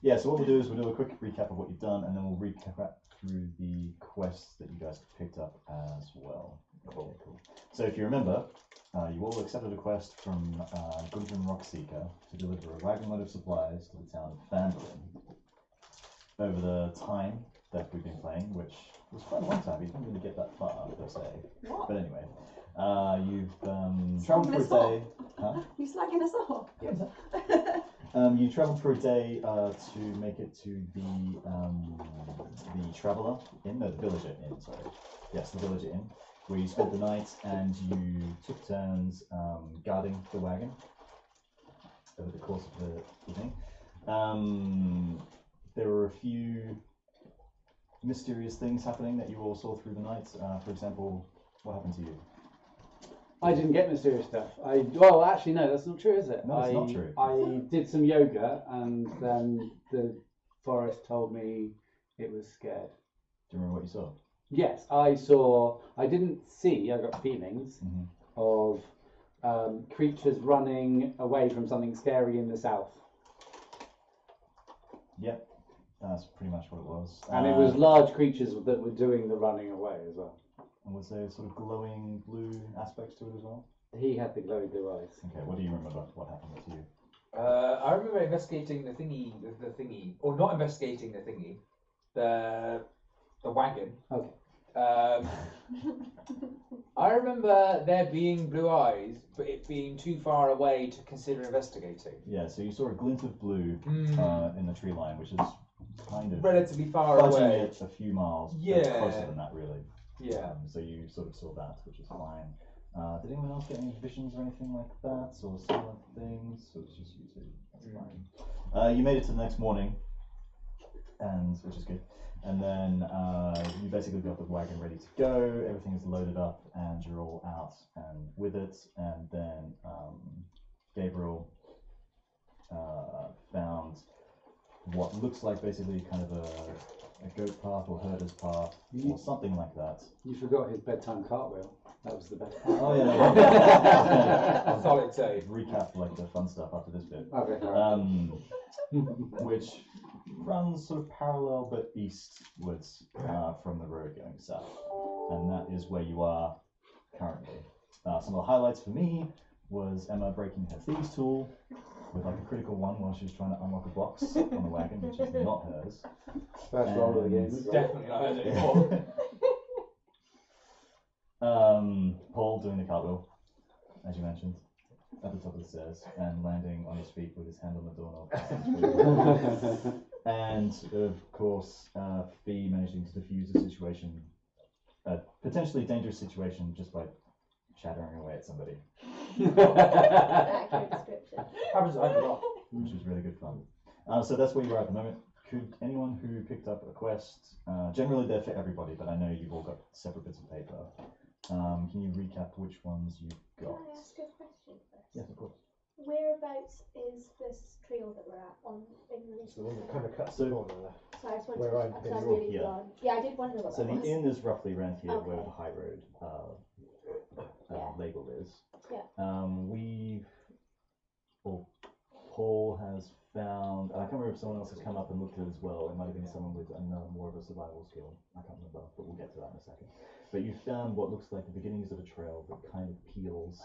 Yeah, so what we'll do is we'll do a quick recap of what you've done, and then we'll recap through the quests that you guys picked up as well. Cool. So if you remember, you all accepted a quest from Gundren Rockseeker to deliver a wagon load of supplies to the town of Phandelver. Over the time that we've been playing, which was quite a long time, you didn't really get that far per se. What? But anyway, you've travelled for a day. Huh? You slagging us off? You travelled for a day to make it to the Traveller Inn, no, the Villager Inn, sorry. Yes, the Villager Inn, where you spent the night and you took turns guarding the wagon over the course of the evening. There were a few mysterious things happening that you all saw through the night. For example, what happened to you? I didn't get mysterious stuff. Well, actually, no, that's not true, is it? No, it's not true. I did some yoga, and then the forest told me it was scared. Do you remember what you saw? Yes, I saw. I didn't see. I got feelings of creatures running away from something scary in the south. Yep, that's pretty much what it was. And it was large creatures that were doing the running away as well. And was there sort of glowing blue aspects to it as well? He had the glowing blue eyes. Okay, what do you remember about what happened to you? I remember investigating the thingy, or not investigating the thingy, the wagon. Okay. I remember there being blue eyes, but it being too far away to consider investigating. Yeah, so you saw a glint of blue in the tree line, which is kind of relatively far fudging away. it a few miles, but Yeah. closer than that really. Yeah. So you sort of saw that, which is fine. Did anyone else get any visions or anything like that, or similar things? So it's just you two. That's fine. You made it to the next morning, and which is good. And then you basically got the wagon ready to go. Everything is loaded up, and you're all out and with it. And then Gabriel found what looks like basically kind of a goat path or herder's path or something like that. You forgot his bedtime cartwheel. That was the best part. Oh yeah. Solid save. Recap like the fun stuff after this bit. Okay. Which runs sort of parallel but eastwards from the road going south, and that is where you are currently. Some of the highlights for me was Emma breaking her thieves' tool with like a critical one while she was trying to unlock a box on the wagon, which is not hers. First roll of the game. Definitely not hers anymore. Paul doing the cartwheel, as you mentioned, at the top of the stairs and landing on his feet with his hand on the doorknob. And of course, Fee managing to defuse the situation, a potentially dangerous situation, just by chattering away at somebody. Accurate description. Happens over a lot. Which was really good fun. So that's where you are at the moment. Could anyone who picked up a quest, generally they're for everybody, but I know you've all got separate bits of paper. Can you recap which ones you've got? Can I ask a question first? Yes, of course. Whereabouts is this trail that we're at on in the So the one that kind of cuts the corner there. So I just wanted Where to I'm because in I'm the road, really yeah. blind. Yeah, I did wonder what So that the was. inn is roughly around here where Okay. the high road Yeah. label is. Yeah. Paul has found, and I can't remember if someone else has come up and looked at it as well. It might have been someone with more of a survival skill. I can't remember, but we'll get to that in a second. But you found what looks like the beginnings of a trail that kind of peels.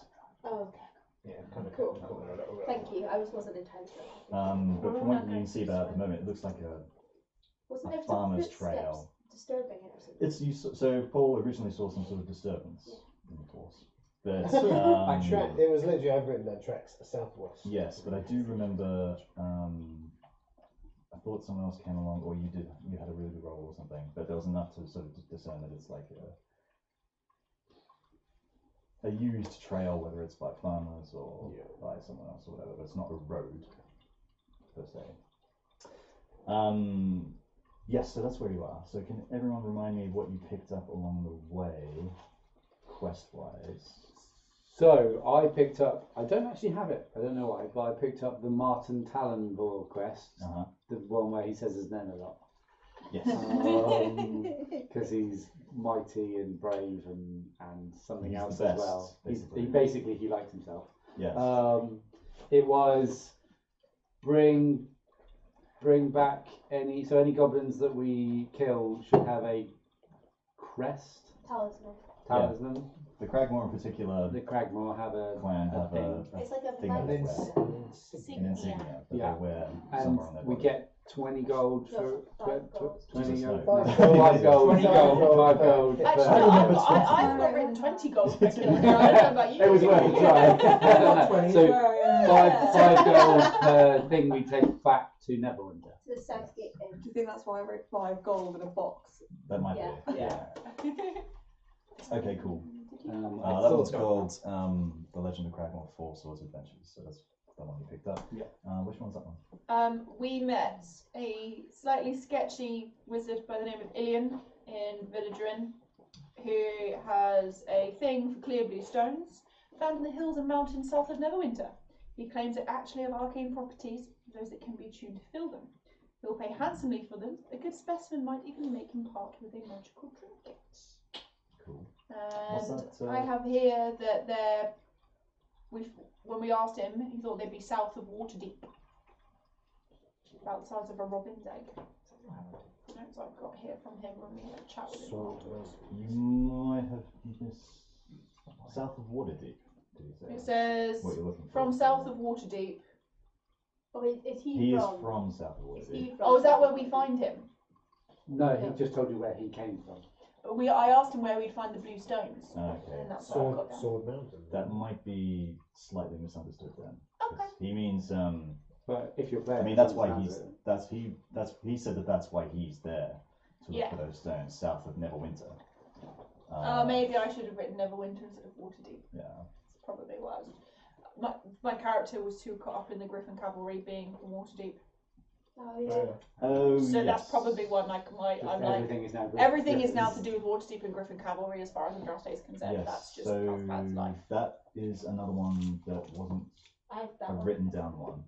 Oh, okay. Yeah, kind of Cool. cut the corner a little bit. Thank you. I wasn't entirely sure. But from what you can see about it at the moment, it looks like Wasn't a there some farmer's footsteps trail. disturbing it or something? It's you. So Paul originally saw some sort of disturbance in the course, but It was literally, I've written down tracks southwest. yes, but I do remember. I thought someone else came along, or you did. You had a really good roll or something, but there was enough to sort of discern that it's like a used trail, whether it's by farmers or by someone else or whatever. But it's not a road per se. Yes, so that's where you are. So can everyone remind me what you picked up along the way, quest-wise? So I picked up. I don't actually have it. I don't know why, but I picked up the Martin Talonville quest, the one where he says his name a lot. Yes. Because he's mighty and brave and something He's else the as best, well. basically. He likes himself. Yes. It was bring bring back any? So any goblins that we kill should have a crest, Talisman. talisman. The CraggMaw in particular The CraggMaw have a clan have thing. a It's like a thing that they magic wear. insignia. An insignia that Yeah. they wear and somewhere on their we body. get 20 gold No, for 5 gold. 20 Jesus, gold. no. 5 5 gold. 20 gold. 5 per- gold. Actually, per- no, remember I've 20. got written 20 gold per kill here. I don't know about you. It was worth a try. I don't know. So 5 gold per thing we take back to Neverwinter. To the Southgate Inn. Do you think that's why I wrote 5 gold in a box? That might Yeah. be. Yeah. Okay, cool. I That thought one's so. called The Legend of CraggMaw 4 Swords Adventures. So that's the one you picked up. Yeah. Which one's that one? We met a slightly sketchy wizard by the name of Ilian in Villagrin, who has a thing for clear blue stones found in the hills and mountains south of Neverwinter. He claims it actually have arcane properties, those that can be tuned to fill them. He'll pay handsomely for them. A good specimen might even make him part with a magical trinket. Cool. What's And that, I have here that when we asked him, he thought they'd be south of Waterdeep, about the size of a robin's egg. Notes I've got here from him when we had a chat with him. afterwards. You might have this south of Waterdeep. Did you say? It says What you're looking for. from south of Waterdeep. Oh, is he, He is from? from south of Is Waterdeep. he from? Oh, is that where we find him? No, he just told you where he came from. I asked him where we'd find the blue stones. Okay. And that's what I've got down. Sword Mountain. That might be slightly misunderstood then. 'Cause Okay. He means But if you're playing, I mean that's why understands he said that's why he's there to look Yeah. for those stones south of Neverwinter. Maybe I should have written Neverwinter instead of Waterdeep. Yeah. That's probably what I was. My character was too caught up in the Griffin Cavalry being from Waterdeep. Oh, yeah. Oh So yes. that's probably why I'm like everything is now everything is now to do with Waterdeep and Griffin Cavalry as far as Andraste is concerned. Yes. That's just So Pathfad's life. that is another one that wasn't I have a that one. written down one.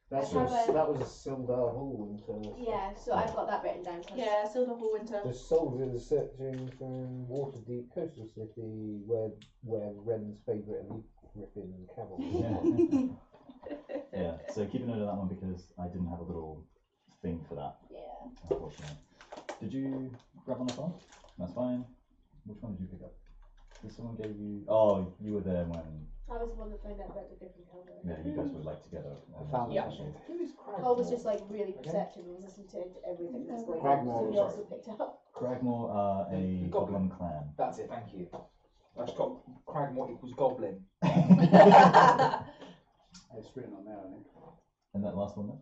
I have a- That was a Sildar Hall. Yeah, so I've got that written down. 'cause Yeah, Silver Winter. The soldiers searching for Waterdeep coastal city where Ren's favourite elite Griffin cavalry. Yeah. Yeah. So keep a note of that one because I didn't have a little thing for that, Yeah. unfortunately. Did you grab on the phone? That's fine. Which one did you pick up? Did someone give you? Oh, you were there when. I was the one that found out about the different colour. Yeah, you guys were like together. on found that Yeah. session. Who is CraggMaw? Paul was just like really perceptive and was listening to everything that's going on. CraggMaw, So he sorry. also picked up. CraggMaw are a The goblin goblin. clan. That's it, thank you. I just got CraggMaw equals goblin. It's written on there, I think. And that last one there?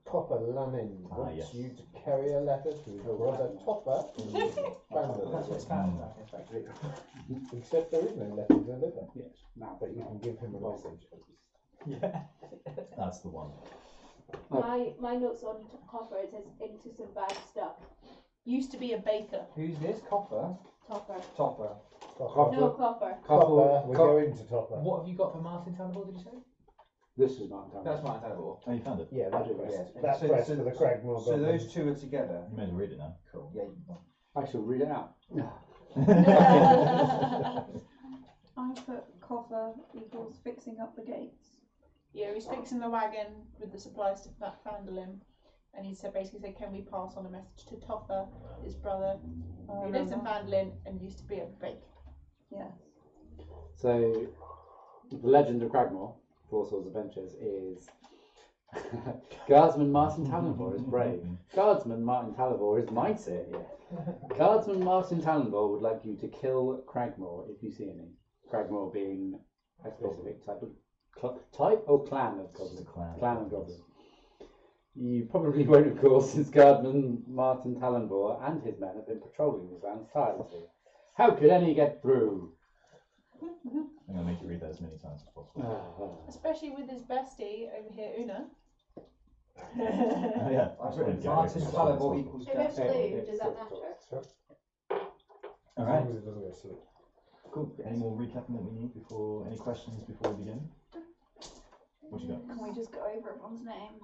Copper Lanin wants yes. you to carry a letter to his brother Topper in That's what it's Fandor. found. Effectively. Except there is no letter to deliver, Yes. Now, but you can give him a message. Yeah. That's the one. My notes on Copper, it says into some bad stuff. Used to be a baker. Who's this? Copper? Topper. Topper. Copper. No, Copper. Copper, we're going to Topper. What have you got for Martin Tannable, did you say? This is Martin Tannable. That's Martin Tannable. Oh, you found it? Yeah, that I do, quest. yes. That So- quest so- for the CraggMaw So goblin. those two are together. You may as well read it now. Cool. Yeah, you can. I shall read it out. I put copper equals fixing up the gates. Yeah, he's fixing the wagon with the supplies to Phandelver, and he said basically said, "Can we pass on a message to Toffer, his brother, who lives in Phandelver and used to be a baker?" Yes. So, the legend of CraggMaw, Four Swords Adventures, is Guardsman Martin Talonvor is brave. Guardsman Martin Talonvor is mighty. Guardsman Martin Talonvor would like you to kill CraggMaw if you see any. CraggMaw being a specific type or clan of goblin. Clan of goblin. You probably won't, of course, since Guardsman Martin Talonvor and his men have been patrolling these lands tirelessly. How could any get through? I'm going to make you read that as many times as possible. Especially with his bestie over here, Una. Oh, yeah. I've just wanted to written get Martin everything as Tannable possible. equals If it's Gutsy. blue, does that matter? All right. As long as it doesn't go sleep. Cool. Any more recapping that we need before? Any questions before we begin? What you got? Can we just go over everyone's name?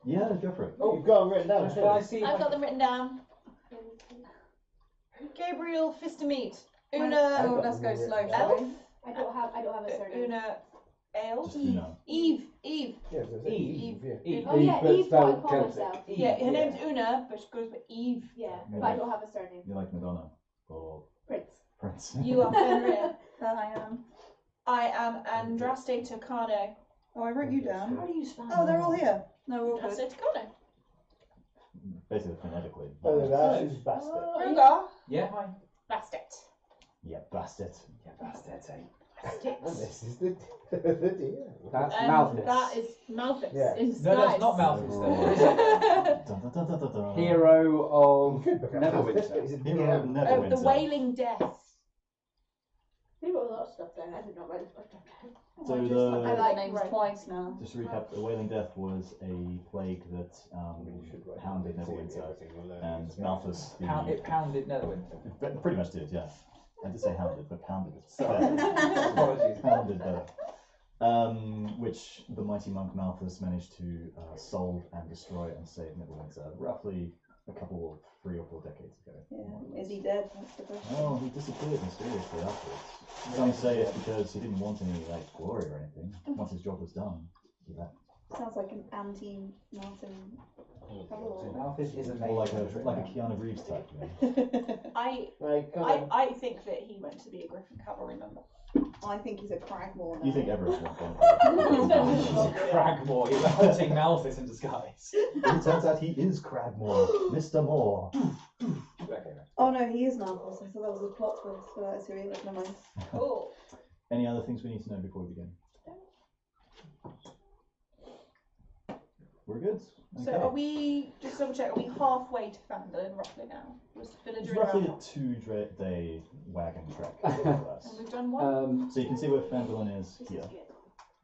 Yeah, go for it. Oh, you've got them written down. Can I see? I've got them written down. Gabriel, Fisty-mead, Oh, Una, let's go slow, shall we? I don't have a surname. Una, ale. Just Una. Eve. Yeah, so it's Eve. yeah. Eve. Oh yeah, but Eve what I spelled call Celtic. myself. Yeah, her name's Una, but she goes by Eve. Yeah, Yeah. but I don't have a surname. You like Madonna or Prince. Prince? You are Fenrir. That I am. I am Andraste Tucano. Oh, I wrote you down. How do you spell Oh, they're all here. No, we're all good. Andraste Tucano. Basically phonetically. Oh, that is Bastet. Roghar. Yeah, hi. Bastet. Yeah, Bastet. Yeah, Bastet, eh? And this is the deal. That's And Malthus. that is Malthus Yeah. in No, disguise. that's not Malthus though. is it? Dun, dun, dun, dun, dun, dun. Hero of Could become Neverwinter. Bastet, but is it Hero of DM? Neverwinter. The Wailing Death. We wrote a lot of stuff down. I did not write this much stuff down. So I the like names Right. twice now. just to recap, the Wailing Death was a plague that You should write hounded down Neverwinter, everything you're learning. and Malthus the It pounded Netherwinter. pretty much did, yeah. I did say hounded, but pounded is Sorry. better. Apologies. Pounded better. Which the mighty monk Malthus managed to solve and destroy and save Neverwinter roughly a couple of 3 or 4 decades ago. Yeah. Is he dead? That's the question. Oh, he disappeared mysteriously afterwards. Some say it's because he didn't want any glory or anything. Once his job was done, he left. Sounds like an anti-Martin. So Malthus is amazing. More like a Keanu Reeves type, you know. I think that he went to be a Griffin cavalry member. I think he's a CraggMaw now. You think everyone's one? CraggMaw. He's hunting Malthus in disguise. It turns out he is CraggMaw, Mr. Moore. Okay. Oh no, he is Malthus. I thought that was a plot twist, but that is who he is. Never mind. Cool. Any other things we need to know before we begin? We're good. So Okay. are we, just double check, are we halfway to Phandelver roughly now? Was It's villager roughly around? a 2-day wagon trek. more or less. And we've done one? So you can see where Phandelver is This here is good.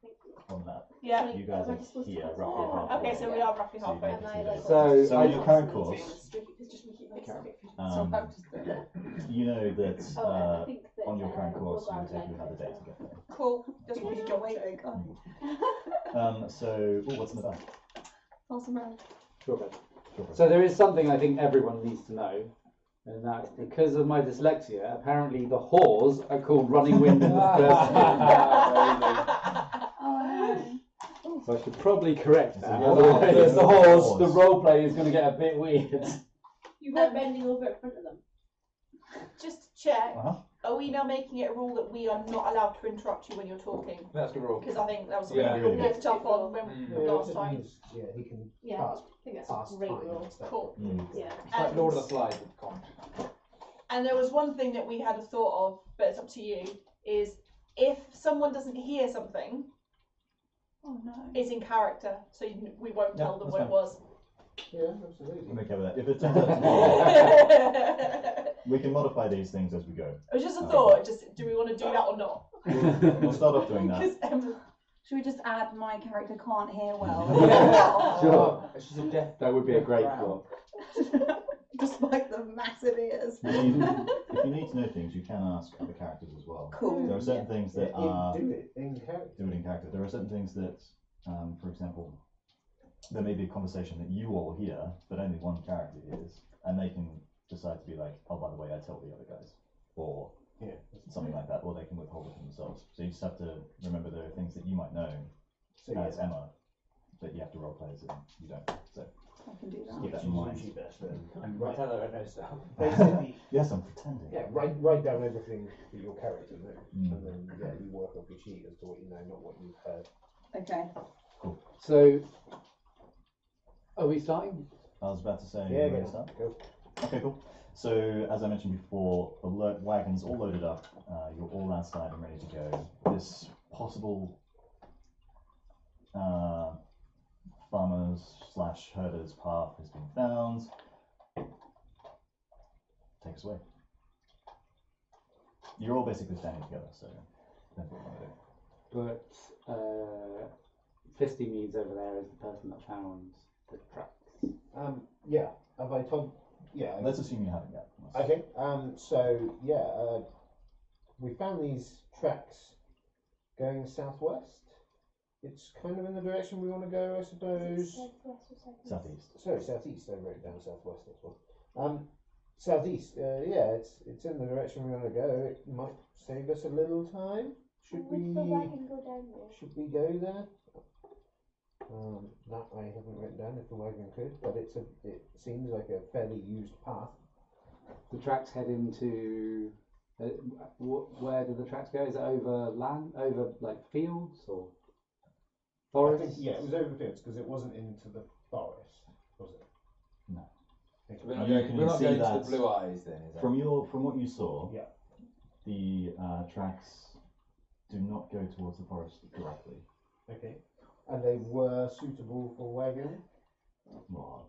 Thank you. on the map. Yeah. You guys Am I are supposed to here, have roughly some? halfway. Okay, so we are roughly So you halfway. can Am see I this. like- So in your current course, So you know that I think that on your current course you Roghar will take you like another day it. to get there. Cool. Just wanted to go away. So, what's in the bag? Awesome round. Sure. Sure. So there is something I think everyone needs to know, and that's because of my dyslexia. Apparently, the whores are called Running Wind and the Oh no. So I should probably correct that. Yeah. Otherwise, the Whores. whores, the roleplay is going to get a bit weird. You weren't bending over in front of them. Just check. Uh-huh. Are we now making it a rule that we are not allowed to interrupt you when you're talking? That's a good rule. Because I think that was Yeah. something we Really picked up on when Mm. last time. Yeah, he can Yeah, pass, I think that's pass a great time rule. and stuff. Cool. Yeah. It's like Lord of the Flies with Con. And there was one thing that we had a thought of, but it's up to you, is if someone doesn't hear something, Oh no. it's in character, so we won't Yeah, tell them that's what it fine. was. Yeah, absolutely. I'm okay with that. If it turns out to It be, we can modify these things as we go. was just a thought, just do we want to do that or not? We'll start off doing that. Because Should we just add my character can't hear well? Sure. She's a deaf. That would be a great Drow. plot. Despite the massive ears. If you need to know things, you can ask other characters as well. Cool. There are certain things that are do it in character. do it in character. There are certain things that, for example, there may be a conversation that you all hear, but only one character hears, and they can decide to be like, oh, by the way, I told the other guys, or Yeah. something like that, or they can withhold it from themselves. So you just have to remember there are things that you might know So as yeah, Emma that you have to roleplay as you don't. So I can do just that. keep that she's in mind. usually best then. I'm Right. tell her I know stuff. Basically, Yes, I'm pretending. yeah, write down everything that your character knows, Mm. and then yeah, you work off your sheet as to what you know, not what you've heard. Okay. So, are we starting? I was about to say, Yeah, ready go. to start? Go. Okay, cool. So, as I mentioned before, the wagon's all loaded up. You're all outside and ready to go. This possible farmers/herders path has been found. Take us away. You're all basically standing together, so depends what you want to do. But Fisty-mead's over there is the person that found the tracks. Yeah. Have I told? Yeah. Let's assume you haven't yet. Okay. So yeah, we found these tracks going southwest. It's kind of in the direction we want to go, I suppose. Southeast. Sorry, southeast. I wrote down southwest. That's one. Southeast. Yeah, it's in the direction we want to go. It might save us a little time. Should Would the wagon go down there? Should we go there? That I haven't written down if the wagon could, but it seems like a fairly used path. The tracks head into. Where do the tracks go? Is it over land, over like fields or I forests? think, yeah, it was over fields because it wasn't into the forest, was it? No. Okay. We're not You going, can we're not see going to that the Blue Eyes then, is that? From what you saw, Yeah. the tracks do not go towards the forest directly. Okay. And they were suitable for wagon. Well,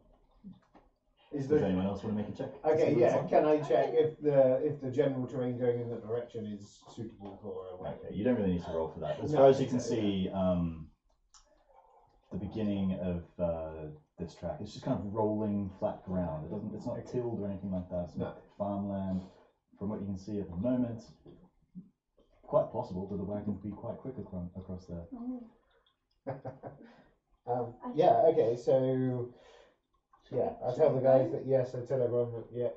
Is does there? anyone else want to make a check? Okay, See what yeah. it's Can I check if the general terrain going in that direction is suitable for a like? wagon? Okay, you don't really need to roll for that. As No, far as you can okay, see, the beginning of this track, it's just kind of rolling flat ground. It's not tilled or anything like that. It's not farmland. From what you can see at the moment, quite possible that the wagon would be quite quick across there. Yeah. Okay. So. Yeah, I tell the guys that yes. I tell everyone that yeah,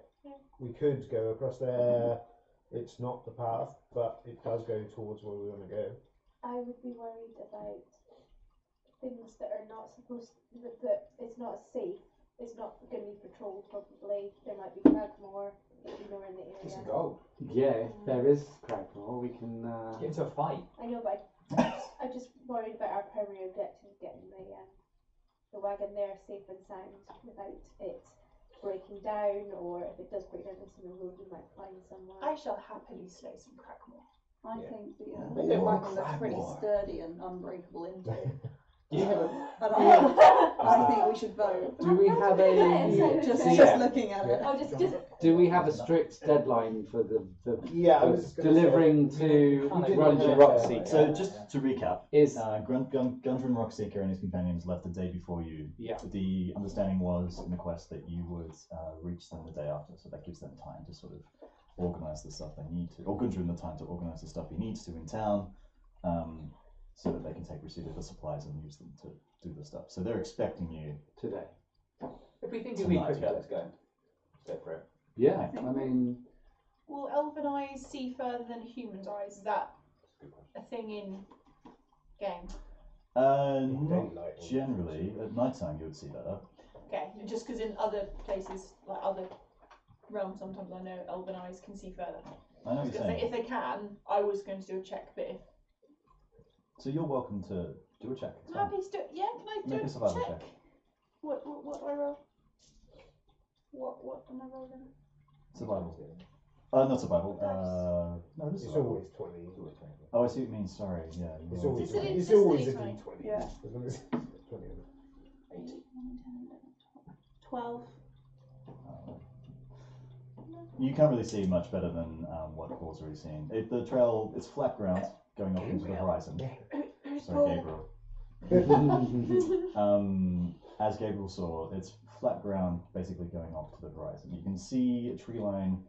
we could go across there. It's not the path, but it does go towards where we want to go. I would be worried about things that are not supposed that it's not safe. It's not going to be patrolled probably. There might be CraggMaw, you know, in the It's a area. goal. Yeah, if there is CraggMaw, we can. Get into a fight. I know, but I'm just worried about our primary objective, getting the wagon there safe and sound without it breaking down, or if it does break down into the road, we might find somewhere. I shall happily slay some CraggMaw. I Yeah. think the Yeah. wagon looks pretty More. sturdy and unbreakable into. Do you have a, And I think we should vote. do we have a Just yeah. looking at it. Oh, just Do we have a strict deadline for the Yeah, I for was gonna delivering to We didn't Gundren have Rockseeker? So just to recap, Is Gundren Rockseeker and his companions left the day before you. yeah. The understanding was in the quest that you would reach them the day after, so that gives them time to sort of organise the stuff they need to, or Gundren the time to organise the stuff he needs to in town, so that they can take receipt of the supplies and use them to do the stuff. So they're expecting you. Today. If we think it'll be Tonight, quicker, yeah. let's go. Let's go for it. Yeah, I mean, Will elven eyes see further than human's eyes? Is that a thing in game? Not daylight. generally. At night time you would see better. Okay, just because in other places, like other realms, sometimes I know elven eyes can see further. I know what you're saying. If they can, I was going to do a check, but if So you're welcome to do a check. It's I'm fine. happy to do it, yeah, can I do Make a survival check. What do I roll? What am I rolling? Survival. Not survival. No, this is It's survival. always 20. Oh, I see what you mean. Sorry. Yeah. It's you're always, Is it it's just always a D20? D20. Yeah. As long as it's 20 of them. 12. You can't really see much better than what Paul's already seen. The trail, it's flat ground going up into the horizon. Sorry, Gabriel. As Gabriel saw, it's flat ground basically going off to the horizon. You can see a tree line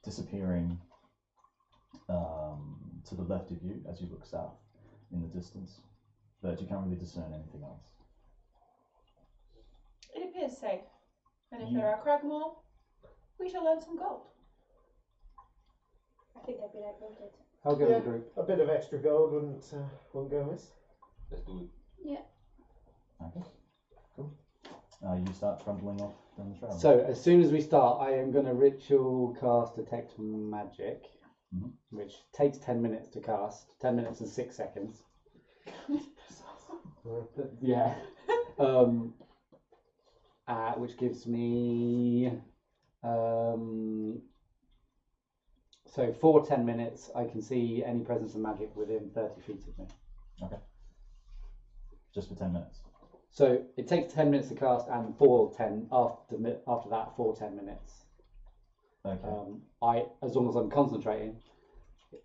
disappearing to the left of you as you look south in the distance, but you can't really discern anything else. It appears safe. And if You- there are CraggMaw, we shall earn some gold. I think I've been outvoted. I'll go Yeah. with the group. A bit of extra gold wouldn't go amiss. Let's do it. Okay, cool. You start trundling off down the trail. So as soon as we start, I am going to ritual cast detect magic, Mhm. which takes 10 minutes to cast. 10 minutes and 6 seconds. Yeah. Which gives me so for 10 minutes I can see any presence of magic within 30 feet of me. Just for 10 minutes. So it takes 10 minutes to cast, and for 10 after that for 10 minutes. Okay. As long as I'm concentrating,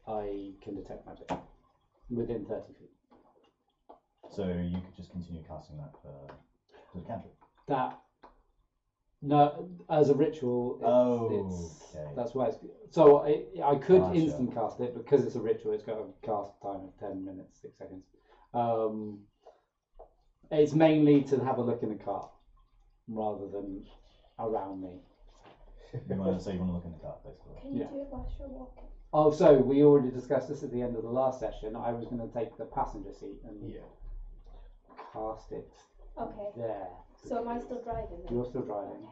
I can detect magic within 30 feet. So you could just continue casting that for the cantrip. No, as a ritual, Okay. that's why it's. So I could Gotcha. instant cast it because it's a ritual. It's got a cast time of 10 minutes, 6 seconds. It's mainly to have a look in the cart rather than around me. You want to look in the cart, basically. Can you Yeah. do it whilst you're walking? Oh, so we already discussed this at the end of the last session. I was going to take the passenger seat and cast it Okay. there. So am I still driving then? You're still driving.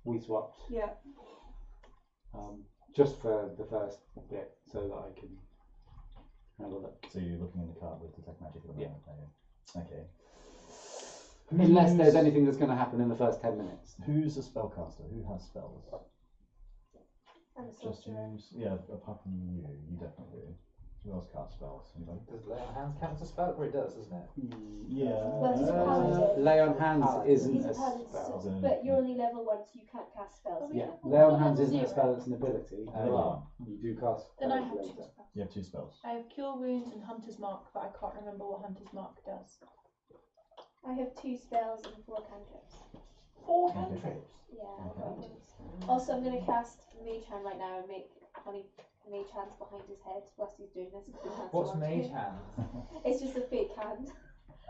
We swapped. Yeah. Just for the first bit, so that I can have a look. So you're looking in the cart with detect magic at the moment, are you? Okay. Unless there's anything that's going to happen in the first 10 minutes. Who's a spellcaster? Who has spells? I'm a Just sorcerer. yeah, apart from you definitely do. Who else casts spells? Anybody? Does lay on hands count as a spell? It probably does, doesn't it? Yeah. Well, he's a paladin. Lay on hands isn't He's a a paladin, spell. so, but you're only level 1, so you can't cast spells. Yeah, Oh, lay on hands level isn't a 0. spell, it's an ability. Level You do cast Then I spells have 2 later. spells. You have 2 spells. I have Cure Wounds and Hunter's Mark, but I can't remember what Hunter's Mark does. I have 2 spells and 4 cantrips. 4 Okay. cantrips? Yeah. Okay. I've got those. Also, I'm going to cast Mage Hand right now and make funny Mage Hands behind his head whilst he's doing this. 'cause he can't What's see what I'm mage doing. hand? It's just a fake hand.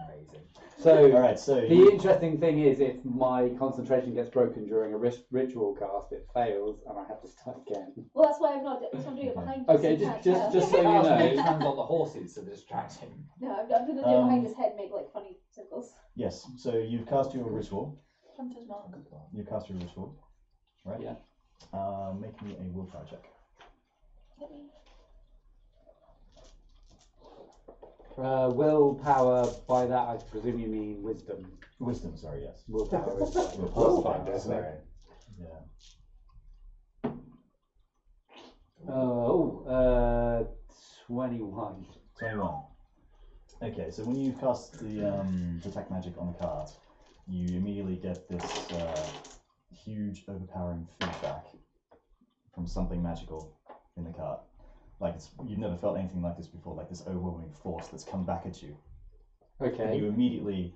Amazing. So, Alright, so the interesting thing is, if my concentration gets broken during a ritual cast, it fails and I have to start again. Well, that's why I'm not doing. So I'm doing it behind. you, Okay, so you can't just tell. so you Mage know. hands on the horses to distract him. No, I'm going to do it behind his head, and make like funny symbols. yes, so you've cast your ritual. Hunter's Mark. You've cast your ritual, right? Yeah. Make me a willpower check. Willpower, by that I presume you mean wisdom. Wisdom, sorry, yes. Willpower is Willpower, sorry. Yeah. 21. 21. Okay, so when you cast the detect magic on the card, you immediately get this huge, overpowering feedback from something magical in the card. Like you've never felt anything like this before, like this overwhelming force that's come back at you. And Okay. you immediately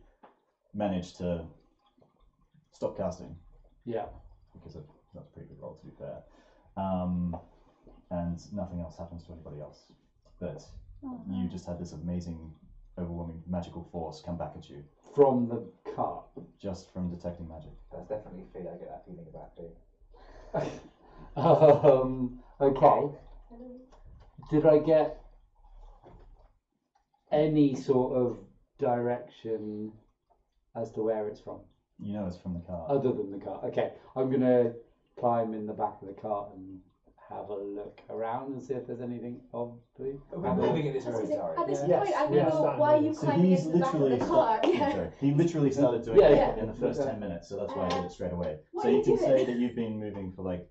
manage to stop casting, Yeah. because that's a pretty good roll, to be fair. And nothing else happens to anybody else. But you just had this amazing, overwhelming magical force come back at you From the cart. just from detecting magic. That's definitely fear. I get that feeling about it. Okay. Did I get any sort of direction as to where it's from? You know it's from the card. Other than the cart. Okay. I'm going to climb in the back of the cart and have a look around and see if there's anything obvious. We're moving at this That's point, what I sorry. said. At this Yes, point, I'm we going to go, understand why are you this. So climbing he's into the back of literally the car? he literally started doing Yeah, it yeah. in the first 10 minutes, so that's why I did it straight away. What So are you you can doing? say that you've been moving for like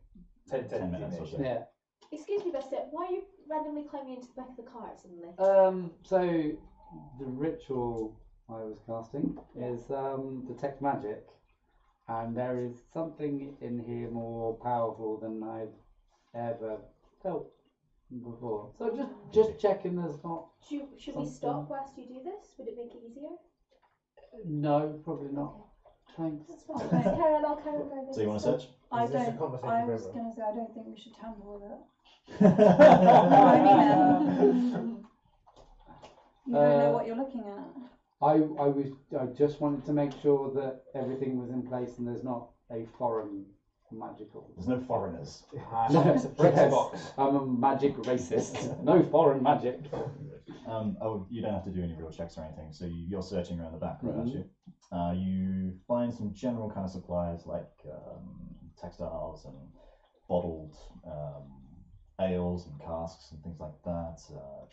10 10 minutes or so. Yeah. Excuse me, Bastet, why are you randomly climbing into the back of the car suddenly? So the ritual I was casting is detect magic, and there is something in here more powerful than I've ever felt before. So just checking there's not. Should we Something. stop whilst you do this? Would it make it easier? No, probably not. Okay. Thanks. That's fine. Just carry on, I'll carry on driving. So you want to search? I Is this a don't. conversation I for was everyone? going to say I don't think we should tamper with it. I You don't know what you're looking at. I just wanted to make sure that everything was in place and there's not a foreign magical. There's no foreigners. It's a Brexit Yes. box. I'm a magic racist. No foreign magic. Oh, you don't have to do any real checks or anything. So you're searching around the back, right? Aren't Mhm. you? You find some general kind of supplies like textiles and bottled ales and casks and things like that.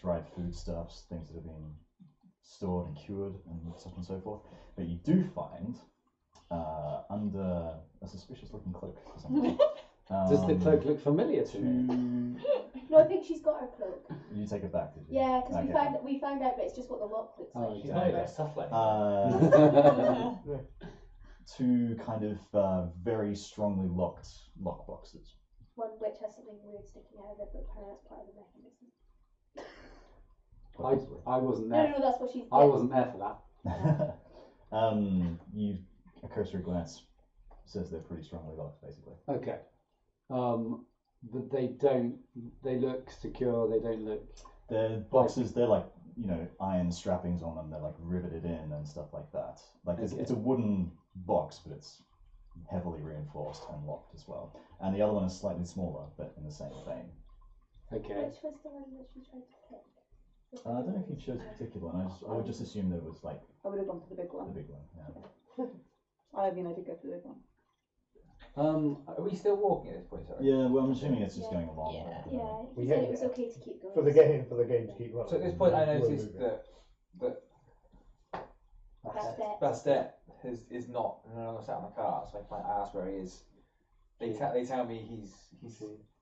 Dried foodstuffs, things that have been stored and cured and so on and so forth. But you do find under a suspicious-looking cloak for some reason. Does the cloak look familiar to me? No, I think she's got her cloak. You take it back, did you? Yeah, because Okay. we found out, but it's just what the lock looks like. Oh, She's okay. not even stuff like Two kind of very strongly locked lock boxes. One which has something weird sticking out of it, but apparently that's part of the mechanism. I wasn't No, there. no, that's what she's. I wasn't there for that. A cursory glance says they're pretty strongly locked, basically. Okay. But they don't. They look secure. They don't look. They're boxes. They're like iron strappings on them. They're like riveted in and stuff like that. Like it's a wooden box, but it's heavily reinforced and locked as well. And the other one is slightly smaller, but in the same vein. Okay. Which was the one that you tried to pick? I don't know if you chose a particular one. I would just assume that it was like I would have gone for the big the one. big one. Yeah. I mean, I did go for the big one. Are we still walking at this point? Sorry. Yeah, well, I'm assuming it's just going along. Yeah. at the Yeah, moment. he We said had- it was okay to keep going. For the game to keep running. So at this point, I we're noticed moving. that That's it. Bastet is not no longer sat on the car. So I ask where he is. They tell me he's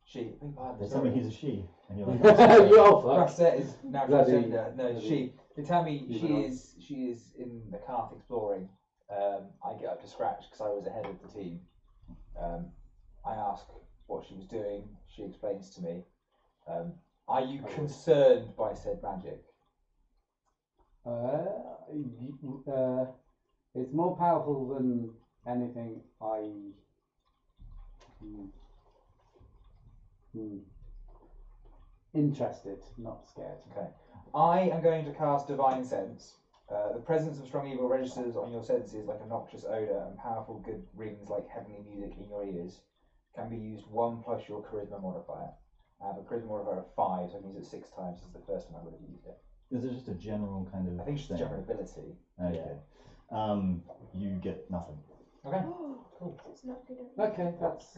she. Beg pardon, They tell me sorry. he's a she, and you're like, You old fuck. Bastet is now Bloody- transgender. No, bloody- she. They tell me She's she an is in the cart exploring. I get up to scratch because I was ahead of the team. I ask what she was doing. She explains to me. Are you concerned by said magic? It's more powerful than anything interested, not scared. Okay. I am going to cast Divine Sense. The presence of strong evil registers on your senses like a noxious odour, and powerful good rings like heavenly music in your ears. Can be used 1 plus your charisma modifier. I have a charisma modifier of 5, so I can use it 6 times. This is the first time I would have used it. is it just a general kind of I think it's just a thing? general ability. Okay. You get nothing. Okay. So it's not good. enough. Okay, that's.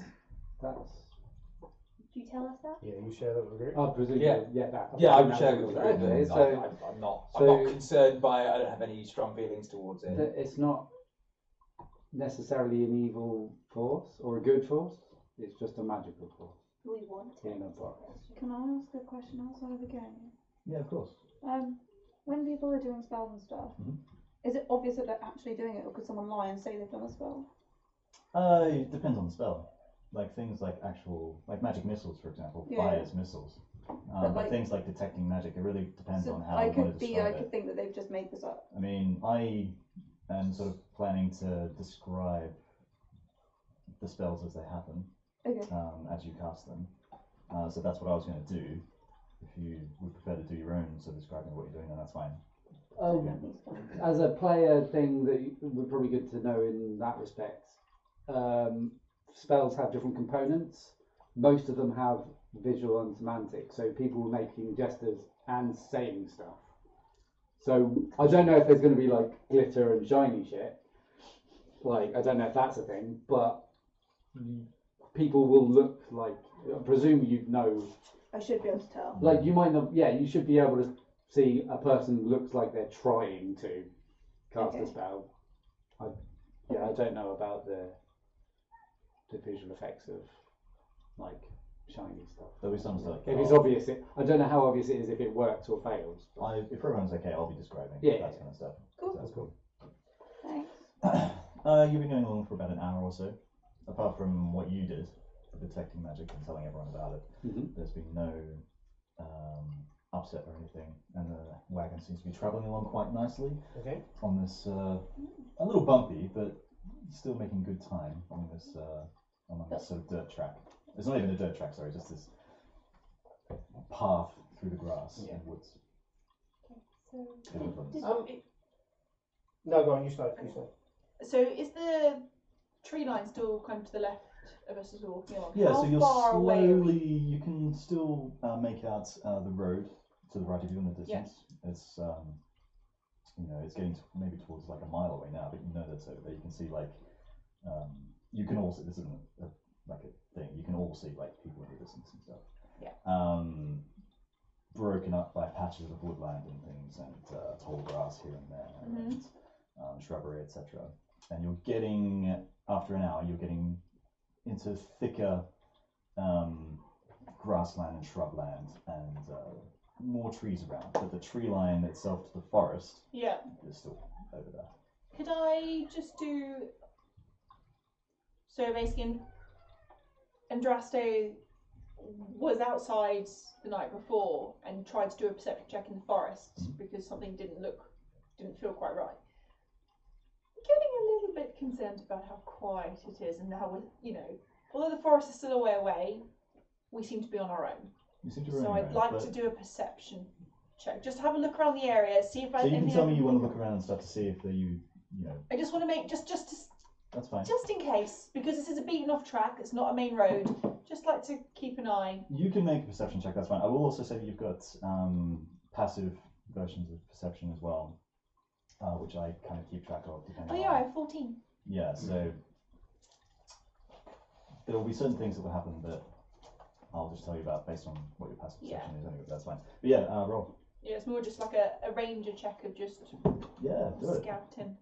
Do you tell us that? Yeah, you share that with the group. I presume. Yeah. That. Yeah, I would that share was- with the group. Okay, so I'm not so- concerned by it. I don't have any strong feelings towards it. it's not necessarily an evil force or a good force. It's just a magical force. We want it. In a box. Can I ask a question outside of the game? Yeah, of course. When people are doing spells and stuff, Mhm. is it obvious that they're actually doing it, or could someone lie and say they've done a spell? It depends on the spell. Like things like magic missiles, for example, Yeah. fires missiles. But like- things like detecting magic, it really depends So on how I you want could to be, describe I it. could think that they've just made this up. I mean, I am sort of planning to describe the spells as they happen, Okay. as you cast them. So that's what I was going to do. If you would prefer to do your own, so describing what you're doing, then that's fine. As a player thing that would probably good to know in that respect, spells have different components. Most of them have visual and semantic, so people making gestures and saying stuff. So I don't know if there's going to be like glitter and shiny shit. Like, I don't know if that's a thing, but people will look like, I presume you'd know, I should be able to tell. like you might not, yeah, you should be able to see a person looks like they're trying to cast Okay. a spell. I don't know about the visual effects of like shiny stuff. There'll be some stuff. If it's obvious, I don't know how obvious it is if it works or fails. but- If everyone's okay, I'll be describing Yeah. that kind of stuff. Cool. So that's cool. Thanks. You've been going along for about an hour or so. Apart from what you did, detecting magic and telling everyone about it, Mhm. there's been no upset or anything, and the wagon seems to be travelling along quite nicely Okay. on this a little bumpy, but still making good time on this sort of dirt track. It's not even a dirt track, sorry, just this path through the grass and woods. So, No, go on. You start. So is the tree line still kind of to the left of us as we're walking along? Yeah, How so you're far away are we? slowly, you can still make out the road to the right of you in the distance. It's it's getting maybe towards like a mile away now, but you know that's over there. You can see like you can all see, this isn't like a thing, you can all see like people in the distance and stuff. Yeah. Broken up by patches of woodland and things, and tall grass here and there, and shrubbery, etc. And you're getting, after an hour, you're getting into thicker grassland and shrubland and more trees around, but the tree line itself to the forest Yeah. is still over there. Could I just do... So basically, Andraste was outside the night before and tried to do a perception check in the forest because something didn't feel quite right. I'm getting a little bit concerned about how quiet it is and how, although the forest is still a way away, we seem to be on our own. You seem to So remember I'd it, like but- to do a perception check. Just have a look around the area, see if So you can anything tell I me can you want to think look around and stuff to see if you know. I just want to make just to That's fine. Just in case, because this is a beaten off track, it's not a main road. Just like to keep an eye. You can make a perception check, that's fine. I will also say that you've got passive versions of perception as well, which I kind of keep track of depending Oh yeah, on... I have 14. Yeah, so there will be certain things that will happen that I'll just tell you about based on what your passive perception is anyway, but that's fine. But yeah, roll. Yeah, it's more just like a ranger check of just Yeah, do it. scouting.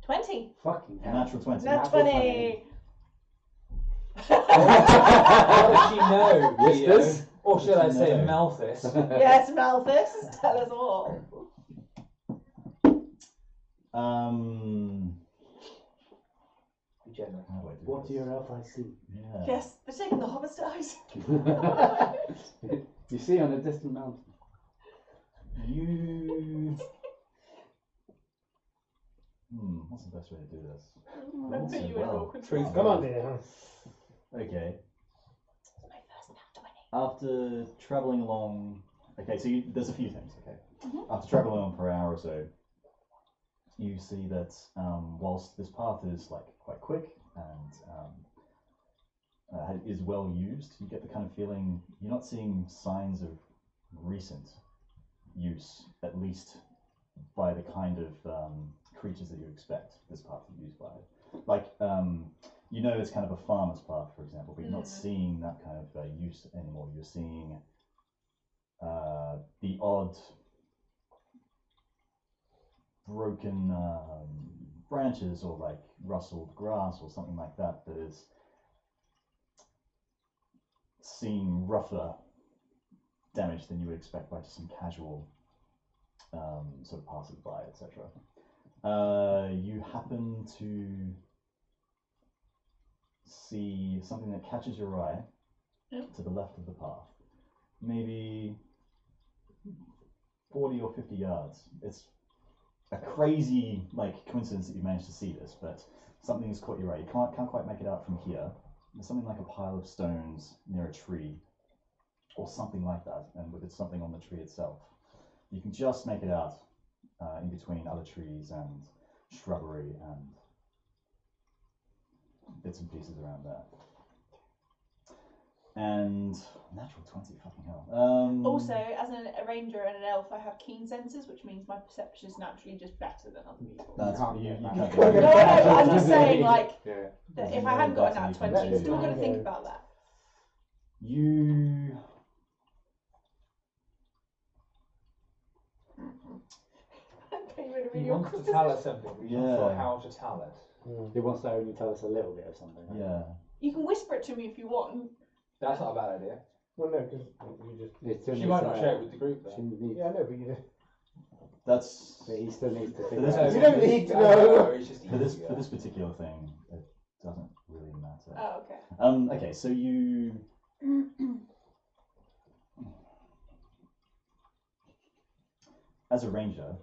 20. Fucking A hell. natural 20. Nat 20. How does she know? Whispers? Theo? Or should I say No. Malthus? Yes, Malthus, tell us all. Be generous. How do I do What this? do your elf eyes see? Yeah. Yes, they're taking the hobbit's eyes. You see on a distant mountain. You... what's the best way to do this? Remember Also, you in well, awkward truth. spot. Come on, dear. Okay. My first nat 20. After travelling along... Okay, so there's a few things, okay? Mhm. After travelling along for an hour or so, you see that whilst this path is like quite quick and is well used, you get the kind of feeling you're not seeing signs of recent use, at least by the kind of creatures that you expect this path to be used by. Like, you know, it's kind of a farmer's path, for example, but you're not seeing that kind of use anymore. You're seeing the odd broken branches or like rustled grass or something like that that is seeing rougher damage than you would expect by just some casual sort of passers-by, etc. You happen to see something that catches your eye to the left of the path, maybe 40 or 50 yards. It's a crazy like coincidence that you managed to see this, but something has caught your eye. You can't quite make it out from here. There's something like a pile of stones near a tree, or something like that, and with something on the tree itself. You can just make it out in between other trees and shrubbery and bits and pieces around there. And natural 20, fucking hell. Also, as a ranger and an elf, I have keen senses, which means my perception is naturally just better than other people. That's can't you get can't that. do No, it. no, I'm just saying, like, Yeah. that There's if I no hadn't got a better nat you can 20, do. I'm still going to think about that. You He wants to tell us something, but he's not sure Yeah. how to tell it. He wants to only tell us a little bit of something. yeah. You can whisper it to me if you want. That's not a bad idea. Well, no, because you just. He still She needs might to not know. share it with the group, She though. needs, Yeah, I know, but you just. That's but he still needs to For figure this out. You don't need to I know. It's just for this easier. particular thing. It doesn't really matter. Oh, okay. Okay, so you as a ranger,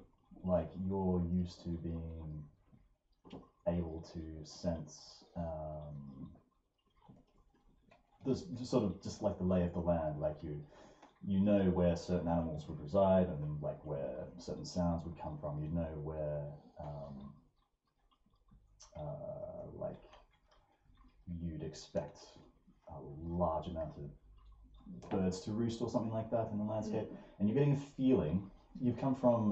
like you're used to being able to sense this sort of just like the lay of the land, like you know where certain animals would reside and like where certain sounds would come from. You know where like you'd expect a large amount of birds to roost or something like that in the landscape, and you're getting a feeling. You've come from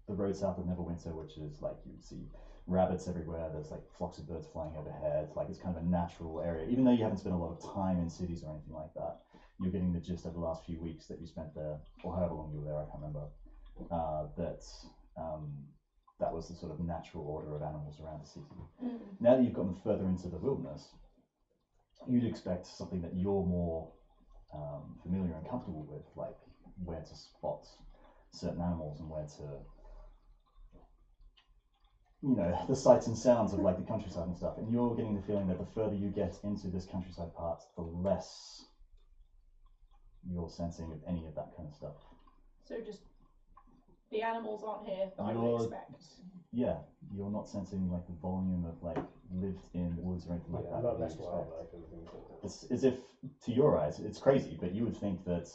the road south of Neverwinter, which is like you would see rabbits everywhere. There's like flocks of birds flying overhead. Like it's kind of a natural area, even though you haven't spent a lot of time in cities or anything like that. You're getting the gist of the last few weeks that you spent there, or however long you were there. I can't remember. That was the sort of natural order of animals around the city. Now that you've gotten further into the wilderness, you'd expect something that you're more familiar and comfortable with, like where to spot certain animals and where to, you know, the sights and sounds of like the countryside and stuff. And you're getting the feeling that the further you get into this countryside part, the less you're sensing of any of that kind of stuff. So just the animals aren't here that I would You're- expect. Yeah, you're not sensing like the volume of like lived in woods or anything like Yeah, a that. lot that less you'd expect. wildlife and things like that. It's as if, to your eyes, it's crazy, but you would think that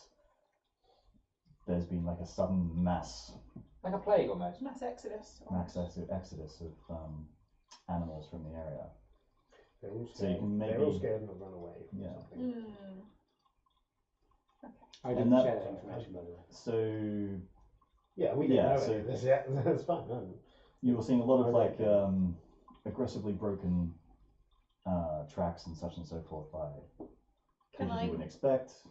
there's been like a sudden mass Like a plague almost. Mass exodus. exodus of animals from the area. They're all So you scared. can They're all maybe- scared and have run away. From Yeah. something. I And didn't that- share that information, by the way. So Yeah, we didn't Yeah, know so- any of this yet. That's fine. No. you were seeing a lot of Okay. like aggressively broken tracks and such and so forth by Can creatures I? you wouldn't expect.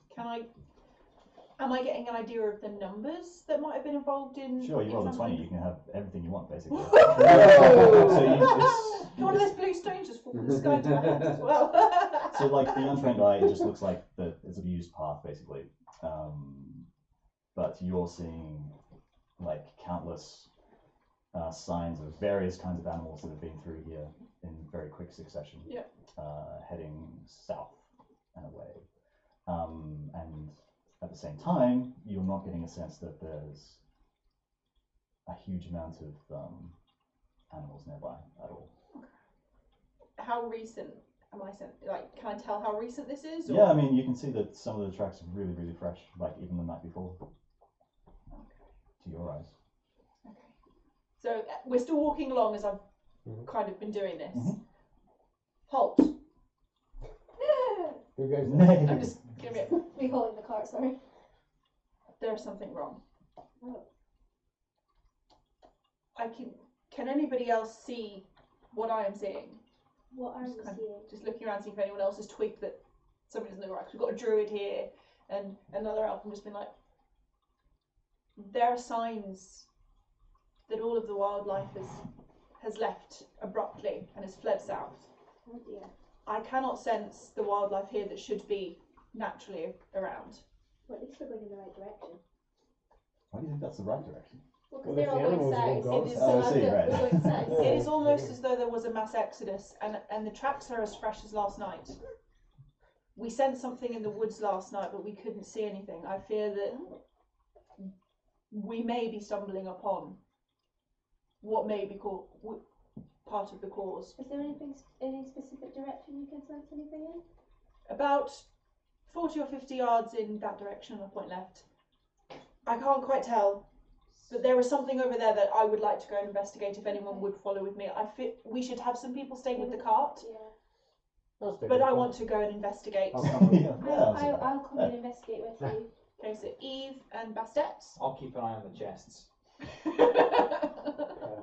Am I getting an idea of the numbers that might have been involved in? Sure, you in roll a something? 20, you can have everything you want basically. Whoa! So it's, One of those blue stones just fall from the sky to my hands as well. so like the untrained eye, it just looks like it's a used path basically. But you're seeing like countless signs of various kinds of animals that have been through here in very quick succession, Yeah. heading south and away. And at the same time, you're not getting a sense that there's a huge amount of animals nearby at all. How recent am I sent? Like, can I tell how recent this is? Or? Yeah, I mean, you can see that some of the tracks are really, really fresh, like even the night before, to your eyes. Okay. So we're still walking along as I've Mhm. kind of been doing this. Mhm. Halt. Who goes I'm there? just giving it. We call it the cart, sorry. There's something wrong. Oh. Can anybody else see what I am seeing? What are you Just kind seeing? Just looking around, see if anyone else has twigged that something doesn't look right. 'Cause we've got a druid here and another elf, and just been like, there are signs that all of the wildlife has left abruptly and has fled south. Oh dear. I cannot sense the wildlife here that should be naturally around. Well, at least we're going in the right direction. Why do you think that's the right direction? Well, Well, because they're if all the going animals are all south. gone, It is- Oh, I see, right. We're going south. Yeah. It is almost as though there was a mass exodus, and the tracks are as fresh as last night. We sensed something in the woods last night, but we couldn't see anything. I fear that we may be stumbling upon what may be called part of the cause. Is there any specific direction you can sense anything in? About 40 or 50 yards in that direction, a point left. I can't quite tell, but there is something over there that I would like to go and investigate if anyone would follow with me. I feel we should have some people stay with the cart, Yeah. but I want to go and investigate. I'll come with you. I'll come and investigate with you. Okay, so Aebh and Bastet. I'll keep an eye on the chests.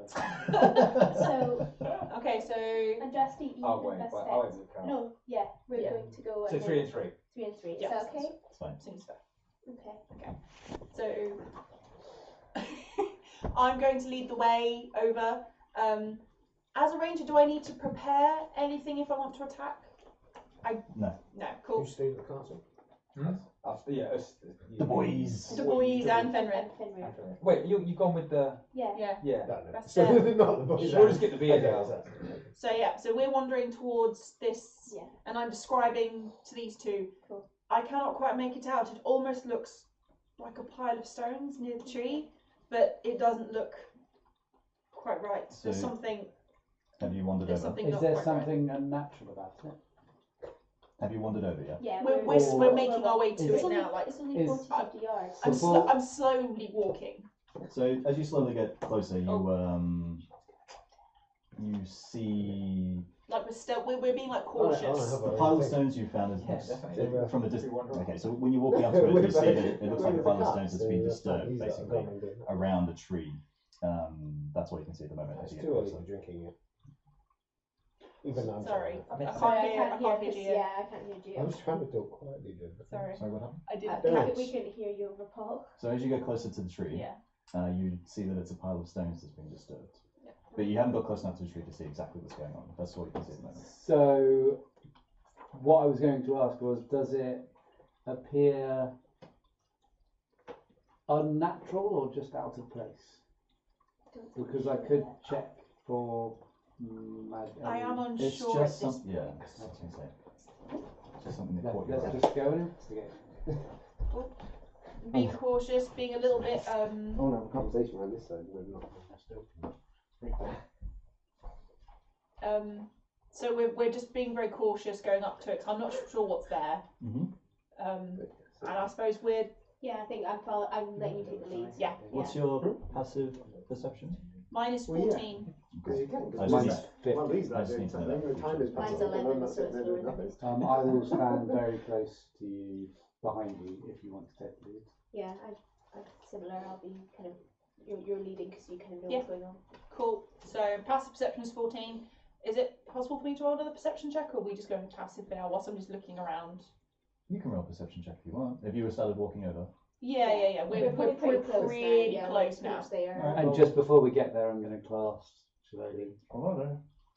So, Okay, so Andraste, Eve, Oh and wait, Bastet. well, I'll wait for the car. No, yeah, we're Yeah. going to go. So and 3 then and 3. 3 and 3. Is Yeah, that okay? It's fine. seems fair. Okay. So I'm going to lead the way over. As a ranger, do I need to prepare anything if I want to attack? No. No, Who cool. stayed at the castle? Yeah, us. The boys. The boys and Fenrir. And Fenrir. Okay. Wait, you've gone with the. Yeah. Yeah. Yeah. No, no. That's So, fair. not the boys. We'll just get the beard Okay, out. that's- So yeah, so we're wandering towards this, Yeah. and I'm describing to these two. Cool. I cannot quite make it out. It almost looks like a pile of stones near the tree, but it doesn't look quite right. There's So- something. Have you wandered There's over? something Is not there quite right. something unnatural about it? Have you wandered over yet? Yeah. We're making our way to It's it only, now. Like it's only Is- 40, 50 yards. I'm slowly walking. So as you slowly get closer, you Oh. you see Like we're being like I cautious. have the a pile of thing. stones you found is Yeah, definitely. from a If we distance. wander off. Okay, so when you're walking up to it, you see that it looks like a pile of With the stones that's cart, been so disturbed he's basically gone and doing that. around the tree. That's what you can see at the moment as It's you get too early closer. for drinking yet. Even though I'm Sorry, I mean, I Sorry, can't hear. I can't hear 'cause- you. Yeah, I can't hear you. I was trying to talk quietly, Jim. Sorry, Sorry, what happened? I didn't. Don't. We couldn't hear you over Paul. So as you get closer to the tree, Yeah. you see that it's a pile of stones that's been disturbed. Yeah. But you haven't got close enough to the tree to see exactly what's going on. That's all you can see at the moment. So, what I was going to ask was, does it appear unnatural or just out of place? Because I could check for magic. I am It's unsure at just this. some, yeah, I was gonna say. It's just something that caught your Let's eye. just go and investigate. Being cautious, being a little bit. I want to have a conversation around this side. We're not So we're just being very cautious going up to it. 'Cause I'm not sure what's there. Mhm. And I suppose we're Yeah, I think I'm letting you take the lead. Yeah. What's your passive perception? Mine is Well, yeah. 14. Because you can. I Because Mine's just- 50. one of these I lads just doing need to know something, that the time is feature. Mine's passing, and 11, I'm not so sitting it's there lower doing than nothing. his. I will stand very close to you, behind you, if you want to take the lead. Yeah, I'm similar. I'll be kind of you're leading because you kind of know Yeah. what's going on. Cool. So passive perception is 14. Is it possible for me to roll another perception check, or are we just going passive for now whilst I'm just looking around? You can roll a perception check if you want. If you were started walking over. Yeah. We're pretty close now. There. Alright. And Well- just before we get there, I'm going to cast slowly.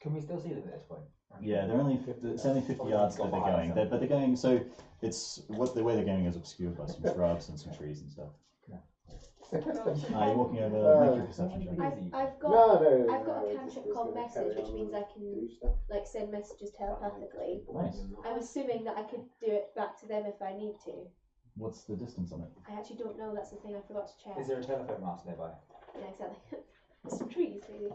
Can we still see them at this point? Yeah, they're only 50, it's only 50 yards that they're going. But they're going, so it's what the way they're going is obscured by some shrubs and some trees and stuff. You're walking over. Make your perception check. I've got No, I've got a just cantrip was called gonna message, carry which on means I and can do stuff. like send messages telepathically. Nice. I'm assuming that I could do it back to them if I need to. What's the distance on it? I actually don't know. That's the thing I forgot to check. Is there a telephone mast nearby? Yeah, exactly. There's some trees, maybe.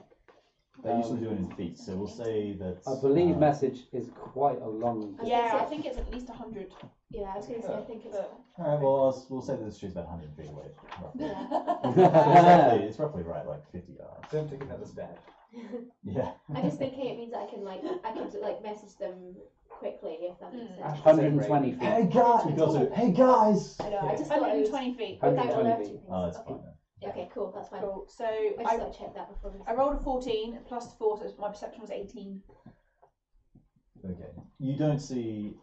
They usually do it in feet, so we'll say that. I believe message is quite a long distance. Yeah, I think it's at least 100. Yeah, I was going to say I think it's. Alright, well, we'll say that this tree's about 100 feet away. Roughly. Yeah. It's roughly right, like 50 yards. Don't take another step. Yeah. I'm just thinking it means that I can message them quickly if that makes sense. 120 feet. Hey guys! We got it. Hey guys! I know. I just thought it was 120 feet. without 120 alerting feet. things. Oh, that's Okay. fine then. Okay, cool. That's fine. Cool. So I just I thought I'd check that before. I rolled a 14 plus 4, so my perception was 18. Okay. You don't see,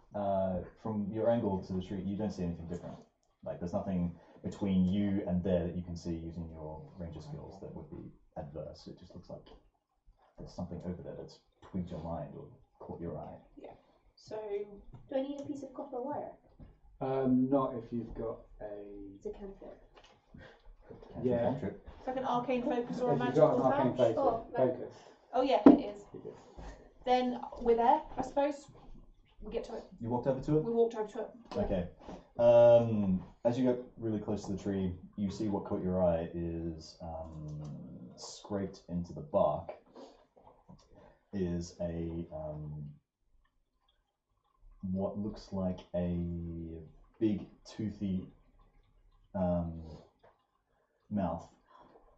from your angle to the tree, you don't see anything different. Like, there's nothing between you and there that you can see using your ranger skills that would be adverse. It just looks like there's something over there that's twigged your mind or caught your eye. So Do I need a piece of copper wire? Not if you've got a. It's a cantrip. Yeah. Cantrip. it's like an arcane focus or a If you've got magical an arcane touch. focus. Oh yeah, it is. you do. Then we're there, I suppose. We get to it. You walked over to it? We walked over to it. Okay. As you get really close to the tree, you see what caught your eye is scraped into the bark is a what looks like a big toothy mouth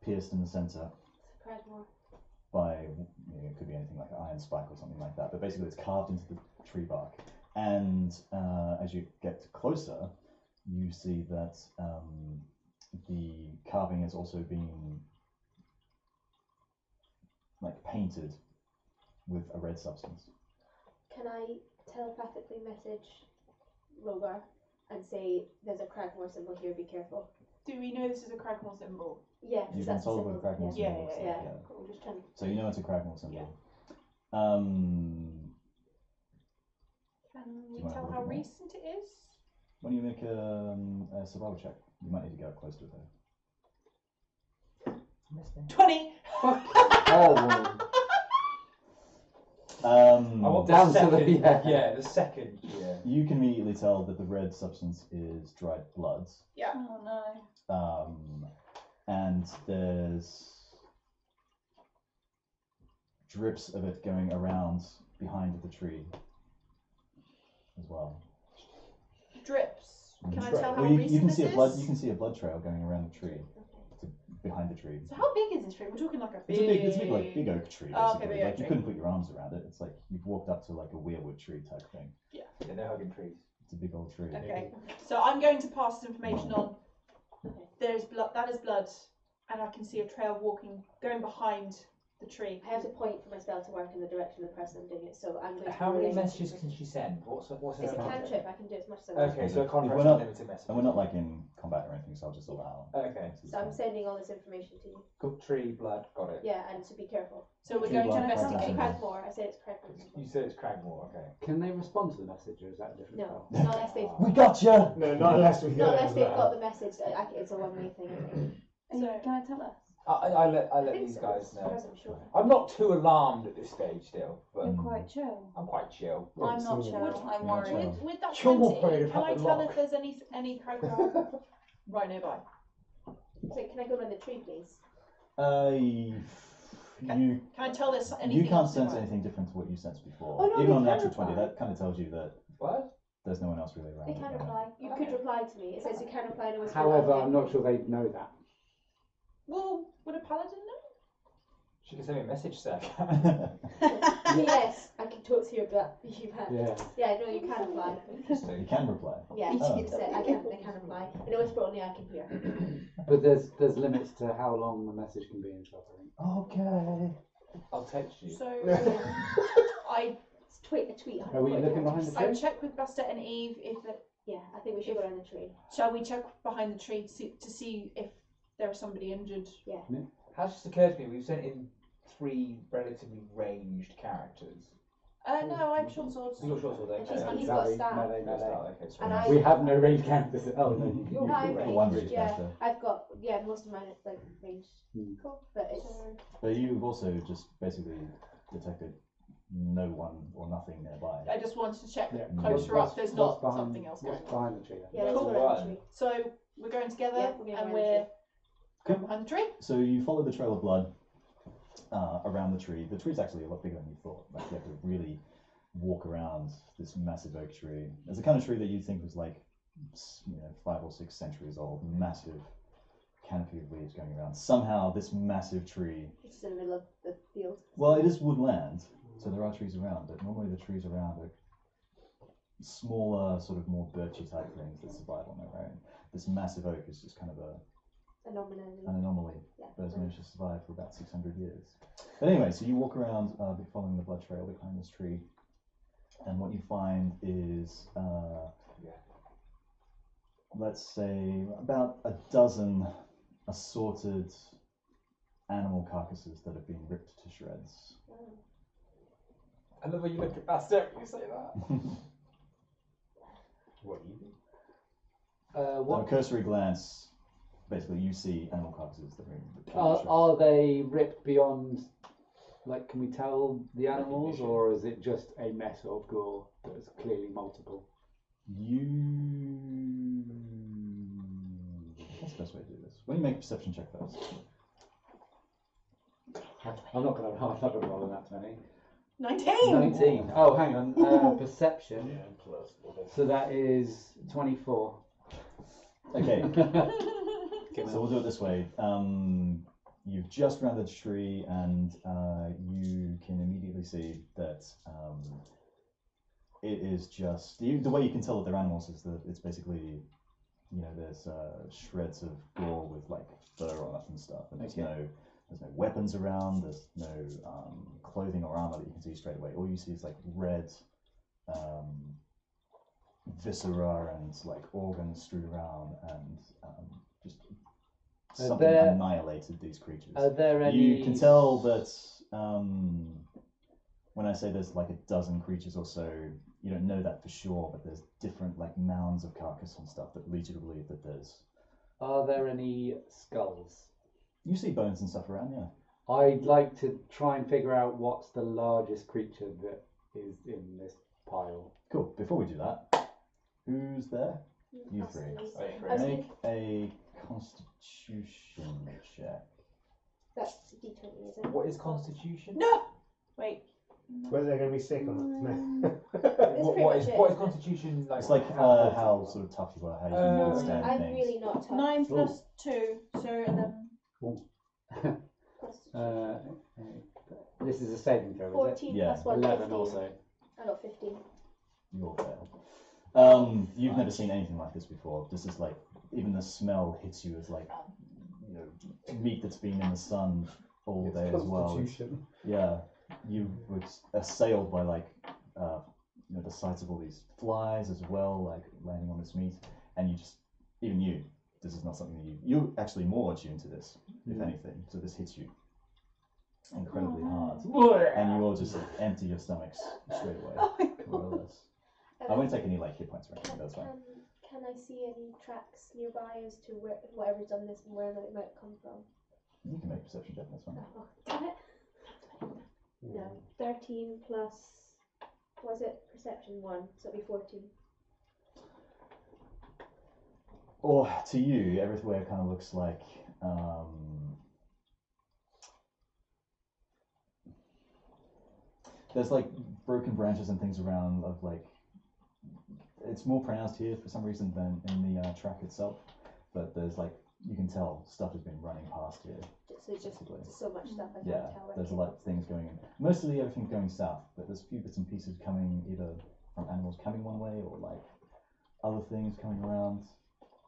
pierced in the center CraggMaw. by, it could be anything like an iron spike or something like that, but basically it's carved into the tree bark. And as you get closer, you see that the carving has also been like painted with a red substance. Can I telepathically message Roghar and say there's a CraggMaw symbol here, be careful? Do we know this is a CraggMaw symbol? Yeah, because You've been that's the told symbol. what a CraggMaw yeah. symbol looks like, yeah. yeah. Cool, just trying. So you know it's a CraggMaw symbol. Yeah. Can we you wanna tell look how at that? recent it is? When you make a survival check, you might need to get up close to it though. 20! Oh, woman. I want Down the to the- second. yeah. The second. Yeah. You can immediately tell that the red substance is dried blood. Yeah. Oh no. And there's drips of it going around behind the tree as well. Drips. Can I tell how Well, you recent can this see is? you can see a blood trail going around the tree, behind the tree. So how big is this tree? We're talking like a big... It's a big like big oak tree. Basically. Oh, okay, big oak like you tree. couldn't put your arms around it. It's like you've walked up to like a weirwood tree type thing. Yeah, they're hugging trees. It's a big old tree. Okay. So I'm going to pass this information on. There's blood. That is blood. And I can see a trail going behind the tree. I have to point for my spell to work in the direction of the person I'm doing it, so I'm going to. How many relay- messages can she send? What's It's a her cantrip. I can do as much as I want. Okay, so a If contract we're not- limited message. And we're not like in combat or anything, so I'll just allow. Okay. So I'm sending all this information to you. Good tree, blood, got it. Yeah, and to be careful. So we're Tree going to blood, investigate. blood. Craggmore. I said it's Craggmore. You said it's Cragmore, okay. Can they respond to the message, or is that a different No, spell? not unless they've. We got you. No, not unless we go. Not unless they've over got that. the message. It's a one-way thing. I think. So- Can I tell us? I let I these think so, guys as far know. as I'm sure. I'm not too alarmed at this stage still, but You're quite chill. I'm quite chill. I'm not so- chill. I'm You're worried. chill. With that Chill 20, period can I happened tell long. if there's any Cragmore right nearby? So can I go around the tree, please? You Can I tell there's anything you can't else sense nearby? anything different to what you sensed before. Oh, no, Even they on can natural 20, reply. that kind of tells you that What? there's no one else really around. They can at the moment. reply. You could reply to me. It says you can reply. No, However, I'm not sure they know that. Well, would a paladin know? She can send me a message, sir. Yes, I can talk to you about you. Yeah. Yeah, no, you can apply. You can reply. Yeah, Oh. it's I can apply. And it was only I can hear. But there's limits to how long the message can be and stuff, I think. Okay. I'll text you. So I A tweet. Are we looking behind the I tree? check with Bastet and Aebh if it, Yeah, I think we should go around the tree. shall we check behind the tree to see if there's somebody injured. Has just occurred to me, we've sent in 3 relatively ranged characters. No, I'm short swords. You got short sword, And she's okay. he's got a Melee, staff. melee, That's melee. not, okay, sorry. And I- We have no range characters. Oh no. You're No, I'm ranged. One ranged, range yeah. character. I've got most of mine are like ranged. Cool. But it's But you've also just basically detected no one or nothing nearby. I just wanted to check Yeah. closer What's- up. There's what's not behind- something else going What's on. behind the tree then? yeah, let's Cool. go around the tree. So we're going together Yeah, we're going and around the we're Cool. going behind the tree. So you follow the trail of blood around the tree. The tree's actually a lot bigger than you thought. Like you have to really walk around this massive oak tree. It's the kind of tree that you think was like, 5 or 6 centuries old. Massive canopy of leaves going around. Somehow this massive tree. It's just in the middle of the field. Well, it is woodland, so there are trees around. But normally the trees around are smaller, sort of more birchy type things that survive on their own. This massive oak is just kind of an anomaly. Yeah. But has managed to survive for about 600 years. But anyway, so you walk around following the blood trail behind this tree, and what you find is, let's say, about a dozen assorted animal carcasses that have been ripped to shreds. I love when you look at Bastet when you say that. What do you think? On a What cursory glance, basically you see animal carcasses that are being ripped to shreds. are they ripped beyond? Like, can we tell the animals, or is it just a mess of gore that's clearly multiple? What's the best way to do this? Why don't you make a perception check first? I'm not gonna roll that many. 19. 19. Oh, hang on. Perception. Yeah, plus. So that is 24. Okay, so we'll do it this way. You've just rounded the tree, and you can immediately see that it is just the way you can tell that they're animals is that it's basically, there's shreds of gore with like fur on it and stuff, and there's no weapons around. There's no clothing or armor that you can see straight away. All you see is like red viscera and like organs strewn around, and just something annihilated these creatures. Are there any? You can tell that when I say there's like a dozen creatures or so, you don't know that for sure, but there's different like mounds of carcass and stuff that lead you to believe that there's. Are there any skulls? You see bones and stuff around, yeah. I'd like to try and figure out what's the largest creature that is in this pile. Cool. Before we do that, who's there? You Us three. three. I was Make a Constitution check. That's D20, is it? What is Constitution? No. Wait. Whether they're going to be sick or not. What is pretty much it. what is Constitution like? It's like how sort of tough you are, how you can withstand I'm things. really not tough. 9 plus 2, so 11. This is a saving throw, is 14 Yeah. plus it? 1, 11 15. also. I got 15. You're fair. You've never seen anything like this before. This is like, even the smell hits you as like, meat that's been in the sun all day as well. It's- Constitution. Yeah, you were assailed by like, the sights of all these flies as well, like landing on this meat, and this is not something that you're actually more attuned to this, if anything. So this hits you incredibly hard, and you all just empty your stomachs straight away, more or less. I won't take any like hit points or anything. That's fine. Can I see any tracks nearby as to whatever's done this and where it might come from? You can make a perception check. That's fine. Oh, damn it. No. 13 plus, was it perception 1? So it'll be 14. Or to you, everywhere kind of looks like there's like broken branches and things around of like, it's more pronounced here for some reason than in the track itself, but there's like, you can tell stuff has been running past here. So just basically. so much stuff I can't Yeah, tell where it there's a came lot of things going in. Mostly everything's going south, but there's a few bits and pieces coming either from animals coming one way or like other things coming around.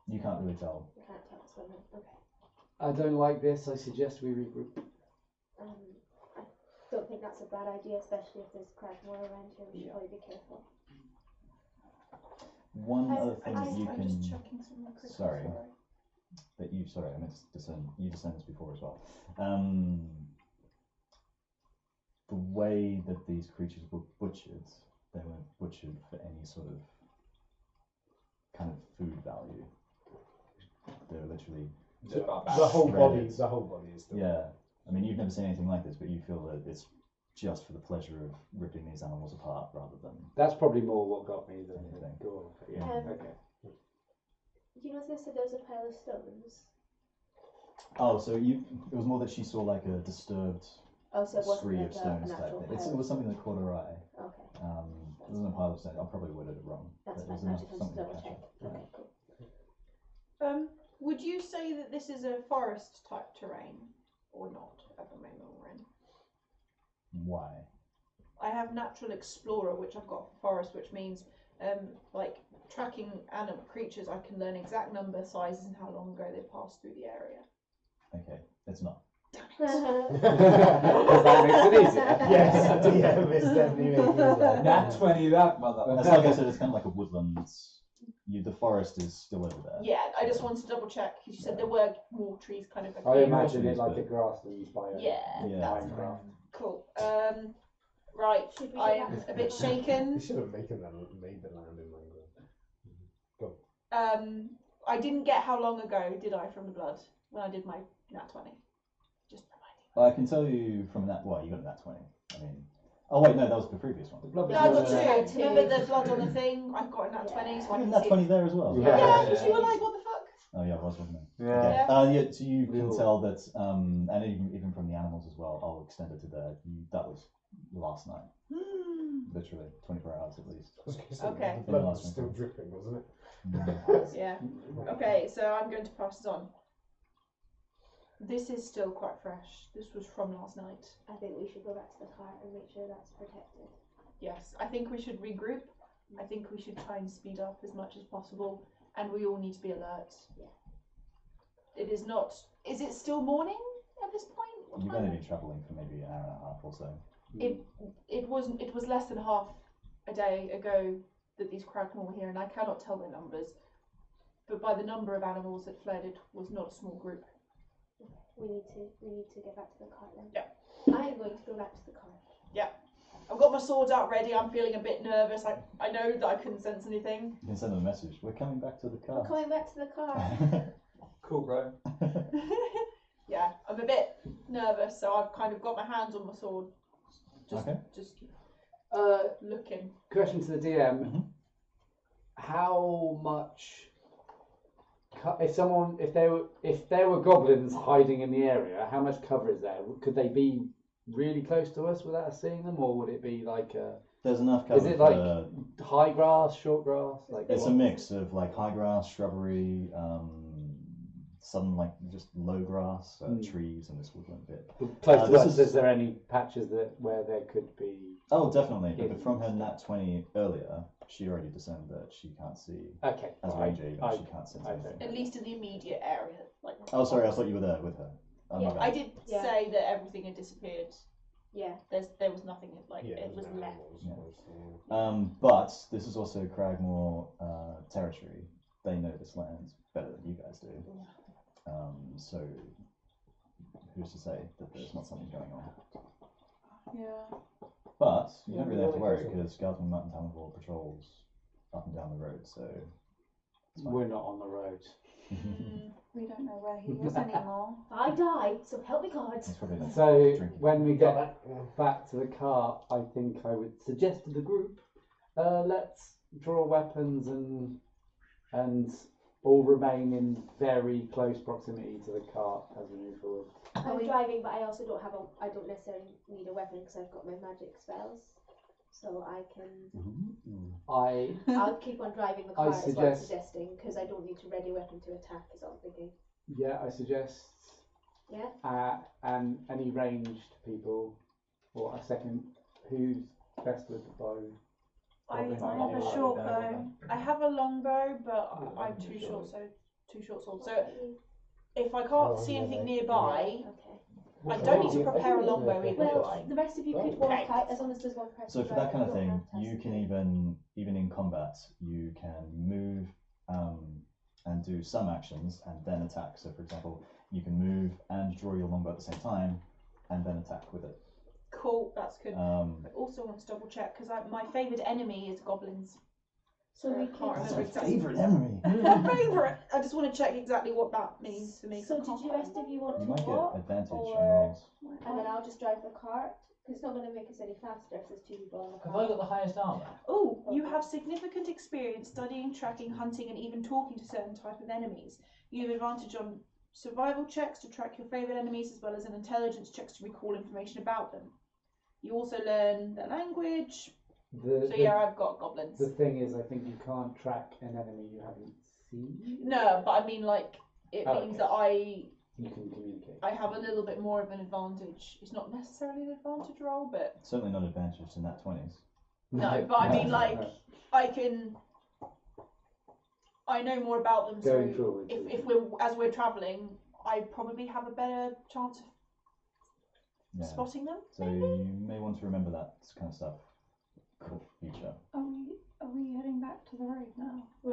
You can't really tell. from. I can't tell what's going on. Okay. I don't like this. I suggest we regroup. I don't think that's a bad idea, especially if there's CraggMaw around here. We should probably be careful. One other thing that you I'm can. just checking something quickly. Sorry. That you, sorry, I meant to discern. You discerned this before as well. The way that these creatures were butchered, they weren't butchered for any sort of kind of food value. They're literally Just about The whole body, shredded. the whole body is still. Yeah. I mean, you've never seen anything like this, but you feel that it's just for the pleasure of ripping these animals apart rather than That's probably more what got me than the Anything. gore. But yeah, okay. You know, they said there was a pile of stones. Oh, so it was more that she saw like a disturbed Oh, so it wasn't scree like of stones an type actual thing. pile. It was something that caught her eye. Okay, It wasn't a pile of stones. I probably worded it wrong. that's but it was fine. I enough just wanted to something double catch check. her. Okay, cool. Would you say that this is a forest type terrain or not at the moment we're in? Why? I have natural explorer, which I've got for forest, which means like tracking animal creatures. I can learn exact number, sizes, and how long ago they passed through the area. Okay, it's not. Because that makes it easier. Yes, DM is definitely making us laugh. Nat 20 that mother. It's like I said, it's kind of like a woodland. The forest is still over there. Yeah, I just wanted to double check because you said there were more trees kind of. I appearing. imagine it trees, like but- a grassland biome. Yeah, Yeah. that's Minecraft. cool. Right, Should we I go am back to a the bit car? shaken. You should have made the land in Minecraft. I didn't get how long ago did I from the blood when I did my nat 20. Just reminding. I can tell you from that. Well, you got a nat 20. I mean, oh wait, no, that was the previous one. The blood Yeah, I was got not- two. Remember the blood on the thing? I've got a nat 20, so I You can got a nat see. 20 there as well. Yeah. Yeah, because you were like, what the fuck? Oh yeah, it was, wasn't it? Yeah. Okay. Yeah, so you We can all- tell that, and even from the animals as well. I'll extend it to there. That was last night, literally 24 hours at least. I was gonna say, Okay. The blood Yeah, was last still one. dripping, wasn't it? Yeah. Okay, so I'm going to pass this on. This is still quite fresh. This was from last night. I think we should go back to the car and make sure that's protected. Yes, I think we should regroup. I think we should try and speed up as much as possible, and we all need to be alert. Yeah. It is not. Is it still morning at this point? What You've time only is been travelling for maybe an hour and a half or so. It wasn't. It was less than half a day ago that these CraggMaw were here, and I cannot tell their numbers. But by the number of animals that fled, it was not a small group. We need to get back to the car then. Yeah. I am going to go back to the car. I've got my sword out ready. I'm feeling a bit nervous. I know that I couldn't sense anything. You can send them a message. We're coming back to the We're car. coming back to the car. Cool, bro. Yeah, I'm a bit nervous, so I've kind of got my hands on my sword. Okay. Just Uh, looking. question to the DM: Mhm. How much? If there were goblins hiding in the area, how much cover is there? Could they be really close to us without us seeing them, or would it be like There's enough cover. Is it for- high grass, short grass? Like It's a mix of like high grass, shrubbery, some like just low grass, trees, and this woodland bit. close to this us. is- Is there any patches where there could be? Oh, definitely. But Yeah. from her nat 20 earlier, she already discerned that she can't see Okay, as a ranger. Even she can't sense I anything. At least in the immediate area. Like. Oh, sorry, I thought you were there with her. Oh, my Yeah, bad. I did Yeah. say that everything had disappeared. Yeah. There was nothing like Yeah, it was there's no left. animals, Yeah. mostly. But this is also CraggMaw territory. They know this land better than you guys do. So who's to say that there's not something going on? Yeah. But you Yeah, don't really have to well, worry it doesn't. because Guardsman Mountain Talonville patrols up and down the road. So it's fine. we're not on the road. We don't know where he is anymore. I died, so help me God. It's probably not So drinking. when we Got get that? Yeah. back to the car, I think I would suggest to the group, let's draw weapons and all remain in very close proximity to the car as we move forward. I'm driving, but I also I don't necessarily need a weapon because I've got my magic spells. So I can, I'll keep on driving the car is what I'm suggesting because I don't need to ready a weapon to attack is what I'm thinking. I suggest Yeah. And any ranged people, or a second, who's best with the bow? I Robin, have you a or- short bow. I have a long bow, but I'm too short, so two short swords. So if I can't see anything nearby, Okay. I don't need to prepare a longbow either. do Well, I? the rest of you could walk out as long as there's one person. So for that kind of thing, you can even in combat, you can move and do some actions and then attack. So for example, you can move and draw your longbow at the same time and then attack with it. Cool, that's good. I also want to double check because my favourite enemy is goblins. So we can't could. That's remember my exactly. favourite enemy. Favourite. I just want to check exactly what that means for me. So did you rest of you want You to might walk, get advantage on or rolls. and then I'll just drive the cart? Because it's not going to make us any faster if there's two people on the Have cart. I got the highest armour? Oh, you have significant experience studying, tracking, hunting, and even talking to certain type of enemies. You have advantage on survival checks to track your favourite enemies, as well as an intelligence checks to recall information about them. You also learn their language. So yeah, I've got goblins. The thing is, I think you can't track an enemy you haven't seen. No, but I mean, like, it means that You can communicate. I have a little bit more of an advantage. It's not necessarily an advantage roll, but Certainly not advantage in that 20s. no. But I mean, like, I know more about them. Going So forward. if we're traveling, I probably have a better chance of Yeah. spotting them. So you may want to remember that kind of stuff for the future. Are we heading back to the road now? I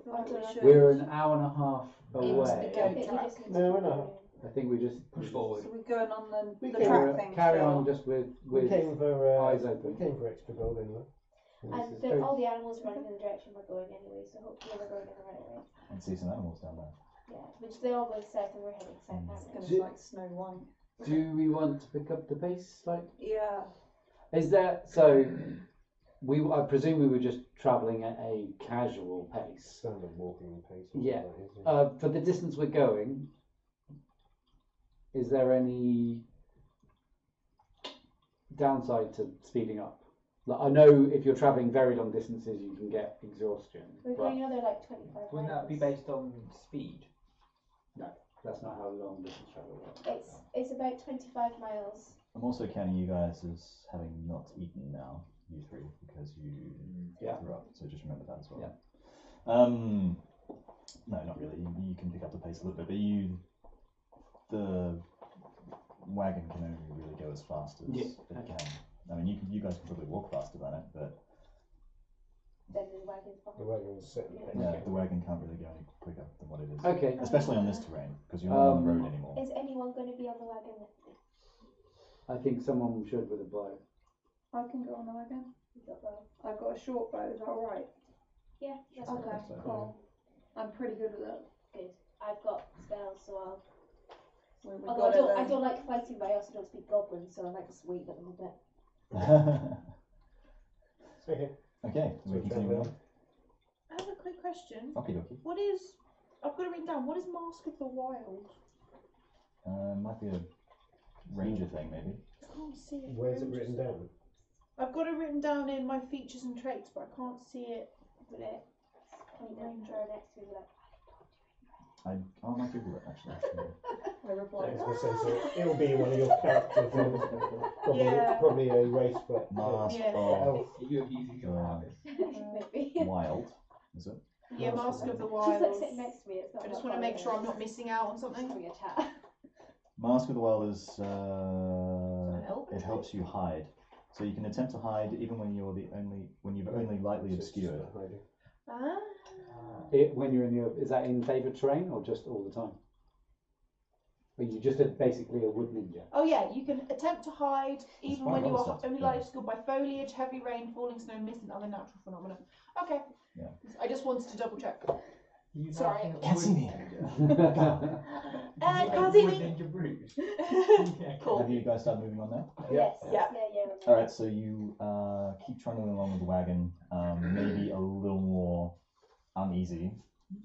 feel like we should. We're an hour and a half Into the away. goat I think we track. just need No, to we're go not. in. I think we just Push forward. So we're going on We the can track thing. carry still. on just with We came for eyes we open. came for extra gold anyway. And all the animals running in the direction we're going anyway, so hopefully we're going in the right way. And see some animals down there. Yeah, which they all go south and we're heading south. Mm. aren't It's we? going to be like Snow White. Do we want to pick up the pace? Like, Yeah. is there? So, I presume we were just travelling at a casual pace. Standard walking pace. Yeah. That is, yeah. For the distance we're going, is there any downside to speeding up? Like, I know if you're travelling very long distances, you can get exhaustion. We're But going another like 25 Wouldn't that be miles. based on speed? that's not how long distance travel works. It's about 25 miles. I'm also counting you guys as having not eaten now, you three, because you Yeah. threw up. So just remember that as well. Yeah. No, not really. You can pick up the pace a little bit, but the wagon can only really go as fast as Yeah, it okay. can. I mean, you guys can probably walk faster than it, but Then the wagon's The behind. wagon was sitting there. yeah, the wagon can't really go any quicker than what it is. Okay. Especially on this terrain, because you're not on the road anymore. Is anyone going to be on the wagon with me? I think someone should with a bow. I can go on the wagon. You've got bow. I've got a short bow. Is that all right? Yeah, that's Okay. okay. So, Cool. I'm pretty good with it. Good. I've got spells, so I'll. We Although got it I then. don't like fighting, but I also don't speak goblin, so I might just wait a little bit. Okay. Okay, So we continue on. I have a quick question. Okie dokie. What is? I've got it written down. What is Mask of the Wild? Might be a ranger thing, maybe. I can't see it. Where's it written down? I've got it written down in my features and traits, but I can't see it. I'm gonna point down to her next to me like, I might Google it actually. I replied. I was gonna say, so it'll be one of your characters. Probably, Yeah. probably a race, but Mask Yeah. of elf. You're using your habits. maybe. Wild, is it? Yeah, Mask of the She's Wild. like sitting next to me. It's not. I just want to make sure I'm not missing out on Just something. having a chat. Mask of the Wild is an elf it helps you hide. So you can attempt to hide even when you're when you've only lightly So it's just obscured. about hiding. Ah. When you're in is that in favoured terrain or just all the time? Or you just basically a wood ninja? Oh yeah, you can attempt to hide even quite when a you lot of are stuff only to likely do. obscured by foliage, heavy rain, falling snow, mist, and other natural phenomena. Okay. Yeah. I just wanted to double check. You Sorry. have Can't see me. Can't see me. Ninja Brews. Cool. Have you guys started moving on now? Yes. Yeah. Yeah. All right, so you keep trundling along with the wagon, maybe a little more uneasy,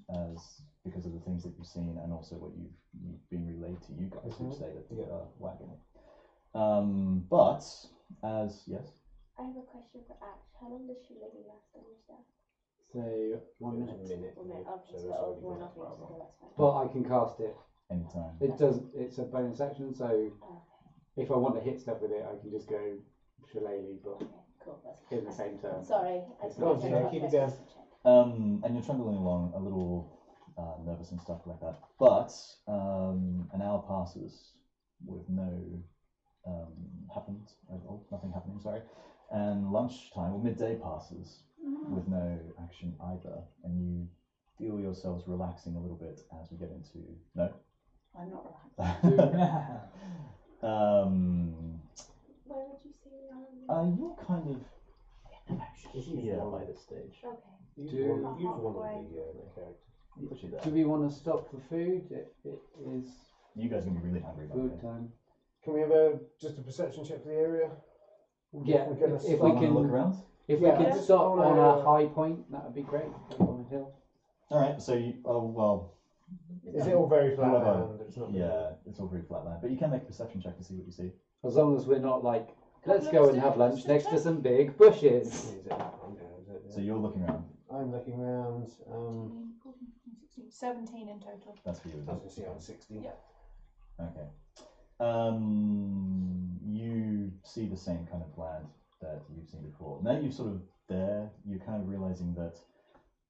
as because of the things that you've seen and also what you've been relayed to you guys who stayed at the wagon. But as yes, I have a question for Ash. How long does she really last on your staff? So 1 It was minute. a minute. 1 minute. I'll So just that's go already over gone. and I'll be able to go. That's fine. But I can cast it anytime. It does. It's a bonus action, so if I want to hit stuff with it, I can just go shillelagh, but Cool, that's in the same turn. Sorry, I It's just Go on, wanted to Gina, interrupt keep it this going. just to check. And you're trundling along a little nervous and stuff like that. But an hour passes with no nothing happening. Sorry, and lunchtime or midday passes with no action either, and you feel yourselves relaxing a little bit as we get into no. I'm not relaxed. Where would you say we are? You're kind of Use here one. by this stage. Okay. Use Do- one of the characters. Put you there. Do we want to stop for food? It is You guys are gonna be really hungry. By the food way. time. Can we have just a perception check for the area? Yeah, We're gonna if stop we Wanna look can, around. if Yeah, we can just stop on on a- a high point, that would be great. On a hill. All right. So you. Oh well. Is it all very flat Whoever- land? It's not Yeah, it's all very flat land, but you can make a perception check to see what you see. As long as we're not like, let's Couple go of and have steps, lunch just next to check. some big bushes. Is it? Okay, So you're looking around. I'm looking around. 14, 16, 17 in total. That's for you. Is I was it? going to see on 16. Yeah. Okay. You see the same kind of land that you've seen before. Now you're sort of there, you're kind of realizing that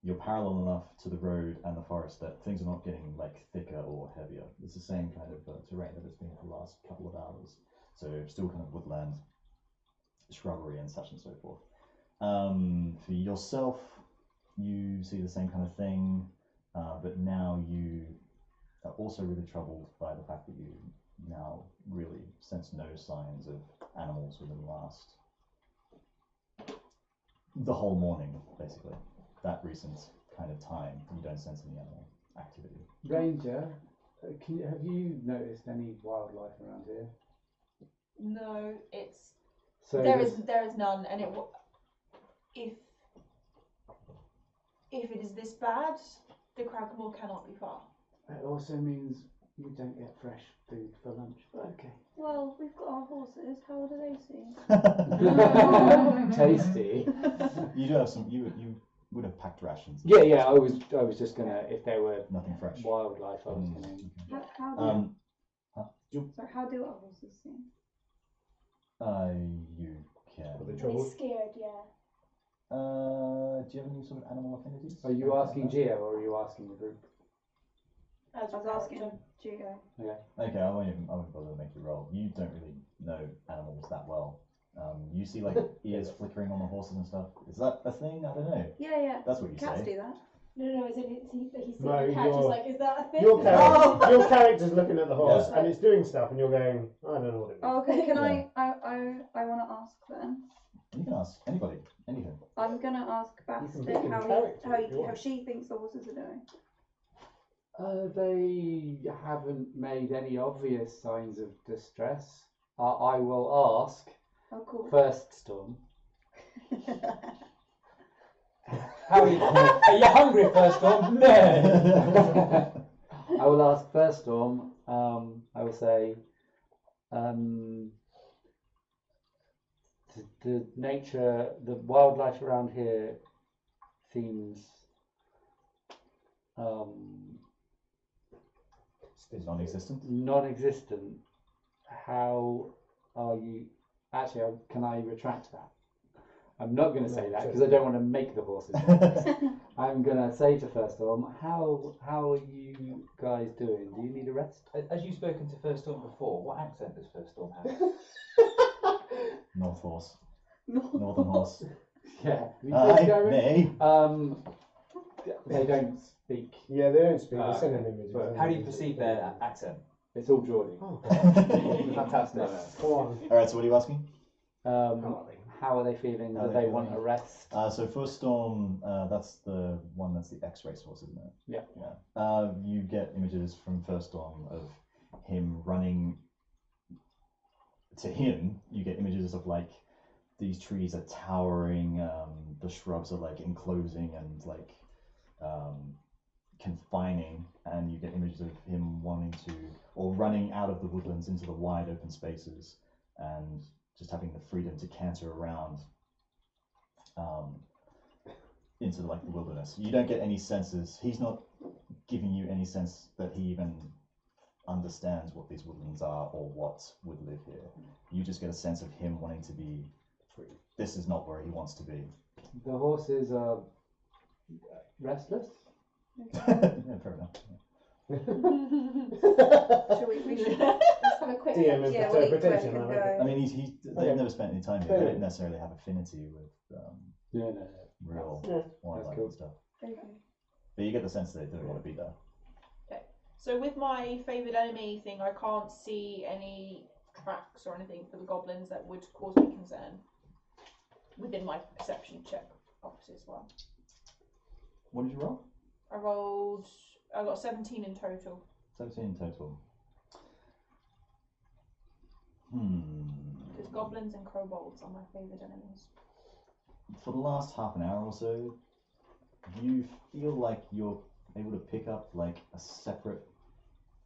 you're parallel enough to the road and the forest that things are not getting like thicker or heavier. It's the same kind of terrain that it's been for the last couple of hours. So still kind of woodland, shrubbery and such and so forth. For yourself, you see the same kind of thing, but now you are also really troubled by the fact that you now really sense no signs of animals within the whole morning, basically. That recent kind of time, you don't sense any animal activity. Ranger, have you noticed any wildlife around here? No, it's So there this- is none, and if it is this bad, the CraggMaw cannot be far. It also means you don't get fresh food for lunch, but okay. Well, we've got our horses. How do they see? Tasty. You do have some. You would have packed rations. Yeah. I was just gonna, if there were Nothing fresh. wildlife, I was gonna. How do our horses see? You can. Are they Are they troubled? scared? Yeah. Do you have any sort of animal affinities? Are you asking Geo or are you asking the group? As I was regards asking to- Geo. Okay, I won't bother to make you roll. You don't really know animals that well. You see like ears flickering on the horses and stuff. Is that a thing? I don't know. Yeah. That's what you Cats say. do that. No, is it? He's seeing No, the cat, just you're- like, is that a thing? Your character's looking at the horse Yeah. and it's doing stuff, and you're going, I don't know what it means. Oh, okay. Can Yeah. I want to ask then. You can ask anybody, anything. I'm gonna ask can Bastet pick in character if you how want. she thinks the horses are doing. They haven't made any obvious signs of distress. I will ask Oh, cool. First Storm. How are you? Are you hungry, First Storm? No. I will ask First Storm. I will say, the nature, the wildlife around here seems Is non-existent. non-existent. How are you? Actually, can I retract that? I'm not going to say No, that so- because I don't want to make the horses nervous. I'm going to say to First Storm, how are you guys doing? Do you need a rest? As you've spoken to First Storm before, what accent does First Storm have? North horse. Northern horse. Yeah. Aye, nay. They don't speak. Yeah, they don't speak, Ah, they're sending okay. images. But How do you perceive their accent? It's all Geordie. Oh, Fantastic. go on. All right. So what are you asking? How are they feeling? How Do are they they want a feeling? rest? So First Storm, that's the one that's the X-race horse, isn't it? Yeah. Yeah. You get images from First Storm of him running. To him, you get images of like these trees are towering, the shrubs are like enclosing and like confining, and you get images of him wanting to or running out of the woodlands into the wide open spaces and just having the freedom to canter around into like the wilderness. You don't get any senses. He's not giving you any sense that he even understands what these woodlands are or what would live here. You just get a sense of him wanting to be free. This is not where he wants to be. The horses are restless. Yeah, fair enough. We should let's have a quick DM look. Yeah, we'll eat quick interpretation. and I reckon. I mean, they've Okay. never spent any time here. They don't necessarily have affinity with Yeah, no. real Yeah. wildlife cool. and stuff. Okay. But you get the sense that they don't want to be there. So with my favoured enemy thing, I can't see any tracks or anything for the goblins that would cause me concern within my perception check, obviously, as well. What did you roll? I got 17 in total. 17 in total. Because goblins and kobolds are my favoured enemies. For the last half an hour or so, you feel like you're able to pick up like a separate,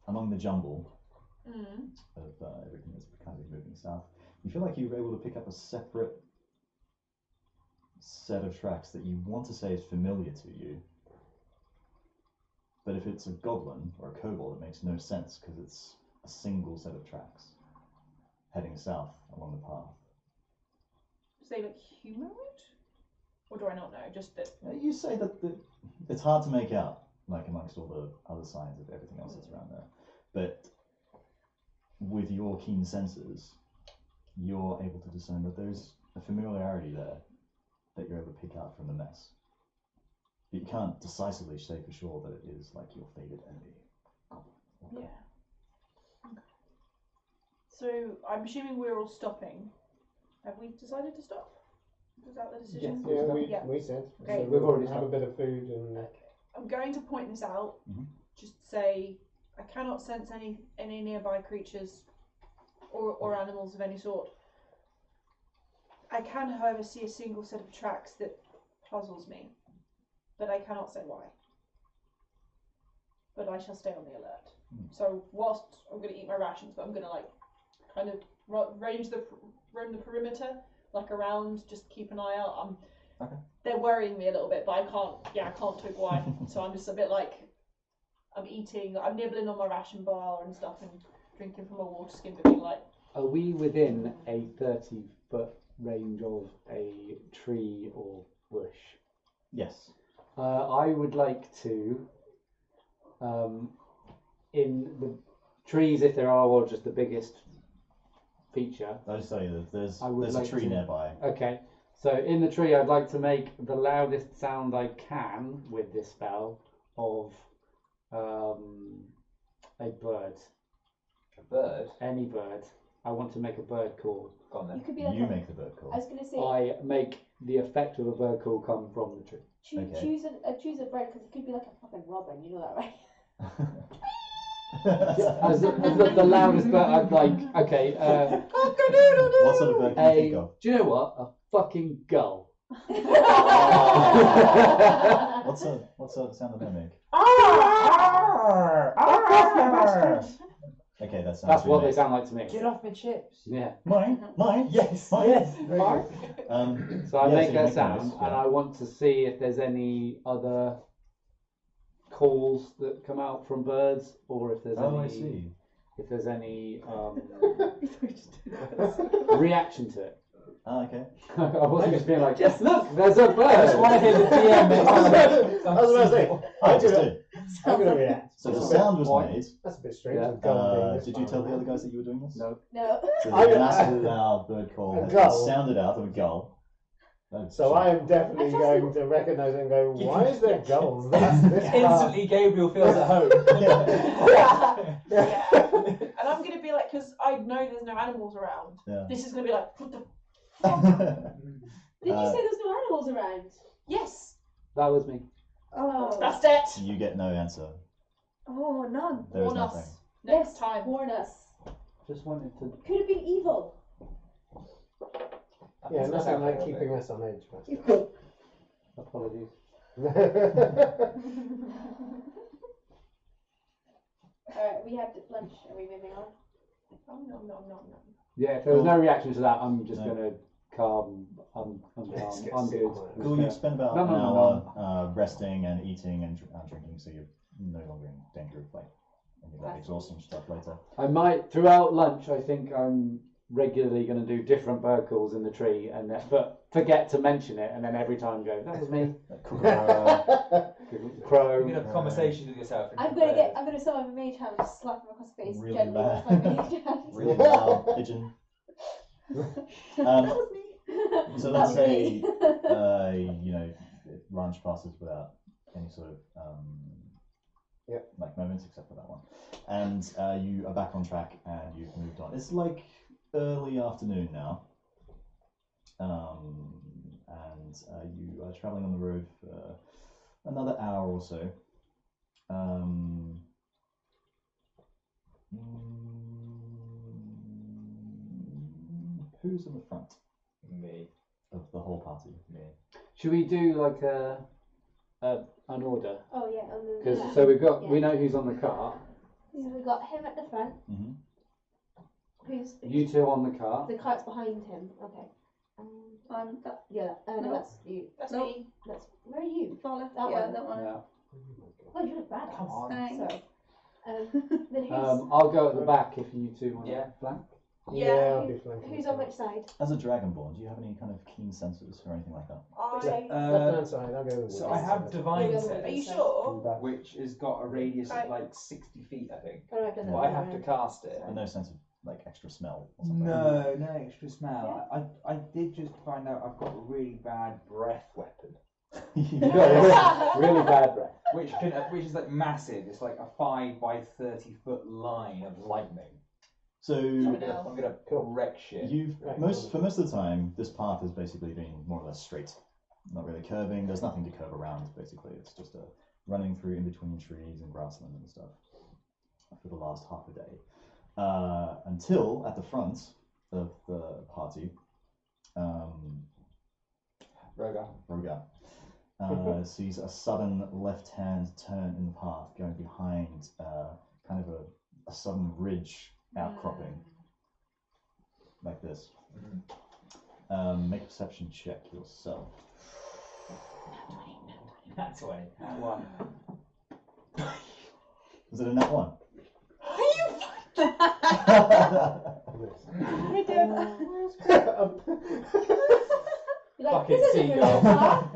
among the jumble of everything that's kind of moving south, you feel like you were able to pick up a separate set of tracks that you want to say is familiar to you. But if it's a goblin or a kobold, it makes no sense because it's a single set of tracks heading south along the path. Say like humanoid? Or do I not know? Just that. You say that it's hard to make out, like amongst all the other signs of everything else that's around there. But with your keen senses, you're able to discern that there's a familiarity there that you're able to pick out from the mess. But you can't decisively say for sure that it is like your favoured enemy. Yeah. Okay. So I'm assuming we're all stopping. Have we decided to stop? Was that the decision? Yeah, we said. Okay. So We've already have a stopped. bit of food and. I'm going to point this out. Mhm. Just say I cannot sense any nearby creatures or animals of any sort. I can, however, see a single set of tracks that puzzles me, but I cannot say why. But I shall stay on the alert. So whilst I'm going to eat my rations, but I'm going to like kind of roam the perimeter, like around, just keep an eye out. Okay. They're worrying me a little bit, but I can't talk why. So I'm just a bit like, I'm eating, I'm nibbling on my ration bar and stuff and drinking from a water skin, but being like, Are we within a 30-foot range of a tree or bush? Yes. I would like to, in the trees, if there are, or just the biggest feature. I'll just tell you that there's I would a like tree to- nearby. Okay, so in the tree, I'd like to make the loudest sound I can with this spell of a bird. A bird? Any bird. I want to make a bird call. Go on You then. could be like You a, make the bird call. I was going to say, I make the effect of a bird call come from the tree. Okay. choose a bird because it could be like a fucking robin. You know that, right? As the loudest bird, I'd like, okay, What sort of bird can you think of? do you know what? A fucking gull. What sort of sound do they make? Okay, that sounds That's what they really sound like to me. Get off my chips. Yeah. Mine? Yes, Mine? yes. Very Mark. good. So I Yeah, make so you that make sound, noise, and yeah. I want to see if there's any other calls that come out from birds, or if there's Oh, any. I see. If there's any reaction to it. Ah, okay. I wasn't just being like, yes, look, there's a bird. I just want to hear the DM next time. I was about to say, I just did. I'm going to react. So the sound was made. That's a bit strange. Yeah. with gull being this Did you far tell the away. other guys that you were doing this? No. No. So I- the massive loud bird call A has gull. been sounded out of a gull. So I am definitely going to recognise it and go, why is there gulls? That's this far. Instantly, Gabriel feels at home. yeah. And I'm going to be like, because I know there's no animals around. Yeah. This is going to be like, what the? Did you say there's no animals around? Yes, That was me. Oh. that's it. You get no answer. Oh, none. There is Warn nothing. us next Yes, time. warn us. Just wanted to. Could have been evil. Yeah, nothing like keeping us on edge. Apologies. Alright, we had lunch. Are we moving on? Oh, no. Yeah, if there was no reaction to that, I'm just No. going to calm. I'm Let's calm. get I'm sick, good. man. Cool, you spend about No, an no, no, hour resting and eating and drinking, so you're no longer in danger of like any of that exhausting stuff later. I might, throughout lunch, I think I'm regularly going to do different bird calls in the tree, but forget to mention it, and then every time go, that was me. Crow. You can have conversations with yourself. I'm gonna summon a mage hand and just slap him across the face. Really gently bad. with my mage hand. Really loud pigeon. That was me. So That let's was say, me. if lunch passes without any sort of like moments, except for that one, and you are back on track and you've moved on. It's like early afternoon now, and you are traveling on the road for another hour or so. Who's in the front Me. of the whole party? Me. Should we do like an order? Oh yeah, on the Because so we know who's on the cart. So we got him at the front. Mm-hmm. Who's You two on the cart. the cart's behind him? Okay. Yeah. No, that's you. That's Nope. me. That's where are you? Far left. That Yeah, one. that one. Yeah. Oh, you look bad. Come on. Thanks. Sorry. Then who's I'll go at the back if you two want Yeah. to flank. Yeah, I'll be flanking. who's on which side? As a Dragonborn, do you have any kind of keen senses or anything like that? Left hand side, I'll go with So the I right have side. divine Yeah, sense, Are you sure? which has got a radius of like 60 feet, I think. Oh, I've done that But I one have to round. cast it. But no sense of like extra smell or something? No, no extra smell. I did just find out I've got a really bad breath weapon, You got a really bad breath. which is like massive. It's like a 5 by 30 foot line of lightning. So I'm gonna wreck shit. you've Right. for most of the time, this path has basically been more or less straight, not really curving. There's nothing to curve around. Basically, it's just a running through in between trees and grassland and stuff for the last half a day, until at the front of the party, Roghar sees a sudden left-hand turn in the path going behind kind of a sudden ridge outcropping like this. Make a perception check yourself. That's way. That one. Was it a nat 1? You're like, Fucking this isn't really seagull. far.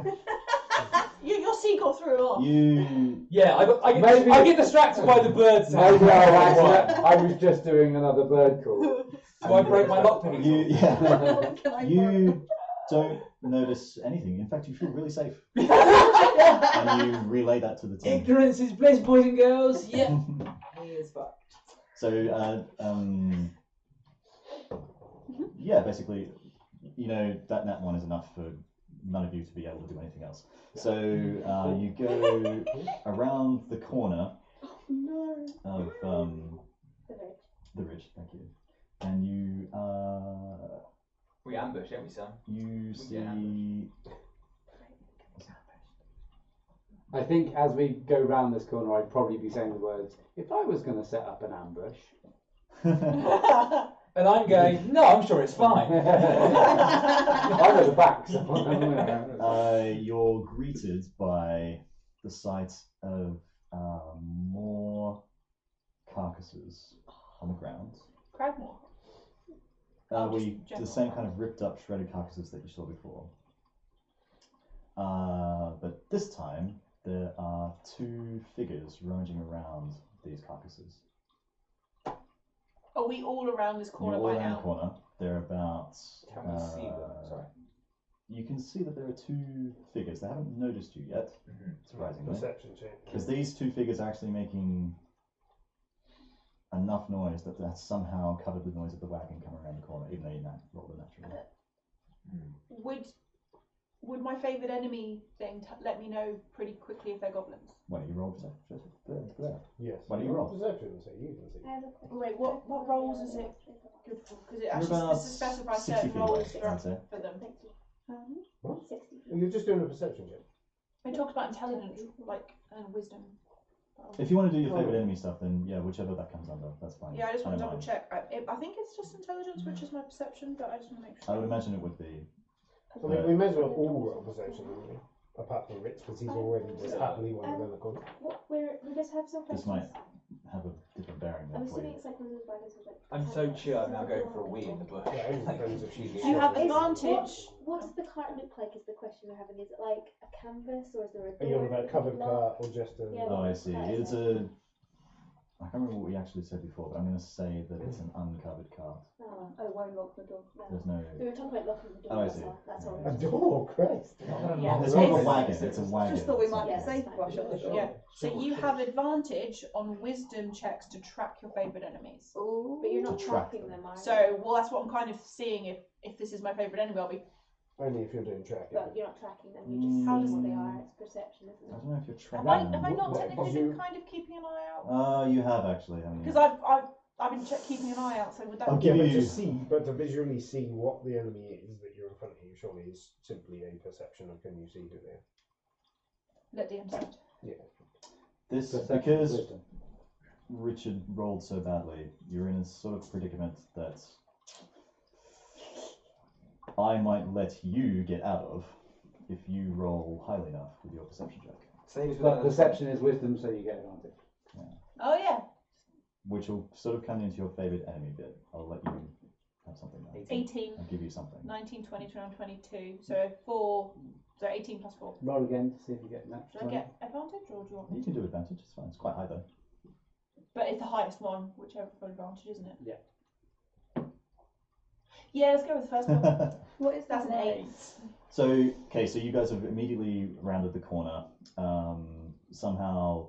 Your seagull threw her off. You Yeah, I get distracted by the bird sound. Maybe I was just doing another bird call. So I broke my lock pick. you don't notice anything. In fact, you feel really safe, and you relay that to the team. Ignorance is bliss, boys and girls. Yeah. So, yeah, basically, that nat 1 is enough for none of you to be able to do anything else. So you go around the corner of the ridge. Thank you, and you We ambush, don't we, son? you see. I think as we go round this corner, I'd probably be saying the words, if I was going to set up an ambush. And I'm going, no, I'm sure it's fine. I'm at the back. So You're greeted by the sight of more carcasses on the ground. CraggMaw. The same kind of ripped up, shredded carcasses that you saw before. But this time, there are 2 figures rummaging around these carcasses. Are we all around this corner You're all by around now? the corner. They're about. Can we see them? Sorry. You can see that there are 2 figures. They haven't noticed you yet, surprisingly. Perception check. Because these 2 figures are actually making enough noise that that's somehow covered the noise of the wagon coming around the corner, even though you rolled it naturally. Would my favoured enemy thing let me know pretty quickly if they're goblins? Why don't you roll perception? Yes. Why don't you roll? Perception, so you can see. Wait, what rolls is it good for? Because it You're actually about specifies 60 certain feet away, rolls I'd say. for them. What? 60. You're just doing a perception check. It talks about intelligence, and wisdom. If you want to do your favourite enemy stuff, then yeah, whichever that comes under, that's fine. Yeah, I just want to don't double mind. check. I think it's just intelligence, which is my perception, but I just want to make I sure. would imagine it would be. I mean, we may as well all roll perception, wouldn't we? apart from Ritz, because he's already just happily wandered around the corner. What? We just have some This questions. might have a different bearing I'm there for assuming you. it's like one of those wagons with like. I'm so chill, I'm now going for a wee in the bush. Yeah, only depends if she's You have Is- advantage. What's the cart look like? Is the question we're having? Is it like a canvas or is there a door? Are you on about that covered you lock? cart or just a... Yeah. Oh, I see. That is It's a. I can't remember what we actually said before, but I'm going to say that it's an uncovered cart. Oh, Oh, it won't lock the door. no. There's no. We were talking about locking the door. Oh, I that's see. all. That's Yeah. all. A door, Christ. Yeah. It's not a wagon. It's a wagon. Just thought we might Yeah, be safe that's if I shut the door. Yeah. So you have advantage on wisdom checks to track your favourite enemies. Ooh. But you're not To track tracking them. them, are you? So, well, that's what I'm kind of seeing. If this is my favourite enemy, I'll be. Only if you're doing tracking. But you're not tracking them. You're just How seeing does- what they are. It's perception, isn't I it? don't know if you're Have tracking. I not what- technically what been you- kind of keeping an eye out? You have actually. Haven't you? Because I've been keeping an eye out. So would that? I'll be- give Yeah, but you- to see, but to visually see what the enemy is that you're in front of you, surely is simply a perception of can you see who they are. Let DM decide. This Perception, because wisdom. Richard rolled so badly. You're in a sort of predicament that I might let you get out of if you roll highly enough with your perception check, But perception is wisdom, so you get advantage. Oh yeah. which will sort of come into your favourite enemy bit. I'll let you have something there. 18, I'll give you something. 19, 20, 21, 22. So 4. So 18 plus 4. Roll again to see if you get natural. Should I get advantage or do you want me? You can do advantage. It's fine. It's quite high though. But it's the highest one, whichever for advantage, isn't it? Yeah. Yeah, let's go with the first one. What is That's that? an 8. So, okay, so you guys have immediately rounded the corner. Somehow,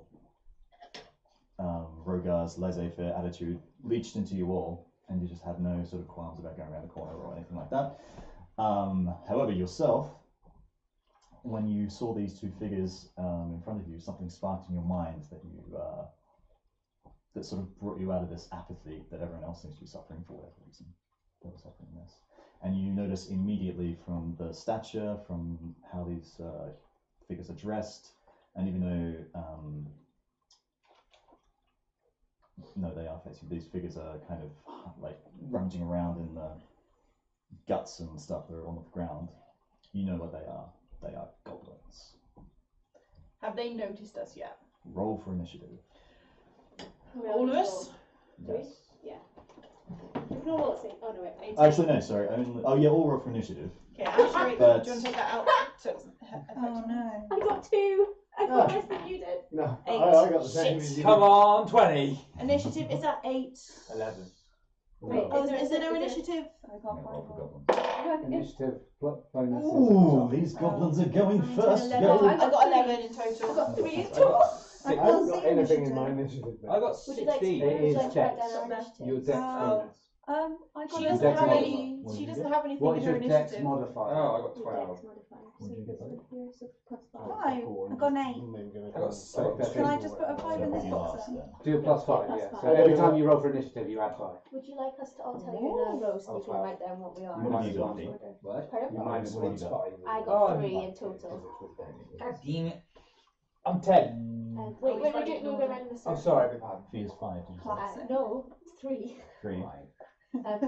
Roghar's laissez-faire attitude leached into you all, and you just had no sort of qualms about going around the corner or anything like that. However, yourself, when you saw these two figures in front of you, something sparked in your mind that you that sort of brought you out of this apathy that everyone else seems to be suffering for whatever reason. They were suffering this. And you notice immediately from the stature, from how these figures are dressed, and even though, no, they are facing, these figures are kind of like rummaging around in the guts and stuff that are on the ground. You know what they are. They are goblins. Have they noticed us yet? Roll for initiative. All of us? Do we? Yes. Yeah. We can all roll at the same. Oh no, wait. 18. Actually, no, sorry. Only, oh, yeah, all roll for initiative. Okay, actually, But- do you want to take that out? So it's Oh no. I got 2. I got less than you did. No, Eight. I got the same Shit. as you. Come on, 20. Initiative is at 8. 11. Wait, Oh, is is there there- no is there- initiative? I Yeah, can't roll find for one. goblins. Initiative bonus. Ooh, these goblins are going Nine, 10, first. 11. Go. I got 11 in total. I got 3 in I total. I can't haven't got see anything in initiative. my initiative. I got Would you like to, 16. It is write checks. down our initiative? Your dex Oh. bonus. I got She a doesn't Dex have modifier. any. What She did you doesn't get? have anything What in is her your dex initiative. modifier? Oh, I got Your 12. dex modifier. What did you get, buddy? Here, so plus 5. Five. I got an 8. I got 6. Can I just put a 5 in this You box last then? then. Do a plus 5, Plus yeah. five. So every time you roll for initiative, you add 5. Would you like us to all tell you in a row so you can write down what we are? What have you got, in Lee? order? What? Pardon? You minus What have you got? I Oh, got I'm 3 fine. in total. God damn it. I'm 10. Wait, he's we're running in going order. around in the Oh, circle. sorry, I beg your pardon. Fee is 5. Did you say? Classic. No, it's 3. 3.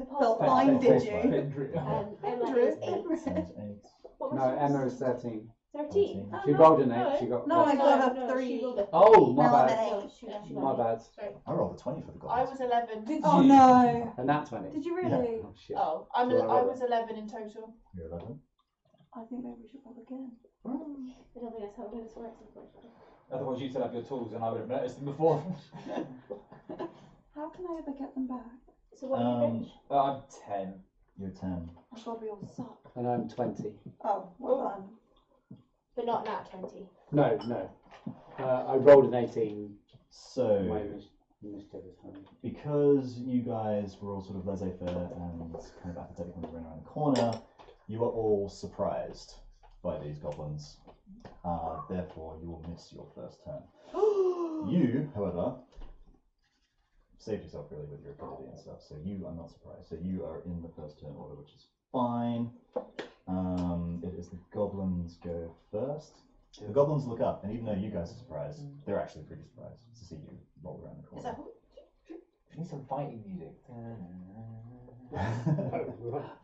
Paul's Fine, did you? Emma is 8. Sounds 8. What was No, yours? Emma is 13. 13. She no. rolled an 8, No, she got No, I plus- got a no, 3. she rolled a Oh, my Now I'm bad. at No, 8. she My bad. I rolled a 20 for the I goblins. was 11. Oh no. And that 20. Did you really? Oh, shit. Oh, Do you wanna I roll was 11 in total. You're 11. I think maybe we should roll again. I don't think that's how this works, unfortunately. Otherwise, you'd set up your tools and I would have noticed them before. How can I ever get them back? So what are you, Rich? I'm 10. You're 10. Oh god, we all suck. And I'm 20. Oh, well done. But not nat 20. No, no. I rolled an 18. My So, initiative is fine. because you guys were all sort of laissez-faire and kind of apathetic when you ran around the corner, you are all surprised by these goblins. Therefore, you will miss your first turn. You, however, saved yourself really with your ability and stuff, so you are not surprised. So you are in the first turn order, which is fine. It is the goblins go first. The goblins look up, and even though you guys are surprised, they're actually pretty surprised to see you roll around the Is corner. that We need some fighting music.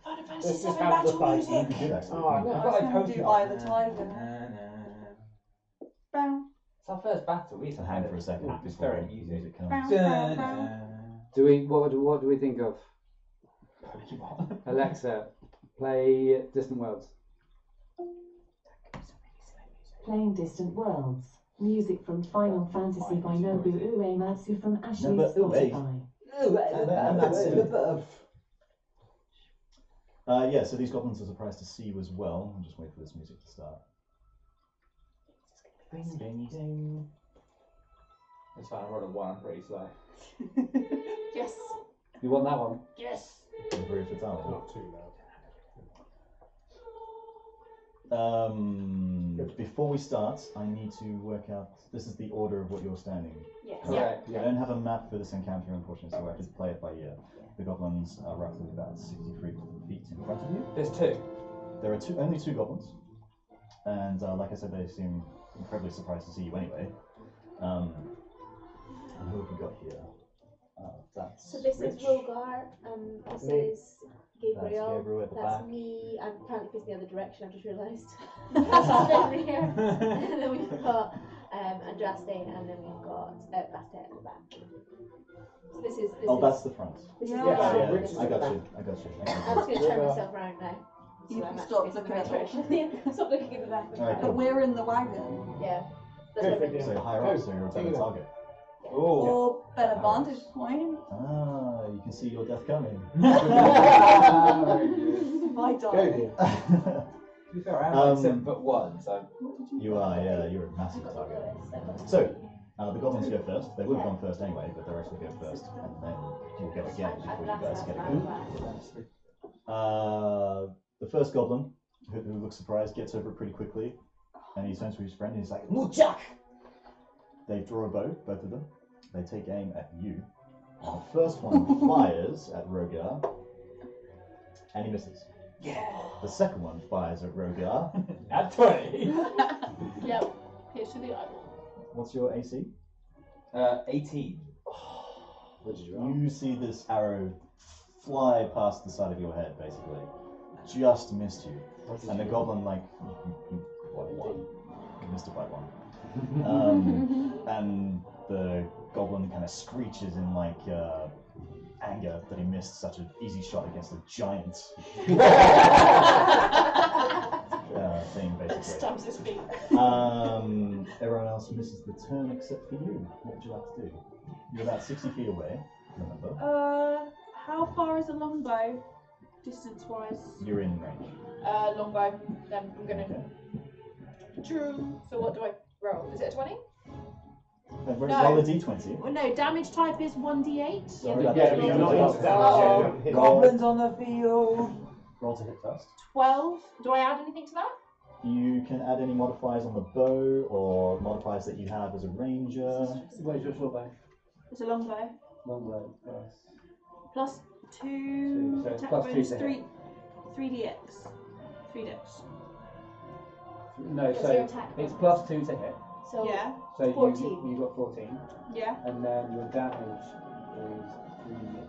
Final Fantasy Let's just 7 have the battle fight. You music? could do that, actually. Oh, I couldn't you? know. I was going to do Eye of the Tiger. first battle, we used to to hang have for a second before atmospheric the music. music comes. Bow, Dun, bow, bow. dun. What do we think of? Alexa, play Distant Worlds. Playing Distant Worlds. Music from Final Fantasy by Nobu Uematsu from Ashley's Nobu Ue. Spotify. Yeah, so these goblins are surprised to see you as well. I'll just wait for this music to start. Ding, ding, ding. It's fine, I rolled a 1, I'm pretty slow. Yes. You want that one? Yes. Very fatality. Not too loud. Before we start, I need to work out. This is the order of what you're standing. Yes. Correct. I don't have a map for this encounter, unfortunately, so I have to play it by ear. The goblins are roughly about 60 feet in front of you. There's 2. There are only two goblins, and like I said, they seem incredibly surprised to see you anyway. And who have we got here? That's So this Rich. is Roghar, this Me. is Gabriel, That's Gabriel at the that's back. me, I'm apparently facing the other direction, I've just realised. That's Fenrir, and then we've got Andraste, and then we've got Bastet at the back. So this is That's the front. this is Yeah. the Yeah, front, so Yeah, this is I the got back. you. I got you. I'm just going to turn Roghar. myself around now. So You I'm can actually stop facing the looking right at direction. Yeah, stop looking at the back of the Alright, car. But we're in the wagon. Yeah. That's Go what for I it, meant. So higher up, so you're a better Take it. target. Oh. Or better vantage point. Ah, you can see your death coming. My Go darling. here. To be fair, I'm like 7'1", so. You are, yeah, you're a massive target. So, the goblins go first. They would have gone first anyway, but they're actually go first, and then you'll go again before you guys get a go. The first goblin, who looks surprised, gets over it pretty quickly, and he turns to his friend and he's like, "Muchak!" They draw a bow, both of them. They take aim at you. And the first one fires at Roghar, and he misses. Yeah. The second one fires at Roghar. At 20. Yep. Pierce to the eyeball. What's your AC? 18. What did you roll? You see this arrow fly past the side of your head, basically. Just missed you. And the goblin, like, you missed it by one. And the goblin kind of screeches in, like, anger that he missed such an easy shot against a giant thing, basically. Stumps his feet. Everyone else misses the turn except for you. What would you like to do? You're about 60 feet away, remember? How far is a longbow, distance-wise? You're in range. Longbow. Then I'm gonna. Okay. True. So what do I roll? Is it a 20? Roll a d20. Well, no. Damage type is 1d8. Sorry, Yeah, that's but you're roll not to lost hit. damage yet, you haven't hit Goblins on the field. Roll to hit first. 12. Do I add anything to that? You can add any modifiers on the bow or modifiers that you have as a ranger. Where's your short bow? It's a longbow. Long bow. Yes. Plus 2. Two, so it's Attack plus 2 bonus to 3. hit. 3dx. 3dex. No, What's your so attack it's bonus? plus 2 to hit. So Yeah. So 14. you got 14, Yeah. and then your damage is 3d8.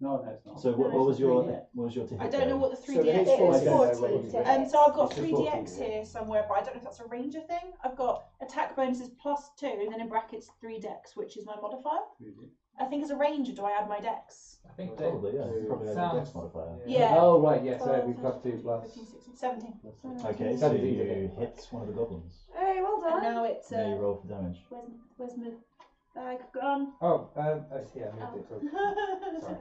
No, it's not. So what was your to hit? I don't know what the So the 3dx hit's It was is. 14 to hit. So I've got It's just 3dx 14, here somewhere, but I don't know if that's a ranger thing. I've got attack bonuses plus 2, and then in brackets 3dex, which is my modifier. I think as a ranger, do I add my dex? I think Probably, yeah. It's probably a Sounds- dex modifier. Yeah. Oh, right, yeah, so 12, it'd be plus 2 plus. 15, 16, 17. Okay, so 17 to you hit. hit one of the goblins. Hey, well And done. now it's Now you roll for damage. where's my bag gone? Oh, I see, I moved it. Sorry.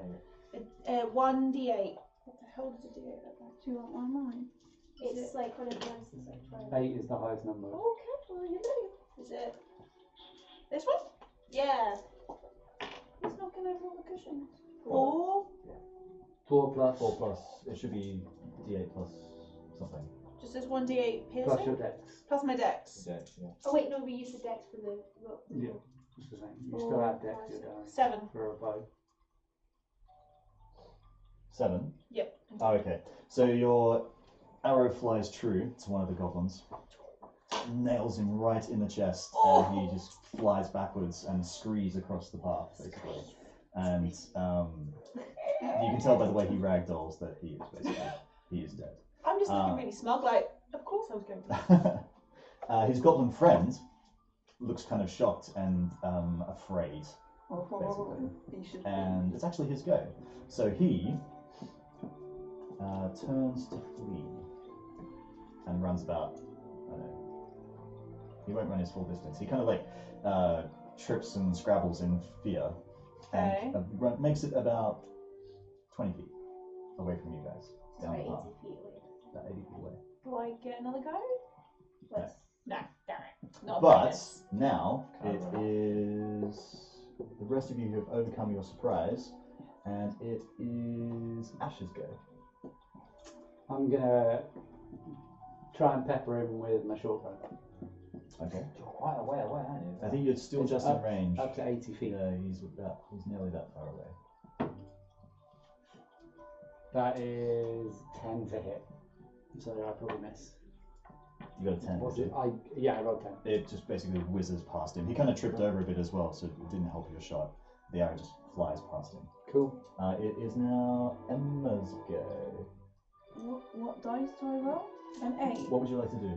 1d8. What the hell does a d8 look like? Do you want one of mine? It's like one of the ones that's like 12. 8 is the highest number. Oh, careful, you know. Is it this one? Yeah. It's knocking over all the cushions. 4. 4 plus. 4 plus. It should be d8 plus something. Just this 1d8 Plus piercing. your dex. Plus my dex. Yeah, yeah. Oh wait, no, we used the dex for the rock. Yeah. Just the same. You still have dex to your die 7. for a bow. 7? Yep. Oh, okay. So your arrow flies true to one of the goblins, nails him right in the chest, and he just flies backwards and screes across the path, basically. And you can tell by the way he ragdolls that he is dead. I'm just looking really smug, like, of course I was going to. His goblin friend looks kind of shocked and afraid, Oh, he should be. and it's actually his go. So he turns to flee and runs about. I don't know. He won't run his full distance. He kind of like trips and scrabbles in fear, Okay. and makes it about 20 feet away from you guys. So Down the 80 path. feet away. About 80 feet away. Do I get another go? Let's. No, damn it. Not a But bonus. now it is the rest of you who have overcome your surprise, and it is Ash's go. I'm gonna try and pepper him with my short bow. Okay. You're quite a way away, aren't you? I think you're still It's just up- in range. Up to 80 feet. Yeah, he's nearly that far away. That is 10 to hit. So I probably miss. You got a 10. What did did you? yeah, I rolled 10. It just basically whizzes past him. He kind of tripped over a bit as well, so it didn't help your shot. The arrow just flies past him. Cool. It is now Emma's go. What dice do I roll? An 8. What would you like to do?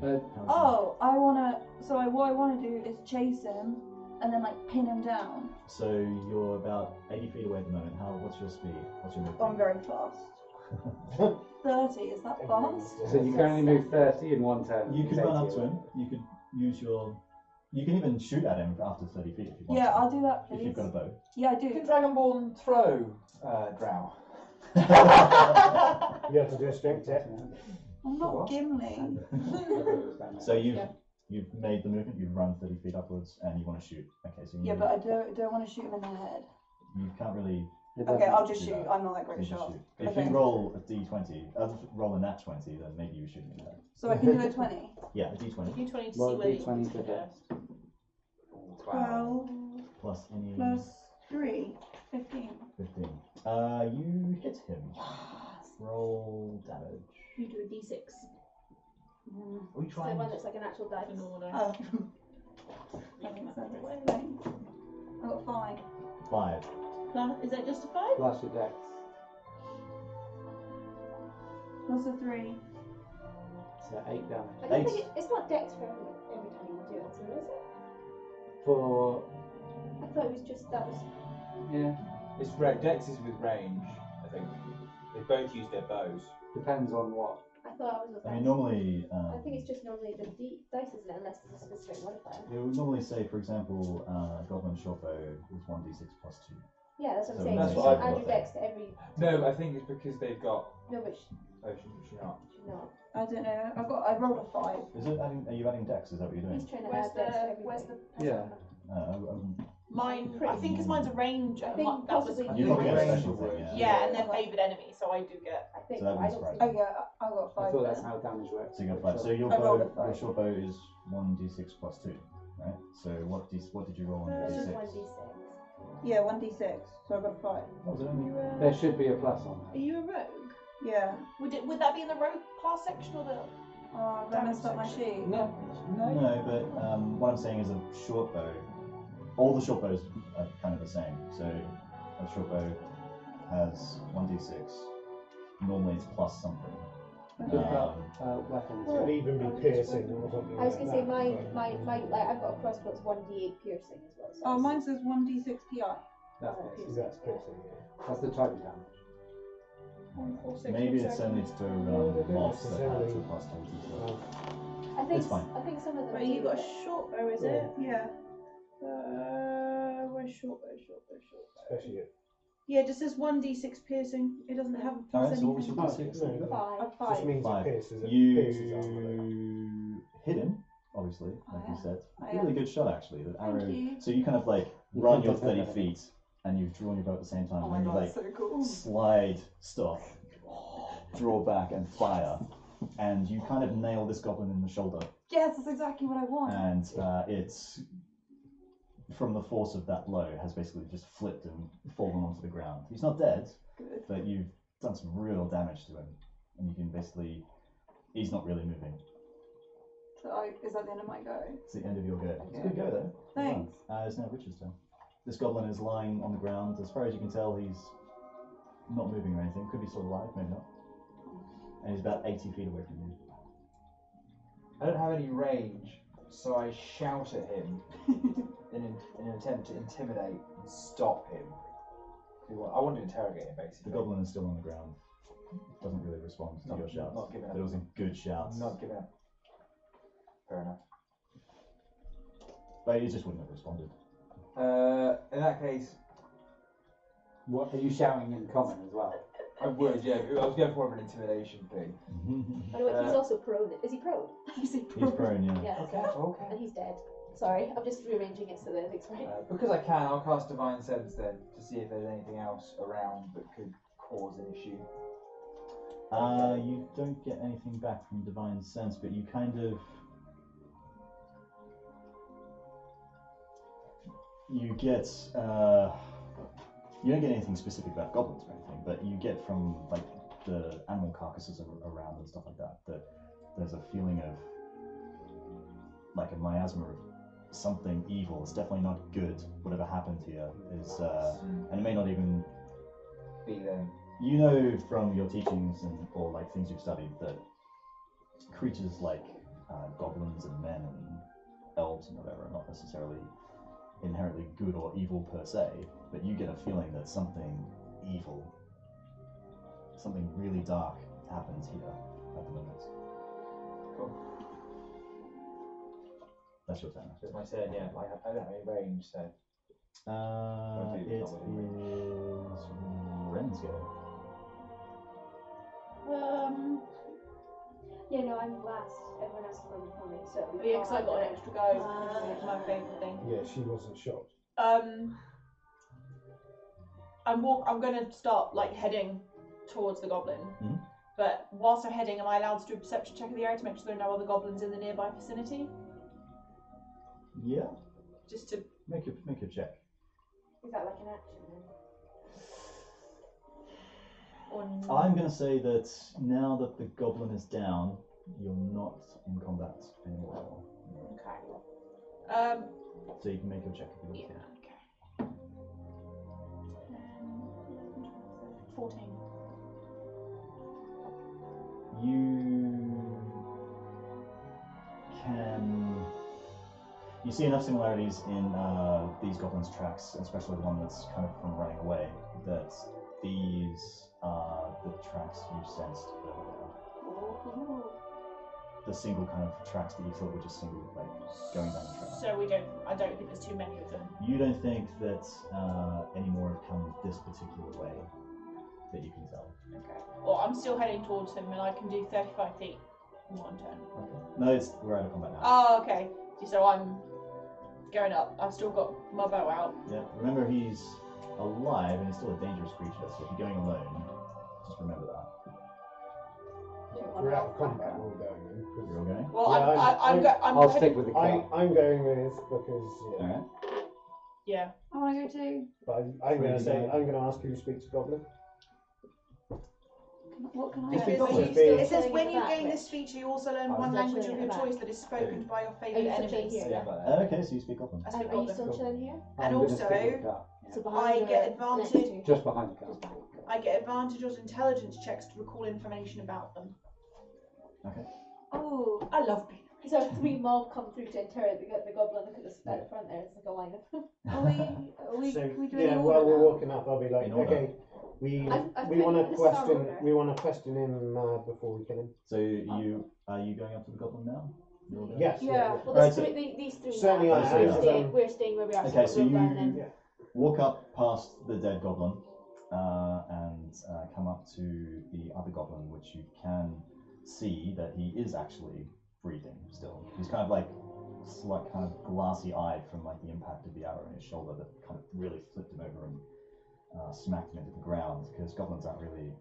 Oh, what I wanna do is chase him and then like pin him down. So you're about 80 feet away at the moment. What's your speed? What's your movement? I'm very fast. 30, is that fast? So you can only move 30 in one turn. You He's could run 80 up to him. You could use your. You can even shoot at him after 30 feet if you want. Yeah, to. I'll do that, If please. you've got a bow. Yeah, I Can do. Dragonborn throw Drow? You have to do a strength check. I'm not What? Gimli. So you've made the movement. You've run 30 feet upwards, and you want to shoot. Okay, so you Yeah, but I don't want to shoot him in the head. you can't really. Okay, I'll just do shoot. that. I'm not that great You a just shot. shoot. If Okay. you roll a d20, roll a nat 20, then maybe you shoot him in the head. So I can do a 20. Yeah, a d20 You 20 to see Roll whether you D20 can to shoot hit. first. 12 plus any plus 3. 15. 15. You hit him. Roll damage. You do a d6 Are we So trying? one that's like an actual dice. in order. Oh. You can have it away. Thanks. I got 5. 5. Is that just a 5? Plus your dex. Plus a 3. So 8 damage. I don't Eight. think it's not dex for every time you do it, so is it? For. I thought it was just that was. Yeah. It's Dex is with range, I think. They both use their bows. Depends on what. I thought I was. I mean, normally, I think it's just normally the dice, isn't it? Unless there's a specific modifier. it would normally say, for example, Goblin Shortbow is 1d6 plus 2. Yeah, that's what So I'm saying. that's You what should I've add got your there. dex to every. No, I think it's because they've got. No, but Oh, should not. should not. I don't know. I rolled a 5. Is it adding? Are you adding dex? Is that what you're doing? He's trying to Where's add dex to the everything. where's the Yeah. mine? I Pretty. think because mine's a range. I think that was possibly You you probably get a range. special thing, yeah. yeah, and then favoured enemy, so I do get. I think. So that I was don't right. think. Oh yeah, I got 5. I thought that's then. how damage works. So you got 5. So your I rolled a bow, your 5. short bow is 1d6 plus 2, right? So what did you roll on your It's just d6? 1d6. Yeah, 1d6. So I got a 5. What was it only? There should be a plus on Are that. you a rogue? Yeah. Would that be in the rogue class section or the? Oh, I messed up my sheet. No. No, but what I'm saying is a short bow. All the short bows are kind of the same. So a short bow has 1d6. Normally it's plus something. What about weapons? Could even be piercing or something. I was like gonna say that, mine, like I've got a crossbow that's 1d8 piercing as well. So Oh, it's- mine says 1d6 PI. That's Oh, piercing. That's piercing. Yeah. That's the type of damage. Maybe it's only to No, they don't moths that have necessarily. the hostility. So. I think It's fine. I think some of them. But you do, got a but- short bow, is Yeah. it? Yeah. Where's short bow? Short bow. Especially if Yeah, it just says 1d6 piercing. It doesn't have a plus Alright, so what was anything. your d6 that you got? Five. I've just 5. means Five. it pierces armor. You hit him, obviously, like Oh, you yeah. said. Oh, Really good shot, actually. The arrow. Thank you. So you kind of like run your 30 feet, and you've drawn your bow at the same time, Oh my and you god, like that's so cool. slide, stop, draw back, and fire. And you kind of nail this goblin in the shoulder, Yes, that's exactly what I want. and it's from the force of that blow has basically just flipped and fallen onto the ground. He's not dead, Good. but you've done some real damage to him, and you can basically. He's not really moving. So is that the end of my go? It's the end of your go. It's a good go though. Thanks. It's now Richard's turn. This goblin is lying on the ground. As far as you can tell, he's not moving or anything. Could be still alive, maybe not. And he's about 80 feet away from you. I don't have any range. So I shout at him in an attempt to intimidate and stop him. I want to interrogate him, basically. The goblin is still on the ground. Doesn't really respond to your shouts. Not giving up. But it was a good shout. Not giving up. Fair enough. But he just wouldn't have responded. In that case, What are you shouting in common as well? I would, yeah. I was going for more of an intimidation thing. By the way, he's also prone. Is he prone? He's He's prone, yeah. Yeah. Okay. And he's dead. Sorry, I'm just rearranging it so that everything's right. Because I can, I'll cast Divine Sense then to see if there's anything else around that could cause an issue. You don't get anything back from Divine Sense, but you kind of... You get... you don't get anything specific about goblins or anything, but you get from like the animal carcasses around and stuff like that, that there's a feeling of like a miasma of something evil. It's definitely not good. Whatever happened here is, and it may not even Be them. You know from your teachings or like things you've studied that creatures like goblins and men and elves and whatever are not necessarily inherently good or evil per se, but you get a feeling that something evil, something really dark happens here at the moment. Cool. That's your turn. It's my turn, yeah. I don't have any range, so. It is Ren's go. Yeah, no, I'm last. Everyone else is going before me, so it'll Oh, be yeah, because I got an extra go. Ah. It's my favourite thing. Yeah, she wasn't shocked. I'm going to start like heading towards the goblin. Mhm. But whilst I'm heading, am I allowed to do a perception check of the area to make sure there are no other goblins in the nearby vicinity? Yeah. Just to Make your check. Is that like an action then? I'm going to say that now that the goblin is down, you're not in combat anymore. Okay. So you can make your check if you want to. Okay. 14. You see enough similarities in these goblins' tracks, especially the one that's kind of from running away, that these are the tracks you sensed earlier. The single kind of tracks that you thought were just single, like going down the track. So I don't think there's too many of them. You don't think that any more have come this particular way that you can tell. Okay. Well, I'm still heading towards him, and I can do 35 feet in one turn. Okay. No, we're out of combat now. Oh, okay. So I'm going up. I've still got my bow out. Yeah. Remember, he's alive and he's still a dangerous creature. So if you're going alone, just remember that. We're out of combat, we're all going in. You're all going. Well, Yeah, I'm I'll heading- stick with the car. I'm going with because All right. Yeah. I want to go too. But I'm going to say I'm going to ask who speaks Goblin. What can I Just do? be- Are you It still It says chilling when at you the back, gain Rich? this feature, you also learn Oh, one is that language chilling of your at the choice back? that is spoken by your Are favourite you still chilling enemies. here? Yeah, but Okay, so you speak Goblin. I Are speak you Goblin. still chilling here? I'm And gonna also, stick with the car. So Yeah. behind I the get next advantage. to- Just behind the car. Just behind. I get advantage on intelligence checks to recall information about them. Okay. Oh, I love being. so 3 mob come through to interrogate the goblin. Look at this at the front there. It's like a line of. So, we doing yeah, order while we're now? walking up, I'll be like, In order. okay, we I've we put want you- to this is our question order. him before we kill him. So are you going up to the Goblin now? You're all going? Yes. Yeah. Well, Right, there's so- these 3. Certainly have. I am, We're staying where we are. Okay, so we'll you go and then. Yeah. walk up past the dead goblin and come up to the other goblin, which you can see that he is actually breathing still. He's kind of like kind of glassy-eyed from like the impact of the arrow in his shoulder that kind of really flipped him over and smacked him into the ground, because goblins aren't really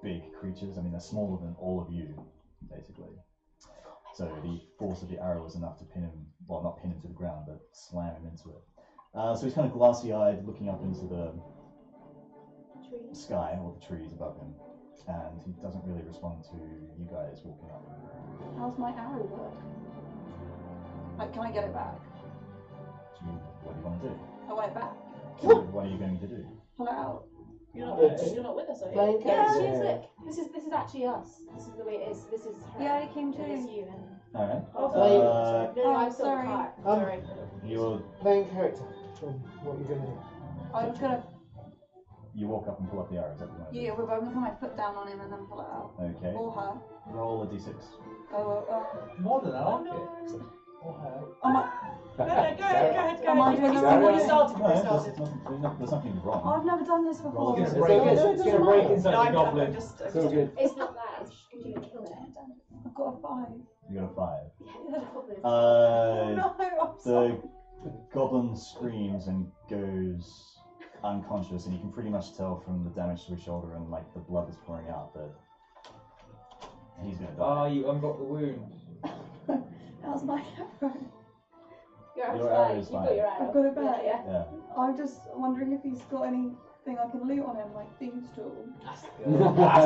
big creatures. I mean, they're smaller than all of you, basically. So the force of the arrow was enough to pin him, well, not pin him to the ground, but slam him into it. So he's kind of glassy-eyed, looking up into the sky or the trees above him, and he doesn't really respond to you guys walking up. How's my arrow work? Like, can I get it back? What do you want to do? I want it back. What are you going to do? Pull it out. You're not with us, are you? Yeah, Yeah. look. This is actually us. This is the way it is. This is her. Yeah, I came And this too. you and Alright. No, I'm still sorry. in the car. Sorry. You're, Playing character. What are you going to do? I'm just gonna. you walk up and pull up the arrow. Is that what you want to Yeah, I'm gonna put my foot down on him and then pull it out. do? Okay. Or her. Roll a d6. More than I Oh like no. it. Or her. Am I? Go ahead, go ahead. Am I doing You've it already wrong? started. No, You've there's started. nothing wrong. I've never done this Roll before. a It's d6. break, okay. it's gonna break inside No, the I'm goblin. just. It's all good. It's not that. It's you kill it. I've got a 5. You got a 5. Yeah. Oh no, I'm The sorry. goblin screams and goes unconscious, and you can pretty much tell from the damage to his shoulder and like the blood that's pouring out that he's gonna die. Ah, you unblocked the wound. How's my arrow? Your arrow is You've fine. got your arrow. I've got it back. Yeah. Yeah. I'm just wondering if he's got anything I can loot on him, like thieves' tool. That's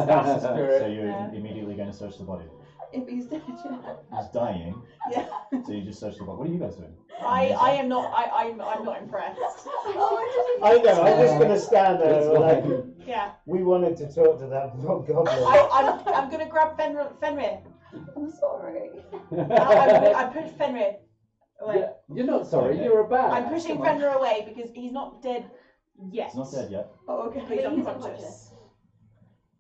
the spirit. So you're Yeah. immediately going to search the body. If he's dead, yeah. He's dying, Yeah. so you just search the body. What are you guys doing? I am not. I'm not impressed. Oh, I know, I'm just going to stand there It's and like, fine. Yeah. we wanted to talk to that goblin. I'm gonna grab Fenrir. I'm sorry. I push Fenrir away. Yeah, you're not sorry, Okay. you're a bad. I'm pushing Come on. Fenrir away because he's not dead yet. He's not dead yet. Oh, okay. He's But he's unconscious.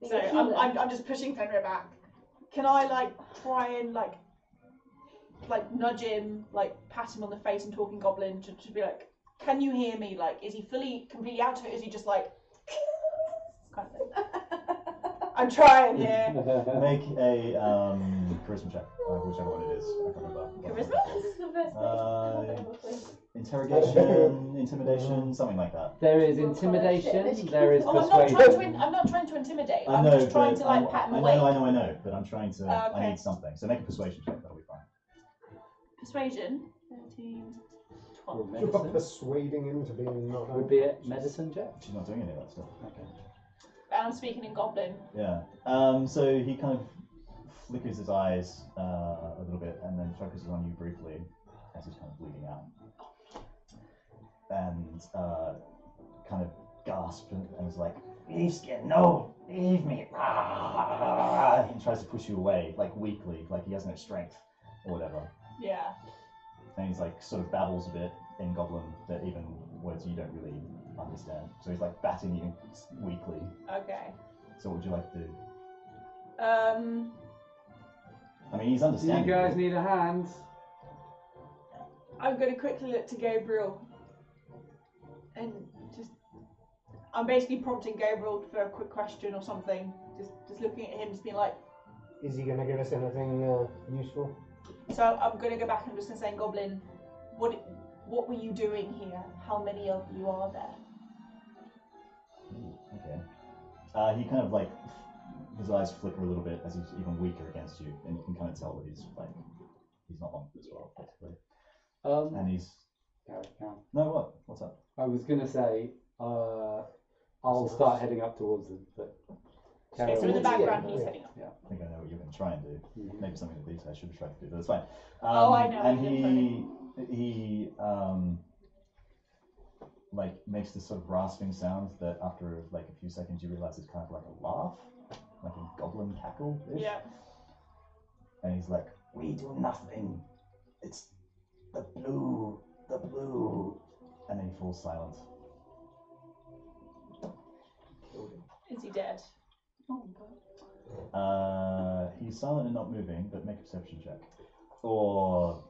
You So can heal him. I'm just pushing Fenrir back. Can I like try and like nudge him, like pat him on the face and talk in Goblin to be like, can you hear me? Like, is he completely out of it? Is he just like kind of thing? I'm trying here. Make a charisma check, whichever one it is. I can't remember. Charisma? This is the first Interrogation, intimidation, something like that. There is intimidation, there is Oh, I'm not persuasion. trying to intimidate. I I'm know, just trying but to like pat him I away. know, but I'm trying to. I Okay. need something. So make a persuasion check. That'll be fine. Persuasion. 13, 12. Or You're medicine. persuading him to be not Would be a medicine check. She's not doing any of that stuff. Okay. And I'm speaking in Goblin. Yeah. So he kind of flickers his eyes a little bit and then focuses on you briefly as he's kind of bleeding out. And kind of gasps and is like, "Leave skin, no, leave me!" And tries to push you away, like weakly, like he has no strength or whatever. Yeah. And he's like sort of babbles a bit in Goblin that even words you don't really understand. So he's like batting you weakly. Okay. So what would you like to do? I mean, he's Do you understanding. guys need a hand? I'm going to quickly look to Gabriel and just. I'm basically prompting Gabriel for a quick question or something. Just looking at him, just being like. Is he going to give us anything useful? So I'm going to go back and just say, Goblin, what were you doing here? How many of you are there? Okay. He kind of like his eyes flicker a little bit as he's even weaker against you, and you can kind of tell that he's not long for this world, basically. And he's Carry on. no what? What's up? I was gonna say, I'll start heading up towards them, but carry Okay, so in the on. background, Yeah. he's heading up. I think I know what you're going to try and do. Mhm. Maybe something that these guys should have tried to do, but it's fine. Oh, I know, And you're he like makes this sort of rasping sound that after like a few seconds you realize is kind of like a laugh, like a goblin cackle. Yeah. And he's like, "We do nothing. It's the blue. And then he falls silent. Is he dead? Oh, God. He's silent and not moving, but make a perception check. Or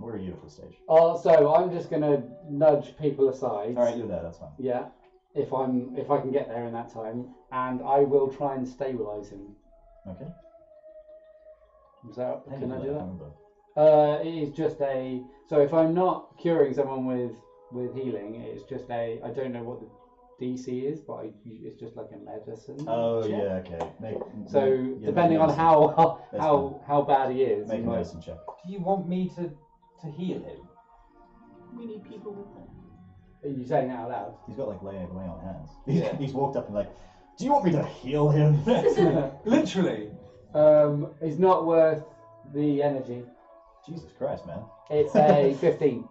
where are you at this stage? So I'm just gonna nudge people aside. All right, you're there. That's fine. Yeah, if I can get there in that time, and I will try and stabilize him. Okay. Is that? How Can you I do do that? that? Remember. It is just a. So if I'm not curing someone with healing, it's just a. I don't know what the DC is, but it's just like a medicine. Oh check. yeah, okay. So yeah, depending make on a how bad he is, medicine- make you a might- medicine check. Do you want me to heal him? We need people with them. Are you saying that out loud? He's got like lay on hands. Yeah. He's walked up and like, "Do you want me to heal him?" Literally. It's not worth the energy. Jesus Christ, man. It's a 15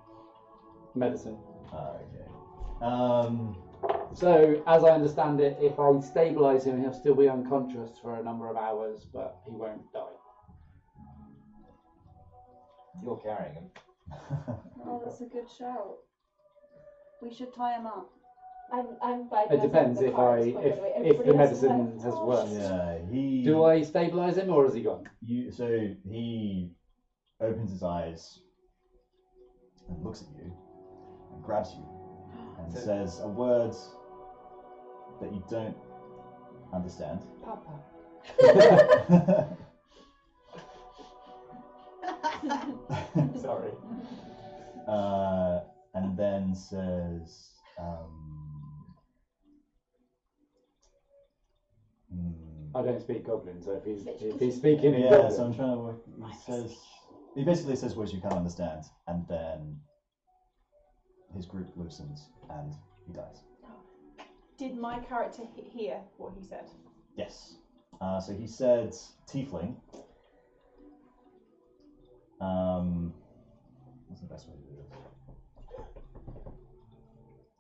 medicine. Okay. So, as I understand it, if I stabilise him, he'll still be unconscious for a number of hours, but he won't die. You're carrying him. Oh, that's a good shout. We should tie him up. I'm fine. It depends if the medicine has worked. Yeah, he. Do I stabilise him or has he gone? So he opens his eyes and looks at you and grabs you and says a word that you don't understand. Papa. Sorry. And then says, I don't speak Goblin, so if he's speaking in yeah, Goblin, so I'm trying to work. He basically says words you can't understand, and then his group loosens and he dies. Did my character hear what he said? Yes. So he said Tiefling. What's the best way to do this?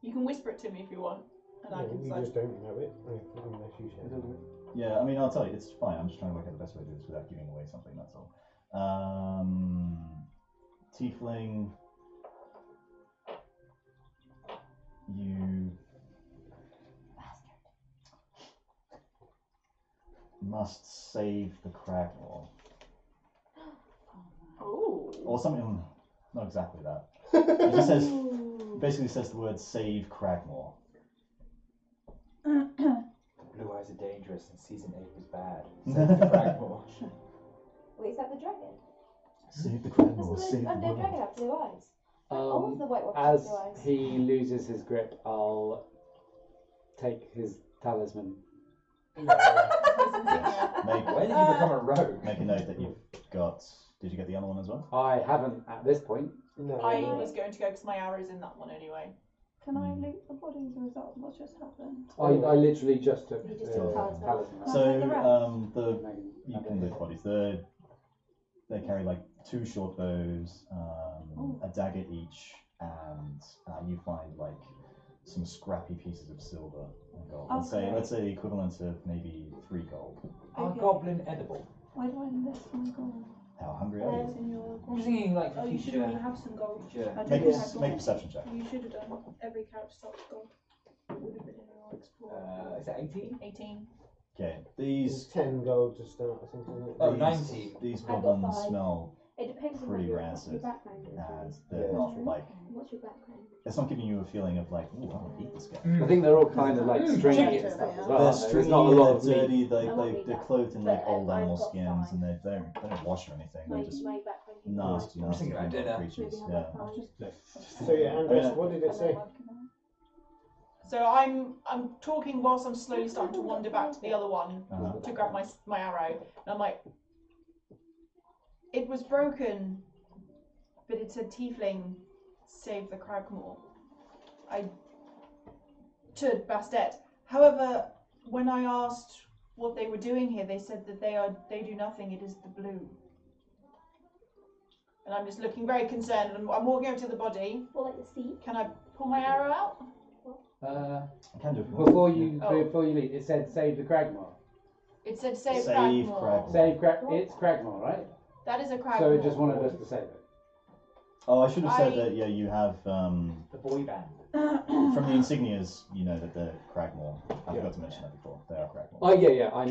You can whisper it to me if you want, and I can You decide. just don't know it unless you share it. Yeah, I mean, I'll tell you, it's fine. I'm just trying to work out the best way to do this without giving away something, that's all. Tiefling, you must save the CraggMaw. Oh. Or something, not exactly that. It just says, basically says the word save CraggMaw. Blue eyes are dangerous and season 8 was bad. Save the CraggMaw. Wait, is that the dragon? Save the CraggMaw, Doesn't save the the undead dragon world. have blue eyes? All of the White Walkers as have blue eyes. he loses his grip, I'll take his talisman. Make, When did you become a rogue? make a note that you've got, did you get the other one as well? I haven't at this point. No, I no. was going to go because my arrow's in that one anyway. Can I loot the bodies or is that what just happened? I literally just took You just the took talisman. talisman. So, have the rest? you can loot bodies. They carry like 2 short bows, a dagger each, and you find like some scrappy pieces of silver and gold. Let's say the equivalent of maybe 3 gold. Are Okay. goblin edible? Why do I list my gold? How hungry are It's you? in your. I'm just thinking like Oh, you should future. already have some gold. future. I Make, don't a, have make a gold. perception check. You should have done. Every character starts with gold. It would have been in your explore. Is that 18? 18. Okay, It's these 10 gold to start, I think, isn't it? Oh, these, 19. these I got goblins 5. smell It depends on pretty what your rancid, background is. and they're Yeah. not like, What's your background? it's not giving you a feeling of like, ooh, I want to eat this guy. I think they're all kind of like stringy Check and it stuff out. as well. They're aren't they? stringy, There's not a lot of they're meat. dirty, I won't read they're that. clothed in like But, old I've animal got skins, 5. and they don't wash or anything. My They're just background. nasty, I'm nasty thinking about criminal dinner. creatures. Maybe Yeah. have like 5. So yeah, Andraste, what did it say? So I'm talking whilst I'm slowly starting to wander back to the other one Uh-huh. to grab my arrow, and I'm like, it was broken, but it said Tiefling, save the CraggMaw. To Bastet. However, when I asked what they were doing here, they said that they do nothing. It is the blue. And I'm just looking very concerned. And I'm walking over to the body. Or like the sea. Can I pull my arrow out? I can do it if you want. Before you Oh. before you leave, it said save the CraggMaw. It said save Save CraggMaw. CraggMaw. Save it's CraggMaw, right? That is a CraggMaw. So it just wanted us to save it. Oh, I should have said I- that. Yeah, you have The boy band. from the insignias. You know that they're CraggMaw. I forgot to mention that before. They are CraggMaw. Oh yeah, I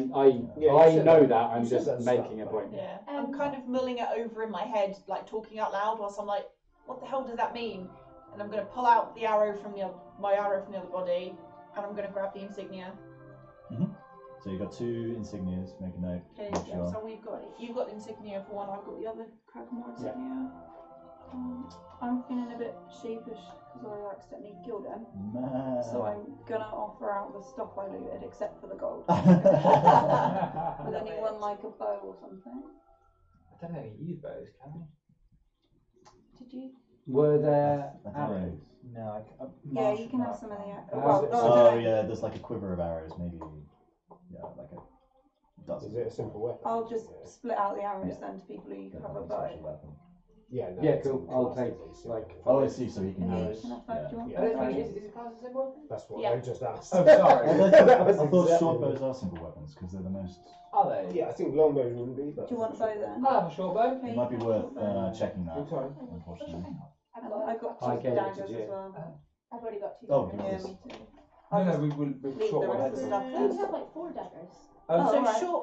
Yeah, I you said know that. that. I'm You said just that at making the a start, point. Yeah. I'm kind of mulling it over in my head, like talking out loud, whilst I'm like, what the hell does that mean? And I'm going to pull out the arrow from my arrow from the other body, and I'm going to grab the insignia. So you've got 2 insignias. Make a note. Okay, Make yeah, sure. so you've got the insignia for one, I've got the other CraggMaw insignia. I'm feeling a bit sheepish because I accidentally killed him, Man. so I'm gonna offer out the stuff I looted except for the gold. I Would anyone like a bow or something? I don't know any use bows, can I? Did you? Were there don't arrows? know. No, Yeah, you can have some of the. How's it- Oh yeah, there's like a quiver of arrows, maybe. Yeah, like a dozen. Is it a simple weapon? I'll just split out the arrows then to people who Yeah, have a nothing bow. special weapon. Yeah, no, Yeah, it's cool. in I'll class take, as a simple like, weapon. Oh, I see. So he can No. use. Can I find you one? Yeah. I don't Thank think you. is it class as a weapon? That's what Yeah. I just asked. Oh, sorry. I That was thought exactly short what- bows are simple weapons because they're the most. Are they? Yeah, I think longbows wouldn't be, but. Do you want a bow then? I'll have a short bow. Okay, It might be you worth can have a checking that. Oh, sorry. Unfortunately. I've got I two gave it to daggers Jim. as well. I've already got 2 Oh, daggers. Yeah, yes. me too. No, we've leave short the one. rest of the stuff You then. have like 4 daggers. Oh,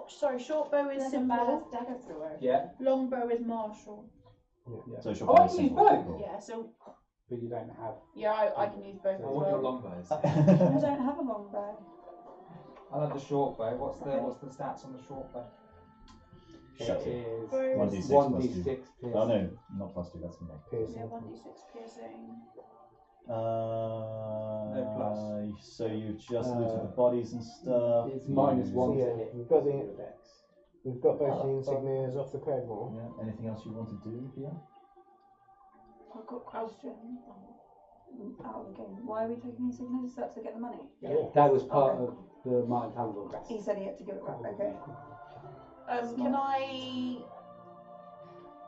So alright. short bow is There's a simple. badass dagger thrower. Yeah. Long bow is martial. So short Oh, bow I is can use simple. both. Cool. Yeah, so But you don't have. I can use both as I I want your well. longbows. I don't have a long bow. I'll have the short bow. What's the Okay. what's the stats on the short bow? Shut It it. is 1d6 plus 2. 1d6 piercing. Oh no, not plus 2. That's gonna make. Piercing. Yeah, 1d6 piercing. No plus. So you just looted the bodies and stuff. It's minus you- 1 Yeah, to hit. we've got the- your dex. We've got both the insignias off the CraggMaw. Yeah. Anything else you want to do here? I've got a question. Out of the game. Why are we taking these signatures? Is that to get the money? Yeah. That was part Okay. of the Martin Talbot quest. He said he had to give it back. Okay. Can I?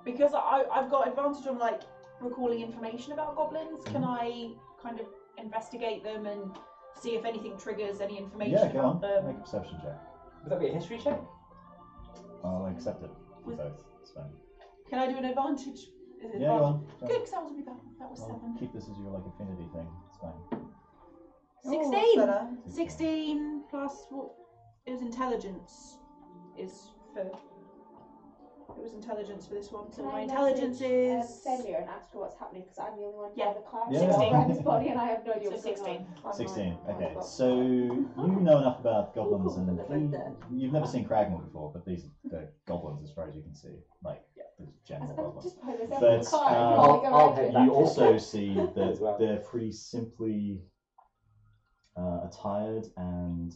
Because I've got advantage on like recalling information about goblins. Can I kind of investigate them and see if anything triggers any information Yeah, go about on. them? Make a perception check. Would that be a history check? I'll accept it for Was- both. It's fine. Can I do an advantage? Is it Yeah, go advantage? on. Good, because that was really bad. That was I'll 7. keep this as your like affinity thing. It's fine. Oh, 16. better. 16 plus what? It was intelligence. Is for. It was intelligence for this one. So Can my I intelligence message, is. Fenrir and ask her what's happening because I'm the only one Yeah. by the car. Yeah. So 16. around his body and I have no idea So what's going 16. on. 16. I've Okay, got- so you know enough about goblins, and They're both dead. you've never seen CraggMaw before, but these are goblins as far as you can see, like the general I'm goblins. just by myself But, in the car. and I'll- like, I'll around head it. back. You also see As that well. they're pretty simply attired and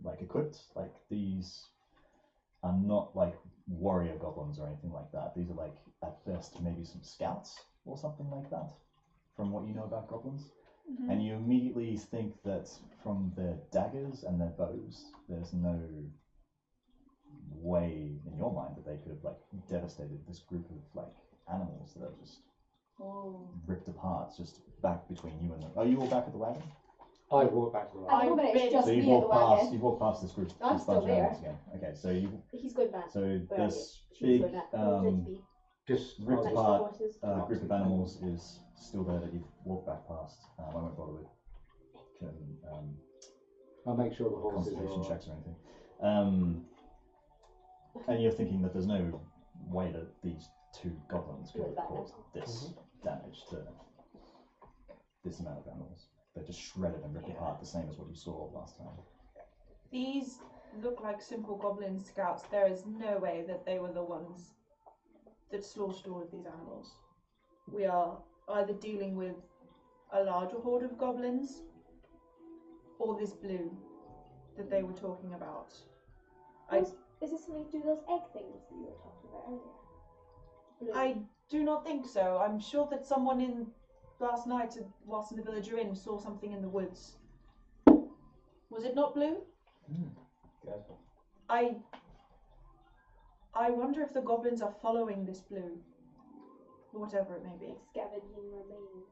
like equipped. Like these are not like warrior goblins or anything like that. These are like at best maybe some scouts or something like that, from what you know about goblins. Mhm. And you immediately think that from their daggers and their bows, there's no way in your mind that they could have like devastated this group of like animals that are just ripped apart, just back between you and them. Are you all back at the wagon? I walk back to the At right. the moment, it's been- just So you've me at the walked past. wagon. You've walked past this group. I'm this still bunch of there. animals again. Okay, so you. He's going back. So Where are this you? She's big going back. Where would it be? Just ripped Next to the apart horses. group of animals is still there that you've walked back past. I won't bother with I'll make sure the horses constitution are. checks or anything. And you're thinking that there's no way that these two goblins could have caused this damage to this amount of animals. They're just shredded and ripped apart, the same as what you saw last time. These look like simple goblin scouts. There is no way that they were the ones that slaughtered all of these animals. We are either dealing with a larger horde of goblins or this blue that they were talking about. Is this something to do with those egg things that you were talking about earlier? Blue. I do not think so. I'm sure that someone in last night, whilst in the villager inn, saw something in the woods. Was it not blue? Good. I wonder if the goblins are following this blue, whatever it may be. Scavenging remains.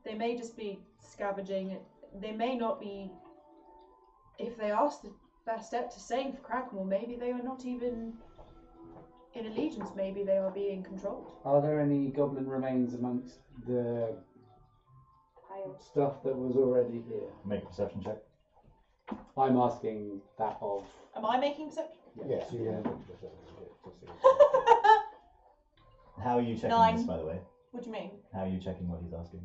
They may just be scavenging. They may not be. If they asked the Bastet to save CraggMaw, maybe they are not even in allegiance. Maybe they are being controlled. Are there any goblin remains amongst the Pile. stuff that was already here? Make a perception check. I'm asking that of. Am I making perception? Yes, you Yeah. How are you checking 9. this, by the way? What do you mean? How are you checking what he's asking?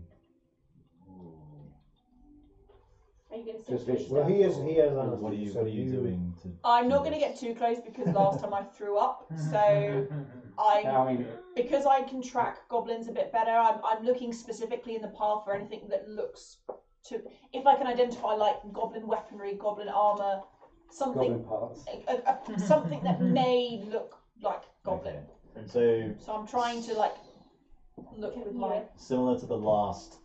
Are you going to Just say vision. Well, he has honesty, What are you so What are you doing to? I'm do not going to this? get too close because last time I threw up. So I mean, because I can track goblins a bit better, I'm looking specifically in the path for anything that looks to. If I can identify like goblin weaponry, goblin armor, something, goblin parts. something that may look like goblin. Okay. So So I'm trying to like look with my. similar to the last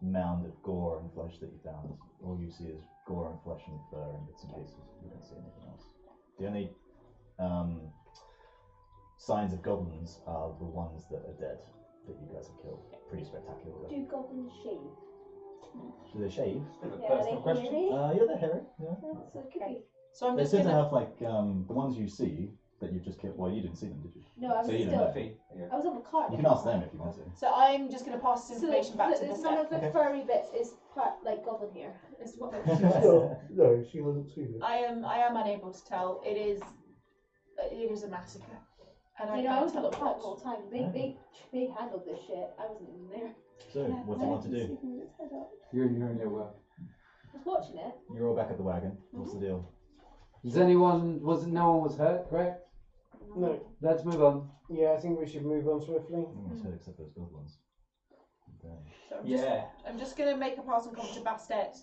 mound of gore and flesh that you found, all you see is gore and flesh and fur and bits and pieces. You don't see anything else. The only signs of goblins are the ones that are dead that you guys have killed. Pretty spectacularly. Do goblins shave? Do they shave? Yeah, are they hairy? Yeah, they're hairy. Yeah. So it could be. So I'm They just tend to gonna. have like the ones you see that you've just killed. Well, you didn't see them, did you? No, I was So you don't still. know. Feet. Yeah. I was on the cart. You can ask them if you want to. So I'm just gonna pass this So information back to none Bastet. of the Okay. furry bits is part like goblin hair. Is what No, she hasn't seen it. I am unable to tell. It is a massacre, and I You know, I can't was on tell the it cart the what. whole time. They handled this shit. I wasn't even there. So, what do you want to do? You're in your work. I was watching it. You're all back at the wagon. What's the deal? Does anyone? No one was hurt, correct? No. Let's move on. Yeah, I think we should move on swiftly. Everyone's heard except those goblins. Okay. So Yeah. I'm just gonna make a passing comment to Bastet.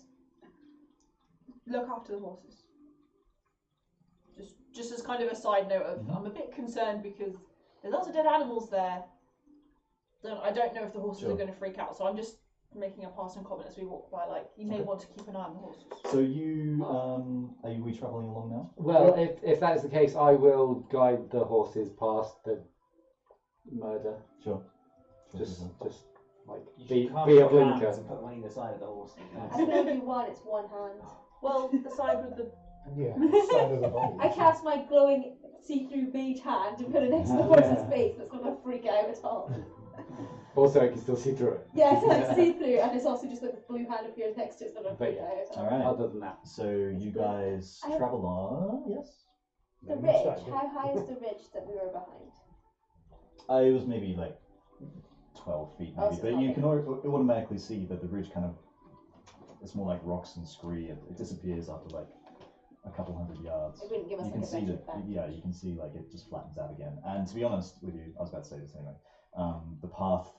Look after the horses. Just as kind of a side note of, I'm a bit concerned because there's lots of dead animals there. I don't know if the horses Sure. are going to freak out, so I'm just making a passing comment as we walk by. Like, you may Okay. want to keep an eye on the horses. So you are we travelling along now? Well, if that is the case, I will guide the horses past the murder. Sure. Just like You be should cast a your hands blinker. and put them on either side of the horse. I can only do one. It's one hand. Well, the side with the Yeah, side of the body. I cast my glowing see-through mage hand and put it next to the horse's face. That's not gonna freak out at all. Also, I can still see through it. Yeah, it's like see-through, and it's also just like the blue hand appears next to it. It's not gonna But freak yeah. out at all. Alright. Other than that, So you guys I have- travel on. Yes. The ridge. How high is the ridge that we were behind? It was maybe like 12 feet, Oh, maybe, so but it's you not can automatically see that the ridge kind of. It's more like rocks and scree. It disappears after like a couple hundred yards. It wouldn't give us You like can a see better that. advantage. Yeah, you can see like it just flattens out again. And to be honest with you, I was about to say this anyway. The path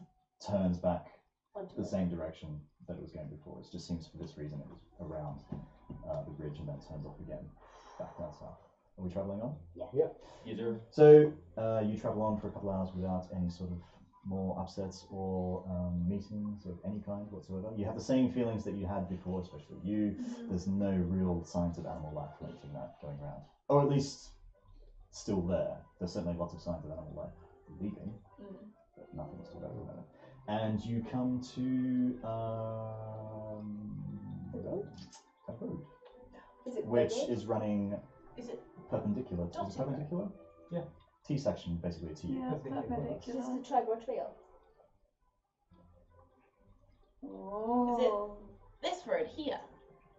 turns back Onto the it. same direction that it was going before. It just seems for this reason it was around the ridge and then turns off again back down south. Are we travelling on? You do. So you travel on for a couple of hours without any sort of more upsets or meetings of any kind whatsoever. You have the same feelings that you had before, especially you. There's no real signs of animal life or anything like that going around, or at least still there. There's certainly lots of signs of animal life leaving, but nothing is still there at the moment. And you come to a road, Is it which bigger? is running Is it perpendicular. Is it Dotted. perpendicular? Yeah. T section basically to you. Yeah, That's that's ridiculous. This is ridiculous. the Tribor Trail. Oh. this road here?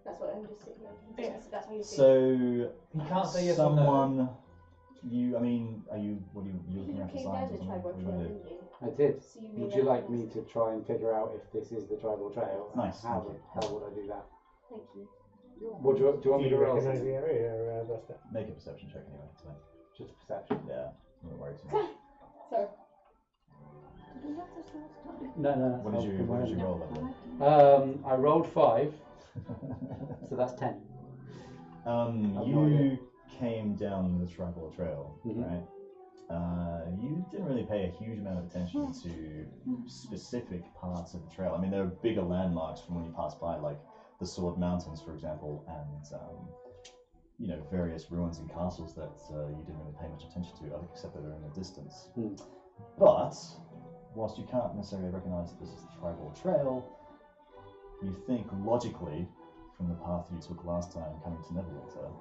That's what I'm just sitting here. Yeah. So that's why you're So You can't say yes or no. someone, you. I mean, are you? What are you? You looking You at the came signs down or the something? Tribor What are you Trail, gonna do? didn't you? I did. So you may Would you like me recognise- to try and figure out if this is the tribal trail? Nice, How, thank you. how would I do that? Thank you. What do you want me to roll? recognise the area, Bastet? Make a perception check anyway. It's fine. Just perception. Yeah, don't worry too much. Sorry. Did we have this last time? No. What did you roll? Lovely? I rolled 5, so that's 10. I've no You idea. came down the tribal trail, Mhm. right? You didn't really pay a huge amount of attention to specific parts of the trail. I mean, there are bigger landmarks from when you pass by, like the Sword Mountains, for example, and various ruins and castles that you didn't really pay much attention to, except that they're in the distance. Hmm. But whilst you can't necessarily recognise that this is the tribal trail, you think logically from the path you took last time coming to Neverwinter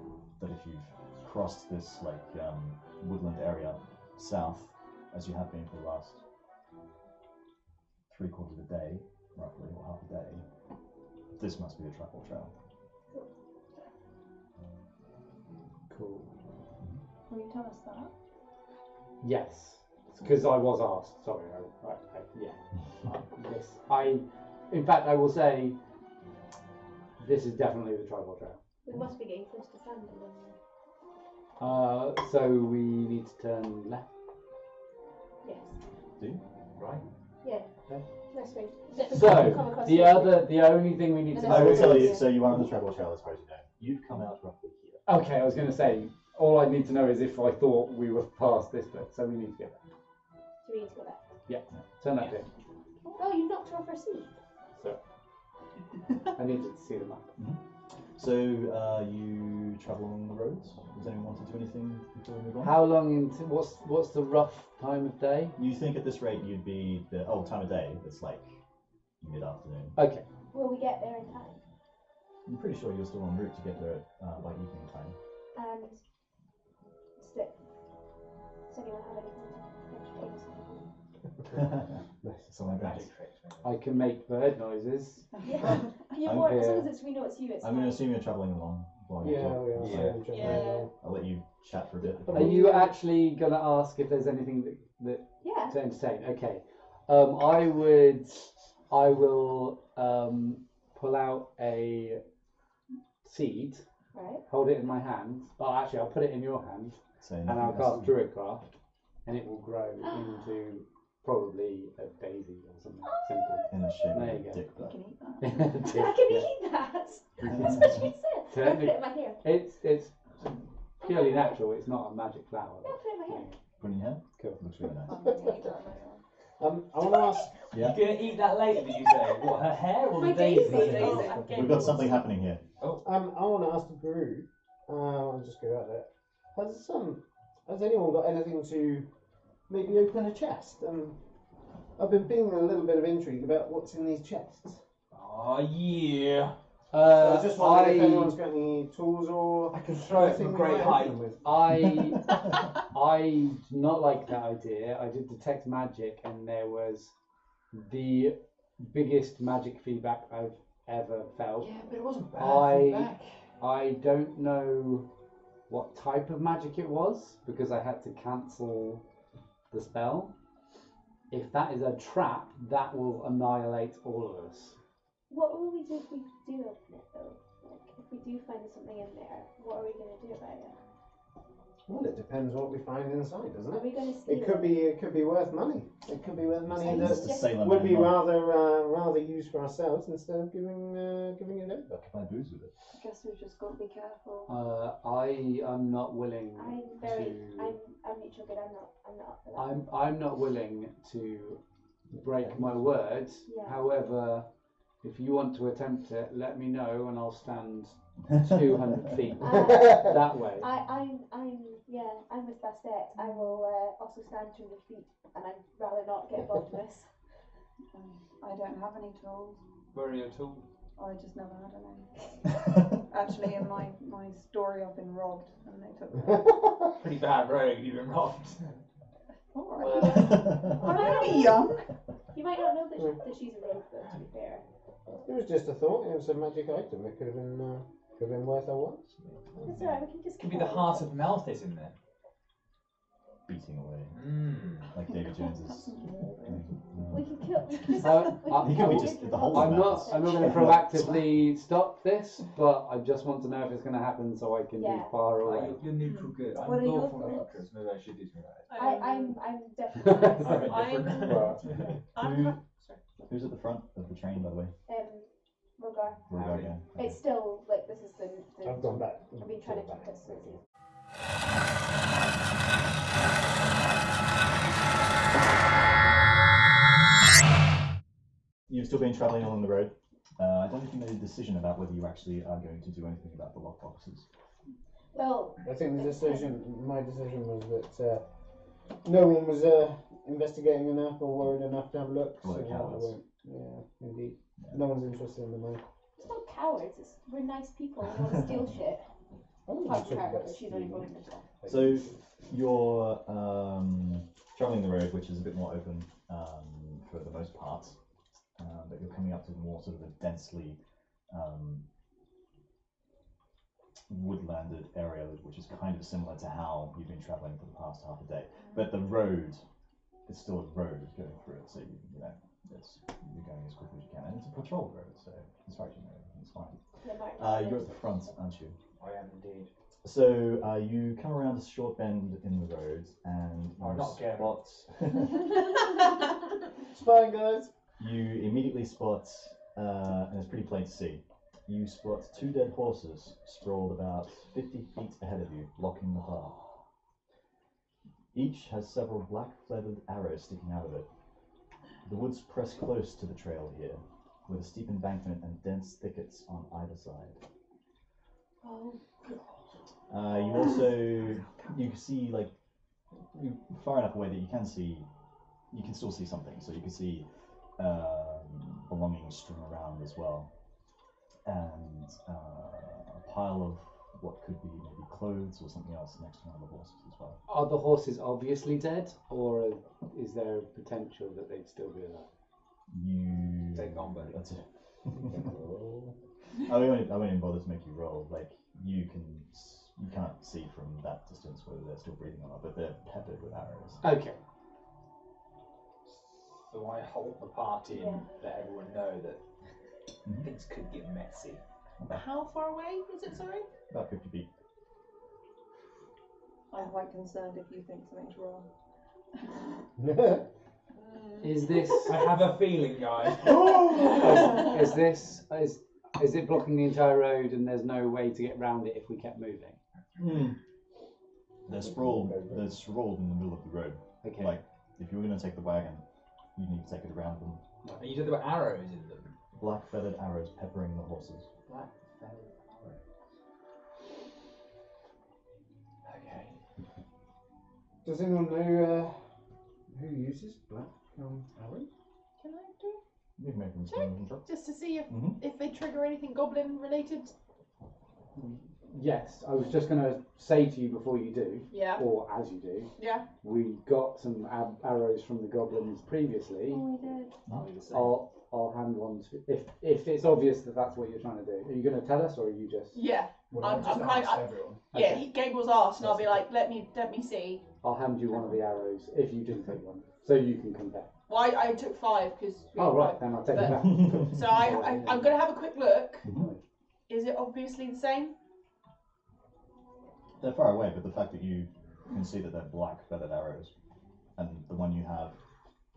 that if you've crossed this woodland area south, as you have been for the last 3/4 of a day, roughly, or half a day, this must be the tribal trail. Cool. Will you tell us that? Yes, because I was asked. Sorry, in fact, I will say this is definitely the tribal trail. We must be getting close to Phandelver. So we need to turn left. Yes. Do you? Right. Yeah. Okay. Next way. So the only thing we need to No, know I will is tell you, so you are on the tribal trail as far as you know. You've come out roughly here. Okay, I was going to say all I need to know is if I thought we were past this bit, so we need to get there. So we need to go back. Yeah, turn that bit. Oh, you knocked her off her seat. So I needed to see the map. So you travel along the roads. Does anyone want to do anything before we move on? How long into what's the rough time of day? You think at this rate you'd be the time of day? It's like mid-afternoon. Okay. Will we get there in time? I'm pretty sure you're still en route to get there by evening time. And does anyone have anything entertaining? Something like that. Magic tricks. maybe. I can make bird noises. Yeah. You're I'm more, as here. long as it's, we know it's you, it's I'm going to fine. assume you're travelling along. While you Yeah, talk. we are. Yeah. So we Yeah. I'll let you chat for a bit. Are you actually going to ask if there's anything that Yeah. to entertain? Okay. I will pull out a seed, Right. hold it in my hand. Oh, actually, I'll put it in your hand, So and I'll cast Druidcraft, and it will grow into probably a daisy or something simple. in the shape There of you a go. dick You butt. can eat that. I can Yeah. eat that. Yeah. That's what she said. I'll put it in my hair. It's purely natural. It's not a magic flower. Yeah, I'll put it in my hair. Put it in your hand? Cool. Looks really nice. I'm gonna eat that later. I want to ask. Yeah. You're gonna eat that later, did you say? What, her hair or My the daisy? daisy. Oh, We've got something happening here. I want to ask the group. I'll just go out there. Has anyone got anything to maybe open a chest? I've been feeling a little bit of intrigue about what's in these chests. Oh, yeah. So I was just wondering if anyone's got any tools or I can throw it from anything great we might height. open with. I do not like that idea. I did detect magic, and there was the biggest magic feedback I've ever felt. Yeah, but it wasn't bad I- feedback. I don't know what type of magic it was because I had to cancel the spell. If that is a trap, that will annihilate all of us. What will we do if we do open it though? Like, if we do find something in there, what are we going to do about it? Well, it depends what we find inside, doesn't Are it? we going to steal It could be worth money. It could be worth money It's that Just a sailor would man be mark. rather used for ourselves instead of giving it over. I can buy booze with it. I guess we've just got to be careful. I am not willing I'm very, to. I'm neutral good, I'm not up for that. I'm not willing to break my word. Yeah. However, if you want to attempt it, let me know and I'll stand 200 feet that way. I'm with Bastet. I will also stand 200 feet, and I'd rather not get involved in this. I don't have any tools. Where are your tools? I just never had any. Actually, in my story, I've been robbed and they took them. Pretty bad rogue, you've been robbed. Alright. I'm only young. You might not know that she's a rogue, though, to be fair. It was just a thought. It was a magic item. It could have been worth our while. That's alright, we can just Could be the kill heart of Malthus in there. Beating away. Mmm. Like David Jones's. We can kill. We can just. He could be just the whole I'm of not going to proactively stop this, but I just want to know if it's going to happen so I can Yeah. be far away. You're neutral good. What I'm are your lawful thoughts? good. Maybe I should do something about it. I'm definitely. Alright, Who's at the front of the train, by the way? Roghar. Roghar again. It's still like this is the. I've gone back. I've been trying to keep it so it's You've still been travelling along the road. I don't think you made a decision about whether you actually are going to do anything about the lockboxes. Well, I think my decision was that no one was investigating enough or worried enough to have a look. Well, they're so I cowards. won't. Yeah, indeed. No one's interested in the money. it's not cowards. We're nice people. We don't want to steal shit. I don't Apart think from her, that's but she's only going herself. So you're travelling the road, which is a bit more open for the most part, but you're coming up to more sort of a densely woodlanded area, which is kind of similar to how you've been travelling for the past half a day. But the road is still a road going through it, so you know you're going as quickly as you can, and it's a patrol road, so as far as you know, it's fine. You're at the front, aren't you? I am indeed. So you come around a short bend in the road, and Oh, you not again. spot. Spying, guys. You immediately spot, and it's pretty plain to see. You spot two dead horses sprawled about 50 feet ahead of you, blocking the path. Each has several black feathered arrows sticking out of it. The woods press close to the trail here, with a steep embankment and dense thickets on either side. Oh. You also you can see like far enough away that you can still see something. So you can see belongings strewn around as well, and a pile of what could be maybe clothes or something else next to one of the horses as well. Are the horses obviously dead, or is there a potential that they'd still be alive? Take on, buddy. That's it. I won't even bother to make you roll. Like you can't see from that distance whether they're still breathing or not, but they're peppered with arrows. Okay. So I hold the party and let everyone know that things could get messy. How far away is it, sorry? About 50 feet. I'm quite concerned if you think something's wrong. Is this? I have a feeling, guys. Is it blocking the entire road and there's no way to get round it if we kept moving? They're sprawled in the middle of the road. Okay. Like, if you were going to take the wagon, you need to take it around them. And you said there were arrows in them. Black feathered arrows peppering the horses. Black feathered arrows. Okay. Does anyone know who uses black arrows? Can I do You can make them check. just to see if they trigger anything goblin related? Yes, I was just going to say to you before you do, Yeah. or as you do, Yeah. we got some arrows from the goblins previously. Oh, we did. I'll hand one to if it's obvious that that's what you're trying to do. Are you going to tell us, or are you just? Yeah. Well, I'm just kind asked of. everyone. Yeah. Gabriel's asked, and I'll be like, let me see. I'll hand you one of the arrows if you didn't take one, so you can compare. Well, I took 5 because. Oh right, then I'll take it back. So I'm going to have a quick look. Mhm. Is it obviously the same? They're far away, but the fact that you can see that they're black feathered arrows, and the one you have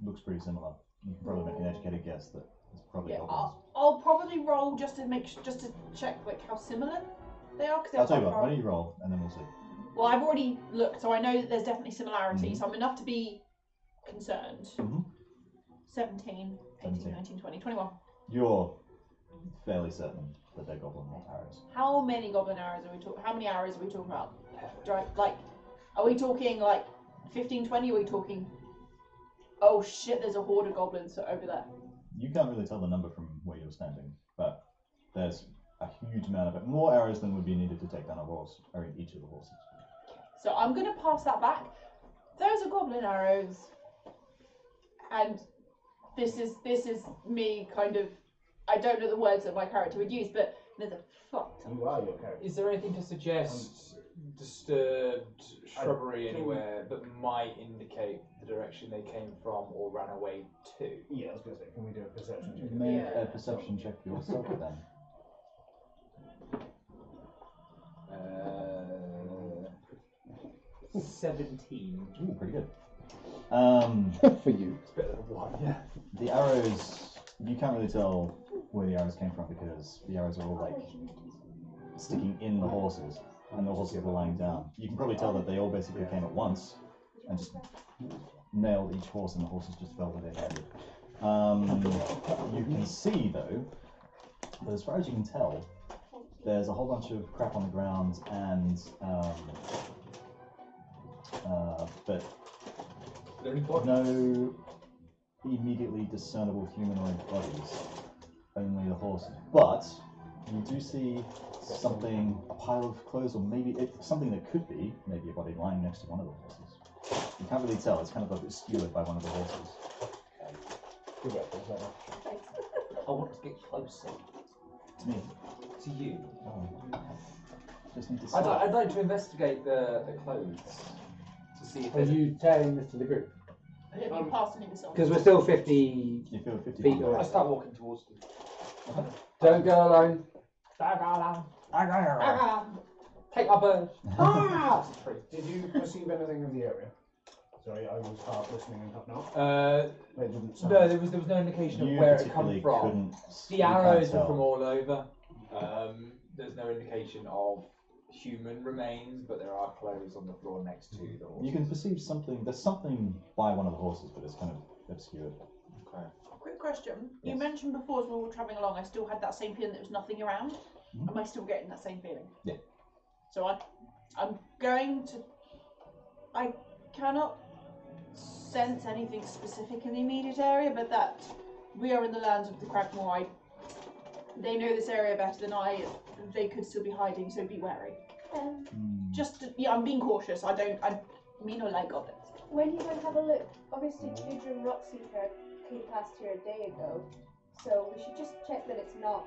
looks pretty similar, you can probably make an educated guess that it's probably Yeah. goblins. I'll probably roll just to check like how similar they are. Cause I'll tell you quite what, far- why don't you roll, and then we'll see. Well, I've already looked, so I know that there's definitely similarities. So I'm enough to be concerned. 17, 18, 19, 20, 21. You're fairly certain that they're goblin arrows. How many goblin arrows are we talking? How many arrows are we talking about? Like, are we talking like 15, 20? Are we talking? Oh shit! There's a horde of goblins over there. You can't really tell the number from where you're standing, but there's a huge amount of it. More arrows than would be needed to take down a horse, or in each of the horses. So I'm gonna pass that back. Those are goblin arrows, and this is me kind of. I don't know the words that my character would use, but there's a fuck ton. You are your character. Is there anything to suggest disturbed shrubbery anywhere that might indicate the direction they came from or ran away to? Yeah, I was going to say, can we do a perception check? Make Yeah. a perception check for yourself then. 17. Ooh, pretty good. For you. It's better than 1, yeah. The arrows, you can't really tell where the arrows came from because the arrows are all like sticking in the horses, and the horses were lying down. You can probably tell that they all basically came at once and just nailed each horse, and the horses just fell where they landed. You can see though, that as far as you can tell, there's a whole bunch of crap on the ground, and but no immediately discernible humanoid bodies, only the horses. But you do see something, a pile of clothes, or maybe something that could be maybe a body lying next to one of the horses. You can't really tell, it's kind of obscured by one of the horses. Good reference, that one. I want to get closer To me. to you. Oh. Just need to see. I'd like to investigate the clothes to see if Are there's you telling this to the group? Have you passed any missiles? Because we're still 50 You feel 50 feet feet away. I start walking towards them. Don't go alone. Take my bird. Ah! Did you perceive anything of the area? Sorry, I was half listening and half not. It didn't sound. No, there was no indication You of where it particularly come from. couldn't. The you can't arrows were tell. from all over. There's no indication of human remains, but there are clothes on the floor next to the horse. You can perceive something. There's something by one of the horses, but it's kind of obscured. Okay. Quick question. You Yes. mentioned before as we were travelling along, I still had that same feeling there was nothing around. Am I still getting that same feeling? Yeah. So I'm going to. I cannot sense anything specific in the immediate area, but that we are in the lands of the CraggMaw. They know this area better than I. They could still be hiding, so be wary. I'm being cautious. I mean no like of it. When you go and have a look, obviously Gundren Rockseeker came past here a day ago, so we should just check that it's not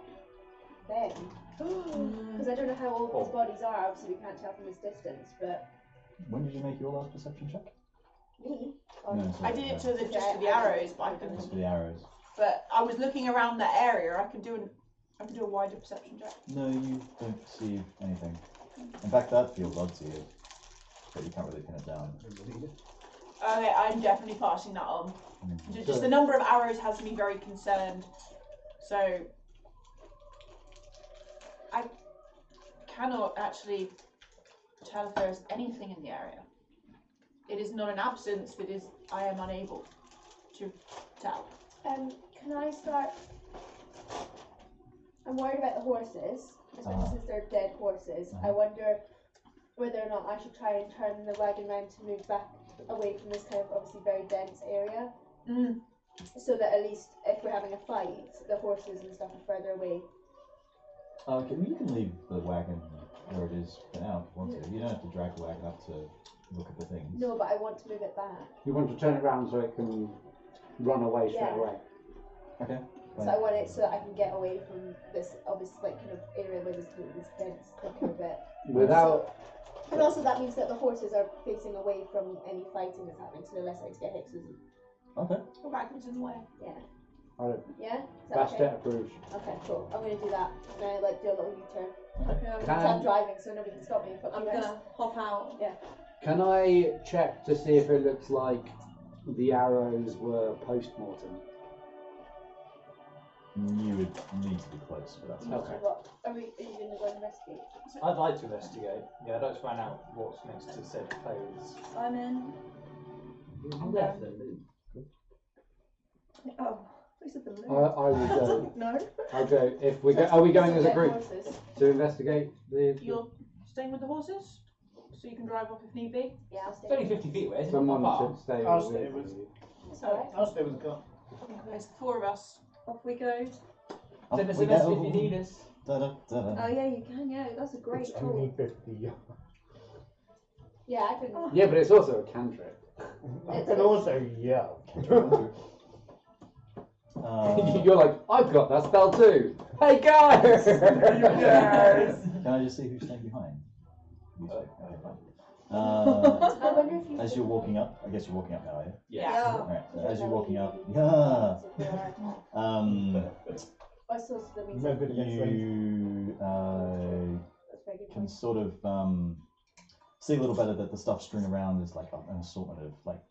them. Because I don't know how old these bodies are. Obviously, we can't tell from this distance, but. When did you make your last perception check? Me? No, I did it just for the arrows, but I couldn't. Just for the arrows. But I was looking around that area. I can do a wider perception check. No, you don't perceive anything. In fact, that feels odd to you, but you can't really pin it down. Okay, I'm definitely passing that on. Just the number of arrows has me very concerned. So I cannot actually tell if there is anything in the area. It is not an absence, it is I am unable to tell. Can I start? I'm worried about the horses, especially since they're dead horses. I wonder whether or not I should try and turn the wagon round to move back away from this kind of obviously very dense area. So that at least if we're having a fight, the horses and stuff are further away. You can leave the wagon where it is for now if you want to. You don't have to drag the wagon up to look at the things. No, but I want to move it back. You want to turn it around so it can run away straight away. Okay. So I want it so that I can get away from this obvious like kind of area where there's this dense thicker bit. Without. And also that means that the horses are facing away from any fighting that's happening, so they're less likely to get hit. Okay. The wagon's in the way. Yeah. Yeah? Is that Bastet okay? approved. Okay, cool. I'm gonna do that. And then like do a little U-turn. Okay, I'm driving, so nobody can stop me. I'm gonna hop out. Yeah. Can I check to see if it looks like the arrows were post-mortem? You would need to be close for that. Okay. What? Are you gonna go investigate? I'd like to investigate. Yeah, I'd like to find out what's next to said clothes. I'm in. I'm there for the loot. Oh, I said the loot. I will go. No. I'll go. If we go, are we going as a group Horses. to investigate the? You're staying with the horses? So you can drive off if need be? Yeah, I'll stay. It's only 50 feet away. It's Someone not far. should stay I'll with stay with- you. It's alright. I'll stay with the car. There's 4 of us. Off we go. Send us we a message go. if you need us. Oh yeah, you can. Yeah, that's a great It's only tool. 50 yards. Yeah, I can. Yeah, but it's also a cantrip. I can also yell. You're like, I've got that spell too. Hey guys! Can I just see who's staying behind? You say. Okay, fine. I wonder if you As you're walking up, I guess you're walking up now, are you? Yeah. Alright, so as you're walking up, yeah. I saw some No good against range. You That's very good can point. sort of see a little better that the stuff strewn around is like an assortment of like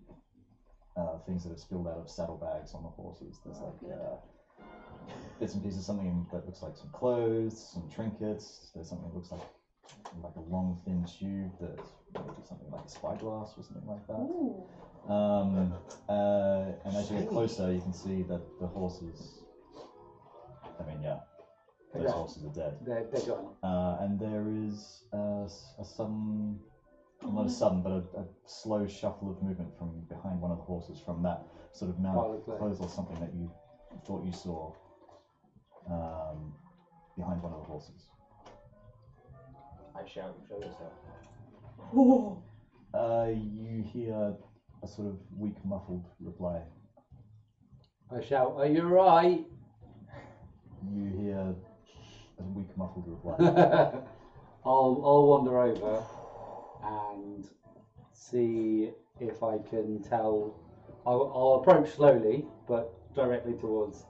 things that have spilled out of saddlebags on the horses. There's like bits and pieces, something that looks like some clothes, some trinkets. There's something that looks like a long thin tube that's maybe something like a spyglass or something like that. And as you get closer, you can see that the horses. I mean, yeah, those horses are dead. They're gone. And there is a sudden, well, not a sudden, but a slow shuffle of movement from behind one of the horses, from that sort of mount of clothes or something that you thought you saw behind one of the horses. I shout, show yourself. You hear a sort of weak, muffled reply. I shout, are you right? You hear a weak, muffled reply. I'll wander over and see if I can tell. I'll approach slowly, but directly towards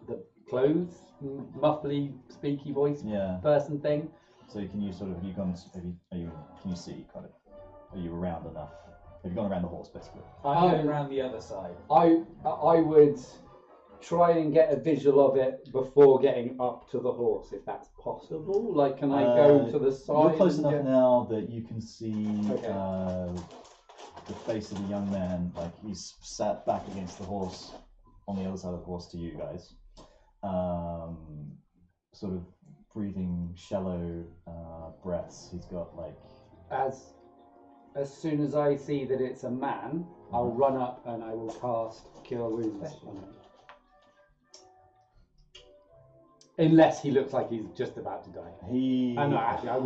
the clothes, muffly, speaky voice person thing. So can you sort of, can you see kind of, are you around enough? Have you gone around the horse basically? I'm going around the other side. I would try and get a visual of it before getting up to the horse, if that's possible. Like, can I go to the side? You're close and enough now that you can see the face of the young man. Like, he's sat back against the horse, on the other side of the horse to you guys. Sort of breathing shallow breaths. He's got like. As soon as I see that it's a man, I'll run up and I will cast Cure Wounds on him. Unless he looks like he's just about to die. No, actually, I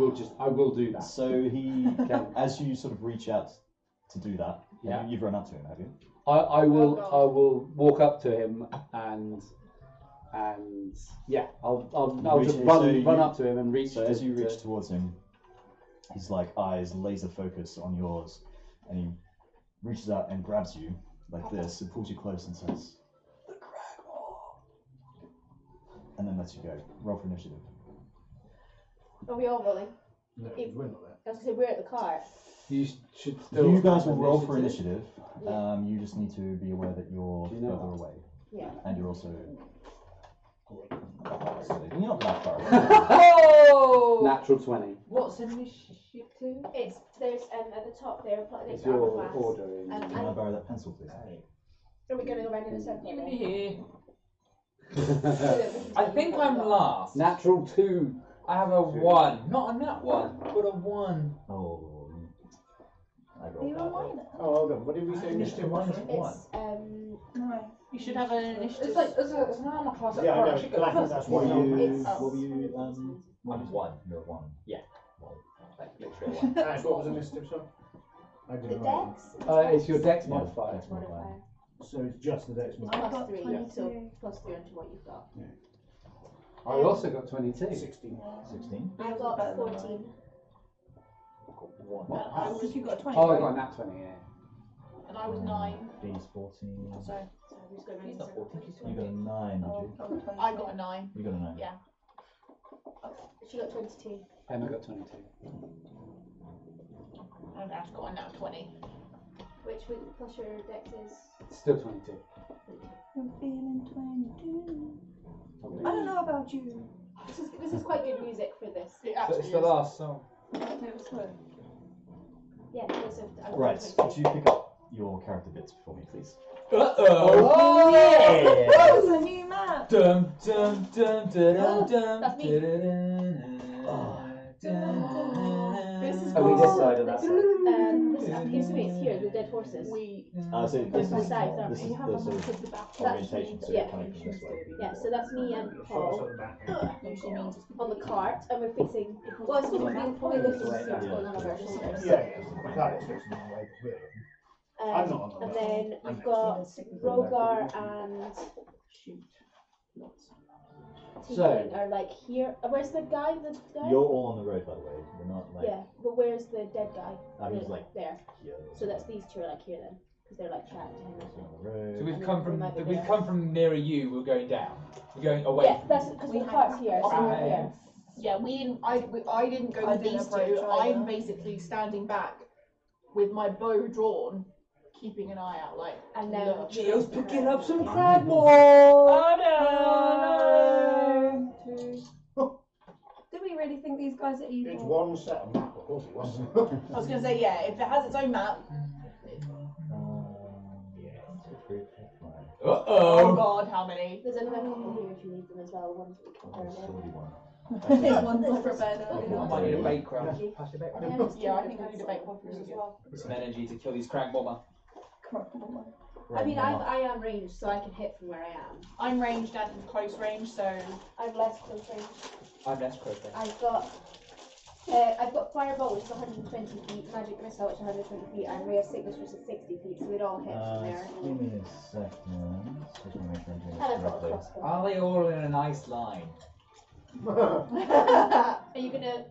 will do that. So he, as you sort of reach out to do that, Yeah. you've run up to him, have you? I will walk up to him and yeah, I'll just run up to him and reach. So as you reach towards him, his like eyes laser focus on yours, and he reaches out and grabs you like this and pulls you close and says, "The CraggMaw," and then lets you go. Roll for initiative. Are we all rolling? No, If- we're not there. I was going to say, we're at the cart. You should still. You guys will have roll for initiative. Yeah. You just need to be aware that you're Do you know further that? away, Yeah. and you're also. You're not that far away. Oh! Natural 20. What's initiative? There's at the top there, next It's to armor your class. order. In And Can I borrow that pencil, please? Are we going to go around in a circle? Give then? me here. So I think I'm last. Natural 2. I have a 1. Not a nat 1, but a 1. Oh. I You rolled were that. mine. Oh, hold on. What did we say initiative was? It's No. You should have an initiative. It's like it's an armor class. Yeah, I know. Actually, But I think that's what What were you? It's- What were you? I'm 1. You're a 1. Like literally a 1. Ash, what was initiative, sorry? I the didn't know. dex. It's your dex Yeah, modifier. dex modifier. So it's just the dex It's modifier. plus got 3, 22. so plus 3 onto what you've got. I also got 22. 16. 16. I got 14. I was, You got a 20. Oh, I right? got a nat 20, yeah. and I was 9. B's 14. So So who's going around He's in a not circle? 14, she's You got a 9, did Oh, you? I got 20. I got a 9. You got a 9. Yeah. She got 22. Emma got 22. And Ash got a nat 20. Which plus your dex is Still 22. I'm feeling 22. I don't know about you. This is quite good music for this. It So actually it's the is. last song. It was good. Yeah, so I'm Right. 22. Could you pick up your character bits for me, please? Oh That was a new map. Dum dum dum dum dum. That's me. This is Are we this called- side or that side? This appears to me it's here, the dead horses. We So this We're is south, aren't this we? is the sort of orientation, so yeah. you're coming from this way. Yeah, so that's me and Shots Paul at the back. usually means on the cart, and we're facing. Well, I suppose we're probably looking to see what's going on over our shoulders. Yeah, yeah. That is fixing the way that we're looking. I'm not on the And left. then we've got Roghar and So- Tiefling are like here. Where's the guy? The guy? You're all on the road, by the way. We're not like. Yeah, but where's the dead guy? He's like there. here. So that's these two are like here then, because they're like chatting to him. on the road. So we've And come then from they might be we've there. come from nearer you. We're going down. We're going away. Yeah, from that's you. because the cart's here. So we're Right. here. Yeah, we didn't. I didn't go I with didn't these approach two. either. I'm basically standing back with my bow drawn, keeping an eye out. Like, And then look. Geo's picking up some CraggMaw. Oh no! Do we really think these guys are evil? It's one set of map, of course it wasn't. I was gonna say, yeah, if it has its own map. Yeah. 2, 3, 4, 5. Oh Oh. God, how many? there's another couple here if you need them as well. Ones that we can Oh, compare 41. This one's not prepared. I might need a bake craft. Pass your bake craft. Yeah, I think I need a bake waffles as well. Some energy to kill these CraggMaw. I mean, I am ranged, so I can hit from where I am. I'm ranged and close range, so I'm less close range. I'm less croquet. I've got fireball, which is 120 feet, magic missile, which is 120 feet, and ray of sickness, which is 60 feet. So we'd all hit from there. Give me a second. Just want to make sure I'm doing And this I've got a correctly. crossbow. Are they all in a nice line? Are you gonna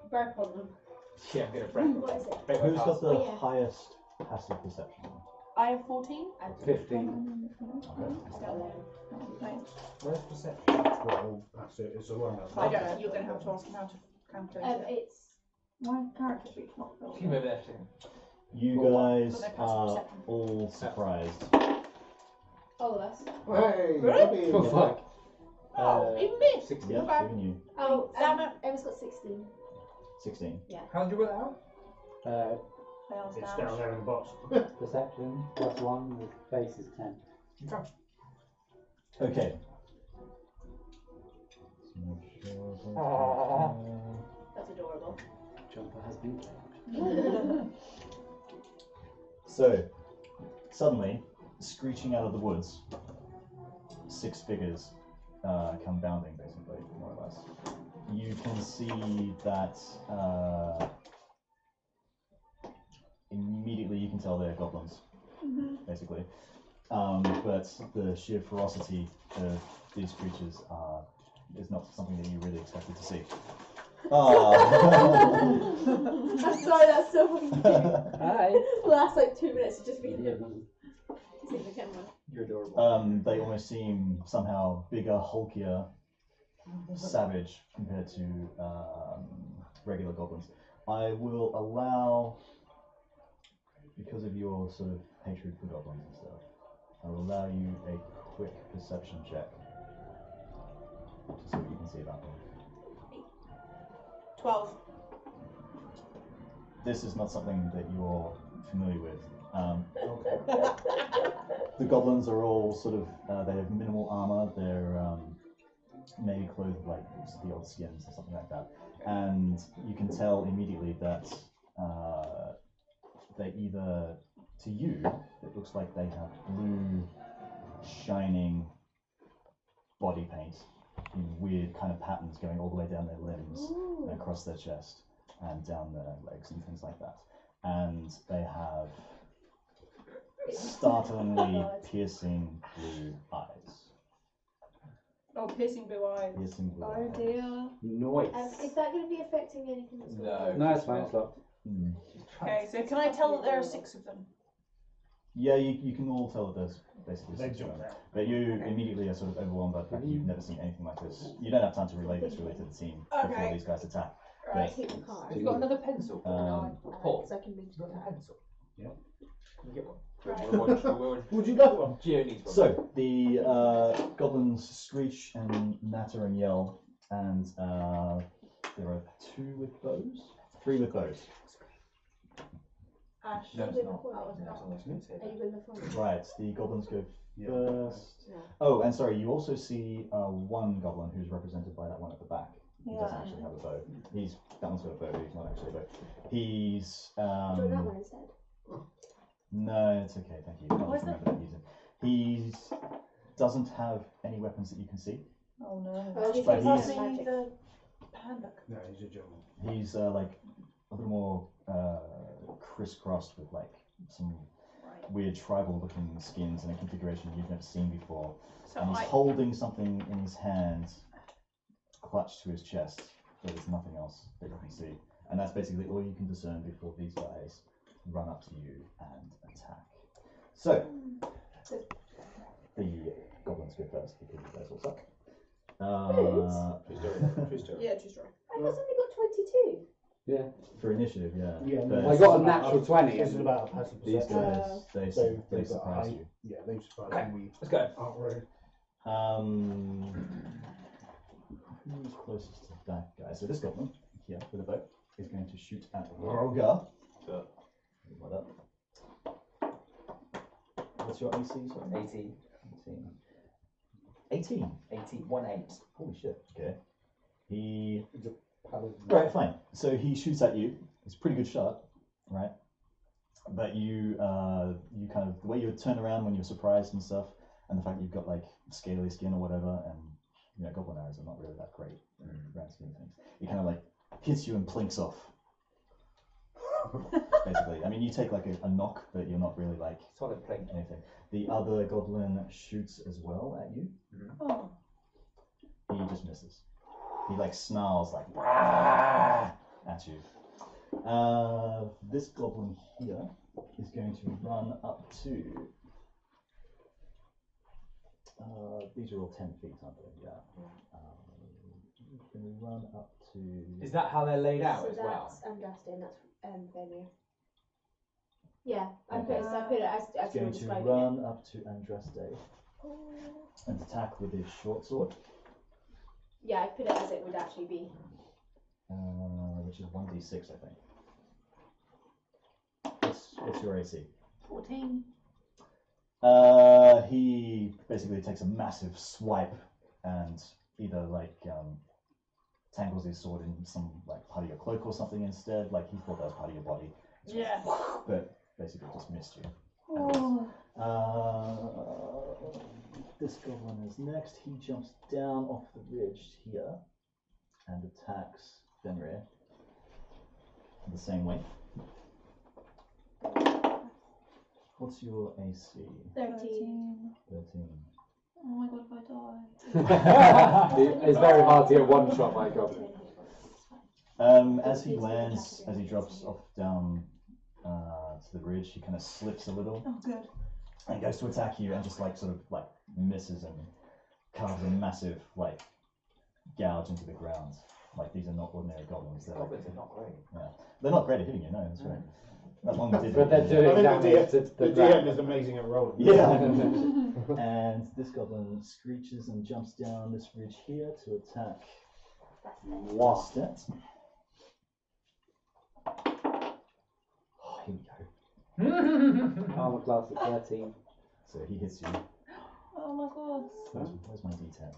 burp on them? Yeah, I'm gonna break. What is it? Break my Who's got pass. the Oh, yeah. highest passive perception? I have 14. 15. Where's perception? Well, that's it. It's a one. I don't know. You're gonna have to ask him how to calculate it. It's My character sheet's not filled. Keep over there, Stephen. You Well, guys Got no passive are perception. all surprised. all of us. Hey, Really? Oh, fuck. Oh, even me. 16. Yeah, Okay. giving you Oh, Damn it. Emma's got 16. 16. How did you work that out? Fails It's down. down there in the box. Perception plus 1, the base is 10. Okay. Let's make sure That's adorable. Jumper has been played. So, suddenly, screeching out of the woods, 6 figures come bounding, basically, more or less. You can see that immediately you can tell they're goblins, basically. But the sheer ferocity of these creatures is not something that you really expected to see. I'm sorry, that's so fucking cute. Hi. The last like 2 minutes has just been seeing the camera. You're adorable. They almost seem somehow bigger, hulkier, savage compared to regular goblins. I will allow, because of your sort of hatred for goblins and stuff, I will allow you a quick perception check to see what you can see about them. 12. This is not something that you're familiar with. The goblins are all sort of, they have minimal armor, they're maybe clothed with like the old skins or something like that. And you can tell immediately that they either, to you, it looks like they have blue, shining body paint in weird kind of patterns going all the way down their limbs and across their chest and down their legs and things like that. And they have startlingly piercing blue eyes. Oh, piercing blue eyes. Piercing blue Oh eyes. dear. Noise. Is that going to be affecting anything that's going on? No, it's fine, it's locked. Mm. Okay, so can I tell that there are 6 of them? Yeah, you can all tell that there's basically They 6 of jump them. out. But you immediately are sort of overwhelmed by the fact that you've never seen anything like this. You don't have time to relay this really to the team before Okay. these guys attack. Right. Take the car. So You've got another pencil. Paul, Because I can reach you've got a that. pencil. Yeah. Can you get one? Right. Would you like one? Geo needs one. So, the goblins screech and natter and yell, and there are 2 with bows? 3 with bows. Ash. No, it's With not. the No, phone. it's not. It's Are you with the phone? Right, the goblins go Yeah. first. No. Oh, and sorry, you also see one goblin who's represented by that one at the back. He doesn't Yeah. actually have a bow. That one's got a bow, but he's not actually a bow. He's Do you want that one instead? no, it's okay, thank you. I'll Where's just remember to use him. He doesn't have any weapons that you can see. Oh no. Oh, he's But got he's- magic. the handbook. No, he's a German. He's like a little more crisscrossed with like some Right. weird tribal-looking skins and a configuration you've never seen before. So And he's I. holding something in his hand, clutched to his chest, but there's nothing else that you can see. And that's basically all you can discern before these guys run up to you and attack. So, the goblins go first because you guys all suck. True story. Yeah, true story. I got somebody got 22. Yeah. For initiative, yeah. Yeah, But no, I got a this is about- natural 20. This is about passive these perception. guys, they So they they've got surprise height. you. Yeah, they've surprised Okay. me. Let's go. Aren't worried. Who's closest to that guy? So this goblin here with a bow is going to shoot at Roghar. What up? What's your AC? Sorry? 18. 18. 18. Holy shit. Okay. He. It's a paladin. Right, fine. So he shoots at you. It's a pretty good shot, right? But you kind of, the way you would turn around when you're surprised and stuff, and the fact that you've got like scaly skin or whatever, and you know, goblin arrows are not really that great in the grand scheme of things. It kind of like hits you and plinks off. Basically, I mean, you take like a knock, but you're not really like Solid plate. anything. The other goblin shoots as well at you. Oh. He just misses. He like snarls like "Rah!" at you. This goblin here is going to run up to. These are all 10 feet, aren't they? Yeah. Can we run up to? Is that how they're laid out So as well? that's Andraste and that's Fenrir. Yeah, I Okay. put it as He's you were going to describing run up to Andraste and attack with his short sword, it. Yeah, I put it as it would actually be. which is 1d6, I think. What's your AC? 14. He basically takes a massive swipe and either like tangles his sword in some like part of your cloak or something instead. Like he thought that was part of your body. Yeah. But basically just missed you. Oh. This goblin is next. He jumps down off the ridge here and attacks Fenrir the same way. What's your AC? 13. 13. Oh my god, if I die. It's very hard to get one shot by a goblin. As he lands, as he drops off down to the ridge, he kind of slips a little Oh, good. and goes to attack you and just like sort of like misses and carves a massive like gouge into the ground. Like these are not ordinary goblins. They're, Goblins are not great. they're not great at hitting you, no, that's right. That one did But they're hit doing you. I think damage to the the DM ground. is amazing at rolling. Yeah. And this goblin screeches and jumps down this ridge here to attack Bastet. Oh, here we go. Armor class at 13. So he hits you. Oh my god. Where's my D10?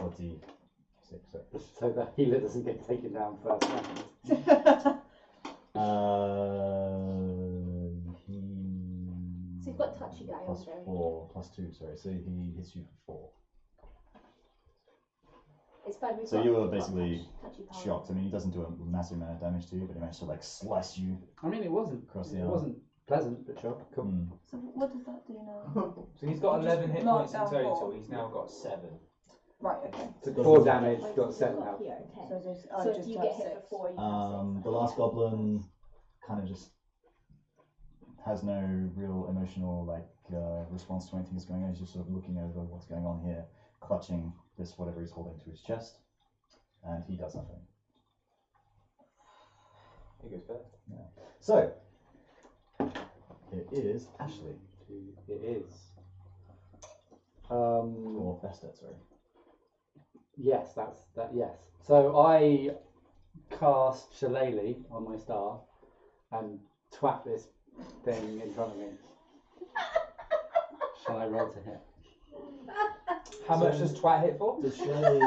Or D6, sorry. So the healer doesn't get taken down first round. So you've got touchy guy on plus there. 4, plus 2, sorry. So he hits you for It's fine. We've 4. So got- you were we've got basically touchy power. shocked. I mean, he doesn't do a massive amount of damage to you, but he managed to like slice you I mean, it wasn't across the it arm. wasn't pleasant, but sure. Cool. Mm. So what does that do now? So he's got Just 11 hit mark points in down total. 4. He's now got 7. Right, okay. So 4 damage, got 7 Got health. here, 10. So, just, So if you get hit before, you have 6. The last goblin kind of just has no real emotional like response to anything that's going on. He's just sort of looking over what's going on here, clutching this whatever he's holding to his chest, and he does nothing. He goes first. So it is Ashley It is. or Bastet, sorry. Yes, yes. So I cast Shillelagh on my staff and twat this thing in front of me. Shall I roll to hit? How much does twat hit for? Does Shelley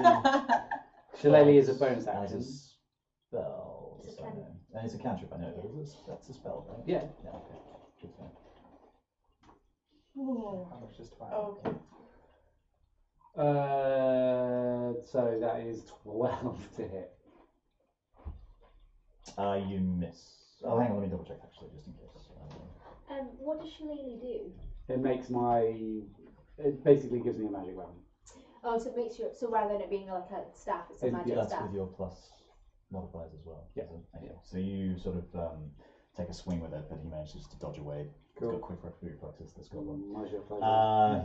Shillelagh is a bonus as action. a spell? It's a so I cantrip. know. And it's a cantrip, I know, but that's a spell, right? Yeah. Yeah. Okay. Good to know. How much does twat? Oh, okay. So that is 12 to hit. You miss. Oh, hang on, let me double check actually, just in case. What does Shillelagh do? It makes it basically gives me a magic weapon. Oh, so it makes you. So rather than it being like a staff, it's a It's- magic That's staff. with your plus modifiers as well. Yeah. isn't it? Okay. So you sort of take a swing with it, but he manages to dodge away. Cool. He's got quick reflexes, this goblin. Pleasure, pleasure.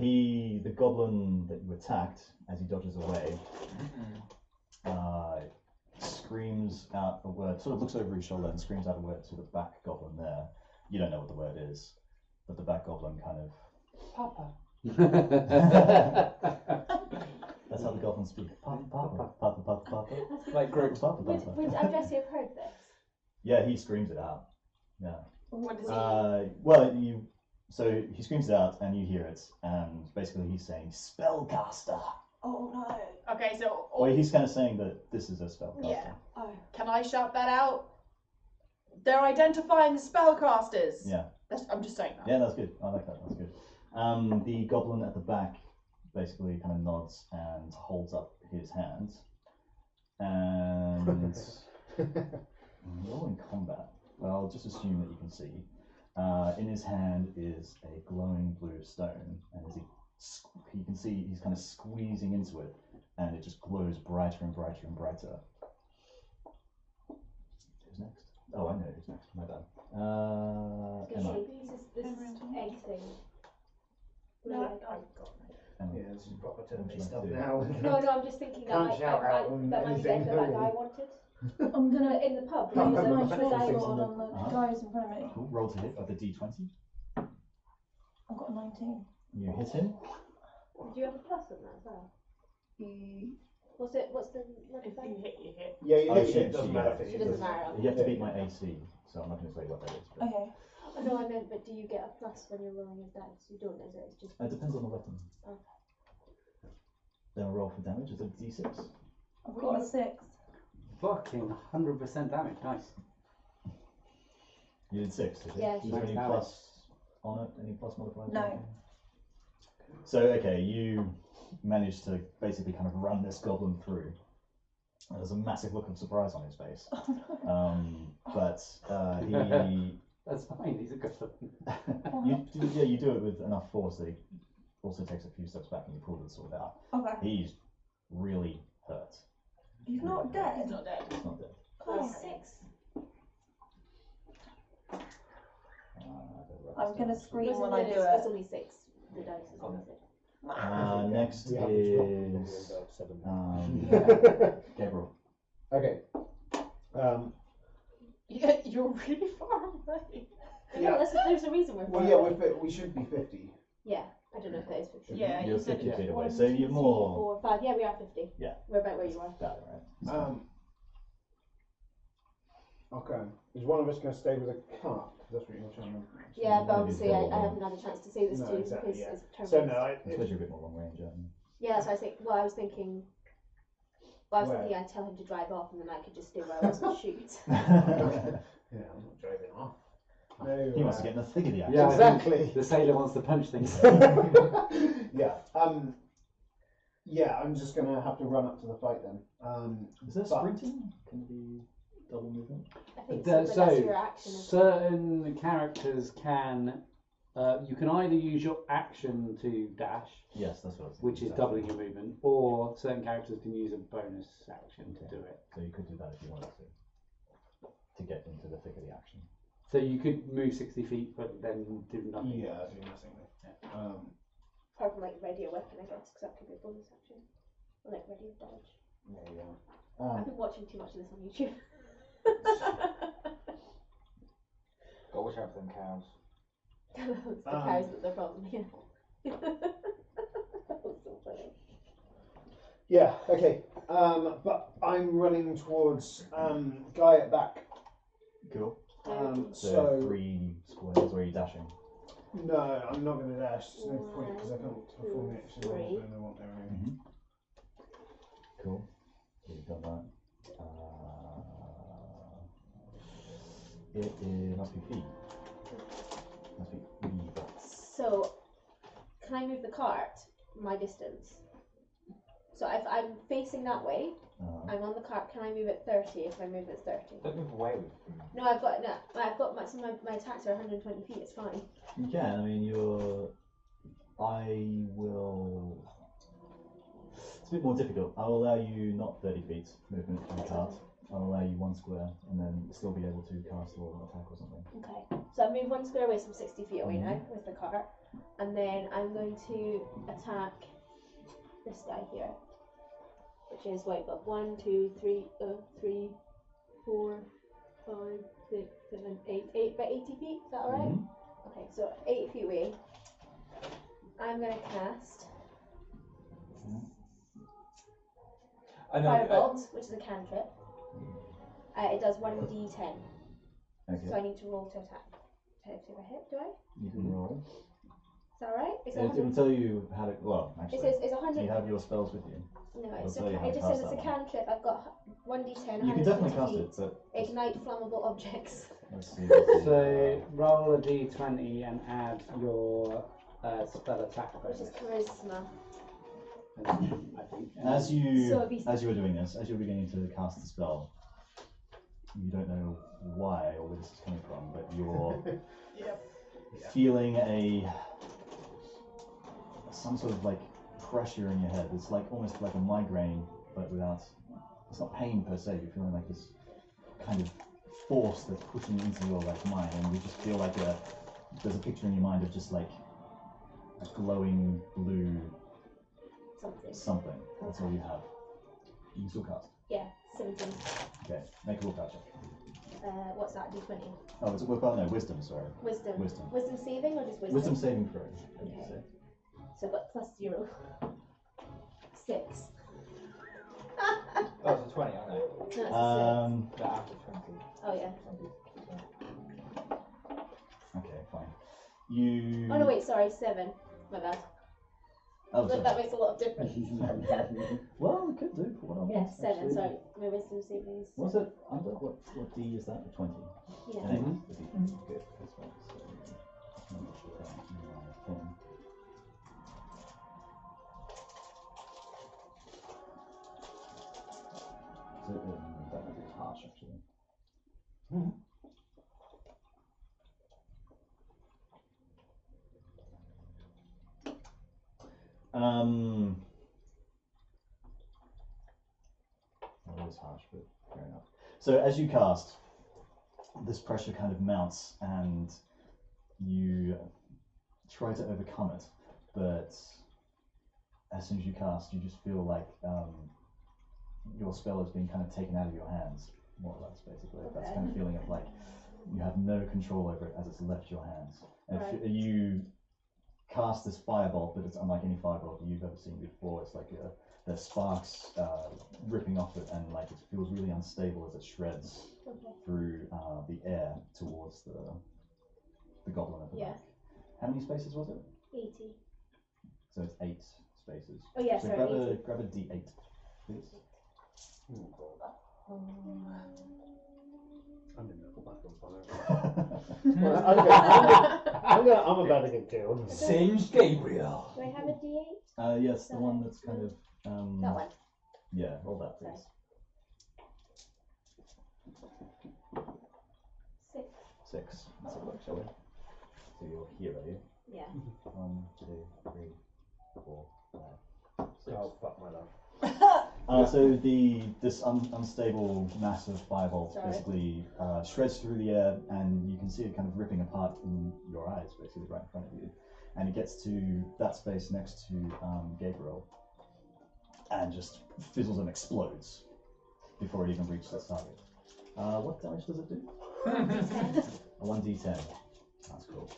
The goblin that you attacked, as he dodges away, screams out a word, sort of looks over his shoulder and screams out a word to the back goblin there. You don't know what the word is, but the back goblin kind of... Papa. That's how the goblins speak. Papa, papa, papa, papa, papa. Like Groot. Papa, Would papa. Andraste have heard this? Yeah, he screams it out. Yeah. What does he? So he screams it out, and you hear it, and basically he's saying spellcaster. Oh no. Okay, so Or he's kind of saying that this is a spellcaster. Yeah. Oh. can I shout that out? They're identifying the spellcasters. Yeah. I'm just saying that. Yeah, that's good. I like that. That's good. The goblin at the back basically kind of nods and holds up his hands, and we're all in combat. But I'll just assume that you can see. In his hand is a glowing blue stone, and as you can see, he's kind of squeezing into it, and it just glows brighter and brighter and brighter. Who's next? Oh, I know who's next. My bad. Emma. This is egg thing. No, No, Emma. Yeah, this is proper What would turn you stuff like to do? now. no, I'm just thinking that Can't might, shout out on that might be anything, better that no. I wanted. I'm gonna In the pub, use use my it for the short guy sword on. on the guys in front of me. Cool. Roll to hit with the d20. I've got a 19. You hit him. Do you have a plus on that as well? What's the If modifier? you hit, you hit. Yeah, Oh, yeah, she- it doesn't she- matter. yeah. if It doesn't matter. You have to beat my AC, so I'm not going to say what that is. But Okay. Oh, no, I meant, but do you get a plus when you're rolling a dice? You don't, is it? It's just. it depends on the weapon. Okay. Then roll for damage. Is it d6? I've got a 6. Fucking 100% damage. Nice. You did 6, did you? Yeah, Was there any Nice plus on it? Any plus modifiers? or No. anything? So, okay, you managed to basically kind of run this goblin through. There's a massive look of surprise on his face. But he... That's fine, he's a good looking. you do it with enough force that he also takes a few steps back and you pull the sword out. Okay. He's really hurt. He's not dead. He's not dead. He's not dead. Oh, 6. I'm gonna scream It's when I do it's it. only 6. The dice is only 6. Next The average roll is is about 7. Gabriel. Okay. Yeah, you're really far away. No, there's a reason we're Well, far yeah, away. we should be 50. Yeah, I don't know if that is 50. Yeah, You're you said 50 it. feet away, 1, so 2, you're 3, more... 4, 5. Yeah, we are 50. Yeah. We're about where you are. About right. Okay. Is one of us going to stay with a cart? That's what you're trying to... Yeah, but Maybe obviously double I one. haven't had a chance to say this No, to you exactly, because yeah. it's turn So based. no, I suppose you're a bit more long range, aren't you? Yeah, so I was thinking. Well, I was Where? thinking I'd tell him to drive off, and then I could just stay where I was and shoot. Yeah, I'm not driving off. No, He wants to get in the thick of the action. Yeah, Exactly. The sailor wants to punch things. Yeah. Yeah, I'm just going to have to run up to the fight then. Is there but- sprinting? Can it be double movement? I think So, so, but that's your action. Isn't it? certain characters can. You can either use your action to dash, Yes, that's what I was thinking. which is exactly. doubling your movement, or certain characters can use a bonus action to do it. So you could do that if you wanted to get into the thick of the action. So you could move 60 feet, but then do nothing. Yeah, I do nothing then. Apart from like ready a weapon, I guess, because that could be a bonus action. Or like ready a dodge. There you I've go. been watching too much of this on YouTube. Go watch out for them cows. It's the cows that they're problem here. That was so funny. Yeah, okay. But I'm running towards Guy at back. Cool. So So 3 squares, or are you dashing? no, I'm not going to dash. There's no point because I can't 1, perform 2, the action rolls 3. when I want there anyway. Cool. So you've done that. It must be feet. Must be feet. So, can I move the cart my distance? So if I'm facing that way, I'm on the cart. Can I move it 30 if I move it 30? Don't move away with them. No, I've got my attacks are 120 feet. It's fine. You can. I mean, I will. It's a bit more difficult. I'll allow you not 30 feet movement from the cart. I'll allow you 1 square, and then still be able to cast or attack or something. Okay. So I move 1 square away, so I'm 60 feet away now with the cart, and then I'm going to attack this guy here, which is wait, but 1, 2, 3, 3, 4, 5, 6, 7, 8, about 80 feet. Is that alright? Okay, so 80 feet away. I'm gonna cast I know. Firebolt, which is a cantrip. It does 1d10. Okay. So I need to roll to attack. To hit, do I? You can roll. Is that alright? It's It will tell you how to. Well, actually, It says it's do 100. you have your spells with you? No, It'll it's tell you how it to just says cast it's a that one. cantrip. I've got 1d10. You can definitely 120 cast feet. it. So Ignite flammable objects. let's see. Let's see. So roll a d20 and add your spell attack Which is bonus. charisma. I think. As you So it'd be- as you were doing this, as you're beginning to cast the spell, you don't know why or where this is coming from, but you're feeling some sort of like pressure in your head. It's like almost like a migraine, but without. It's not pain per se. You're feeling like this kind of force that's pushing into your like mind, and you just feel like there's a picture in your mind of just like a glowing blue something. That's all you have. You can still cast. Yeah, 17. Okay, make a willpower check. What's that? D20. Oh, it's a willpower? No, wisdom, sorry. Wisdom. Wisdom. Wisdom saving or just wisdom? Wisdom saving throw. you Okay. say. So I've got +0. 6. Oh, it's a 20, I know. No, it's a 6. But after 20. Oh yeah. Okay, fine. You. Oh no, wait, sorry, 7. My bad. Oh, But that makes a lot of difference. well, it could do for what I Yeah, want. 7, actually. sorry. My wisdom savings. Was it under? What D is that? 20. Yeah. An 8. The D. Good. That's right. So, let me put that in my thing. So, that might be harsh, actually. That is harsh, but fair enough. So as you cast, this pressure kind of mounts, and you try to overcome it, but as soon as you cast, you just feel like your spell has been kind of taken out of your hands, more or less, basically. That's kind of feeling of like you have no control over it as it's left your hands. And if you cast this firebolt, but it's unlike any firebolt you've ever seen before. It's like the sparks ripping off it, and like it feels really unstable as it shreds through the air towards the goblin at the back. How many spaces was it? 80. So it's 8 spaces. Oh yeah, So sorry. grab a D8, please. I'm in the I'm about to get killed. Singed Gabriel. Do I have a D8? Yes, the one that's kind of That one. yeah, roll that please. 6. 6. Let's have a look, shall we? So you're here, are you? Yeah. 1, 2, 3, 4, 5, 6. Oh, fuck my life. So this unstable mass of firebolt basically shreds through the air, and you can see it kind of ripping apart in your eyes, basically right in front of you. And it gets to that space next to Gabriel, and just fizzles and explodes before it even reaches its target. What damage does it do? A 1d10. That's cool.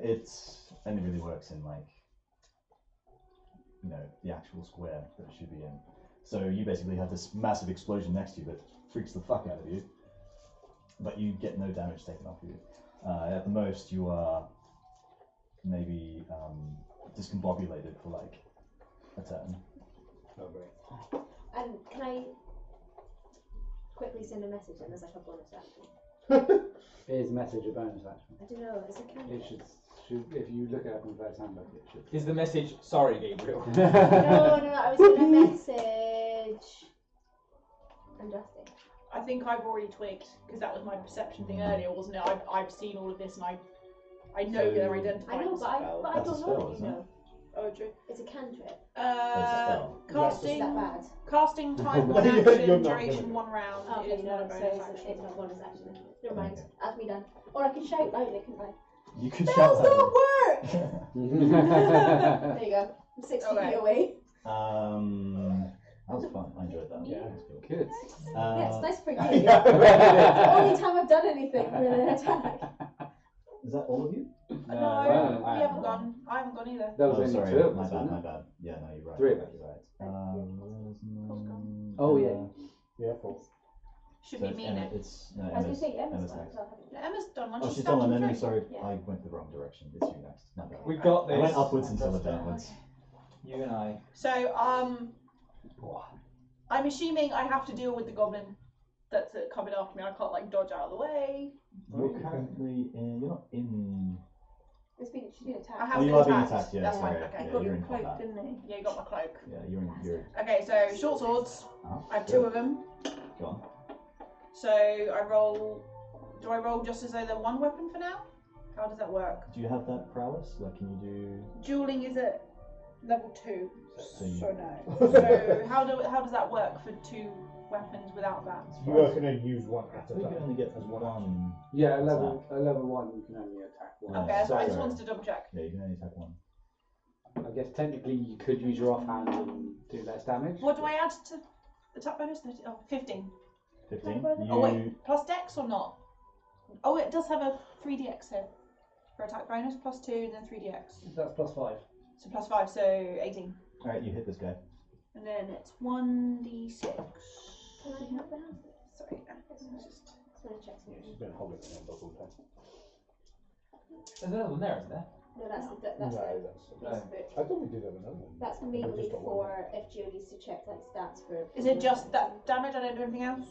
It only really works in like, you know, the actual square that it should be in. So you basically have this massive explosion next to you that freaks the fuck out of you, but you get no damage taken off you. At the most, you are maybe discombobulated for like a turn. Oh, great. And can I quickly send a message and there's like a bonus action? Is message a bonus action? I don't know, is it can It should, if you look it up in the first handbook, it should. Is the message, sorry Gabriel? No, I was gonna message Andraste. I think I've already twigged, because that was my perception thing earlier, wasn't it? I've seen all of this and I know So- they're I identifying know, the but I spell. That's a don't spell, know that isn't you it? know. Oh, true. It's a cantrip. spell. Is Casting, that bad? casting time 1 You're action, not duration gonna- 1 round. Oh, It okay, is no, not a so bonus it's action. not a bonus action. Never mind. Okay. That's me done. Or I can shout loudly, couldn't I? You could That shout does not work! There you go. I'm 60 Okay. feet away. That was fun. I enjoyed that. Yeah. That's cool. Good. Yeah, it's nice for you. Yeah. Only time I've done anything with an attack. Is that all of you? No, I we haven't gone. I haven't gone either. That was Oh, only sorry. 2 of My us, bad. wasn't My it? bad. Yeah, no, you're right. 3 of us. You're right. Oh, yeah. Yeah, 4. Should So be me Emma, next. it's no, I was going to Emma's, say Emma's Emma's done, next. so I'll have it. Emma's done one. Oh, She's she's done one. starting No, no, through. sorry. Yeah. I went the wrong direction. It's you next. My bad. We've got this. I went upwards instead of Just, downwards. You and I. So, I'm assuming I have to deal with the goblin that's coming after me. I can't like dodge out of the way. You're currently in. You're not in. She's been attacked. I have Oh, you been are being attacked. attacked. Yeah, That's sorry. fine. Okay. Yeah, Got you're your in cloak, combat. didn't he? Yeah, you got my cloak. Yeah, you're in. You're. Okay, so short swords. I have 2 of them. Go on. So I roll. Do I roll just as though they're one weapon for now? How does that work? Do you have that prowess? Like, can you do? Dueling is at level 2. So you- So no. So how does that work for 2 weapons without that? You are going to use one I at a think you time. can only get as one. Yeah, a level 1 you can only attack one. Okay, so I just sorry. wanted to double check. Yeah, you can only attack one. I guess technically you could use your offhand and do less damage. What do I add to the attack bonus? 15. 15. Oh wait, plus dex or not? Oh, it does have a 3dx here for attack bonus, plus 2 and then 3dx. That's plus 5. So plus 5, so 18. Alright, you hit this guy. And then it's 1d6. Can I have that? Sorry, Just want to check Yeah, something. she's been holding it in the whole time. There's another one there, isn't there? No, that's the No, that's the that's. base book. I thought we did have another one. That's Have we mainly just got one for if Gio needs to check like stats for. Is it just that damage? I don't do anything else.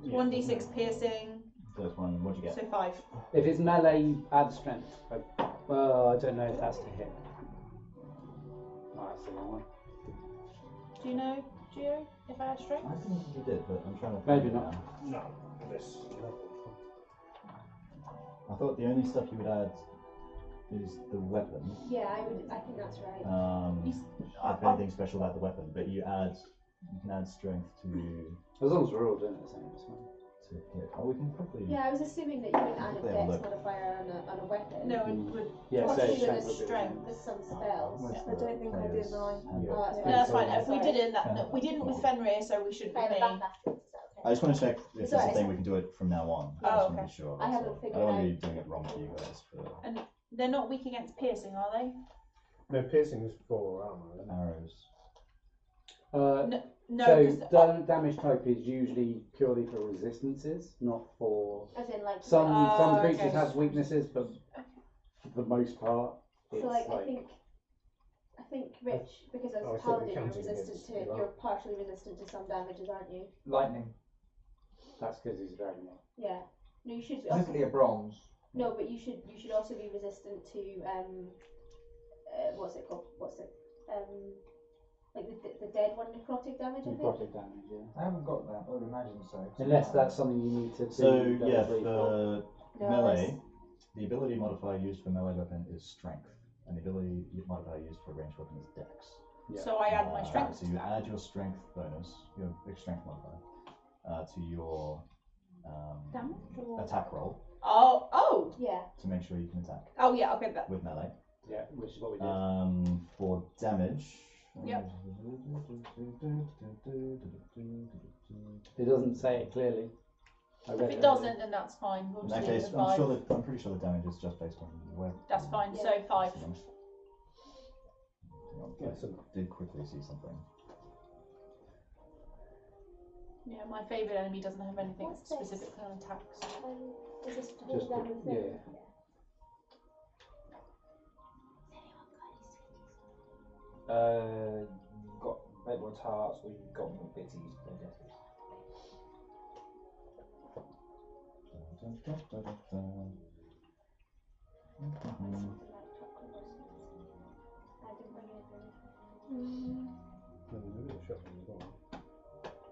Yeah. 1d6 piercing. First one, what'd you get? So 5. If it's melee, you add strength. Well, I don't know if that's to hit. Oh, that's the wrong one. Do you know, Gio, if I had strength? I didn't think you did, but I'm trying to. Maybe find it not. now. No, this level. I thought the only stuff you would add is the weapon. Yeah, I think that's right. If anything special about the weapon, but you can add strength to As long as we're all doing it the same, it's fine. hit. Oh, we can probably. Yeah, I was assuming that you would add a Probably have a dex look. modifier on a weapon. No, it would. Yeah, so possibly strength with would be strength. With some spells. Where's I don't think I did player's mine. handbook? Oh, that's No, fine. that's fine. If we Sorry. did it in that, no, we didn't with Fenrir, so we shouldn't I have be it paying. back afterwards, is that okay? I just want to check if It's there's a alright, thing we can do it from now on. Oh, I just want okay. to be sure. I haven't that's all. figured I don't want to out- be doing it wrong for you guys. For They're not weak against piercing, are they? No, piercing is for armor. Isn't it? arrows. No, So damage type is usually purely for resistances, not for As in like. some Oh, creatures okay. have weaknesses, but for the most part, it's So like, I think Rich, because as Oh, I a thought paladin we you're counted resistant against to you, you're partially resistant to some damages, aren't you? Lightning. that's because he's a dragon. Yeah. No, you should. Specifically a bronze. No, but you should also be resistant to what's it called? Like the dead one, necrotic damage, I think. Necrotic damage, yeah. I haven't got that, I would imagine so. Unless that's something you need to do. So yeah, directly for No, melee, the ability modifier used for melee weapon is strength, and the ability modifier used for ranged weapon is dex. Yeah. So I add my strength. So you add your strength bonus, your strength modifier, to your Damage or? attack roll Oh, Yeah. to make sure you can attack oh yeah. Okay, that. with melee. Yeah, which is what we did. For damage. Yep. It doesn't say it clearly. I read If it doesn't, then that's fine. We'll In just that leave case, it at 5. I'm pretty sure the damage is just based on where. That's fine. Yeah. So 5. I did quickly see something. Yeah, my favourite enemy doesn't have anything What's this? specifically on attacks. Is this to do Just with the- them? yeah. Got a bit more tarts, or you've got more bitties, digestive. No, there's a little shotgun as well.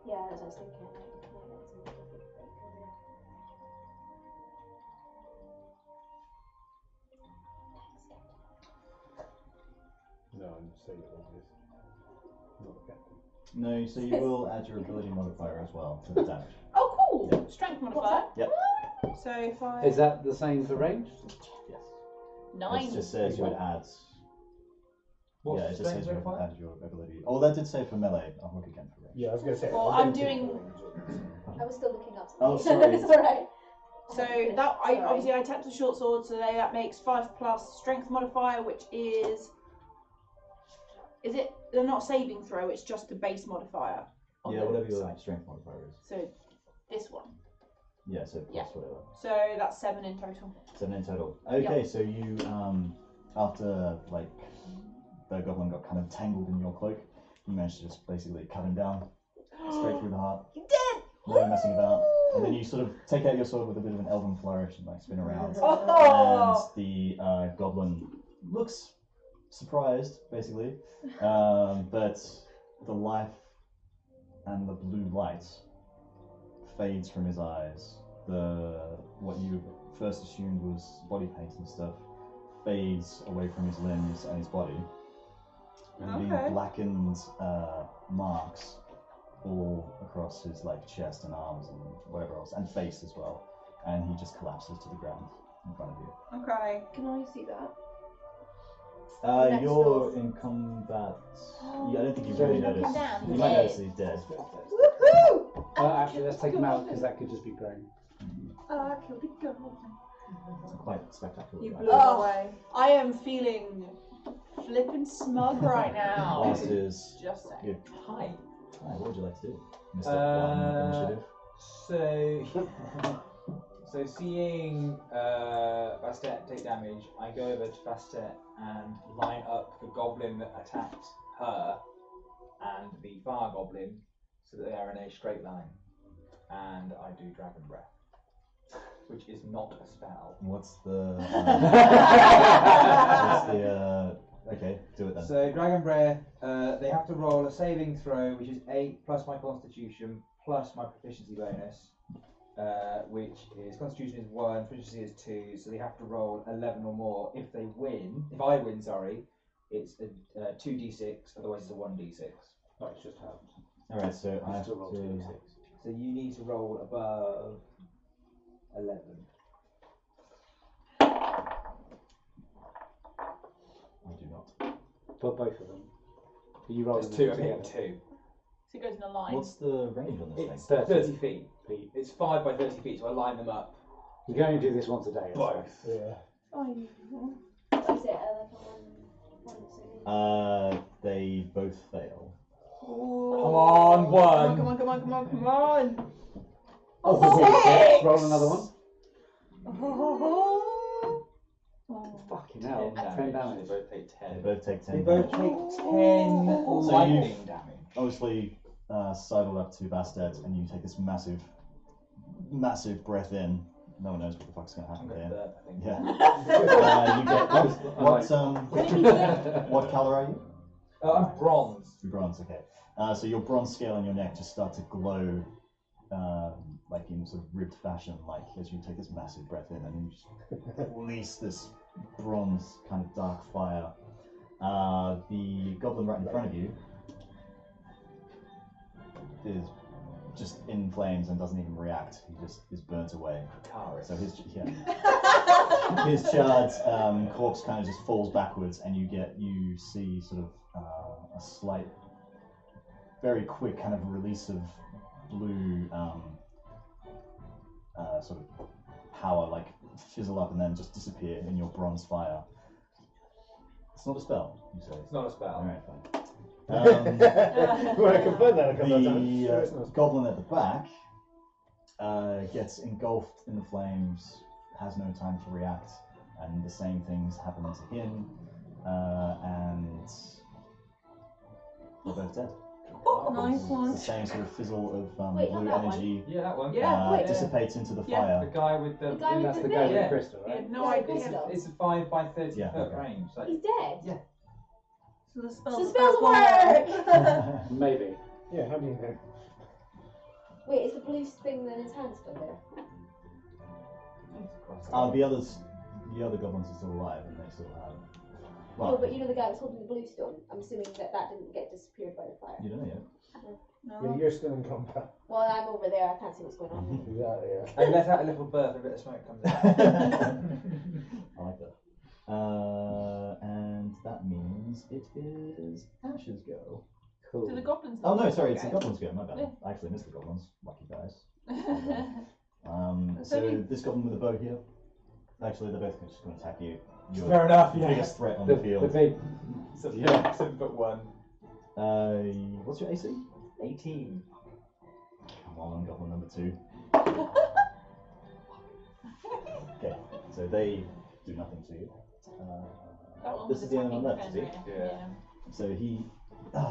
Yeah, that's what I was thinking. Like, yeah, that's a different break over there. No, I'm saying it obvious. Not the captain. No, so you will add your ability modifier as well to the damage. Oh, cool. Strength modifier. Yep. So 5. Is that the same for ranged? Yes. 9. It just says you would add. What's Yeah, the it just says strength you would modifier? add your ability. Oh, that did say for melee. I'll look again for range. Yeah, I was going to say. Well, I I'm don't think doing- the range is- I was still looking up Oh, something. sorry. It's alright. So that obviously I tapped the short sword, so that makes 5 plus strength modifier, which is it? They're not saving throw. It's just a base modifier. On Yeah, the whatever your side. strength modifier is. So this one. Yeah, so plus Yeah. whatever. So that's 7 in total. 7 in total. Okay, so you after like the goblin got kind of tangled in your cloak, you managed to just basically cut him down straight through the heart. You did. No messing about. And then you sort of take out your sword with a bit of an elven flourish and like spin around. Oh. And the goblin looks surprised, basically. But the life and the blue light fades from his eyes. What you first assumed was body paint and stuff fades away from his limbs and his body. And Okay. the blackened marks all across his like chest and arms and whatever else, and face as well. And he just collapses to the ground in front of you. Okay. Can I see that? Next You're door. in combat. Yeah, I don't think you So really he's knocked him noticed. down, You he's might dead. notice he's dead. Woohoo! Actually, let's take him out because that could just be prone. I killed the goblin. It's quite spectacular. You actually. blew it Oh. away. I am feeling flippin' smug right now. Last is Just saying. good. Hi. Hi, what would you like to do, Mr. One Initiative? So So seeing Bastet take damage, I go over to Bastet and line up the goblin that attacked her and the fire goblin so that they are in a straight line. And I do Dragon Breath, which is not a spell. What's the... okay, do it then. So Dragon Breath, they have to roll a saving throw, which is 8 plus my Constitution plus my proficiency bonus, which is Constitution is 1, proficiency is 2. So they have to roll 11 or more. If I win, it's a 2d6. Otherwise, it's a 1d6. Oh, it's just helped. All right, so I have Still roll to... 2d6. So you need to roll above 11. I do not. For both of them. You roll There's them 2. I together. think 2. So it goes in a line. What's the range on this It's thing? 30 feet. Feet. It's 5 by 30 feet, so I line them up. You can only do this once a day. Both. Yeah. Oh, is it like a one saving? They both fail. Come on, one. Come on. Oh, roll another one. Fucking hell. 10 damage. They both take 10. They both take 10 They both damage. take 10 lightning damage. Obviously, sidled up to Bastet, and you take this massive breath in. No one knows what the fuck's going to I'm happen going to there. burp, I think. Yeah. You get what color are you? I'm bronze. You're bronze. Okay. So your bronze scale on your neck just start to glow, like in sort of ribbed fashion, like as you take this massive breath in, and you just release this bronze kind of dark fire. The goblin right in front of you is just in flames and doesn't even react. He just is burnt away. So his charred corpse kind of just falls backwards, and you see sort of a slight, very quick kind of release of blue sort of power, like fizzle up and then just disappear in your bronze fire. It's not a spell, you say? It's not a spell. Alright, fine. Well, I confirmed that a couple of times. Sure, it's The not. goblin at the back gets engulfed in the flames, has no time to react, and the same things happen to him, and they're both dead. Nice The one. same sort of fizzle of Wait, not blue that one. energy Yeah, that one. Yeah. dissipates into the Yeah. fire. The guy with the. The guy with That's the the guy with Yeah. the crystal, He right? had no Yeah, idea. crystal. It's a 5 by 30 Yeah, foot okay. range. Like, He's dead. Yeah. So the So spell. the spells work! Maybe. Yeah, how do you know? Wait, is the blue thing in his hand still there? The other goblins are still alive, and they still have. No, but you know the guy that's holding the blue stone? I'm assuming that didn't get disappeared by the fire. You don't know yet. Yeah, No. you're still in combat. Well, I'm over there, I can't see what's going on. Exactly, yeah. I let out a little burp, a bit of smoke comes out. I like that. And that means it is Ash's go. Cool. Do the goblins? Oh no, sorry, it's the Okay. goblins' go. My bad. Yeah. I actually missed the goblins. Lucky guys. So So you- this goblin with a bow here. Actually, they're both just going to attack you. You're Fair enough, the yeah. biggest threat on the The field. big. Yeah. 7'1". What's your AC? 18. Come on, goblin number 2. Okay, so they do nothing to you. That one This was is the only one attacking left, is he? Fenrir. Yeah. So he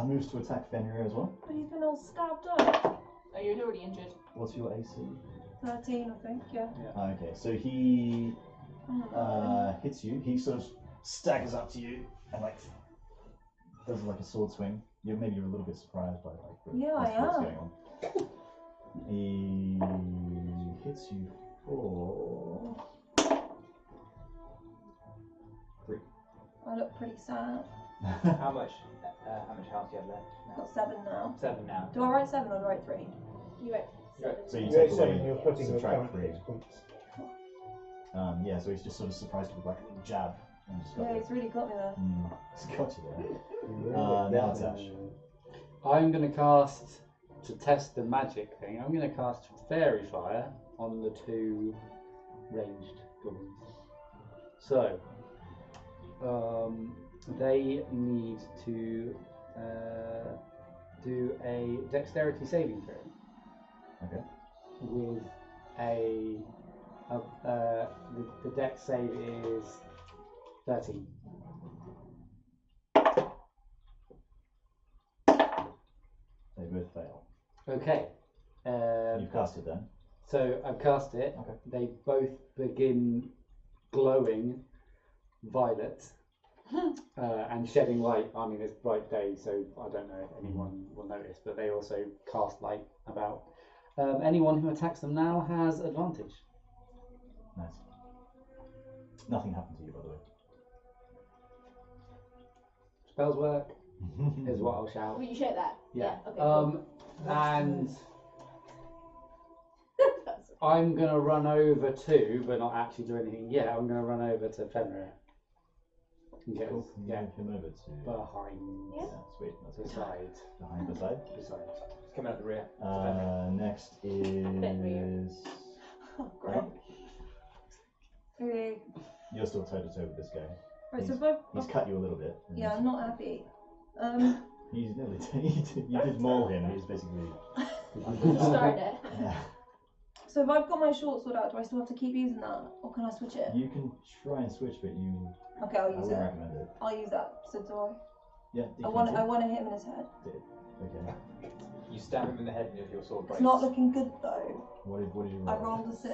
moves to attack Fenrir as well. But he's been all stabbed up. Oh, you're already injured. What's your AC? 13, I think, yeah. Okay, so he Oh, hits you. He sort of staggers up to you and like does like a sword swing. You're a little bit surprised by like Yeah, what's I am. going on. He hits you for 3. I look pretty sad. How much health do you have left? I've got 7 now. 7 now. Do I write 7 or do I write 3? You're right. So you You're take seven, away, you're putting your subtract current 3. hit points. Yeah, so he's just sort of surprised with like a little jab and just got Yeah, you. he's really got me there. It's got you there. Really? Now it's Ash. I'm going to cast, to test the magic thing, I'm going to cast Fairy Fire on the 2 ranged goblins. So, they need to do a dexterity saving throw. Okay. With a The dex save is 13. They both fail. Okay. You've cast it then. So I've cast it. Okay. They both begin glowing violet and shedding light. I mean, it's bright day, so I don't know if anyone will notice, but they also cast light about. Anyone who attacks them now has advantage. Nice. Nothing happened to you, by the way. Spells work, is what I'll shout. Will you shout that? Yeah. Okay. Cool. And I'm going to run over to, but not actually do anything yet, I'm going to run over to Fenrir. Yes. Cool. Yeah. Move him over to Behind. Yeah. sweet. That's good. Beside. Behind the side. Beside. It's coming out the rear. Next is. Great. Okay. You're still toe to toe with this guy. Right, so He's- if I, He's cut you a little bit. and yeah, I'm not happy. He's nearly. You did maul him. He's basically. Start it. Yeah. So if I've got my short sword out, do I still have to keep using that, or can I switch it? You can try and switch, but you. Okay, I'll I use wouldn't it. recommend it. I'll use that. So do I? Yeah. I want to hit him in his head. Okay. You stab him in the head and your sword breaks. It's not looking good though. What did you roll? I rolled a 6.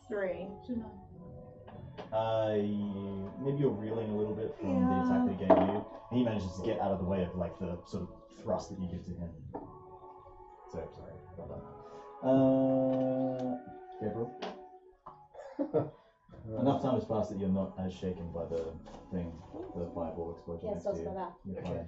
3. Maybe you're reeling a little bit from the Yeah. attack that he gave you. And he manages to get out of the way of like the sort of thrust that you give to him. So sorry about that. Gabriel. Enough time has passed that you're not as shaken by the thing, the fireball explosion Yeah, next so to you. smell that. You're Okay.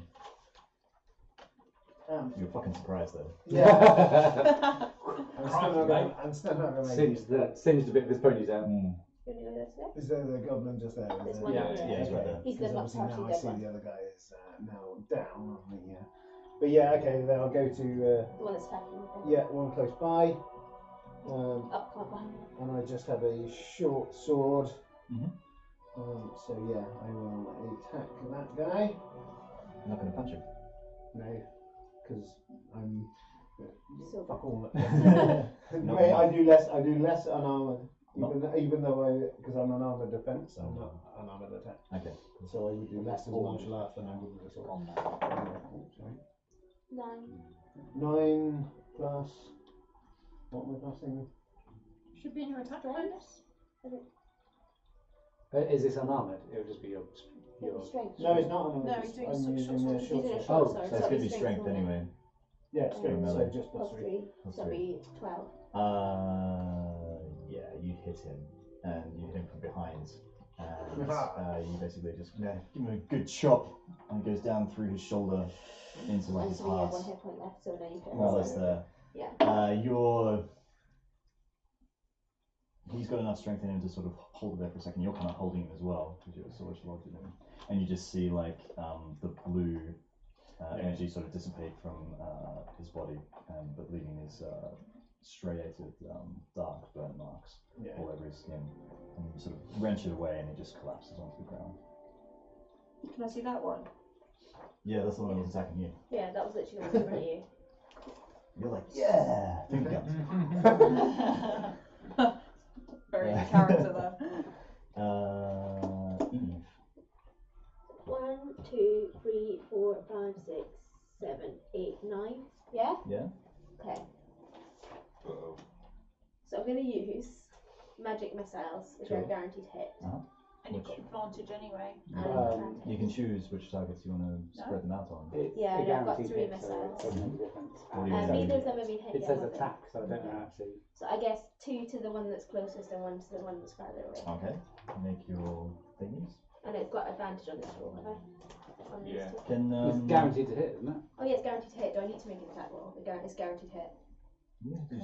fine. You're fucking surprised though. Yeah. I'm still not gonna make Singed a bit of his ponytail. Mm. You want to go this way? Is there the goblin just there? There's Is one it? Yeah, over there. yeah, he's right there. He's the Because obviously now I partially dead see one. the other guy is now down. Yeah. But yeah, okay. Then I'll go to The one that's attacking. one close by, Up, come up behind him. and I just have a short sword. Mhm. So yeah, I will attack that guy. I'm not going to punch him. No, because I'm So fuck all. No. Wait, I do less unarmored. No. Even though because I'm unarmored defense, I'm not unarmored attack. Okay. So I would do less as martial arts than I would with a sword. Sorry. 9. 9 plus. What am I passing? Should be in your attack bonus. Is this unarmoured? It would just be your. Strength. No, it's not unarmored. No, he's doing I'm short using sword. the He's short doing a sword. short Oh, sword, So it's so going to it'll be strength more than- anyway. Yeah, strength. So melee. just plus Plus 3. 3, Plus so that'll three. be 12. Yeah, you hit him, and you hit him from behind, and you basically just give him a good chop, and it goes down through his shoulder into like And his so we have heart. 1 hit point left, so now you can. More or less there. Yeah. He's got enough strength in him to sort of hold it there for a second. You're kind of holding him as well because you're sort of lodged in him, and you just see like the blue energy sort of dissipate from his body, but leaving these striated dark burn marks all over his skin. And you sort of wrench it away, and he just collapses onto the ground. Can I see that one? Yeah, that's the one that was attacking you. Yeah, that was literally the one in front of you. You're like, yeah, finger guns. Very in character there. Eve. 1, 2, 3, 4, 5, 6, 7, 8, 9. Yeah? Yeah. Okay. So I'm going to use magic missiles, which are Sure. guaranteed hit. And you've got advantage anyway. You can choose which targets you want to spread them out on. It's Yeah, a and I've got guaranteed 3 hit, so missiles. it doesn't make a difference. What do you mean? Neither of them have been hit It yet. says have they? attack, so I don't know actually. So I guess 2 to the one that's closest and 1 to the one that's farther away. Okay. Make your thingies. And it's got advantage on this roll, have I? On these Yeah. 2. Can It's guaranteed to hit, isn't it? Oh yeah, it's guaranteed hit. Do I need to make an attack roll? It's guaranteed hit. you do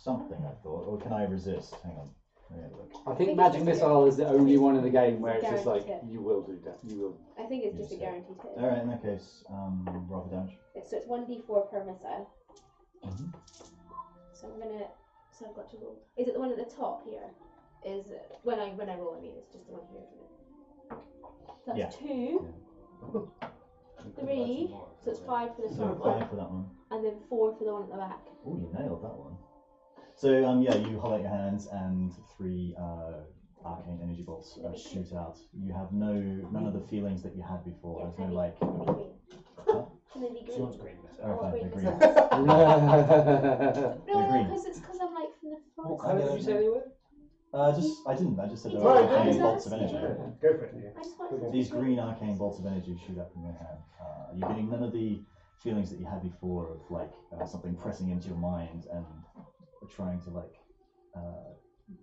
something? I thought, or can I resist? Hang on. Let me have a look. I think think it's Magic just a- Missile is the only one in the game where it's it's just like, guaranteed hit. you will do that. You will. I think it's You just a just hit. guaranteed hit. All right. In that case, roll for damage. So it's 1d4 per missile. Mhm. So I'm gonna. So I've got to roll. Is it the one at the top here? Is when I roll? I mean, it's just the one here, isn't it? So that's Yeah. 2, 3. So it's 5 for the So front one, 5 for that one. and then 4 for the one at the back. Oh, you nailed that one. So yeah, you hold out your hands and 3 arcane energy bolts shoot out. You have none of the feelings that you had before. Yeah, There's no like. Can they be green? Huh? Can they be green? She wants green. Oh, fine, they're green. No, green. because it's because I'm like from the What forest. colour did you say they were? I just said there Right, were arcane yeah. bolts of energy. Go for it. Yeah. I just wanted to These be green arcane bolts of energy shoot up from your hand. You're getting none of the feelings that you had before of like something pressing into your mind and trying to like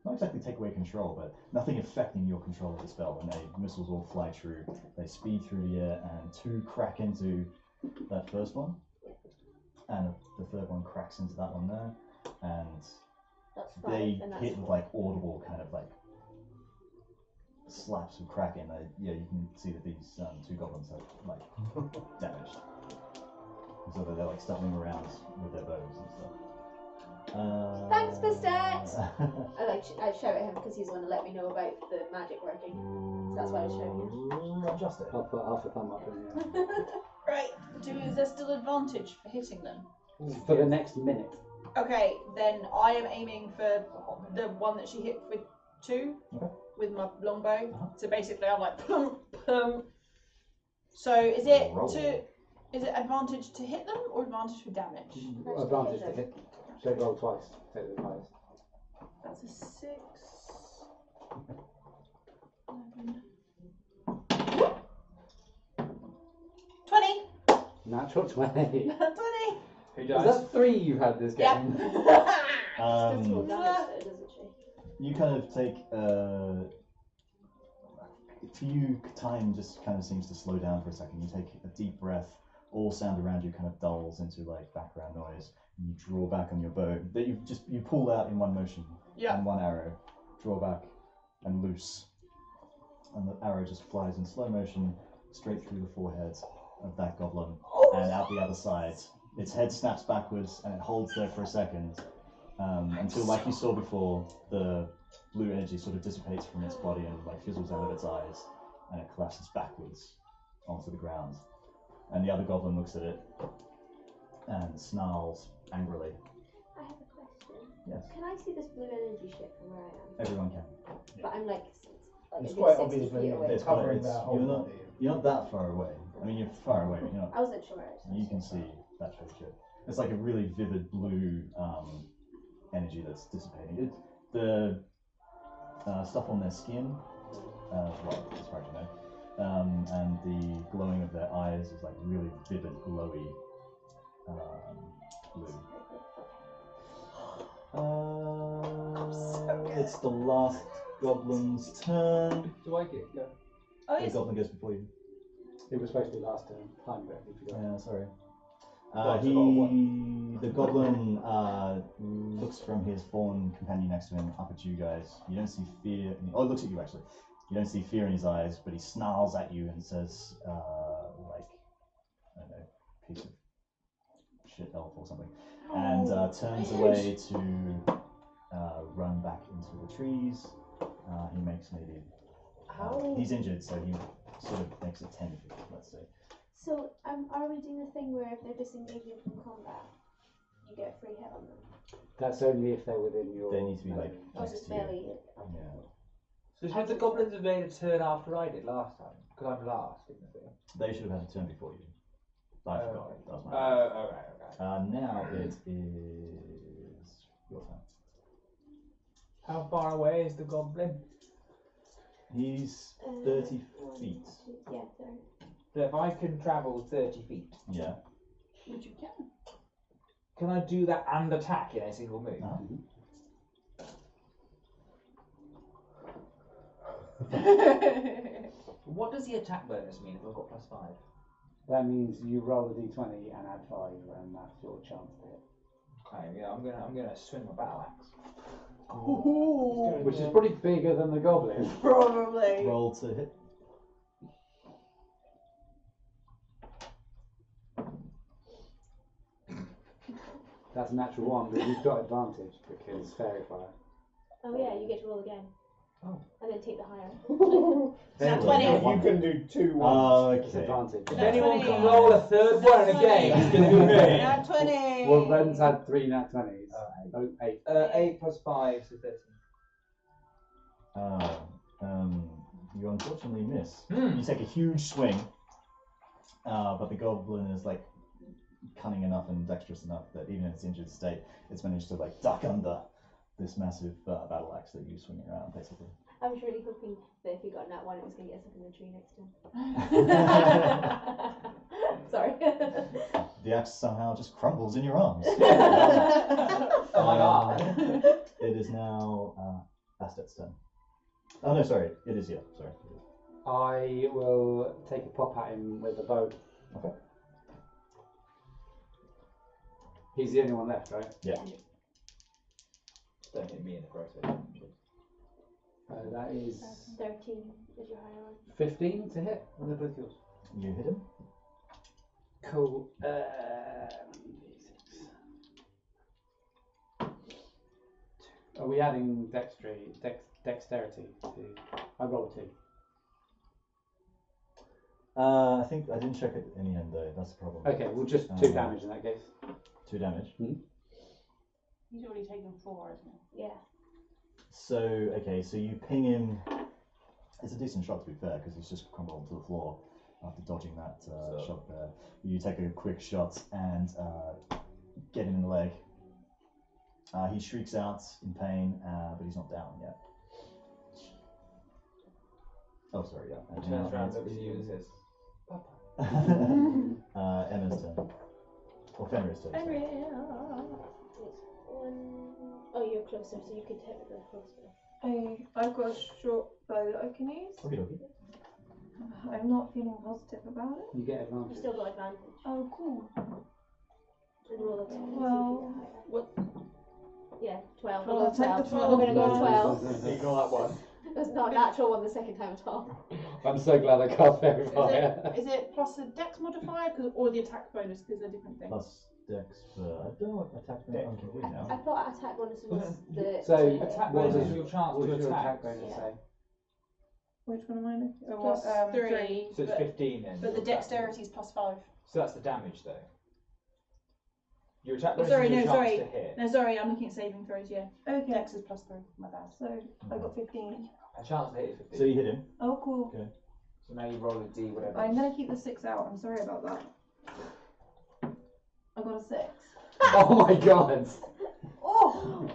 not exactly take away control, but nothing affecting your control of the spell. And the missiles all fly through. They speed through the air, and 2 crack into that first one, and the third one cracks into that one there, and That's they 5, and that's hit with 4. like audible kind of like slaps of cracking. Yeah, you can see that these 2 goblins are like damaged, so that they're like stumbling around with their bows and stuff. Thanks, Bastet! I shout at him because he's the one to let me know about the magic working. So that's why I shout you. Adjust it. I'll put half a thumb up in the air. Right. Is there still advantage for hitting them? For the next minute. Okay, then I am aiming for the one that she hit with 2 Okay. with my longbow. Uh-huh. So basically, I'm like, pum, pum. So is it Roll. is it advantage to hit them or advantage for damage? Advantage to hit. So roll twice. Take the highest. That's a 6. 20. Natural 20. 20. Who Is dies? that 3 you've had this Yeah. game? Just roll damage though, doesn't she? You kind of take for you, time just kind of seems to slow down for a second. You take a deep breath. All sound around you kind of dulls into like background noise. You draw back on your bow that you pull out in one motion. Yeah. And one arrow, draw back and loose, and the arrow just flies in slow motion straight through the forehead of that goblin and out the other side. Its head snaps backwards and it holds there for a second until, like you saw before, the blue energy sort of dissipates from its body and like fizzles out of its eyes, and it collapses backwards onto the ground. And the other goblin looks at it and snarls angrily. I have a question. Yes. Can I see this blue energy shit from where I am? Everyone can. But I'm like a It's good quite 60 obviously feet away. It's covering quite- that it's- whole you're not- body. You're not that far away. I mean, you're far away, but you're not. I wasn't sure. You can see that sort of shit. It's like a really vivid blue energy that's dissipating. The stuff on their skin, well, as far as you know, and the glowing of their eyes is like really vivid, glowy blue. It's the last goblin's turn. Do I get go? Oh, The yes. goblin goes before you. It was supposed to be last turn. Time but you forgot. Yeah, sorry. Well, it's The goblin looks from his fallen companion next to him up at you guys. You don't see fear. Oh, he looks at you actually. You don't see fear in his eyes, but he snarls at you and says, like, I don't know, piece of shit elf or something, and turns away to run back into the trees. He makes maybe. He's injured, so he sort of makes it 10 feet, let's say. So, are we doing the thing where if they're disengaging from combat, you get a free hit on them? That's only if they're within your. They need to be like Or next just to you. melee? Yeah. So should the goblins have made a turn after I did last time? Because I'm last in the thing. They should have had a turn before you. I forgot. Okay. That was my Oh, okay. now it is your turn. How far away is the goblin? He's 30 feet. Yeah, sorry. So if I can travel 30 feet, Yeah. Which you can. can I do that and attack in a single move? What does the attack bonus mean if I've got +5? That means you roll a d20 and add 5, and that's your chance to hit. Okay, yeah, I'm gonna swing my battle axe. Which is probably bigger than the goblin. Probably. Roll to hit. That's a natural 1, but you've got advantage because fairy fire. Oh yeah, you get to roll again. Oh. And then take the higher. Nat Anyway, 20. You can do 2 Oh, ones. It's okay. advantage. If Nat anyone 20. can roll a third one again, it's gonna be me. Nat 20. Well, Ben's had 3 nat 20s. Oh, 8. 8 plus 5, so 13. You unfortunately miss. Hmm. You take a huge swing, but the goblin is like cunning enough and dexterous enough that even in its injured state, it's managed to like duck under this massive battle axe that you swing around, basically. I was really hoping that if you got that one, it was going to get stuck in the tree next to him. Sorry. The axe somehow just crumbles in your arms. Oh my god. It is now Bastet's turn. Oh no, sorry, it is you. Sorry. I will take a pop at him with a bow. Okay. He's the only one left, right? Yeah. Don't hit me in the process. That is 13 is your higher one. 15 to hit. And they're both yours. You hit him. Cool. Are we adding dexterity to? I roll 2. I think I didn't check it in the end though. That's the problem. Okay, well just 2 damage in that case. 2 damage. He's already taken 4, isn't he? Yeah. So okay, so you ping him. It's a decent shot to be fair, because he's just crumbled to the floor after dodging that shot there. You take a quick shot and get him in the leg. He shrieks out in pain, but he's not down yet. Oh, sorry, yeah. He turns around, looks at you and says, Papa. Emma's turn. Or Fenrir's turn. sorry. It's 1. Oh, you're closer, so you could hit with the crossbow. I've got a short bow that I can use. Okay, okay. I'm not feeling positive about it. You get You advantage. still got advantage. Oh, cool. And roll a 10. Well, what? Yeah, 12. Well, We'll I'll go take 12. the 12. We're going to go 12. Ignore that one. That's not a natural one the second time at all. I'm so glad I cast Fairy Fire. Is it plus a dex modifier or the attack bonus? Because they're different things. Plus dex for... I don't know what attack bonus can do now. I thought attack bonus was the. So, Attack what bonus is is your chance What to does your attack. attack bonus Yeah. say? which one am I looking at? Plus 3. So it's but, 15 then. but the your attack dexterity is plus 5. bonus. So that's the damage though. Your attack Oh, bonus sorry, is your no, chance sorry. to hit. No, sorry, I'm looking at saving throws, yeah. Okay, Dex is plus 3, my bad. so I got 15. A chance to hit is 15. So you hit him. Oh, cool. Okay. So now you roll a D, whatever. I'm gonna keep the 6 out. I'm sorry about that. I got a 6. Oh my god! Oh!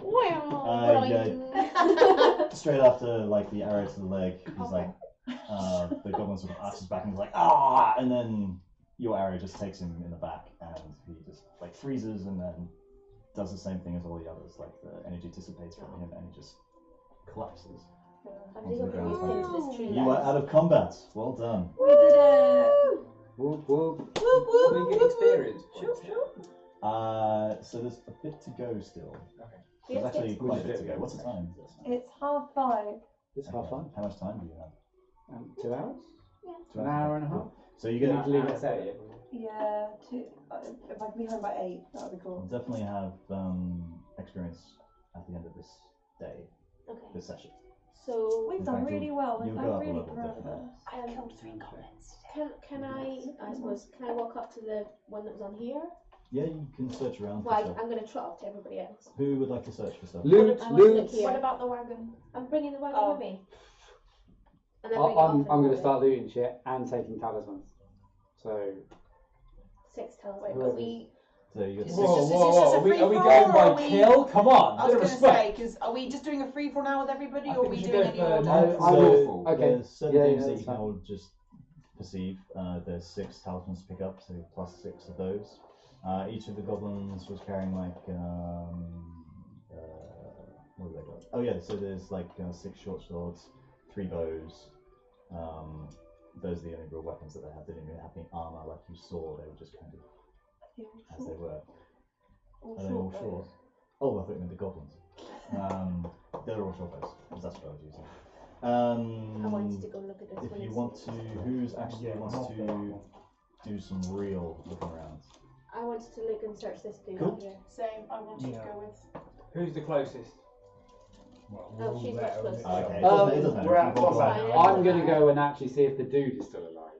Straight after like the arrow to the leg, he's like, the goblin sort of arches back and he's like, ah! And then your arrow just takes him in the back and he just like freezes and then does the same thing as all the others. Like the energy dissipates from him and he just collapses. I'm just looking into this tree. You are out of combat. Well done. We did it! Whoop whoop. What do you get experience points? So there's a bit to go still. Okay. There's actually quite a bit to Which go. What's the time? It's 5:30. It's half fun. How much time do you have? 2 hours? 2 An hours? hour and a half? So you You get need to leave at 7. Yeah, if I can be home by 8, that would be cool. definitely have experience at the end of this day, Okay. this session. So We've In done fact, really well. you'll I'm go up a really level, proud of definitely. us. I killed 3 goblins. can I suppose can I walk up to the one that was on here? Yeah, you can search around for Well, stuff. I'm going to trot up to everybody else. Who would like to search for stuff? Loot, I want to look loot. here. What about the wagon? I'm bringing the wagon Oh. with me. And then bring it off I'm in going the to start looting shit and taking talismans. So, 6 talismans. Wait, Whoever's- are we? So you get Is Whoa, this just- whoa, is this just whoa. a Are we free-for-all, going or by are we- kill? Come on, I bit was of going to say, respect. because are we just doing a free for now with everybody, I or are think we we should doing go any for order? I so will- okay. there's certain Yeah, things yeah, that that's you can fine. all just perceive. There's 6 talismans to pick up, so plus 6 of those. Each of the goblins was carrying like what have they got? Oh yeah, so there's like 6 short swords, 3 bows. Those are the only real weapons that they have. They didn't really have any armor like you saw. They were just kind of as they were. Are they all short? Oh, I thought you meant the goblins. They're all short bows, because that's what I was using. I wanted to go look at this If one. you and want see. to, who's actually wants to do some real looking around? I wanted to look and search this dude Cool. up here. Same, I wanted Yeah. to go with. Who's the closest? Well, Oh, she's much closer. Okay, it Um, doesn't matter. we're You at can go combat on. now. I'm going to go and actually see if the dude is still alive.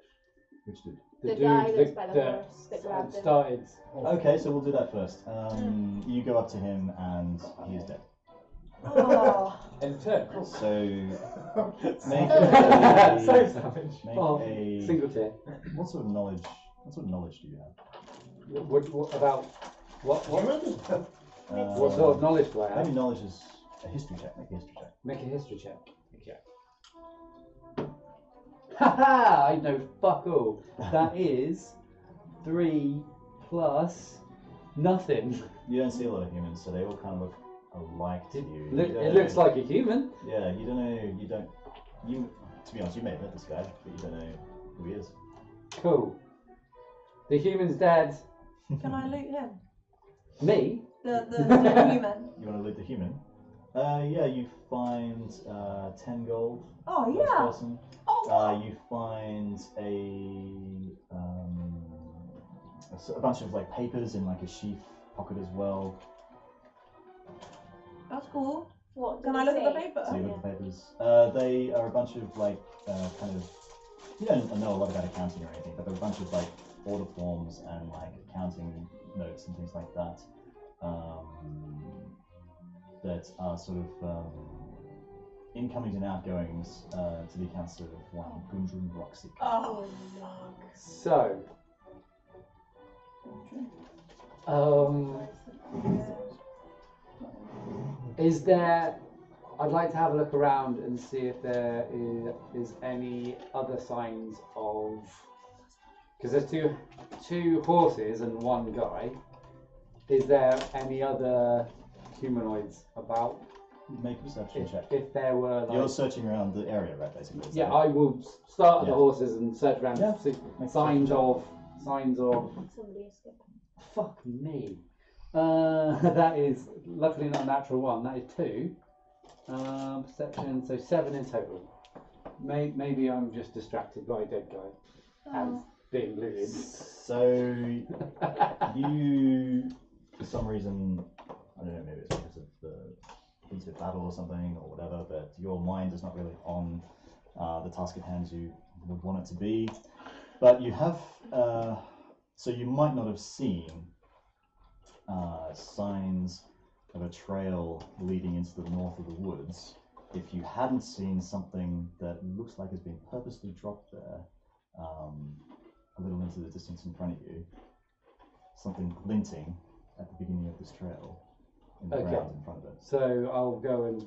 Which dude? The guy that's by the horse that grabbed him. started. Okay, so we'll do that first. You go up to him and he is dead. Oh. And turn. So make So a savage. make Oh, a single tier. what sort of knowledge? What sort of knowledge do you have? What about what? What What sort of knowledge do I have? Maybe knowledge is a history check. Make a history check. Make a history check. Okay. Haha! I know fuck all. That is 3 plus nothing. You don't see a lot of humans, so they all kind of look alike to you. It looks like a human. Yeah, you don't know. You don't. You, to be honest, you may have met this guy, but you don't know who he is. Cool. The human's dead. Can I loot him? Me? The human. You want to loot the human? Yeah, you find 10 gold. Oh for this yeah. person. You find a bunch of like papers in like a sheath pocket as well. That's cool. What? Can I look at the paper? So you look at the papers. They are a bunch of like kind of, you don't know a lot about accounting or anything, but they're a bunch of like order forms and like accounting notes and things like that. That are sort of incomings and outgoings to the accounts of one Gundren Rockseeker. Oh. So. Is there? I'd like to have a look around and see if there is any other signs of. Because there's two horses and one guy. Is there any other humanoids about? Make a perception check. If there were, like, You're searching around the area, right? Basically. is yeah, that I will start at the Yeah. horses and search around Yeah. to see Make a signs perception of Somebody escaped. Fuck me. That is luckily not a natural one. That is 2. Perception, so 7 in total. Maybe I'm just distracted by a dead guy and being looted. So you, for some reason, I don't know, maybe it's because of the heat of battle or something or whatever, but your mind is not really on the task at hand as you would want it to be. But you have, so you might not have seen signs of a trail leading into the north of the woods if you hadn't seen something that looks like has been purposely dropped there a little into the distance in front of you. Something glinting at the beginning of this trail in the Okay. ground in front of it. So I'll go and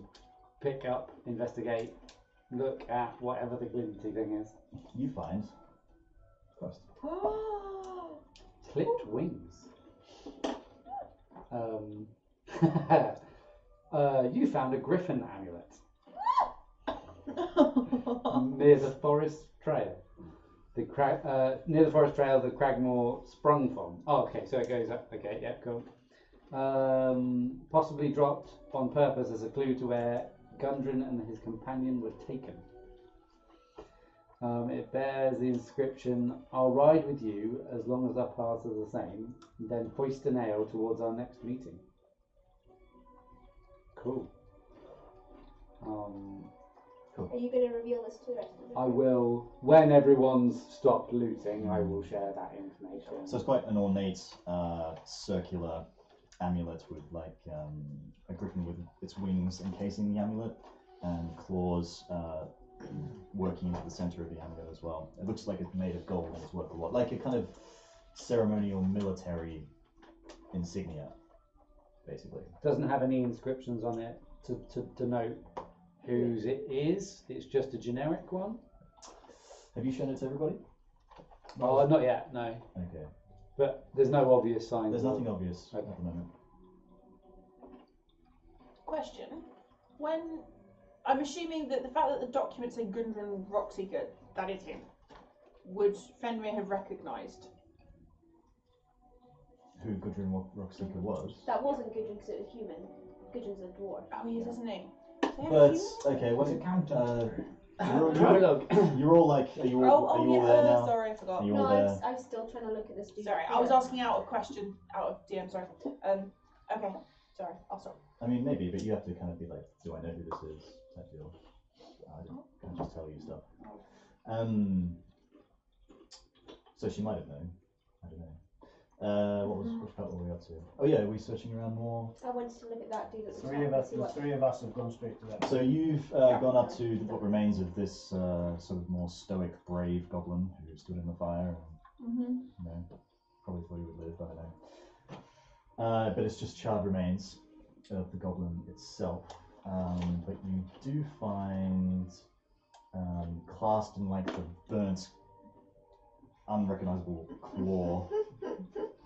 pick up, investigate, look at whatever the glinty thing is. You find first. Clipped wings. You found a griffin amulet near the forest trail. Near the forest trail, the CraggMaw sprung from. Oh, okay, so it goes up. Okay, yeah, cool. Possibly dropped on purpose as a clue to where Gundren and his companion were taken. It bears the inscription, "I'll ride with you as long as our paths are the same, then hoist a nail towards our next meeting." Cool. Are you going to reveal this to the rest of the I group? will, when everyone's stopped looting, I will share that information. So it's quite an ornate circular amulet with like a griffin with its wings encasing the amulet and claws working into the center of the amulet as well. It looks like it's made of gold and it's worth a lot, like a kind of ceremonial military insignia, basically. Doesn't have any inscriptions on it to note whose it is. It's just a generic one. Have you shown it to everybody? Oh, not yet, no. Okay. But there's no obvious signs. There's of- nothing obvious Okay. at the moment. Question. When I'm assuming that the fact that the documents say Gundren Rockseeker, that is him, would Fenrir have recognised? Who Gundren Rockseeker was. That wasn't Gudrun because it was human. Gudrun's a dwarf. Oh, he is, isn't he? But okay, What's what it counter? you're all like, are you all, are you all there now? Sorry, I forgot. Are you No, all there? I'm still trying to look at this dude. Sorry, I was asking out of question, out of DM. Sorry. Okay. Sorry, I'll stop. I mean, maybe, but you have to kind of be like, do I know who this is? Type deal. I can't just tell you stuff. So she might have known. I don't know. Which part were we up to? Oh yeah, are we searching around more? I wanted to look at that dude at the top. The three of us have gone straight to that. So you've gone up to what remains of this sort of more stoic, brave goblin who stood in the fire and you know, probably thought he would live, I don't know. But it's just charred remains of the goblin itself. But you do find clasped in like the burnt, unrecognizable claw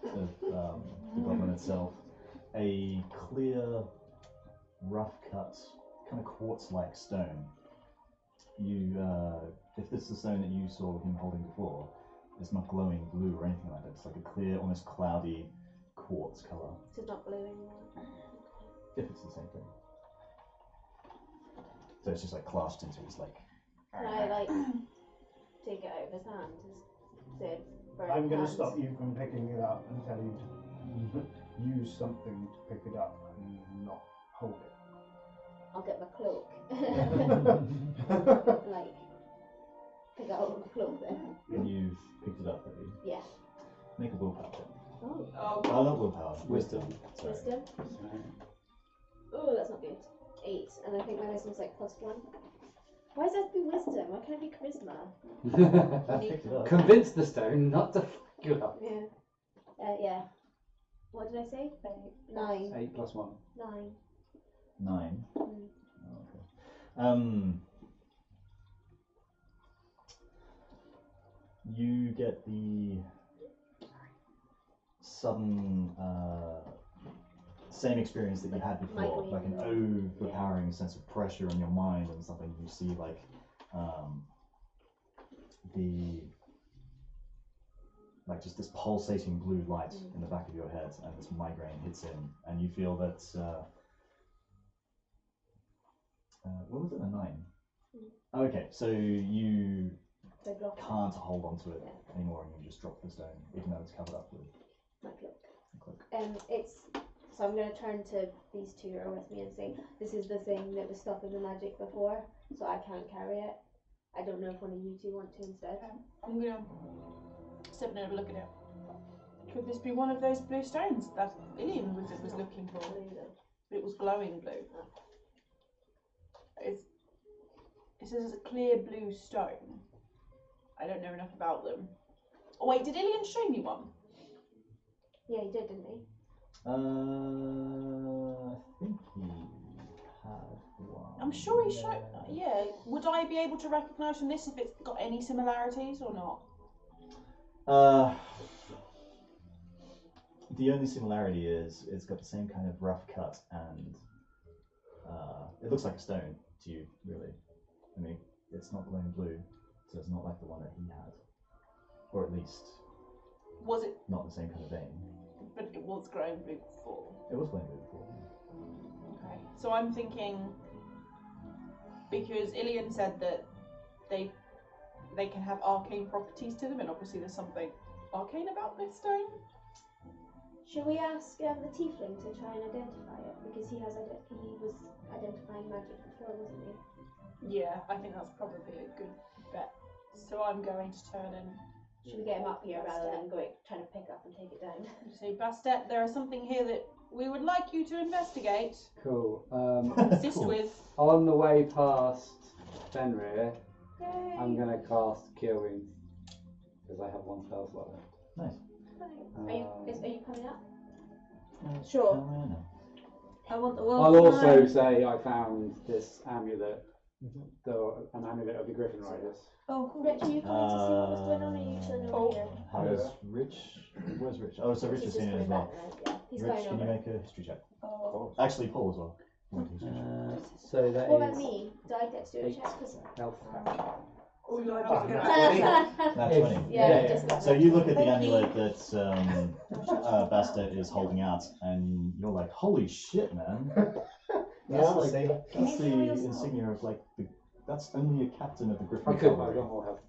of the goblin itself, a clear, rough-cut, kind of quartz-like stone. You, if this is the stone that you saw him holding before, it's not glowing blue or anything like that. It's like a clear, almost cloudy quartz color. So it's not blue anymore. If it's the same thing. So it's just like clasped into his like. Can I like take it out of his hand? I'm going to stop you from picking it up and tell you to use something to pick it up and not hold it. I'll get my cloak. Like, pick out my cloak then. And you've picked it up, have you? Yeah. Make a willpower check. Oh. Oh, not willpower. Wisdom. Sorry. Wisdom. Oh, that's not good. 8, and I think my wisdom's like +1. Why does that have to be wisdom? Why can't it be charisma? Picked it up. Convince the stone not to f you up. Yeah. Yeah. What did I say? 9. 8 + 1. 9. 9. Mm. Oh, okay. You get the sudden same experience that you had before, like an overpowering sense of pressure on your mind and something. You see like just this pulsating blue light in the back of your head, and this migraine hits in, and you feel that what was it, a 9? Okay, so you can't hold on to it anymore, and you just drop the stone, even though it's covered up with my cloak. a cloak. So I'm going to turn to these two who are with me and say, this is the thing that was stopping the magic before, so I can't carry it. I don't know if one of you two want to instead. I'm going to step in and have a look at it. Could this be one of those blue stones that Ilian was looking for? It was glowing blue. It says it's a clear blue stone. I don't know enough about them. Oh wait, did Ilian show me one? Yeah, he did, didn't he? I think he had one. I'm sure he showed. Yeah. Would I be able to recognise from this if it's got any similarities or not? The only similarity is it's got the same kind of rough cut, and it looks like a stone to you, really. I mean, it's not glowing blue, so it's not like the one that he had, or at least was it not the same kind of vein. But it was glowing blue before. It was glowing blue before. Okay, so I'm thinking, because Ilian said that they can have arcane properties to them, and obviously there's something arcane about this stone. Should we ask the Tiefling to try and identify it? Because he was identifying magic before, wasn't he? Yeah, I think that's probably a good bet. So I'm going to turn in. Should we get him up here rather than trying to pick up and take it down? Say, Bastet, there is something here that we would like you to investigate. Cool. Assist with. On the way past Fenrir, Yay. I'm going to cast Cure Wounds, because I have 1 spell slot left. Nice. Are you coming up? Sure. No. I want the world I'll to also know. say I found this amulet, an amulet of the Griffin Riders. Oh, cool. Rich, are you coming to see what was going on, or are you chilling over here? How is Rich? Where's Rich? Oh, so Rich is seen it as well. Yeah, he's Rich, going can over. you make a history check? Oh. Actually, Paul as well. Make a history check. So that What about is me? Do I get to do a 8 check? 'Cause- health. Oh, you like Ah, to get That's If- 20. Yeah, just about So you look at the Thank you. amulet that Bastet is holding out, and you're like, "Holy shit, man! Yeah, That's see. That's the insignia of like that's only a captain of the Griffin I could, but I Cavalry got more health.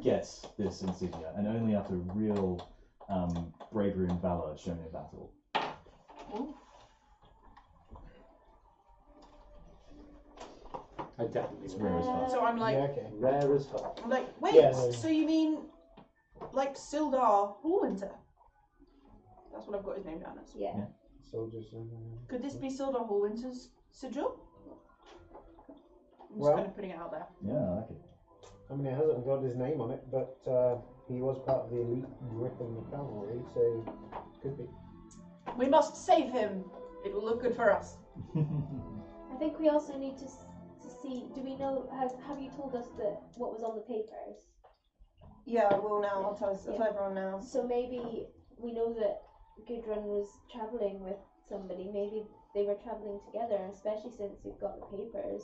gets this insignia, and only after real bravery and valor shown in battle." I definitely It's would. rare as fuck. So I'm like, Yeah, okay. Rare as fuck. I'm like, wait. Yeah, no. So you mean, like Sildar Hallwinter. That's what I've got his name down as. Yeah. Soldiers. Could this be Sildar Hallwinter's sigil? I'm just Well- kind of putting it out there. Yeah, I like it. I mean, it hasn't got his name on it, but he was part of the elite Griffin cavalry, so could be. We must save him. It will look good for us. I think we also need to see. Do we know? Have you told us what was on the papers? Yeah, I will now. I'll tell Yeah. everyone now. So maybe we know that Gundren was travelling with somebody. Maybe they were travelling together, especially since you've got the papers.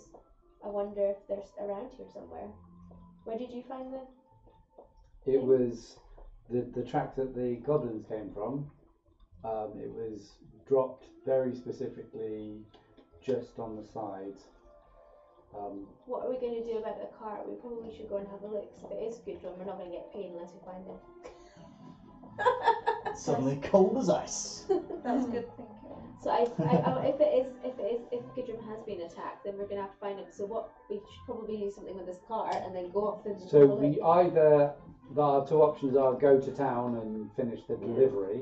I wonder if they're around here somewhere. Where did you find them? It was the track that the goblins came from. It was dropped very specifically just on the side. What are we going to do about the cart? We probably should go and have a look. So if it is Gundren, we're not going to get paid unless we find him. Suddenly cold as ice. That's good thinking. So if Gundren has been attacked, then we're going to have to find him. So what we should probably do something with this cart and then go off and So have a we look. either our two options are go to town and finish the delivery,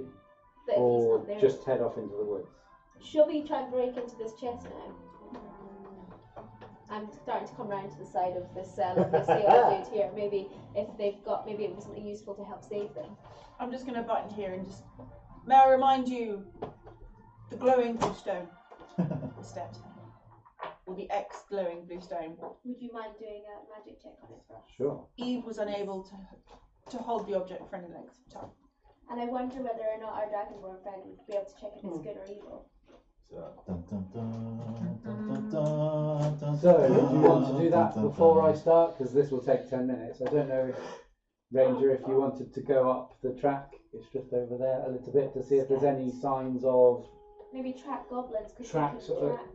But if he's or not there, just head off into the woods. shall we try and break into this chest now? I'm starting to come round to the side of this lovely sailor dude here. Maybe if they've got, maybe it would be something useful to help save them. I'm just going to button here and just. May I remind you, the glowing blue stone, Bastet, or the glowing blue stone. Would you mind doing a magic check on it for us? Sure. Aebh was unable to hold the object for any length of time. And I wonder whether or not our Dragonborn friend would be able to check if it's good or evil. Dun, dun, dun, dun, dun, dun, So, do you want to do that before I start? Because this will take 10 minutes. I don't know, Ranger, if you wanted to go up the track. It's just over there a little bit to see if there's any signs of Maybe track goblins because Tracks they can or- track.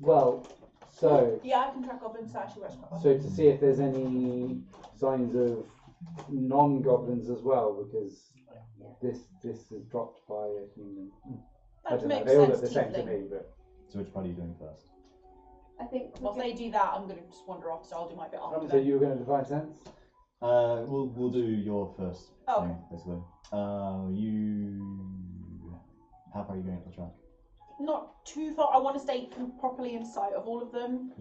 well. So, Yeah, I can track goblins to actually rest my to see if there's any signs of non-goblins as well, because this is dropped by a human. I That don't know. makes They all sense, look the same to Tiefling. me, but So which part are you doing first? I think we While could- they do that, I'm going to just wander off, so I'll do my bit after so them. you were going to divine sense. We'll do your first Oh, thing, basically. How far are you going up the track? Not too far. I want to stay properly in sight of all of them.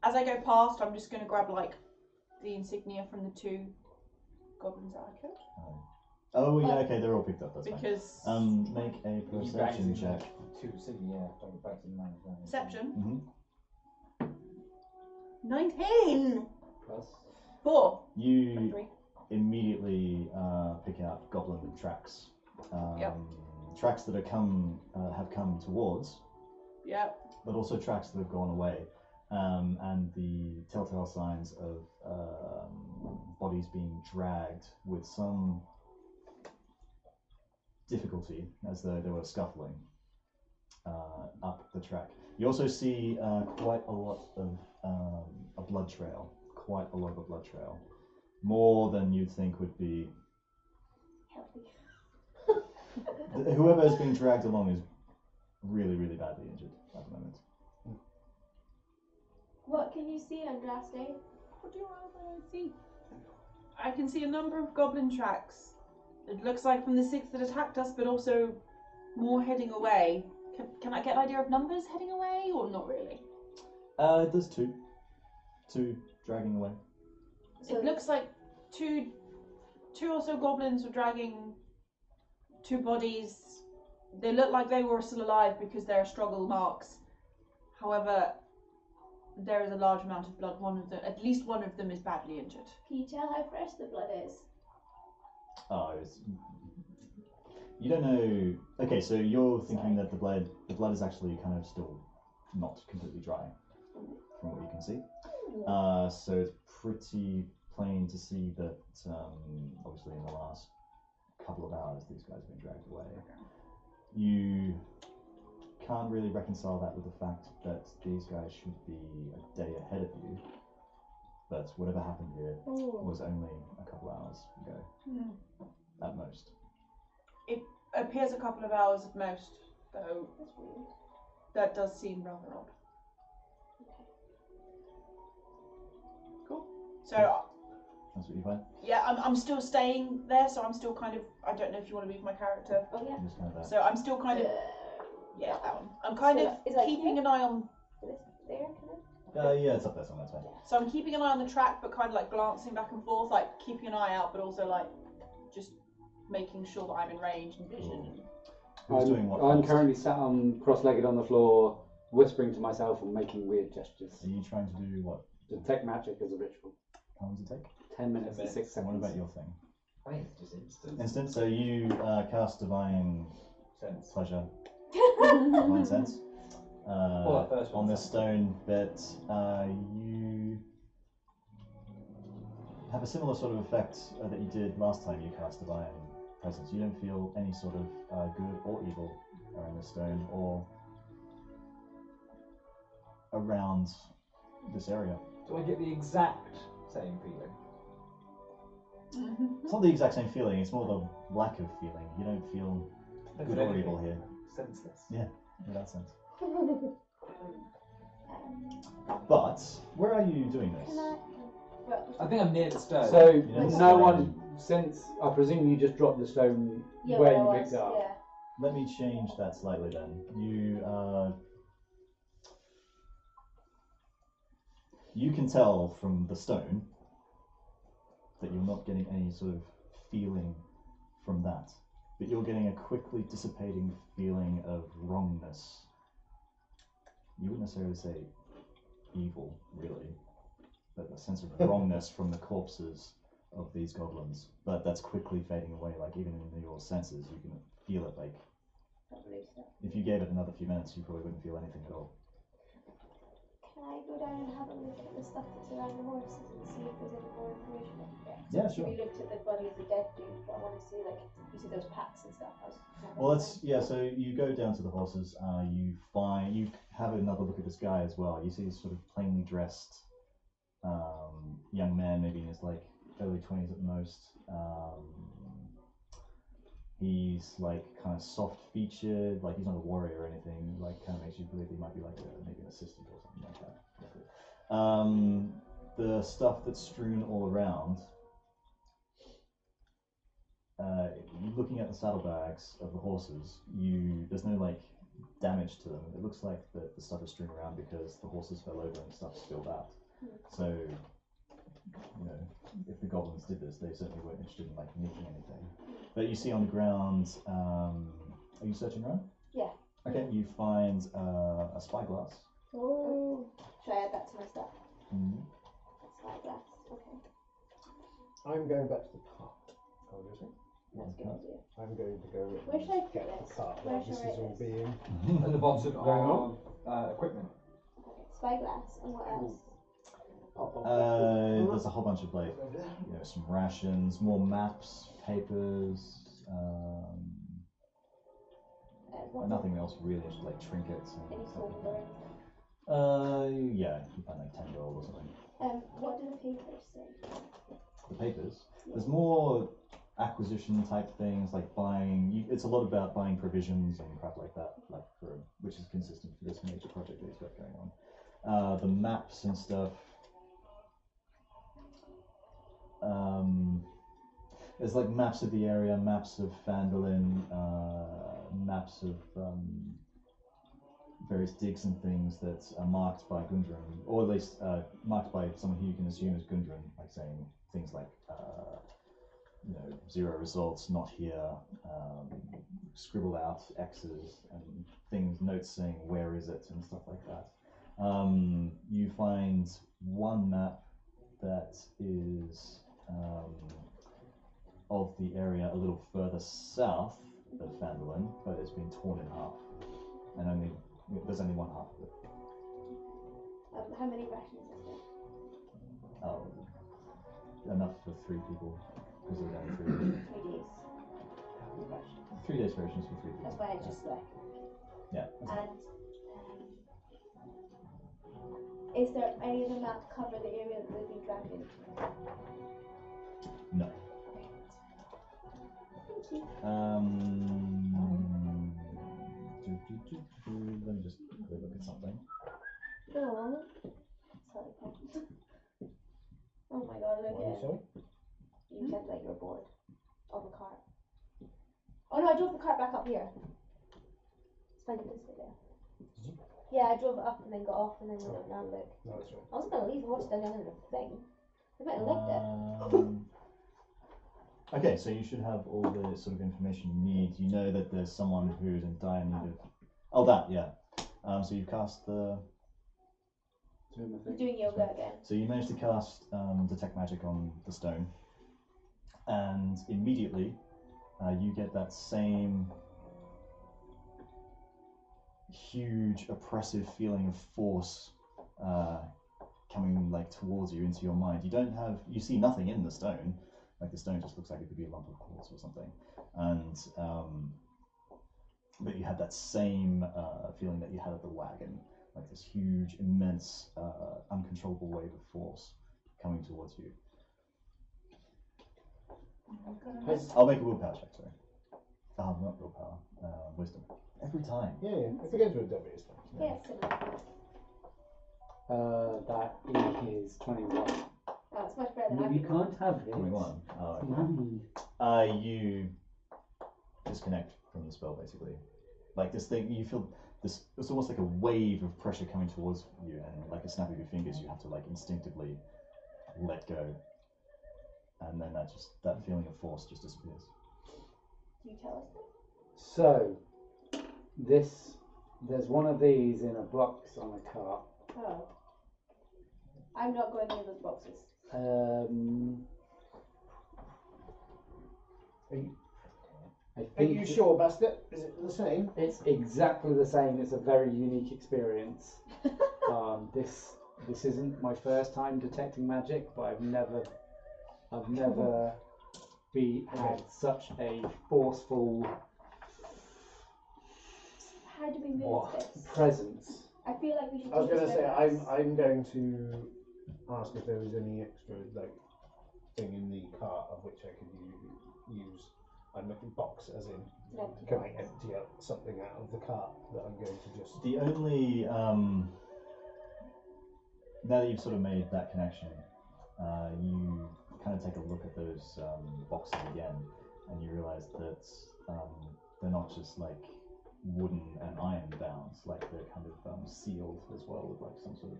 As I go past, I'm just going to grab like the insignia from the two goblins that I killed. Oh yeah, okay, they're all picked up. That's Because fine. Make a perception check. Two Signia, back to the man. perception. Mm-hmm. 19. Plus. 4. You 23. immediately pick out goblin tracks. Yep. Tracks that have come towards, Yep. but also tracks that have gone away, and the telltale signs of bodies being dragged with some difficulty, as though they were scuffling up the track. You also see quite a lot of a blood trail, more than you'd think would be. healthy. Whoever is being dragged along is really, really badly injured at the moment. What can you see, Andraste? What do I see? I can see a number of goblin tracks. It looks like from the 6 that attacked us, but also more heading away. Can I get an idea of numbers heading away, or not really? There's two dragging away. So It looks like two or so goblins were dragging 2 bodies. They look like they were still alive because there are struggle marks. However, there is a large amount of blood. At least one of them is badly injured. can you tell how fresh the blood is? Oh, you don't know. Okay, so you're thinking that the blood is actually kind of still not completely dry, from what you can see. So it's pretty plain to see that obviously in the last couple of hours these guys have been dragged away. You can't really reconcile that with the fact that these guys should be a day ahead of you, but whatever happened here was only a couple hours ago, at most. It appears a couple of hours at most, though. That's weird. That does seem rather odd. Cool. So That's what you find? Yeah, I'm still staying there, so I'm still kind of. I don't know if you want to move my character. Oh yeah. You're just kind of there. So I'm still kind of. Yeah, that one. I'm kind So of is that keeping here? an eye on. This there, kind of. Yeah, it's up there somewhere, it's fine. So I'm keeping an eye on the track, but kind of like glancing back and forth, like keeping an eye out, but also like just making sure that I'm in range and vision. Who's doing what I'm first? currently sat on cross-legged on the floor, whispering to myself and making weird gestures. Are you trying to do what? Detect magic as a ritual. How long does it take? 10 minutes and 6 And seconds. what about your thing? I think it's just instant. Instant, so you cast Divine Sense. Pleasure, Divine Sense. Well, that first on one. this stone bit, you have a similar sort of effect that you did last time you cast Divine Presence. You don't feel any sort of good or evil around this stone or around this area. Do I get the exact same feeling? It's not the exact same feeling, it's more the lack of feeling. You don't feel good or evil here. Senseless. Yeah, in that sense. But, where are you doing this? Can I? Well, I think I'm near the stone. So, don't no stay. one, since I presume you just dropped the stone yeah, where I you was, picked it up. Yeah. Let me change that slightly then. You can tell from the stone that you're not getting any sort of feeling from that, but you're getting a quickly dissipating feeling of wrongness. You wouldn't necessarily say evil, really, but a sense of wrongness from the corpses of these goblins. But that's quickly fading away, like even in your senses, you can feel it. Like That blue stuff. if you gave it another few minutes, you probably wouldn't feel anything at all. Can I go down and have a look at the stuff that's around the horses and see if there's any more information I can get? Yeah, sure. We looked at the body of the dead dude, but I want to see, like, you see those packs and stuff. Well, so you go down to the horses. You have another look at this guy as well. You see this sort of plainly dressed young man, maybe in his like early 20s at the most. He's like kind of soft featured, like he's not a warrior or anything. Like kind of makes you believe he might be like maybe an assistant or something like that. The stuff that's strewn all around. Looking at the saddlebags of the horses, there's no like damage to them. It looks like the stuff is strewn around because the horses fell over and stuff spilled out. So, you know, if the goblins did this, they certainly weren't interested in like nicking anything. But you see on the ground, are you searching around? Yeah. Okay, you find a spyglass. Oh. Should I add that to my stuff? Mm-hmm. Spyglass. Okay. I'm going back to the cart. Oh, you're saying? That's a good idea. I'm going to go Where should I put get this? the cart. Where This should I is write all this? being. At the bottom Going on? of equipment. Okay. Spyglass. And what else? There's a whole bunch of like, some rations, more maps, papers, What nothing else really, just like trinkets and Any stuff gold like or that. anything? Yeah, you find like 10 gold or something. What do the papers say? The papers. There's more acquisition type things like buying. It's a lot about buying provisions and crap like that, which is consistent for this major project that he's got going on. The maps and stuff. There's like maps of the area, maps of Phandelver, maps of various digs and things that are marked by Gundren, or at least marked by someone who you can assume is Gundren, like saying things like, 0 results, not here, scribbled out X's and notes saying where is it and stuff like that. You find one map that is of the area a little further south of Phandelver, but it's been torn in half, and there's only one half of it. How many rations is there? Oh, enough for 3 people, because there was only 3. 3 days. Rations. 3 days rations for 3 people. That's why I just left. Yeah. And is there any of the map cover the area that they've been dragged into? No. Thank you. Let me just quickly look at something. No. Sorry, Paul. Oh my god, look What are you at it. saying? You said like you were bored on the cart. Oh no, I drove the cart back up here. It's fine, this bit there. Yeah, I drove it up and then got off and then went down and look. No, that's right. I wasn't going to leave the horse down there in the thing. They might have left it. Okay, so you should have all the sort of information you need. You know that there's someone who's in dire need of... Oh, that, yeah. So you've cast the... You're doing yoga again. So you managed to cast Detect Magic on the stone. And immediately, you get that same huge oppressive feeling of force coming like towards you into your mind. You see nothing in the stone, like the stone just looks like it could be a lump of quartz or something, and but you had that same feeling that you had at the wagon, like this huge, immense, uncontrollable wave of force coming towards you. I'll make a willpower check, sorry. Not willpower, wisdom. Every time. Yeah, it begins with W, isn't it? Yeah, similar. That is 21. Oh, it's much better than No, I you did. can't have it. 21. You disconnect from the spell, basically. Like this thing, you feel this. It's almost like a wave of pressure coming towards you, and like a snap of your fingers, you have to like instinctively let go, and then that feeling of force just disappears. Do you tell us this? So, there's one of these in a box on a cart. Oh. I'm not going near those boxes. Are you sure, Bastet? Is it the same? It's exactly the same. It's a very unique experience. This isn't my first time detecting magic, but I've never had such a forceful How do we move this? presence. I feel like we should I was take going to this say, with us. I'm going to ask if there was any extra thing in the cart of which I could use. I'm looking box, as in, can I empty out something out of the cart that I'm going to just... The only, now that you've sort of made that connection, you kind of take a look at those boxes again, and you realise that they're not just like wooden and iron bound, like they're kind of sealed as well with like some sort of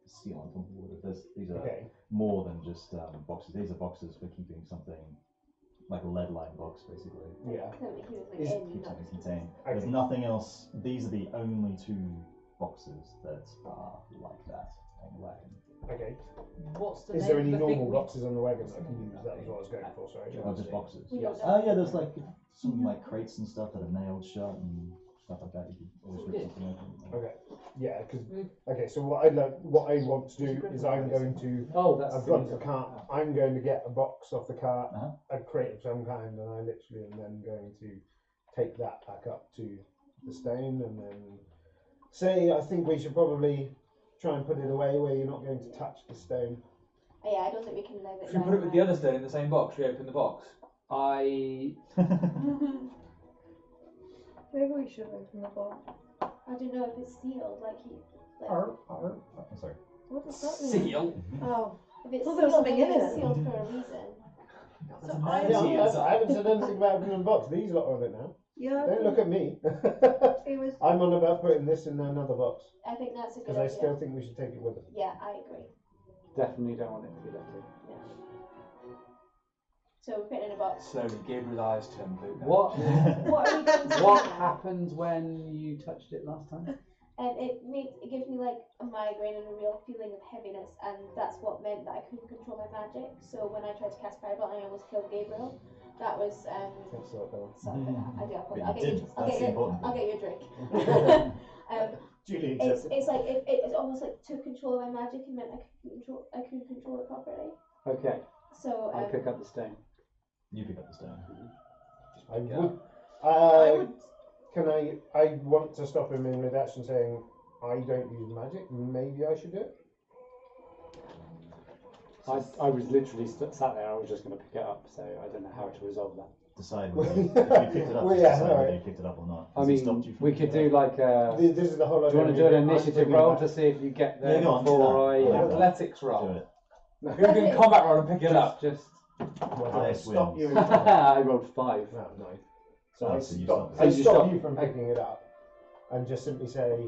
seal on top of wood. These are more than just boxes. These are boxes for keeping something, like a lead-lined box, basically. Yeah. Keep something contained. There's nothing else. These are the only two boxes that are like that on the wagon. Okay. What's the Is name there of any the normal thing boxes on the wagon that I can use? That was what I was going for, sorry. Oh, just boxes. We don't Oh know. yeah, there's like some like crates and stuff that are nailed shut and stuff like that. You could always rip something open. Okay. Yeah, because so what I want to do is I'm going to. I've got the cart. I'm going to get a box off the cart, a crate of some kind, and I literally am then going to take that back up to the stone, and then say I think we should probably try and put it away where you're not going to touch the stone. Oh, yeah, I don't think we can leave it. Should we put it with the other stone in the same box? Should we open the box? Maybe we should open the box. I don't know if it's sealed, like you. Like, I'm sorry. What does that mean? Seal. Oh. if it's Well, sealed, there's something then in it's it. sealed for a reason. So I haven't said anything about opening the box. These lot are on it now. Yeah. Don't look at me. It was. I'm on about putting this in another box I think that's a good because I idea. still think we should take it with us. Yeah, I agree. Definitely don't want it to be left in. Yeah. So we put it in a box. Slowly, Gabriel's eyes turn blue. now. What are we going to What do now? happened when you touched it last time? It gives me like a migraine and a real feeling of heaviness, and that's what meant that I couldn't control my magic. So when I tried to cast Fireball and I almost killed Gabriel, that was Thanks a lot, Bella. so I do But apologize. you didn't. That's the important I'll thing. get you a drink. Duly It's accepted. like it's almost like took control of my magic and meant I couldn't control it properly. Okay, So I pick up the stone. You pick up the stone. I would. I want to stop him in mid-action saying, I don't use magic, maybe I should do it? I was literally sat there, I was just going to pick it up, so I don't know how to resolve that. Decide whether if you picked it up, Well, just yeah, decide whether alright. you picked it up or not. I Has he stopped mean, you from we picking could it do up? like a... This is the whole Do you want to do an initiative roll to see if you get there Yeah, go on, do before that. I... Yeah. Athletics roll. Do it. You're doing combat roll and pick it up. Just Whether I Highest stop wins. you. I rolled 5. Oh, nice. So Oh, I so you stop, stop I it. You stop stop. you from picking it up and just simply say,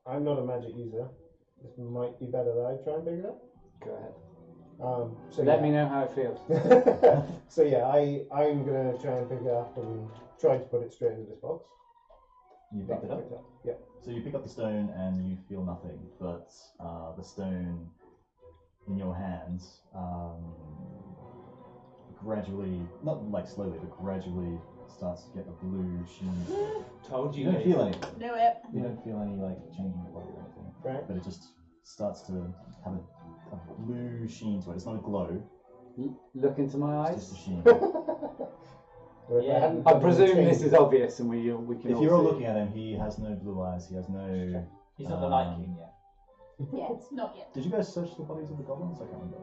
I'm not a magic user. This might be better that I try and pick it up. Go ahead. So Let yeah. me know how it feels. So yeah, I'm going to try and pick it up and try to put it straight into this box. You picked it up. Yeah. So you pick up the stone and you feel nothing, but the stone in your hands gradually, not like slowly, but gradually starts to get a blue sheen to it. Told You don't feel anything. Do it. You don't feel any like changing your body or anything. Right. But it just starts to have a blue sheen to it. It's not a glow, Look into my it's eyes. just a sheen. But if Yeah. hadn't I done any presume this changes- is obvious and we can If all you're all see. looking at him, he has no blue eyes, he has no... He's not the Night King yet. Yeah. Not yet. Did you guys search the bodies of the goblins? I can't remember.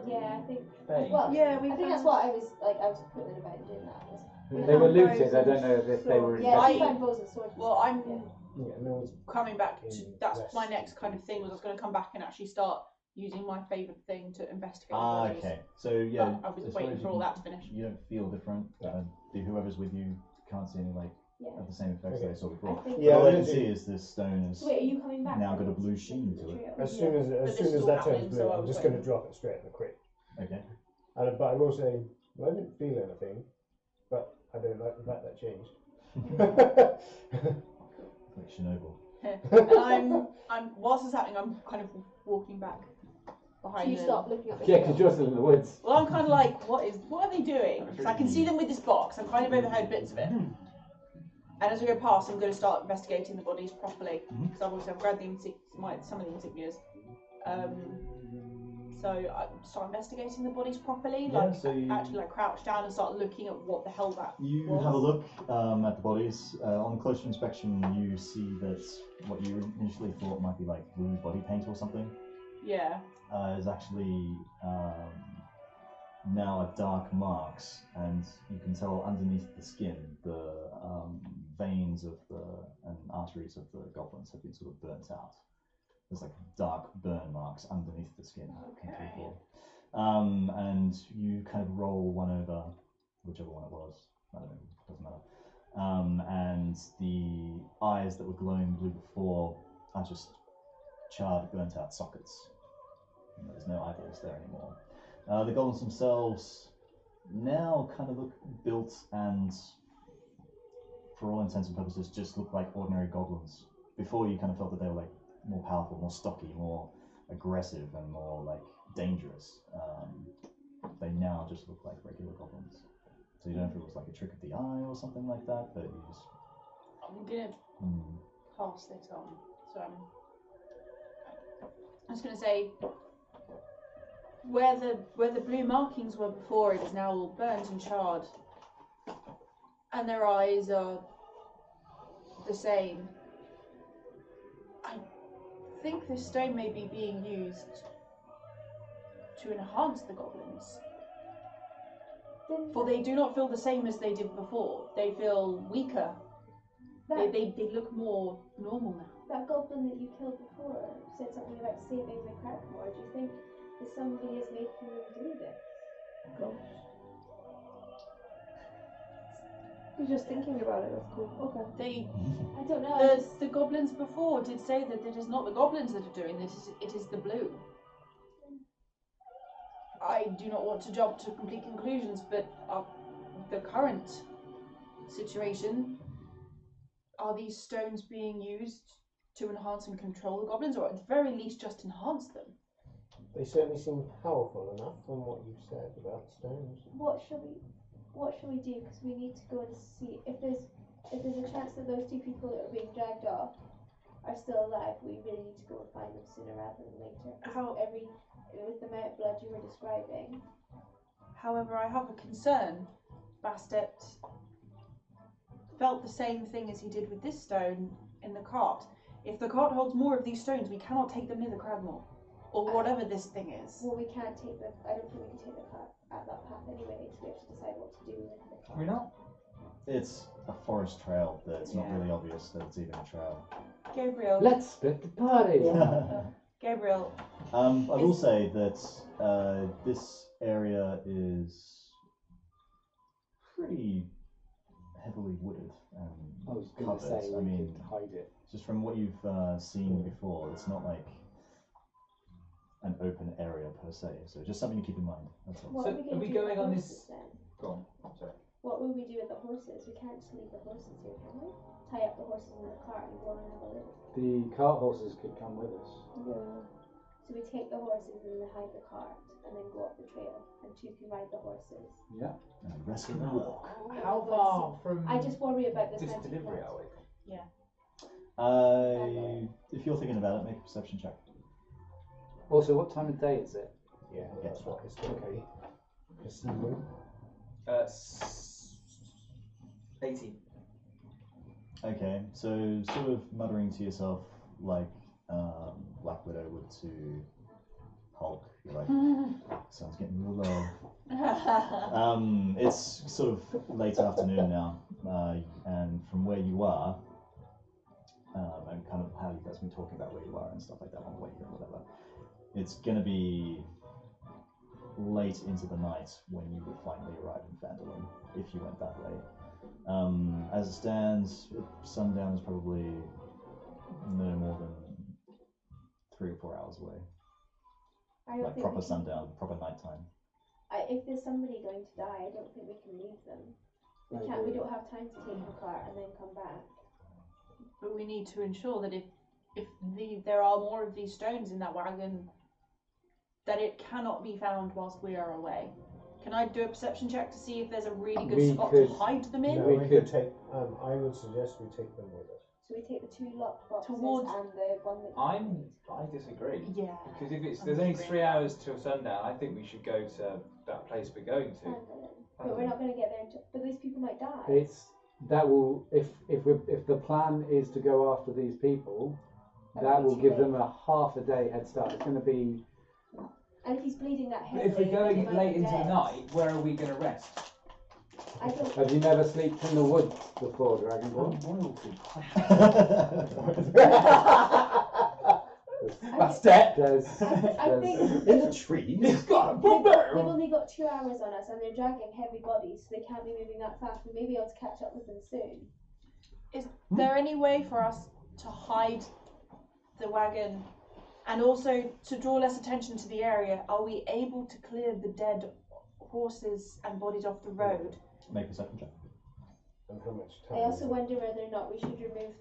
Yeah, I think. Hey. Well, Yeah, we I think that's what I was like. I was putting about doing that. They were looted, I don't know if they were Yeah, I- we found bows and swords. Well, I'm Yeah. Yeah, no, it's coming back to In that's rest. my next kind of thing was I was going to come back and actually start using my favourite thing to investigate the Ah, bodies. okay. So, yeah. But I was as waiting far as for you all can- that to finish. You don't feel different. Whoever's with you can't see any, like, Yeah. of the same effects Okay. they saw I before. think. Yeah, All I I can do. see is this stone is... So wait, are you coming back? now then got a blue to sheen the to it. trail? as soon as this that is all turns happening, blue, so I I'm was just like- going to drop it straight in the crit. Okay. But I will say, well, I didn't feel anything, but I don't like the fact that changed. Like Chernobyl. And whilst it's happening, I'm kind of walking back So behind you them. stop looking at the Yeah, trail. because you're still in the woods. Well, I'm kind of like, what are they doing? Because I can see them with this box. I've kind of overheard bits of it. And as we go past, I'm going to start investigating the bodies properly. Because obviously I've grabbed some of the insignias. So I start investigating the bodies properly, Yeah, like so you- actually like crouch down and start looking at what the hell that You was. have a look at the bodies. On closer inspection, you see that what you initially thought might be like blue body paint or something Yeah. is actually now are dark marks, and you can tell underneath the skin the veins of and arteries of the goblins have been sort of burnt out. There's like dark burn marks underneath the skin. Okay. And you kind of roll one over, whichever one it was. I don't know, doesn't matter. And the eyes that were glowing blue before are just charred, burnt out sockets. There's no eyeballs there anymore. The goblins themselves now kind of look built and, for all intents and purposes, just look like ordinary goblins. Before you kind of felt that they were like more powerful, more stocky, more aggressive, and more like dangerous. They now just look like regular goblins. So you don't know if it was like a trick of the eye or something like that, but you just... I'm gonna pass this on. So I'm just gonna say where the blue markings were before, it is now all burnt and charred, and their eyes are the same. I think this stone may be being used to enhance the goblins. Then For they do not feel the same as they did before. They feel weaker. that, They look more normal now. that goblin that you killed before said something about saving the CraggMaw. Do you think that somebody is making them do this? You're just thinking about it, that's cool. Okay. They I don't know. I just, the goblins before did say that it is not the goblins that are doing this, it is the blue. I do not want to jump to complete conclusions, but the current situation, are these stones being used to enhance and control the goblins, or at the very least just enhance them? They certainly seem powerful enough from what you've said about stones. what shall we do? Because we need to go and see if there's a chance that those two people that are being dragged off are still alive. We really need to go and find them sooner rather than later. 'Cause with the amount of blood you were describing. However, I have a concern. Bastet felt the same thing as he did with this stone in the cart. If the cart holds more of these stones, we cannot take them near the CraggMaw, or whatever this thing is. Well, we can't take the. I don't think we can take the path at that path anyway. So we have to decide what to do with the Can we not? It's a forest trail that's not Yeah. really obvious that it's even a trail. Gabriel. Let's split the party. Gabriel. I will say that this area is pretty heavily wooded and I was going to covered. say I we mean, could hide it. just from what you've seen before, it's not like an open area per se. So just something to keep in mind. That's all. What So, are we are going we to do with going the on horses this- then? Go on. Sorry. What will we do with the horses? We can't just leave the horses here, can we? Tie up the horses in the cart and go on and have a look. The cart horses could come with us. Yeah. So we take the horses and then hide the cart and then go up the trail and two can ride the horses. Yeah. And the rest can walk. How far from I just worry about the this time to delivery collect. are we? If you're thinking about it, make a perception check. Also, what time of day is it? Yeah, that's what it's going to be. Perceiving. 18. Okay, so sort of muttering to yourself like Black Widow would to Hulk. You're like, sun's getting real low. It's sort of late afternoon now, and from where you are, and kind of how you guys have been talking about where you are and stuff like that on the way here, whatever, it's going to be late into the night when you would finally arrive in Phandelver, if you went that way. As it stands, sundown is probably no more than 3 or 4 hours away. I don't Like think proper we can, sundown, proper nighttime. if there's somebody going to die, I don't think we can leave them. I We agree. don't have time to take the cart and then come back. But we need to ensure that if there are more of these stones in that wagon, that it cannot be found whilst we are away. Can I do a perception check to see if there's a really good We spot could- to hide them in? No, We we could- could take. I would suggest we take them with us. So we take the 2 locked boxes Towards- and the one that I disagree. Yeah. Because if I'm there's only agreeing. 3 hours till sundown, I think we should go to that place we're going to. But we're not going to get there until. But these people might die. It's that will if the plan is to go after these people, that will give them a half a day head start. It's going to be And if he's bleeding that But heavily, if we're then going he might late be into the dead. night, where are we going to rest? I don't. Have you never slept in the woods before, Dragonborn? Bastet! I think In the trees. It's got a they've bumper! only got 2 hours on us and they're dragging heavy bodies, so they can't be moving that fast. We may be able to catch up with them soon. Is there any way for us to hide the wagon and also to draw less attention to the area? Are we able to clear the dead horses and bodies off the road? Make a perception check. And how much I time? also wonder whether or not we should remove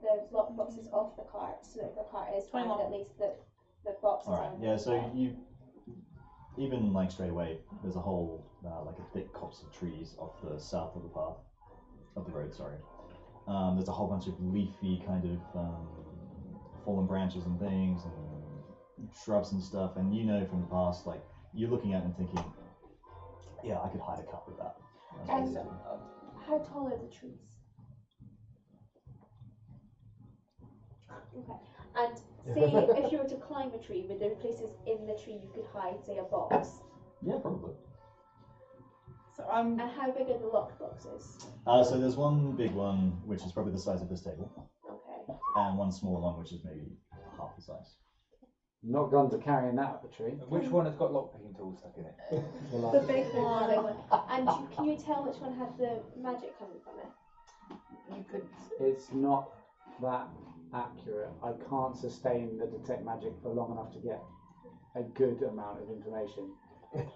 the lock boxes off the cart, so that if the cart is found, 21. at least the boxes Alright, are. yeah, so you, even like straight away, there's a whole, like a thick copse of trees off the south of the path, of the road, sorry. There's a whole bunch of leafy kind of fallen branches and things and shrubs and stuff, and you know from the past, like, you're looking at it and thinking, yeah, I could hide a cut with that. That's And what how tall are the trees? Okay. And say if you were to climb a tree, would there be places in the tree you could hide, say a box? yeah, probably. So I'm And how big are the locked boxes? So there's one big one, which is probably the size of this table, Okay. and one smaller one, which is maybe half the size. Not gone to carrying that up a tree. Which one has got lockpicking tools stuck in it? The big one. And can you tell which one had the magic coming from it? you could It's not that accurate. I can't sustain the detect magic for long enough to get a good amount of information.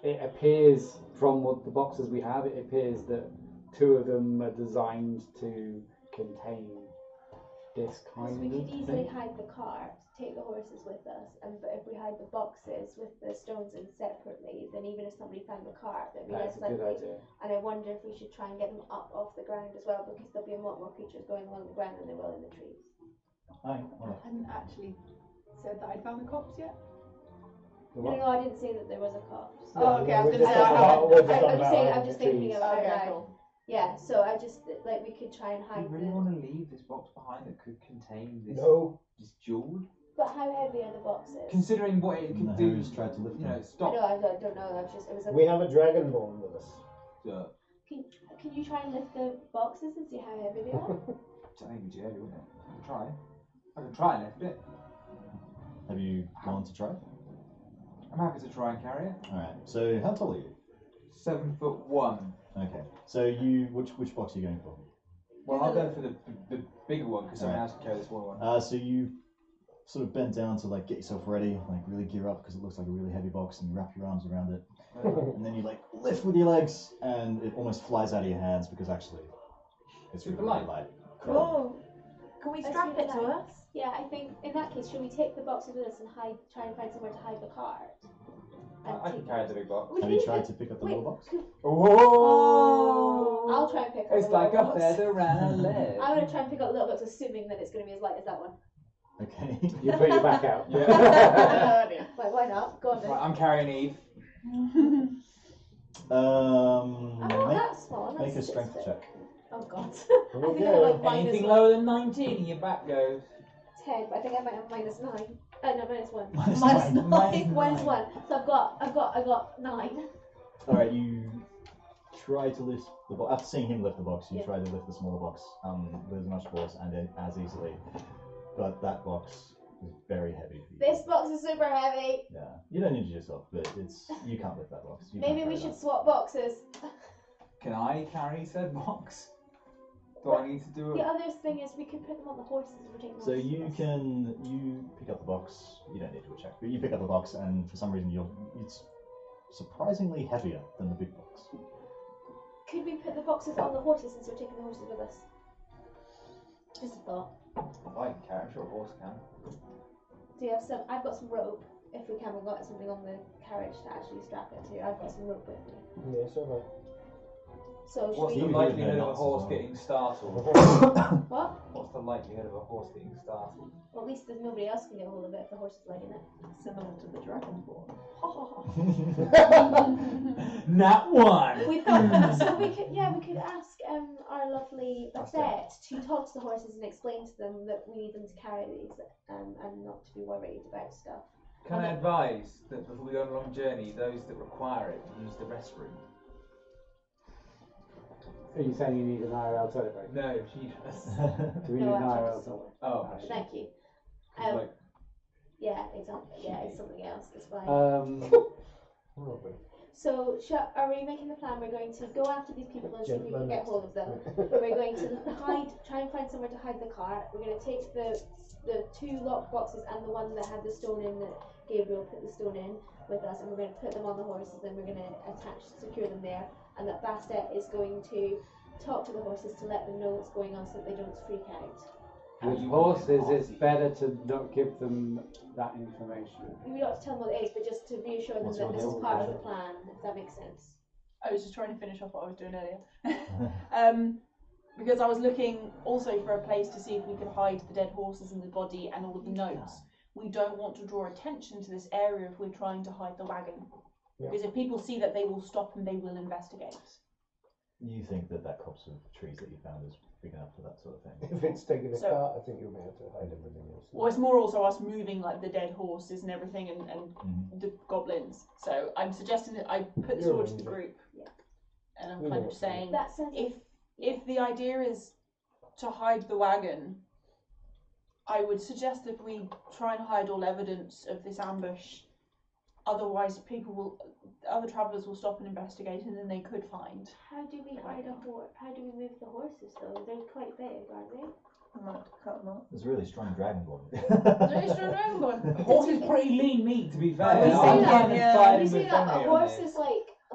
It appears from what the boxes we have, it appears that 2 of them are designed to contain this So kind we of could easily thing. hide the cart, take the horses with us, but if we hide the boxes with the stones in separately, then even if somebody found the cart, that'd be That's less a good likely. idea. And I wonder if we should try and get them up off the ground as well, because there'll be a lot more creatures going along the ground than there will in the trees. Aye, well, I hadn't actually said that I'd found the cops yet. The No, what? no, I didn't say that there was a copse. Oh, okay, I was we're gonna just say I talking haven't- about- we're just I'm talking just about saying, hiding I'm just the thinking trees. of it Okay, now. cool. Yeah, so I just, like, we could try and Do you hide really the... want to leave this box behind that could contain this, No. this jewel? But how heavy are the boxes? Considering what it and could the do, hose tried to lift you know, them. stop. I don't know, that's just, it was a... We have a Dragonborn with us. Can you try and lift the boxes and see how heavy they are? I think it'd be heavy, wouldn't it? I can try. I can try and lift it. Have you gone to try? I'm happy to try and carry it. Alright, so how tall are you? 7'1". Okay, so you, which box are you going for? Well, I'll go for the bigger one because someone Alright. else can carry the smaller one. So you sort of bend down to like get yourself ready, like really gear up because it looks like a really heavy box, and you wrap your arms around it, and then you like lift with your legs, and it almost flies out of your hands because actually it's Super really light. light. Cool. Can we That's strap really it to nice. us? Yeah, I think in that case, should we take the boxes with us and try and find somewhere to hide the cart? I can carry the big box. Have you tried to pick up the little box? Oh! I'll try and pick up It's the like little a box. feather around a leg. I'm going to try and pick up the little box, assuming that it's going to be as light as that one. Okay. You put your back out. Yeah. Like, why not? Go on then. Right, I'm carrying Aebh. I'm not Make, that small. I'm make a like strength 6 check. Oh god. I Okay. think I have like Anything -1. lower than 19 and your back goes. 10, but I think I might have -9. Oh no, -1. Minus Minus nine. nine. -1. So I got 9. Alright, you try to lift the box. After seeing him lift the box, you Yeah. try to lift the smaller box with as much force and as easily. But that box is very heavy for you. This box is super heavy. Yeah. You don't injure yourself, but you can't lift that box. You Maybe can't we carry should that. swap boxes. Can I carry said box? Do I need to do The it? other thing is we could put them on the horses if we're taking So horses you with us. you pick up the box. You don't need to do a check, but you pick up the box, and for some reason it's surprisingly heavier than the big box. Could we put the boxes on the horses since we're taking the horses with us? Just a thought. I can carry. I'm sure a horse can. Do you have some? I've got some rope. If we can, we've got something on the carriage to actually strap it to. I've got some rope with me. Yeah, so So should What's we? the You likelihood know of a nuts as horse well. getting startled? What? What's the likelihood of a horse getting startled? Well, at least there's nobody else can get hold of it if the horse is legging it. Similar to the Dragonborn. Not one! We've got, so we could ask our lovely Bastet to talk to the horses and explain to them that we need them to carry these and not to be worried about stuff. Can I advise that before we go on a long journey, those that require it use the restroom? Are you saying you need an IRL toilet break? No, she does. Do we need No, an actually, IRL it's toilet? Oh, Thank you. 'cause, like, Yeah, it's something else. It's fine. So, are we making the plan? We're going to go after these people and see if we can get hold of them. We're going to try and find somewhere to hide the cart. We're going to take the 2 locked boxes and the one that had the stone in that Gabriel put the stone in with us, and we're going to put them on the horses. Then we're going to secure them there, and that Bastet is going to talk to the horses to let them know what's going on so that they don't freak out. With horses, it's better to not give them that information. We don't have to tell them what it is, but just to reassure them What's that your this is deal? part of the plan, if that makes sense. I was just trying to finish off what I was doing earlier. Because I was looking also for a place to see if we could hide the dead horses and the body and all of the notes. We don't want to draw attention to this area if we're trying to hide the wagon. Yeah. Because if people see that, they will stop and they will investigate. You think that copse of trees that you found is big enough for that sort of thing? if it's taking a So- cart, I think you'll be able to hide everything else. Well, it's more also us moving like the dead horses and everything and Mhm. the goblins. So I'm suggesting that I put this You're forward to right. the group. Yeah. And I'm We kind know of what to do. saying That sounds if the idea is to hide the wagon, I would suggest that we try and hide all evidence of this ambush. Otherwise, other travellers will stop and investigate, and then they could find. How do we hide a horse? How do we move the horses though? They're quite big, aren't they? I might have to cut them up. There's a really strong Dragonborn. Very strong Dragonborn. a horse is pretty lean meat, to be fair. We I'm say that, kind of yeah. siding You see with that Fenrir a on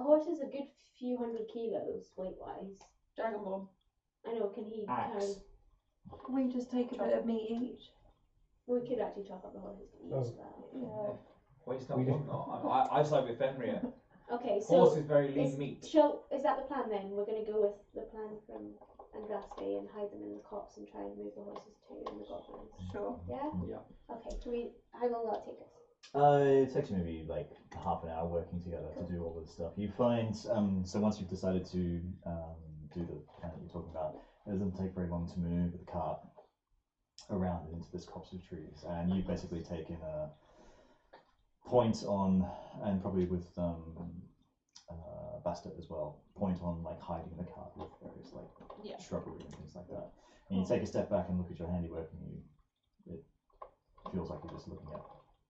horse this. is a good few hundred kilos weight wise. Dragonborn. I know. Can he Axe. carry? We just take a bit of meat each. We could actually chop up the horses to eat Oh. that. Yeah. Waste not, We want not. I side with Fenrir. Okay, so Horse is very lean meat. is that the plan then? We're going to go with the plan from Andraste and hide them in the copse and try and move the horses too and the goblins. Sure. Yeah. Yeah. Okay. How long will that take us? It takes you maybe like half an hour working together to do all this stuff. You find, so once you've decided to do the plan that you're talking about, it doesn't take very long to maneuver the cart around into this copse of trees, and you've basically taken a point on, and probably with Bastet as well, point on like hiding the cart with various like shrubbery and things like that. And you take a step back and look at your handiwork, and it feels like you're just looking at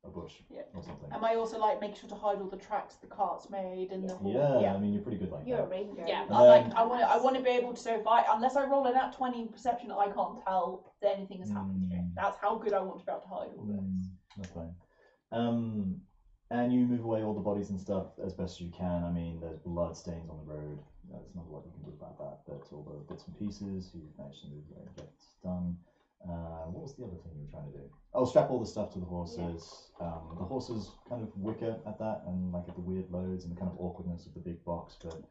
a bush Yeah. or something. Am I also like make sure to hide all the tracks the cart's made and the whole? Yeah, I mean you're pretty good like You're a that. ranger. Yeah, And I'm like then- I want to be able to. So if unless I roll an at 20 perception, I can't tell that anything has happened here. That's how good I want to be able to hide all this. That's fine. And you move away all the bodies and stuff as best you can. I mean, there's blood stains on the road. There's not a lot you can do about that. But all the bits and pieces you've managed to move away and get done. What was the other thing you were trying to do? Oh, strap all the stuff to the horses. The horses kind of wicker at that and like at the weird loads and the kind of awkwardness of the big box, but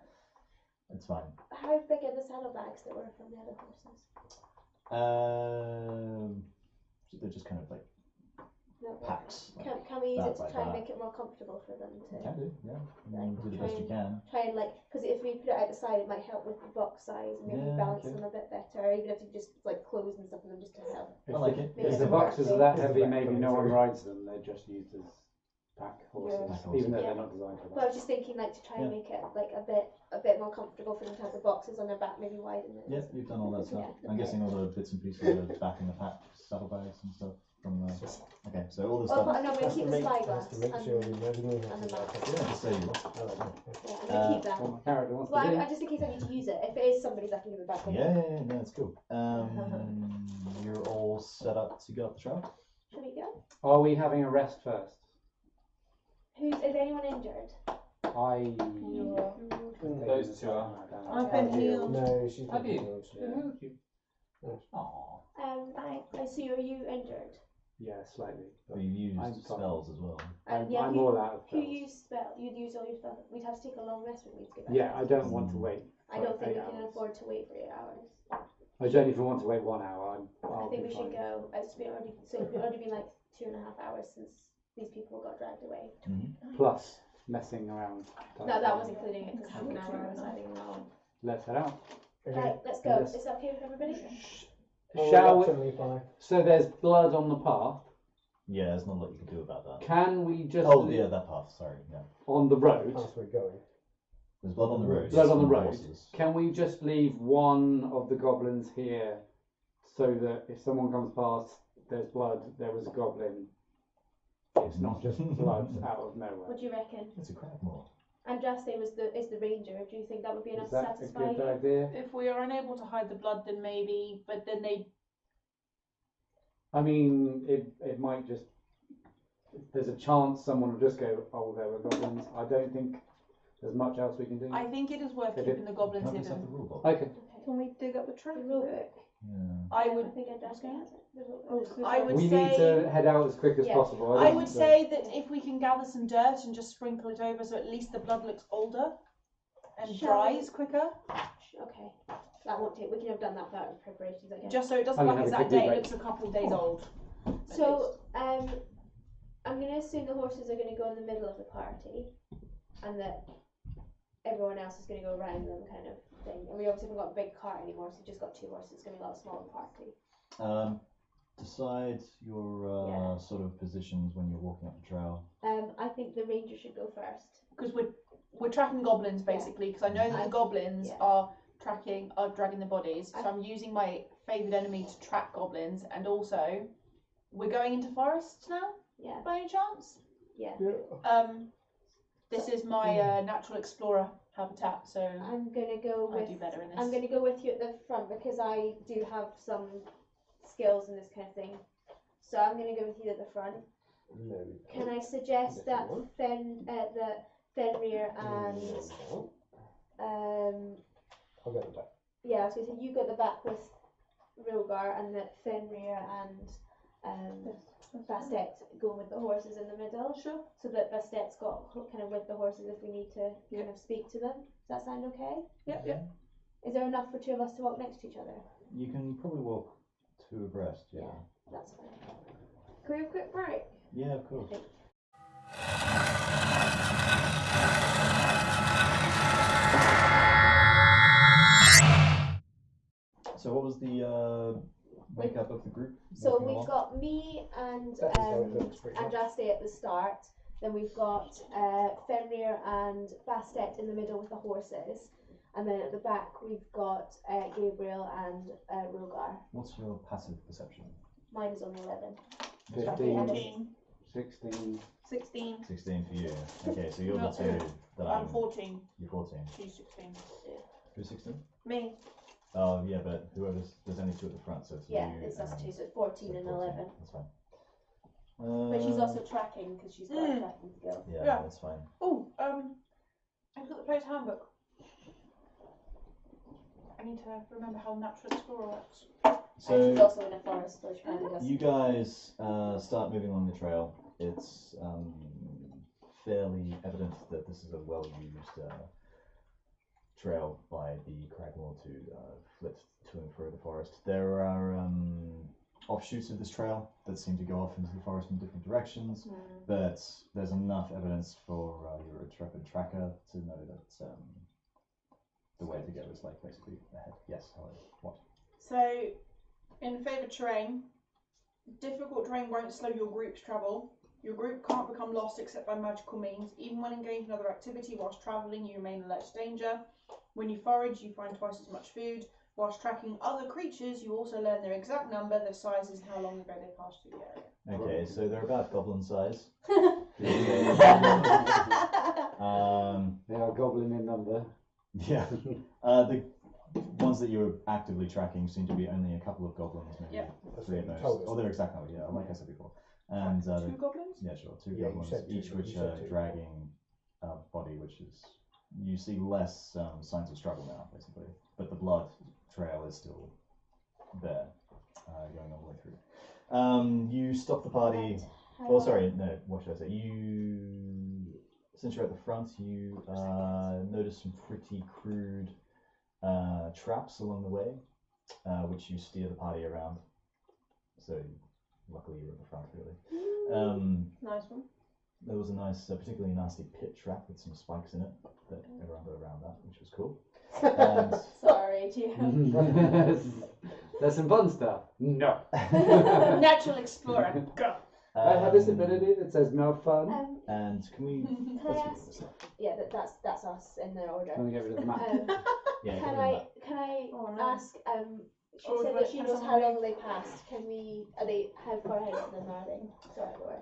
it's fine. How big are the saddlebags that were from the other horses? They're just kind of like No, packs. Like, Can we use it to like try and that. make it more comfortable for them you to can do, yeah. Like, Do the best you can. try and like, because if we put it out the side, it might help with the box size and maybe Yeah, balance okay. them a bit better, or even if you just like clothes and stuff in them just to help. I like it. Maybe If it's the a boxes are work that thing. heavy, It's a maybe back no one thing. rides them. They're just used as pack horses, Pack horses. even though Yeah. they're not designed for But I was that. just thinking like to try and Yeah. make it like a bit more comfortable for them to have the boxes on their back, maybe widen it. Yep, you've done all that stuff. Yeah, I'm okay. guessing all the bits and pieces are back in the pack, saddlebags and stuff from the... Okay, so all the Oh, stuff... but no, we'll Has to keep the make, spyglass. has to make sure the imaginary and the has map. Yeah, just say you want. I like that. Yeah, I'm gonna keep that. What my character wants Well, to do. I just in case I need to use it. If it is somebody's, I can give it back. Yeah, no, that's cool. You're all set up to go up the trail? Should we go? Are we having a rest first? Is anyone injured? I. Those two are. I've been healed. No, she's Have been you? healed. Aww. I see. Are you injured? Yeah, slightly. Or you've used I'm fine. spells as well? Yeah, I'm who- all out of Who spells. used spell? You'd use all your spells. We'd have to take a long rest with me to get back. Yeah, I don't want to wait. I don't for think we 8 can hours. afford to wait for 8 hours. I don't even want to wait 1 hour. I I'll think be we should fine. go. It's been already been like 2.5 hours since these people got dragged away. Plus messing around. No, that was including it because half an hour I was hiding around. Let's head out. Right, let's go. Yes. Is that okay with everybody? Shall we? Reluctantly fine. So there's blood on the path. Yeah, there's not a lot you can do about that. Can we just Oh, yeah, that path, sorry, yeah. on the road? Past we're going. There's blood on the road. Blood yes, on the from road. horses. Can we just leave one of the goblins here so that if someone comes past, there's blood, there was a goblin. It's not just blood out of nowhere. What do you reckon? It's a CraggMaw. Andraste is the ranger. Do you think that would be enough Is to that a satisfy good you? idea? If we are unable to hide the blood, then maybe. But then they. I mean, it might just. There's a chance someone will just go, oh, there were goblins. I don't think there's much else we can do. I think it is worth If keeping the goblins Can I just have the hidden. rule book? Okay. Can we dig up the track? The rule book. Yeah. I would. I think Andraste has it. The rule Oh, book. so I would We say. need to head out as quick as Yeah. possible. I don't would think say that if we can gather some dirt and just sprinkle it over, so at least the blood looks older and Shall dries quicker, Okay. That won't take. We can have done that without preparations, I guess. just so it doesn't I look mean, like it's have a that quick day. It break. looks a couple of days old. at So, I'm going to assume the horses are going to go in the middle of the party, and that everyone else is going to go around them, kind of thing. And we obviously haven't got a big cart anymore, so we've just got 2 horses. It's going to be a lot smaller party. Decide your Yeah. sort of positions when you're walking up the trail. I think the ranger should go first. Because we're tracking goblins basically. Because I know that the goblins yeah. are dragging the bodies. So I- I'm using my favoured enemy to track goblins, and also we're going into forests now. Yeah. By any chance? Yeah. This is my natural explorer habitat, so I'm going to go I with. do better in this. I'm going to go with you at the front because I do have some skills in this kind of thing. So I'm going to go with you at the front. No. Can I suggest that Fenrir and I'll get it back. yeah, I was going to say you go at the back with Roghar, and that Fenrir and Bastet go with the horses in the middle. Sure. So that Bastet's got kind of with the horses if we need to kind of speak to them. Does that sound okay? Yep. Is there enough for 2 of us to walk next to each other? You can probably walk 2 abreast, yeah. That's fine. Can we have a quick break? Yeah, of course. So what was the makeup of the group? So walking we've along? got me and That is how it looks pretty much. Andraste at the start. Then we've got Fenrir and Bastet in the middle with the horses. And then at the back we've got Gabriel and Roghar. What's your passive perception? Mine is only 11. 15. 14. 16. 16. 16 for you. Okay, so you're the Not two that I'm 14. You're 14. She's 16. Who's 16? Me. Oh, yeah, but there's only two at the front, so it's Yeah, you. it's us and- two, so it's 14 so and 14. 11. That's fine. But she's also tracking because she's got a tracking skill. Yeah, Yeah. that's fine. Oh, I've got the player's handbook. I need to remember how Natural Explorer works. And she's So also in a forest, so she kind of does. you guys start moving along the trail. It's fairly evident that this is a well-used trail by the CraggMaw to flit to and through the forest. There are offshoots of this trail that seem to go off into the forest in different directions, but there's enough evidence for your intrepid tracker to know that the way to go is like basically ahead. Yes, what? So, in favoured terrain, difficult terrain won't slow your group's travel. Your group can't become lost except by magical means. Even when engaged in other activity whilst travelling, you remain alert to danger. When you forage, you find twice as much food. Whilst tracking other creatures, you also learn their exact number, their sizes, and how long ago they passed through the area. Okay, so they're about goblin size. They are goblin in number. Yeah. The ones that you're actively tracking seem to be only a couple of goblins, maybe Yep. three at most. Told us. Oh, they're exact number, yeah, like I said before. And Two goblins? yeah, sure, two Yeah, you goblins, said two, each you which said are two. dragging a body, which is you see less signs of struggle now, basically, but the blood trail is still there, going all the way through. You stop the party. Oh, sorry, no. What should I say? Since you're at the front, you notice some pretty crude traps along the way, which you steer the party around. So, luckily you're at the front, really. Nice one. There was a nice, particularly nasty pit trap with some spikes in it, but everyone got around that, which was cool. And Sorry, GM. There's some fun stuff. No. Natural Explorer, go! I have this ability that says no fun. And can we? Can I let's ask? do this. Yeah, that's us in the order. Can we get rid of the map? Yeah, Can give me I Oh, no. ask? She Oh, said but that she has knows someone- how long they passed. Can we? Are they? How far ahead of them are they? Sorry, Laura.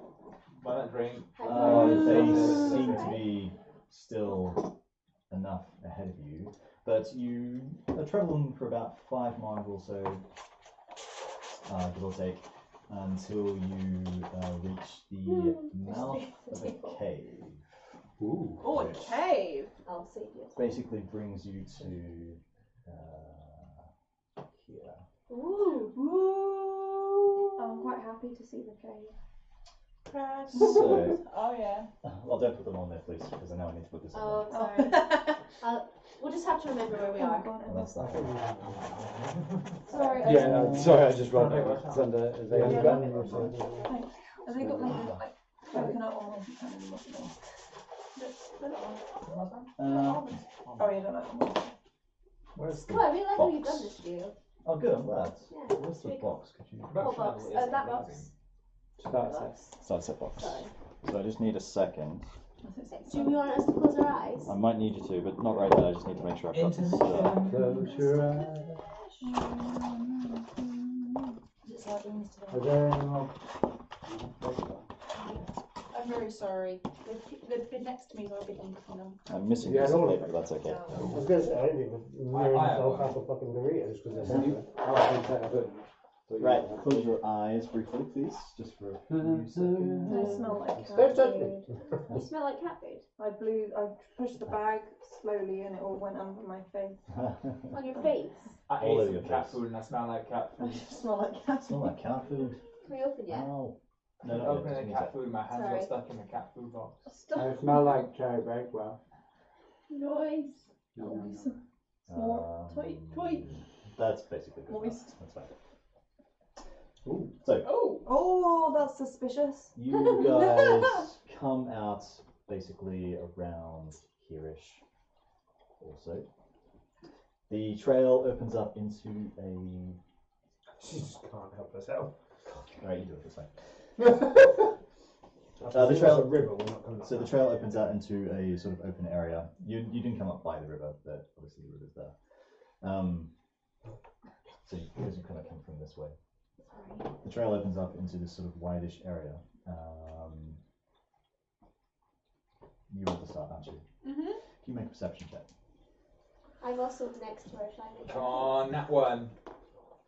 Why not drink? How far ahead? They seem to be still enough ahead of you, but you are traveling for about 5 miles or so, give or take, until you reach the mouth of a cave. Ooh. Oh, a cave! I'll save you. Basically brings you to here. Ooh. Ooh! I'm quite happy to see the cave. So, Oh, yeah. well, don't put them on there, please, because I now need to put this on Oh, there. sorry. We'll just have to remember where we Oh my are. god. Well, that's that one. Sorry. Yeah, no, sorry, I just run over. It's under. Is there Yeah, any you gun got or it. something? Have they got like coconut oil? Oh, you don't know. Where's the Cool, I really like how you've box? done this, Gio. Oh, good, I'm glad. Yeah. Where's the box? Could you? What box? That box. Start set. Box. Start set box. Sorry. So I just need a second. Do you want us to close our eyes? I might need you to, but not right now. I just need to make sure I've got this. Close your eyes. Just how it means to Are them. there any more? I'm very sorry. They've been next to me, so I'll be thinking them. I'm missing Yeah, this all of paper, it. but that's okay. I was going to say, I didn't even know myself half a fucking Doritos because they're You- oh, I think I do. Right, close your eyes briefly, please, just for a few seconds. I smell like cat Don't touch me. food. You smell like cat food. I pushed the bag slowly and it all went under my face. On your face. I All ate over your some cat face. food and I smell like cat I food. just smell like cat Smell food. like cat food. Can we open yet? Ow. No, I not yet, opened just the need cat to- food, my hands Sorry. got stuck in the cat food box. I smell like cherry Bakewell. Noise. More tight. That's basically good. enough. Moist. That's fine. Ooh. So, Oh, that's suspicious. you guys come out basically around here-ish also. The trail opens up into a... She just can't help herself. Alright, you do it this way. The trail- a river, we're not coming up So the that. trail opens out into a sort of open area. You didn't come up by the river, but obviously the river's there. So because you kind of come from this way. The trail opens up into this sort of wideish area, You want to start, aren't you? Mm-hmm. Can you make a perception check? I'm also next to her. Should I make Come on, that one.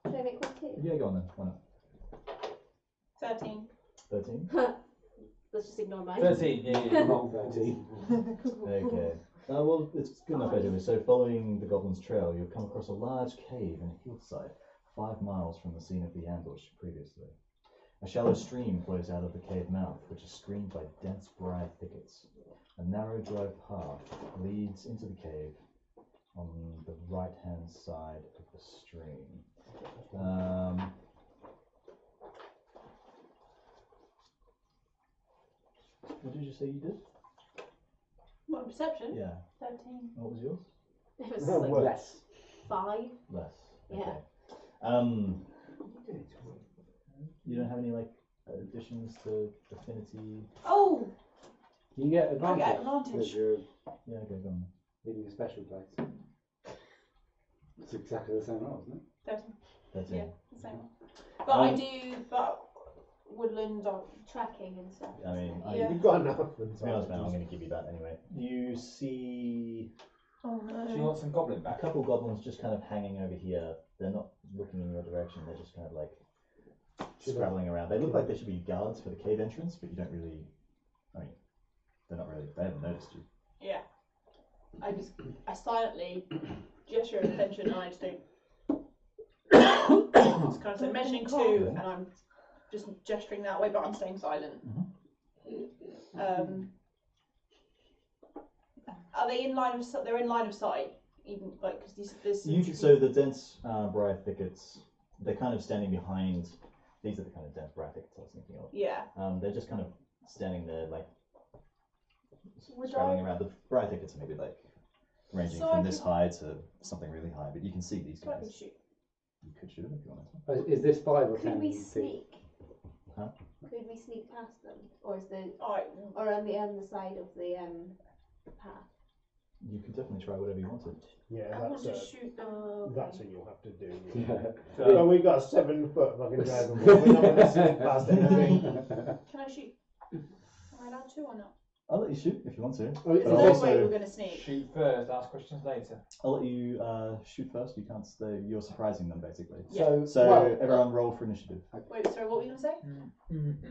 Should I make one too? Yeah, go on then. Why not? 13. 13? Let's just ignore mine. 13, yeah. Not 13. Okay. Well, it's good enough anyway. So, following the goblin's trail, you'll come across a large cave in a hillside, 5 miles from the scene of the ambush previously. A shallow stream flows out of the cave mouth, which is screened by dense briar thickets. A narrow dry path leads into the cave on the right-hand side of the stream. What did you say you did? What, perception? Yeah. 13. What was yours? It was No, like well, Less. 5. Less. Yeah. Okay. You don't have any like additions to affinity? Oh! You get I advantage. get advantage. Because you're Yeah, okay, go on. leaving a special place. It's exactly the same role, isn't it? 13. 13. Yeah, the same one. But I do, but woodland dog. Tracking and stuff. I mean, Yeah. You've got enough. to be honest, man, I'm going to give you that anyway. You see Oh Do you no. want some goblin a back? couple goblins just kind of hanging over here. They're not looking in your direction. They're just kind of like scrabbling around. They look like they should be guards for the cave entrance, but you don't really. I mean, they're not really. They haven't noticed you. Yeah. I silently gesture of attention and I just do. It's kind of like measuring 2 and I'm just gesturing that way, but I'm staying silent. Are they in line of sight? They're in line of sight, even like because this. So the dense briar thickets, they're kind of standing behind. These are the kind of dense briar thickets I was thinking of. Yeah. They're just kind of standing there, like Would scrabbling I- around. The briar thickets are maybe like ranging So from I this could- high to something really high, but you can see these So I can guys. shoot. You could shoot them if you wanted to. Is this 5 or 10? Could we feet? sneak? Huh? Could we sneak past them, or is the Alright. or on the side of the path? You could definitely try whatever you wanted. Yeah, I will that's just shoot them. that's what you'll have to do. Yeah. But we got a 7-foot fucking dragon. We're not going to sneak past anything. Can I shoot? Am I allowed to or not? I'll let you shoot if you want to. Oh, There's But no also- way we're going to sneak. Shoot first, ask questions later. I'll let you shoot first. You can't stay. You're surprising them basically. So, So well, everyone roll for initiative. Wait, sorry, what were you going to say?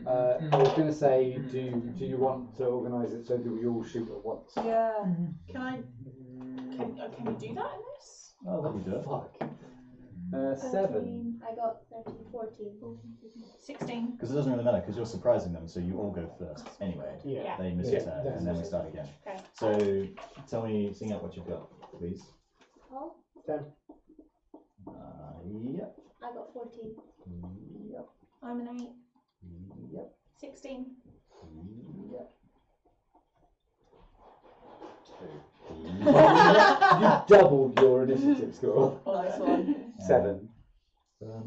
I was going to say, do you want to organise it so that we all shoot at once? Yeah. Can I? Can we do that in this? I'll let you do it. Fuck. 7. I got 13, 14. 16. Because it doesn't really matter because you're surprising them, so you all go first anyway. yeah. Yeah. They miss Yeah, a turn, and then we start again. Okay. So tell me, sing out what you've got, please. Oh, 10. Yep. I got 14. Yep. I'm an 8. Yep. 16. Yep. 2. You doubled your initiative score. Nice one. 7. And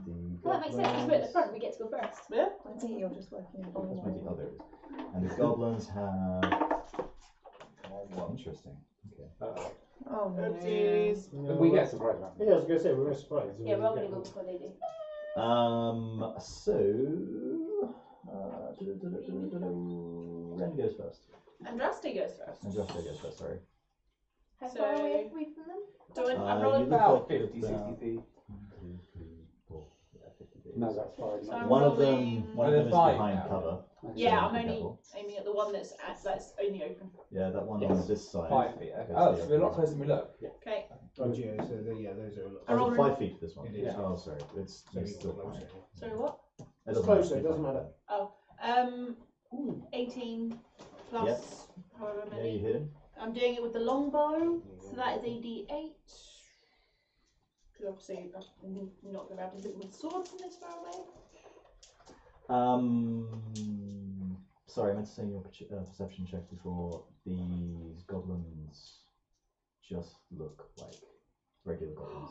the Well, that makes sense because we're at the front. We get to go first. Yeah. I think you're just working That's where the others. And the goblins have. Interesting. Okay. Oh no. Oopsies. We get a surprise round. Yeah, I was going to say, we're surprised. Yeah, we're all going to go before they do. Ren goes first. Andraste goes first. And Josh goes first, sorry. How So- far away are we from them? Do it. I'm You rolling. look About like 50, it's, 60 feet. 1, 2, 3, 4. Yeah, 50 feet. No, that's fine. So I'm One of them, rolling- one of Are them they is fine behind now? cover. Yeah, so I'm be only careful. aiming at the one that's only open. Yeah, that one Yes. on this side. 5 feet, okay. Goes Oh, the so we're a lot other closer than we look. Okay. Oh, yeah, so yeah, those are a lot. I Oh, rolled it's 5 feet to this one. It is. Oh, sorry. It's So you're still closer. fine. Sorry, what? It's closer, it doesn't matter. 18 plus however Yeah, many. you hit him. I'm doing it with the longbow, so that is a D8. Because obviously I'm not going to be able to hit it with swords from this far away. Sorry, I meant to say your perception check before. These goblins just look like regular goblins.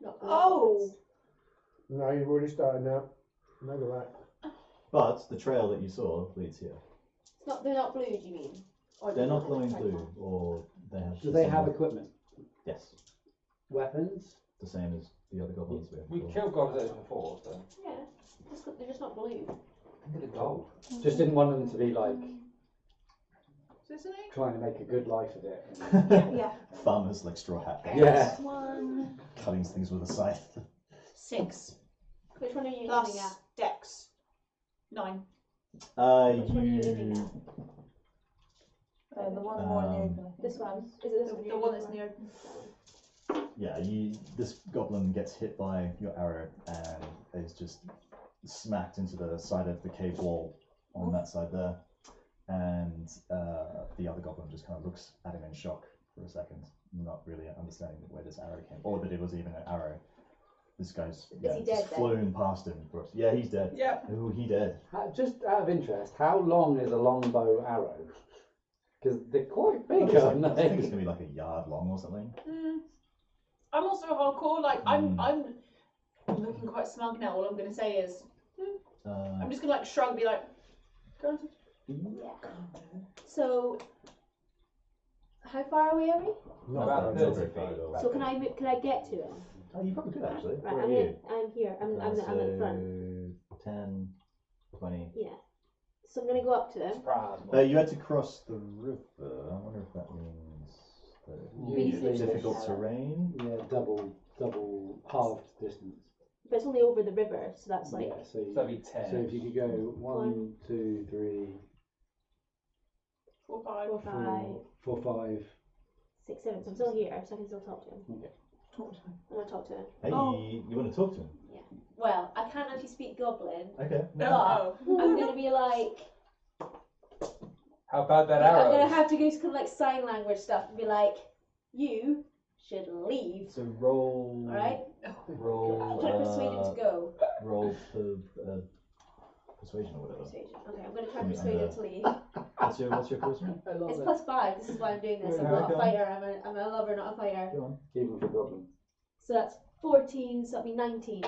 Not Oh! No, you've already started now. No, go back. But the trail that you saw leads here. It's not, they're not blue, do you mean? Or They're do not they glowing have blue, or they have. Do the they same- have equipment? Yes, Weapons? the same as the other goblins we have. We before. killed goblins before, so. Yeah, they're just not blue. Think of the gold. Just didn't want them to be like Is this an 8? trying to make a good life of it. Yeah. Farmers like straw hat. Yeah. 1, Cutting things with a scythe. 6 Which one are you plus living at? Dex 9. Which one are you living You. at? The one more in the open. This one. Is it this one? The one that's in the open. Yeah, this goblin gets hit by your arrow and is just smacked into the side of the cave wall on that side there. And the other goblin just kind of looks at him in shock for a second, not really understanding where this arrow came, or that it was even an arrow. This guy's Is yeah, he just dead then? flown past him. Yeah, he's dead. Yeah. Ooh, he dead. Just out of interest, how long is a longbow arrow? Because they're quite I big, think aren't it's they? gonna be like a yard long or something. I'm also hardcore. Like I'm looking quite smug now. All I'm going to say is I'm just going to like shrug, and be like, go on. Yeah. So, how far away are we? Not About very 30 far feet. at all. So can I get to him? Oh, you probably could actually. Right, Where I'm are you? I'm here. I'm at the front. 10, 20. Yeah. So I'm gonna go up to him. Surprise. You had to cross the river. I wonder if that means Usually difficult it's- terrain. Yeah, double halved distance. But it's only over the river, so that's like Yeah, so, That'd be 10. so if you could go 1, 2, 3, 4, 5. 4, 5, 4, 5. 6, 7. So I'm still here, so I can still talk to him. Okay. Talk to him. I'm gonna talk to him. Hey, you want to talk to him? Well, I can't actually speak Goblin, Okay. No. I'm gonna be like, How about that I'm arrow? gonna have to go to kind of like sign language stuff and be like, you should leave. So roll. Alright? Roll. I'm trying to persuade him to go. Roll persuasion or whatever. Persuasion. Okay, I'm gonna try and persuade him to leave. What's your charisma? I love It's it. +5. This is why I'm doing this. I'm Yeah, not go a on. fighter. I'm a lover, not a fighter. Go on. Even for goblins. So that's 14. So that'll be 19.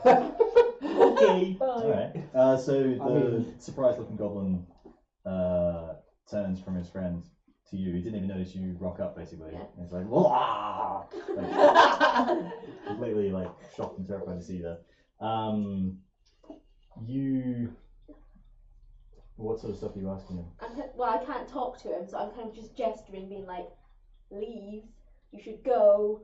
Okay. Alright. So the I mean- surprised-looking goblin turns from his friend to you. He didn't even notice you rock up, basically. Yeah. And it's like, "Wah!" Like, completely like shocked and terrified to see that. What sort of stuff are you asking him? Well, I can't talk to him, so I'm kind of just gesturing, being like, leave, you should go,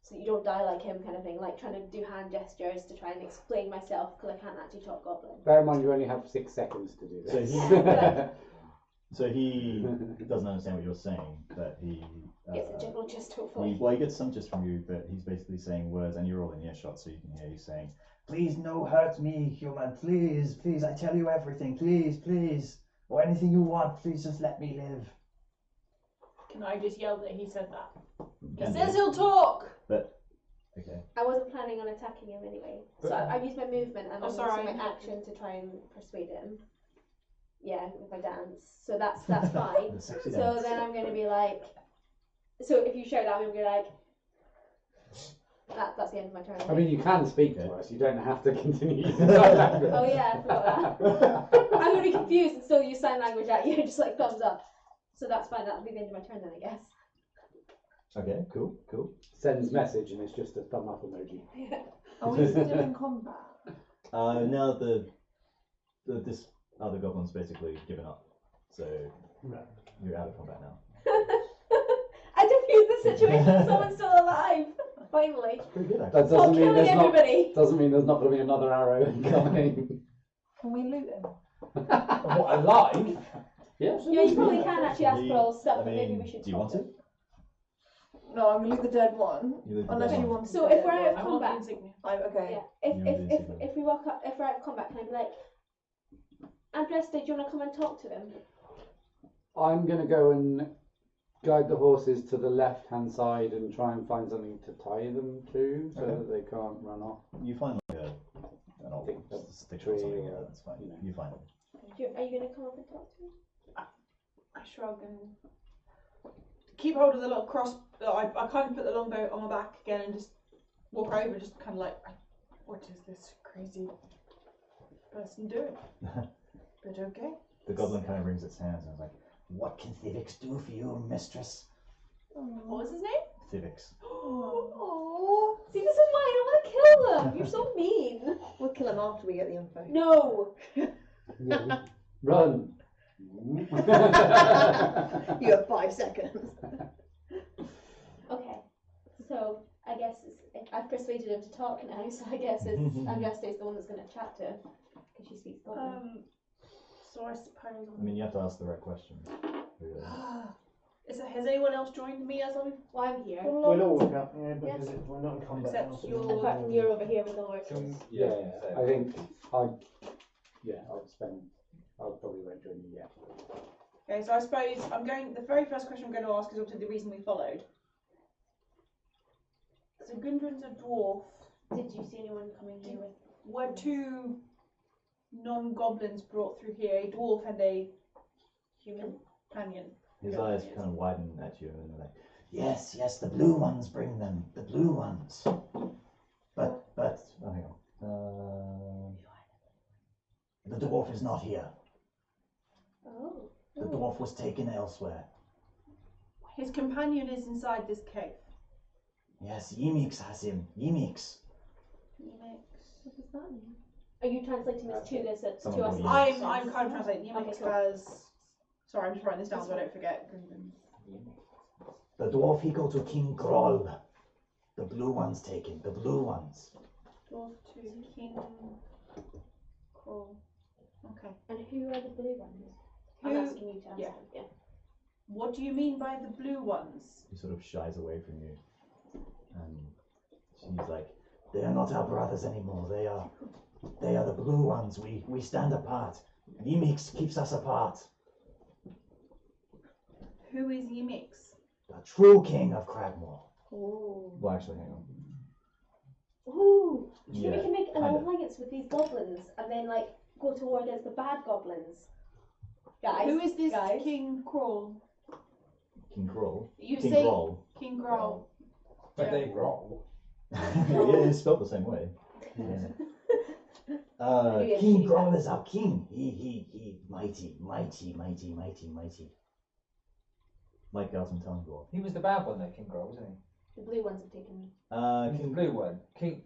so that you don't die like him, kind of thing. Like trying to do hand gestures to try and explain myself, because I can't actually talk Goblin. Bear in mind you only have 6 seconds to do So this. he doesn't understand what you're saying, but he It's a general gist, hopefully. he gets some gist from you, but he's basically saying words, and you're all in earshot, so you can hear you saying, "Please, no hurt me, human. Please, please, I tell you everything. Please, please, or anything you want. Please, just let me live." Can I just yell that he said that? He Can says do. he'll talk. Okay. I wasn't planning on attacking him anyway, so I've used my movement and Oh, I'm sorry. using my action to try and persuade him. Yeah, with my dance. So that's fine. The sexy So dance. then I'm going to be like, so if you shout that, I'm going to be like, that's the end of my turn. I mean, you can speak to us. You don't have to continue using sign language. Oh yeah, I forgot that. I'm going to be confused and still use sign language at you, just like thumbs up. So that's fine, that'll be the end of my turn then, I guess. Okay, cool. Sends message and it's just a thumb up emoji. Are we still in combat? Now this other goblin's basically given up, so you're out of combat now. I diffused the situation, someone's still alive! Finally. Pretty good, That actually. Stop doesn't mean killing there's not everybody! doesn't mean there's not going to be another arrow coming. Can we loot him? What, alive? Yeah, Yeah, you probably can actually ask for all stuff, I but maybe mean, we should do you talk want to it? No, I'm gonna loot the dead one. You leave the Unless dead you one. want. So if we're out of I want the combat, insignia. Okay. yeah, You want the insignia. if we walk up, if we're out of combat, can I be like, Andraste, do you want to come and talk to him? I'm going to go and guide the horses to the left hand side and try and find something to tie them to so Okay. that they can't run off. You find like an old Think a stick tree or something like or, that. That's fine. you know. You find it. Are you going to come up and talk to him? I shrug and keep hold of the little cross. I kind of put the longbow on my back again and just walk over, just kind of like, what is this crazy person doing? But okay. The goblin kind of wrings its hands and is like, "What can Thivix do for you, mistress?" What was his name? Thivix. Oh. See, this is why I don't want to kill kill him. You're so mean. We'll kill him after we get the info. No. Yeah, Run. You have 5 seconds. Okay. So I guess I've persuaded him to talk now. So I guess Andraste is the one that's going to chat to him because she speaks Goblin. So I suppose. I mean, you have to ask the right question. Really. Has anyone else joined me as I'm? Well, I'm here. we'll all work out, yeah, because we're not in combat Except now. so- you're- Apart from you're over here with the horses. Yeah, I think I'll probably won't join you yet. Okay, so I suppose I'm going. The very first question I'm going to ask is obviously the reason we followed. So Gundren's a dwarf. Did you see anyone coming here with? Were 2 non-goblins brought through here, a dwarf and a human companion? His eyes kind of widen at you, and they're like, "Yes, yes, the blue ones bring them. The blue ones." But oh, hang on. The dwarf is not here. Oh. The dwarf was taken elsewhere. His companion is inside this cave. Yes, Ymix has him. Ymix. What does that mean? Are you translating this to this to Someone us? called I'm kind of translating Ymix Okay, cool. as. Sorry, I'm just writing this down so I don't forget. The dwarf he go to King Groll. The blue ones taken. The blue ones. Dwarf to King Crawl. Okay. And who are the blue ones? Who- I'm asking you to answer yeah. them. Yeah. What do you mean by the blue ones? He sort of shies away from you, and she's like, "They are not our brothers anymore. They are the blue ones. We stand apart. Ymix keeps us apart. Who is Ymix? The true king of CraggMaw." Oh. Well, actually, hang on. Ooh. Do you Yeah, think we can make an kinda. alliance with these goblins and then like go to war against the bad goblins? Guys. Who is this guys. King Crawl? King Groll. You King say Groll. King Growl. But Yeah. they roll. It is spelled the same way. Yeah. Maybe a King shitty Groll guy. is our king. He mighty. Like Galton Tungor. He was the bad one though, King Groll, wasn't he? The blue ones have taken me. He's the King blue one. King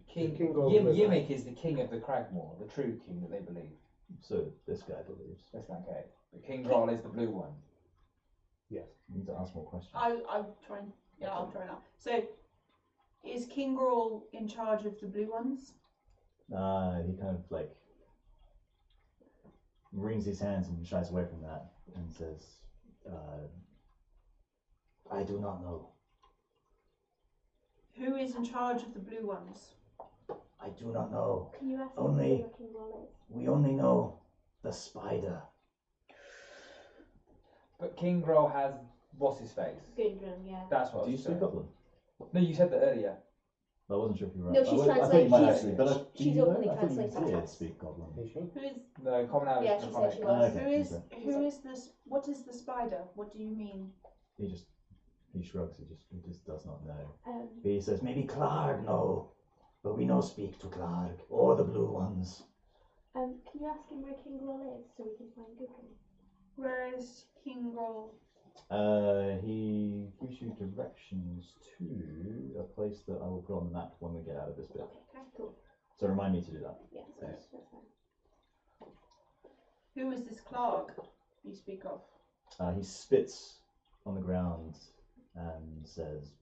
Groll was Ymix is the king of the CraggMaw, the true king that they believe. So this guy believes. That's not okay. But King Groll is the blue one. Yes. You need to ask more questions. I'm trying. Yeah, I'll try now. So, is King Growl in charge of the blue ones? He kind of like wrings his hands and shies away from that and says, "I do not know. Who is in charge of the blue ones? I do not know. Can you ask Only- me who King Roll is? We only know the spider." But King Groll has what's his face? Gundren, yeah. That's what I Do you was speak saying. Goblin? No, you said that earlier. I wasn't sure if you were No, right. she's I thought you translating- might she's- actually, but she's do you know? openly I thought you translating did text. speak Goblin. Is she? Who is? No, common hours. Yeah, she said she was. Okay, Who is? okay. Who is this? What is the spider? What do you mean? He shrugs. He just does not know. Um, He says maybe Clark know, but we no speak to Clark or the blue ones. can you ask him where King Roll is so we can find Gundren? Where is King Growl? He gives you directions to a place that I will put on the map when we get out of this bit. Okay, cool. So remind me to do that. Yeah, Thanks. that's fine. Who is this Clark you speak of? He spits on the ground and says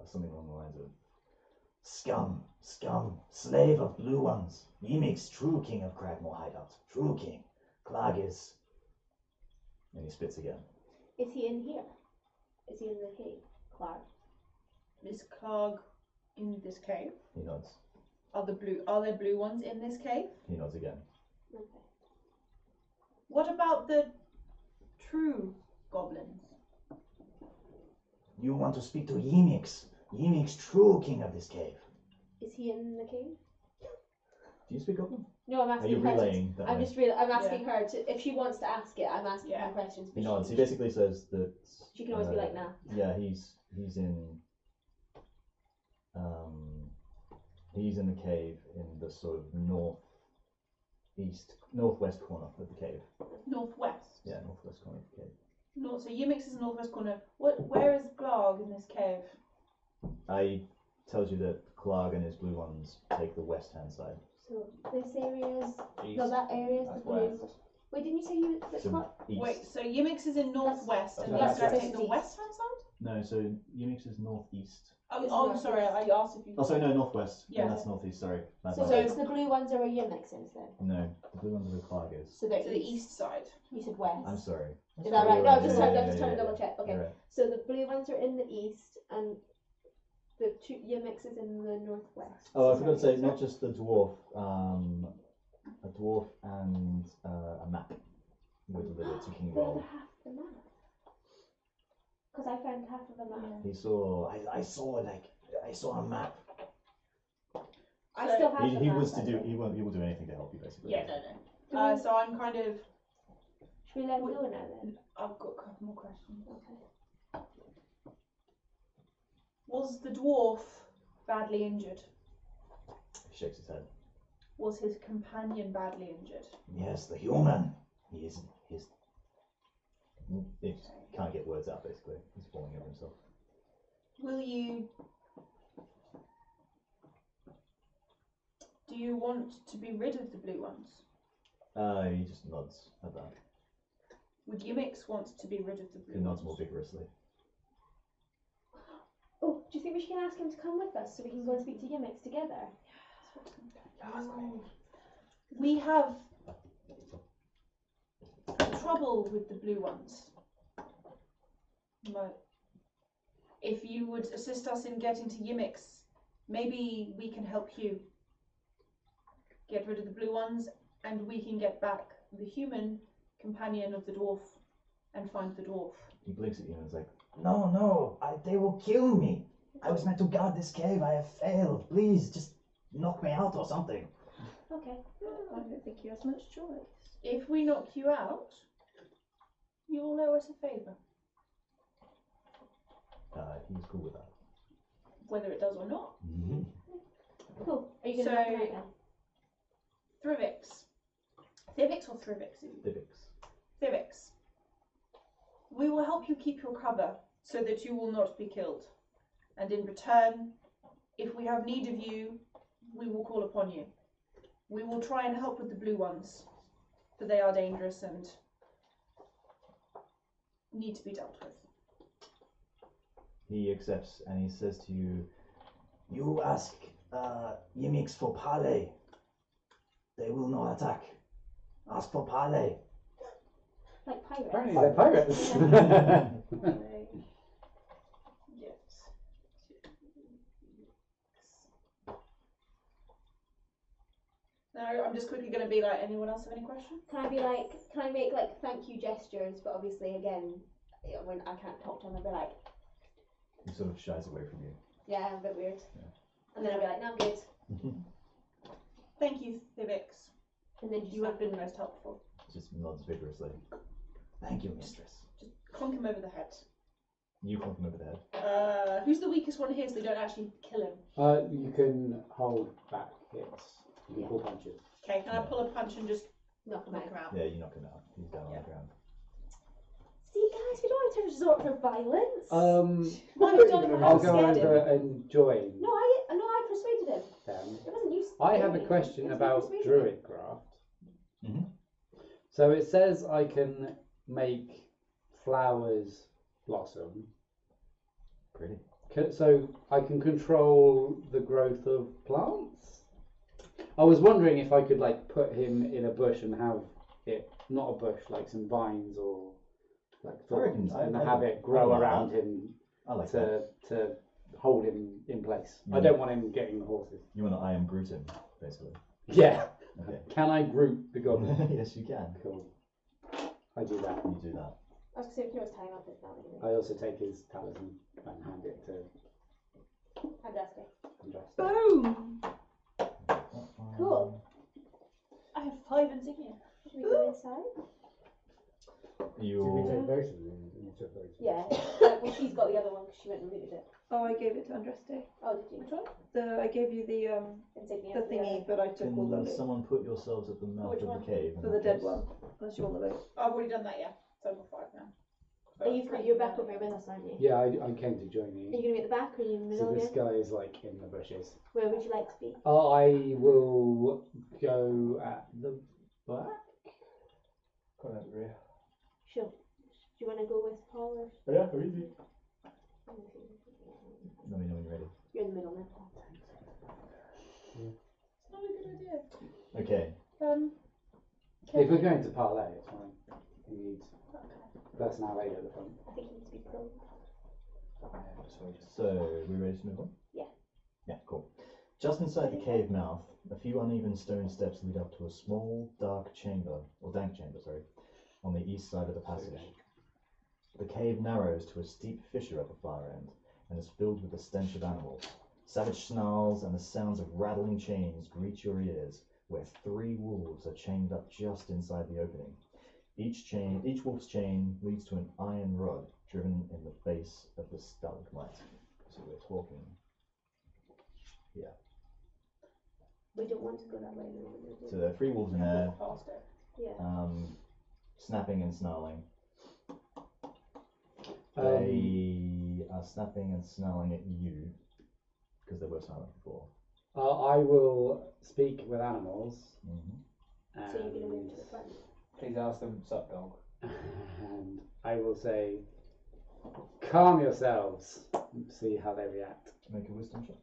something along the lines of, "Scum, slave of blue ones. Ymix, true king of CraggMaw hideout. True king. Clark is..." And he spits again. Is he in here? Is he in the cave, Clark? Is Clark in this cave? He nods. Are there blue ones in this cave? He nods again. Okay. What about the true goblins? You want to speak to Ymix. Ymix, true king of this cave. Is he in the cave? Do you speak Goblin? No, I'm Are asking you her. relaying that I'm way? just I'm asking her to, if she wants to ask it, I'm asking her questions. He but nods. He basically says that... She can always be like, nah. Yeah, he's in... He's in the cave in the sort of northwest corner of the cave. Northwest. Yeah, northwest corner of the cave. North. So Ymix is northwest corner. Where is Glarg in this cave? I tells you that Clark and his blue ones take the west hand side. So this area is East. no, that area is That's the blue. west. Wait, didn't you say you? So east. Wait, so Yimix is in northwest, and That's these guys west. take the west hand side? No, so Unix is northeast. Oh, sorry, I asked if you. Oh, sorry, no, northwest. Yeah. And that's northeast. Sorry. That's So not it's the blue ones are where your mix is then. No, the blue ones are the Clark is. So they're To the east side. You said west. I'm sorry. Is that right? No, I'm just Yeah, trying, yeah, I'm just yeah, trying to yeah, double check. Okay. You're right. So the blue ones are in the east, and the your mix is in the northwest. Oh, I forgot to say, not just the dwarf, a dwarf and a map with the ticking The other roll. half of the map. Because I found half of the map. He saw, I saw a map. I still have the He map. was to do, he will do anything to help you, basically. Yeah, no. So I'm kind of. Should we let him go now then? I've got a couple more questions. Okay. Was the dwarf badly injured? He shakes his head. Was his companion badly injured? Yes, the human. He can't get words out, basically. He's falling over himself. Will you? Do you want to be rid of the blue ones? He just nods at that. Would Yimix want to be rid of the blue He nods ones? more vigorously. Oh, do you think we should ask him to come with us so we can go and speak to Yimix together? We have trouble with the blue ones. But if you would assist us in getting to Yimix, maybe we can help you get rid of the blue ones, and we can get back the human companion of the dwarf and find the dwarf. He blinks at you and is like, No, they will kill me. I was meant to guard this cave. I have failed. Please, just knock me out or something. Okay. I don't think he has much choice. If we knock you out, you will owe us a favour. He's cool with that. Whether it does or not. Cool. Are you going to So- knock him out then? Thrivix. Thivix or Thrivix? Divix. Thivix. We will help you keep your cover so that you will not be killed. And in return, if we have need of you, we will call upon you. We will try and help with the blue ones, for they are dangerous and need to be dealt with. He accepts and he says to you, You ask Yimix for parley. They will not attack. Ask for parley. Like pirates. Apparently they're pirates. Yes. No, I'm just quickly going to be like, anyone else have any questions? Can I make like thank you gestures, but obviously again, when I can't talk to him, I'll be like, He sort of shies away from you. yeah, I'm a bit weird. Yeah. And then I'll be like, no, I'm good. Thank you, Thivix. And then You have been most helpful. Just nods vigorously. Thank you, mistress. Just clonk him over the head. You clonk him over the head. Who's the weakest one here so they don't actually kill him? You can hold back hits. You can pull punches. Okay, can I pull a punch and just knock him knock out. him out? Yeah, you knock him out. He's down on the ground. See, guys, we don't have to resort to violence. Might have done if I I'll hadn't go scared over him. and join No, I persuaded him. them. It wasn't you. I have a persuading him. question It was me about persuading him. Druid craft. Mhm. So it says I can make flowers blossom. Pretty. So I can control the growth of plants? I was wondering if I could like put him in a bush and have it, not a bush, like some vines or like thorns, and have it grow like around that. him I like that. to hold him in place. I Mm. don't want him getting horses. You want to I am Groot him, basically. Yeah. Okay. Can I group the goblin? Yes, you can. Cool. I do that. You do that. I was going to say, if time up it now anyway. I also take his talisman and hand it to Andraste. Andraste. Boom! Cool. I have 5 insignia. Should we go inside? Did we You. take both of them? You took both of them. Yeah. Well, she's got the other one because she went and looted it. Oh, I gave it to Andraste. Oh, did you? Which one? I gave you the Insignia. thingy, but I took all the Can loot someone put yourselves at the mouth Which of one? the cave? in for that the dead case? one. Unless you want the loot. I've already done that, yeah. So I've got 5 now. You're back over here with us, aren't you? Yeah, I came to join Are you. you gonna be at the back or are you in the So middle this again? guy is like in the bushes. Where would you like to be? I will go at the back. Come over here. Sure. Do you want to go with Paul or? Yeah, easy. Let me know when you're ready. You're in the middle now. It's not a good idea. Okay. If we're going to parlay, it's fine. You need personality at the front. I think you need to be pro. So, we ready to move on? Yeah. Yeah, cool. Just inside the cave mouth, a few uneven stone steps lead up to a small, dark chamber, or dank chamber, sorry, on the east side of the passage. The cave narrows to a steep fissure at the far end, and is filled with the stench of animals. Savage snarls and the sounds of rattling chains greet your ears, where 3 wolves are chained up just inside the opening. Each wolf's chain leads to an iron rod driven in the base of the stalagmite. So we're talking. Yeah. We don't want to go that way. No. So there are 3 wolves in there, Past it. Yeah. snapping and snarling. They are snapping and snarling at you because they were silent before. I will speak with animals. Mm-hmm. So you're gonna move to the front. Please ask them, sup dog. And I will say, calm yourselves. See how they react. Make a wisdom check.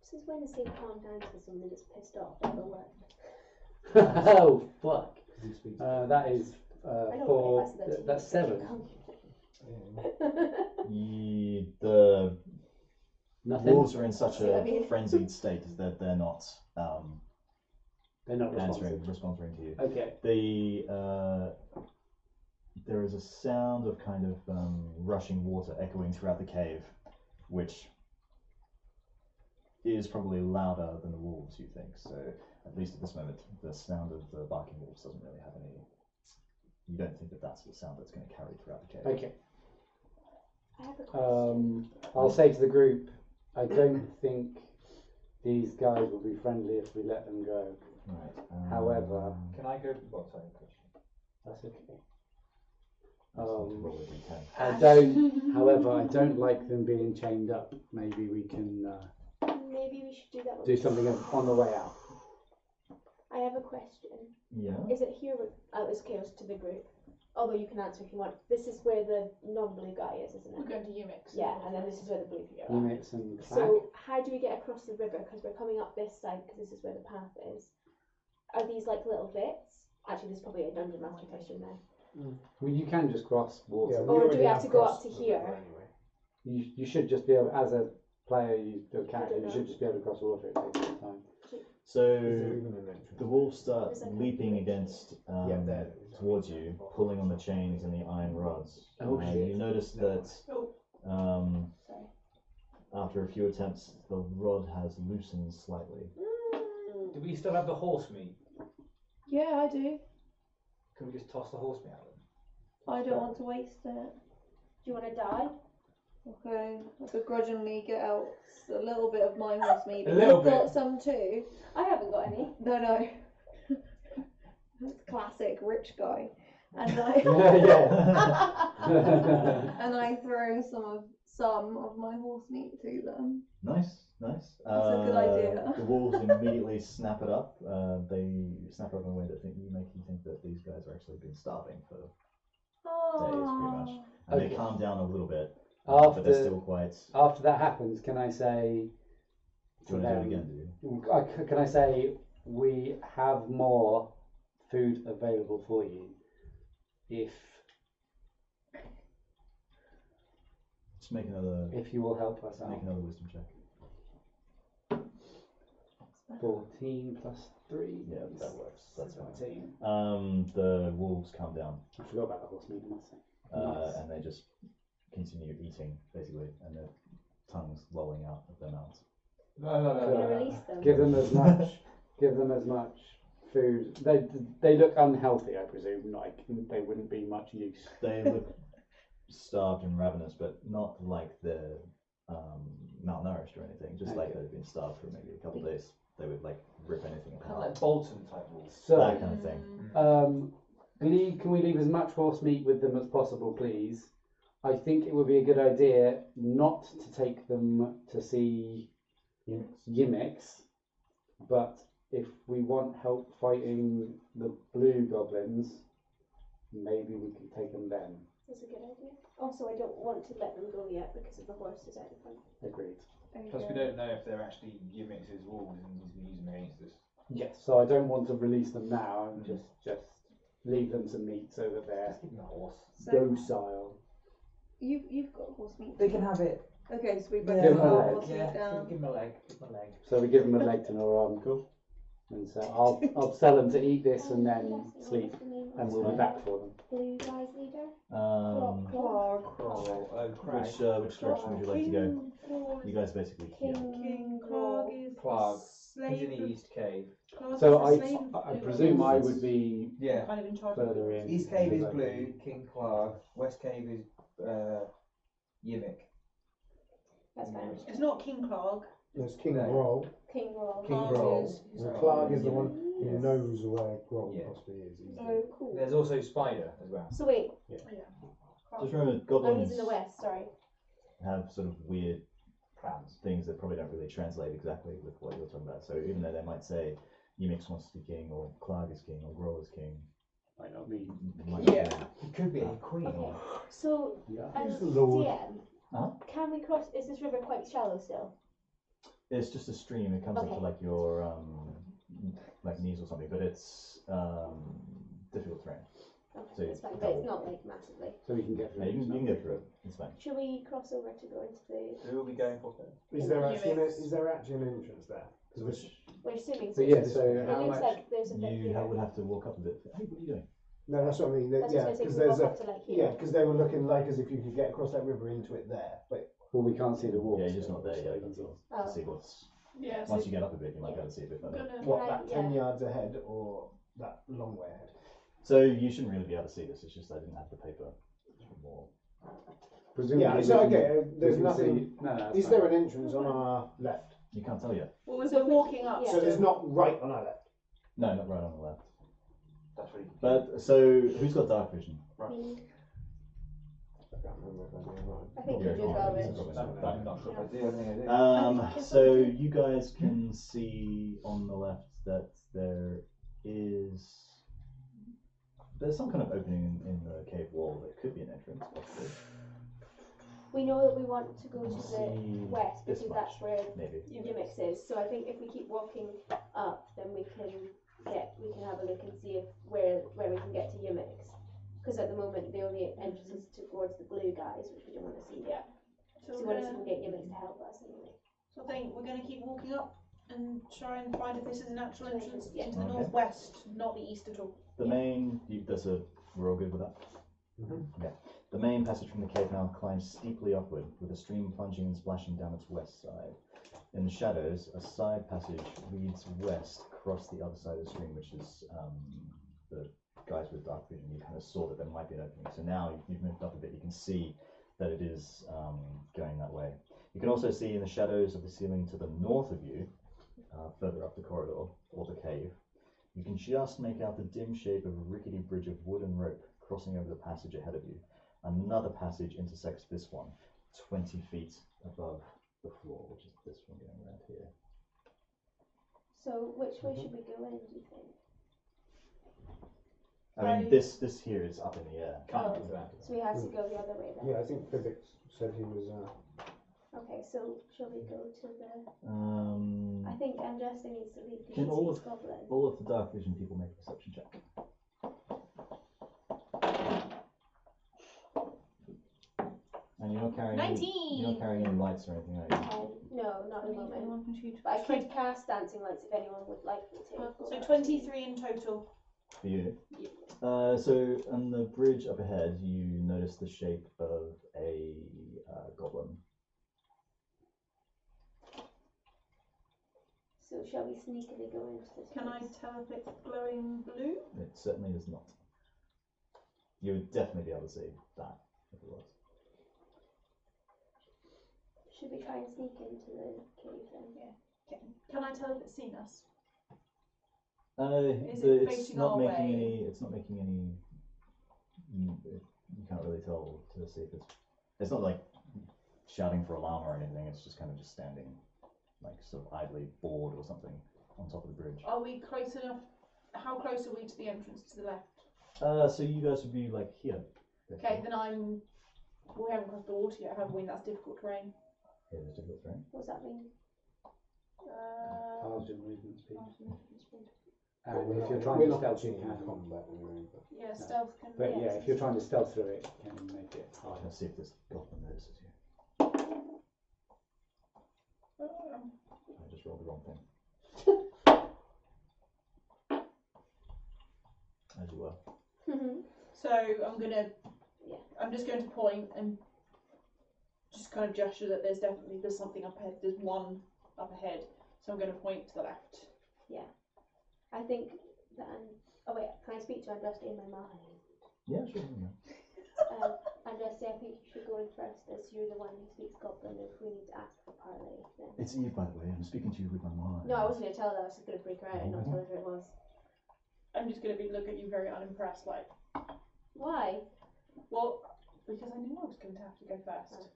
This is when they say calm down to someone that's pissed off. That will work. Oh fuck! You speak That is I know, 4. if I said that to you, That's you'd say 7. calm. The Nothing. wolves are in such See what I a mean? frenzied state that they're not They're not responsive. responding to you. Okay. There is a sound of kind of rushing water echoing throughout the cave, which is probably louder than the wolves, you think. So, at least at this moment, the sound of the barking wolves doesn't really have any. You don't think that that's the sound that's going to carry throughout the cave. Okay. I have a question. I'll say to the group, I don't think these guys will be friendly if we let them go. Right. However, Can I go? What? Sorry, question. that's okay. roll a d10. I don't. However, I don't like them being chained up. Maybe we can Maybe we should do that. do something on the way out. I have a question. Yeah. Is it here with this chaos to the group? Although you can answer if you want. This is where the non-blue guy is, isn't We're it? going to Umix. Yeah, and then this is where the blue people are. Units and Crag. So how do we get across the river? Because we're coming up this side because this is where the path is. Are these like little bits? Actually, there's probably a dungeon master question there. Well, you can just cross water. Or do already we have to go up crossed to the here? river anyway. You should just be able, as a player, a I character, don't you know. should just be able to cross water. It takes some time. So Is there even an entrance? the wolves start There's like a leaping bridge. against Yeah, there. towards you, pulling on the chains and the iron rods. Oh, shit. You notice that Sorry. after a few attempts, the rod has loosened slightly. Do we still have the horse meat? Yeah, I do. Can we just toss the horse meat at them? I don't want to waste it. Do you want to die? Okay, I begrudgingly get out a little bit of my horse meat. A But little you've got bit. some too. I haven't got any. No. That's classic rich guy. And I and I throw some of my horse meat to them. Nice. That's a good idea. The wolves immediately snap it up. They snap it up in a way that make you think that these guys are actually been starving for days, pretty much. And Okay. they calm down a little bit, After but they're still quite. after that happens, can I say? Do you want to do it again? Do you? Can I say we have more food available for you if Just make another. you will help us Make out? another wisdom check. 14 plus 3. Yeah, that works. That's fine. 17. The wolves calm down, I forgot about the horse meat, I must say. Nice. and they just continue eating, basically, and their tongues lolling out of their mouths. No. We're going to release them. Give them as much. Give them as much food. They look unhealthy, I presume. Like they wouldn't be much use. They look starved and ravenous, but not like they're malnourished or anything. Just like Okay. they've been starved for maybe a couple of days. They would like rip anything Kind of apart. like Bolton type wolves. So, That kind of thing. can we leave as much horse meat with them as possible, please? I think it would be a good idea not to take them to see Yimix, but if we want help fighting the blue goblins, maybe we can take them then. That's a good idea. Also, I don't want to let them go yet because of the horses out the front. Agreed. Plus, we don't know if they're actually Yimix's wolves and he's going to use them against us. Yes. So I don't want to release them now and just leave them to meet so that they're Just give them a horse. docile. You've got horse meat. They can have it. Okay, so we Yeah, both Give 'em a got leg. horse meat Yeah, down. give them a leg. Give them a leg. So we give them a leg to gnaw on. Cool. And so I'll tell them to eat this and then sleep, and we'll be back for them. Blue guys leader. Clog. Which direction would you like to go? You guys basically here. King Clog is Clog. slave He's in the of- East Cave. Clog So is the slave of I blue presume I goblins. would be Yeah. Kind of in charge of further it. in. East Cave is because I blue, King Clog. West Cave is Yimmick. That's fine. It's not King Clog. There's King No. Groll. King Roll. King Clog Groll. is- And Clark is the one who Yes. knows where Groll Yeah. possibly is. He's Oh, cool. There's also Spider as well. So wait, Just remember, oh, he's goblins in the west. Sorry. have sort of weird Plans. things that probably don't really translate exactly with what you're talking about. So even though they might say Yimix wants to be king, or Clark is king, or Groll is king, might not be. might not Yeah. be. He could be a queen. Okay. So, Yeah. Who's the Lord? DM, Huh? can we cross? Is this river quite shallow still? It's just a stream. It comes up to Okay. like your like knees or something, but it's difficult terrain. Okay, So that's fine, but double. it's not like massively. So we can get through. Yeah, you can go through it. It's fine. Should we cross over to go into the? Who are we going for first? Is there actually an, Yimix. is there actually an entrance there? Which We're assuming. So yeah. It So how looks much? like there's a bit you here. would have to walk up a bit. Hey, what are you doing? No, that's what I mean. That's Yeah, what I was because gonna there's say, we a walk up to like yeah, here. because they were looking like as if you could get across that river into it there, but Well, we can't see the walls. Yeah, you're just not there yet. That's all. Oh. See what's Yeah, so once you get up a bit, you might be able to see a bit further. gonna what I- that 10 yeah. yards ahead or that long way ahead? So you shouldn't really be able to see this. It's just I didn't have the paper. More. Presumably. Yeah, so we can- okay, we there's can nothing. see- No, no. that's Is fine. there an entrance on our left? You can't tell yet. What was it walking up? Yeah. So there's not right on our left. No, not right on the left. That's really. But so who's got dark vision? Me. I can't remember if I do or not. I think Yeah, you do yeah, well, yeah, Rich. yeah. I'm not sure if I do. I think I do. So you guys can see on the left that there's some kind of opening in the cave wall that could be an entrance, possibly. We know that we want to go to See the west this because much. that's where Maybe. Yimix is. So I think if we keep walking up, then we can have a look and see if where we can get to Yimix. Because at the moment the only entrance is towards the blue guys, which we don't want to see yet. So So we we're want to see if we gonna, can get Yimix to help us anyway. so I think we're going to keep walking up and try and find if this is an actual entrance Yeah. into the Okay. northwest, not the east at all. The main, we're all good with that? Yeah. The main passage from the cave now climbs steeply upward, with a stream plunging and splashing down its west side. In the shadows, a side passage leads west across the other side of the stream, which is the guys with dark vision. You kind of saw that there might be an opening. So now you've moved up a bit, you can see that it is going that way. You can also see in the shadows of the ceiling to the north of you, further up the corridor, or the cave, you can just make out the dim shape of a rickety bridge of wood and rope crossing over the passage ahead of you. Another passage intersects this one, 20 feet above the floor, which is this one going around here. So which way should we go in, do you think? I mean, this here is up in the air. Can't do that. So we have to go the other way then? Yeah, I think physics said he was. Okay, so shall we go to the... I Um, think Andraste needs to lead Can because all he's of- goblin. all of the dark vision people make a perception check. And you're not carrying 19! You're not carrying any lights or anything, are you? No, not at the moment. Anyone can shoot. But I could cast dancing lights if anyone would like me to. So 23 in total. For you. Yeah. So on the bridge up ahead, you notice the shape of a goblin. So shall we sneakily go into this Can I place? tell if it's glowing blue? It certainly is not. You would definitely be able to see that if it was. Should we try and sneak into the cave then? Can I tell if it's seen us? Is So it it's facing not our making way? any. It's not making any. You can't really tell to see if it's It's not like shouting for alarm or anything. It's just kind of just standing, like sort of idly bored or something on top of the bridge. Are we close enough? How close are we to the entrance to the left? So you guys would be like here. Okay, then I'm. We haven't crossed the water yet, have we? That's difficult terrain. Yeah, there's difficult terrain. What does that mean? Halves your movement speed. But And we're if not- you're trying we're to not stealth, you actually can. in combat anyway. But Yeah, stealth can. But yes, yeah, if you're trying to stealth through it, you can make it harder. Let's see if this goblin notices you. I just rolled the wrong thing. As you were. So I'm gonna. Yeah. I'm just going to point and just kind of gesture that there's something up ahead. There's one up ahead. So I'm going to point to the left. I think that. Oh wait, can I speak to Andraste in my mind? Yeah, sure. Yeah. Andraste, I think you should go in first, as you're the one who speaks Goblin. If we need to ask for parley, then. It's Eve, by the way. I'm speaking to you with my mind. No, I wasn't going to tell her. I was just going to freak her out and not tell her who it was. I'm just going to look at you very unimpressed, like. Why? Well, because I knew I was going to have to go first.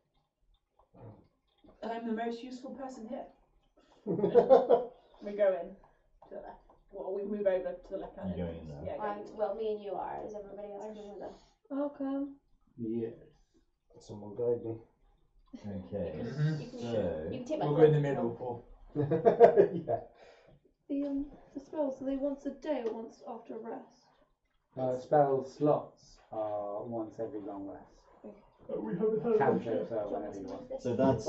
I'm the most useful person here. We go in to the left. Well, we move over to the left hand. You're going in there? Yeah, going in. Well, me and you are. Is everybody else coming with us? I'll come. Yes. someone guide me. Okay. You can, So you can take my We'll go in the cloak. middle, Paul. Yeah. The spells, are they once a day or once after a rest? Spell slots are once every long rest. we haven't had Cantrips Do are you want whenever me you to want. use this? So that's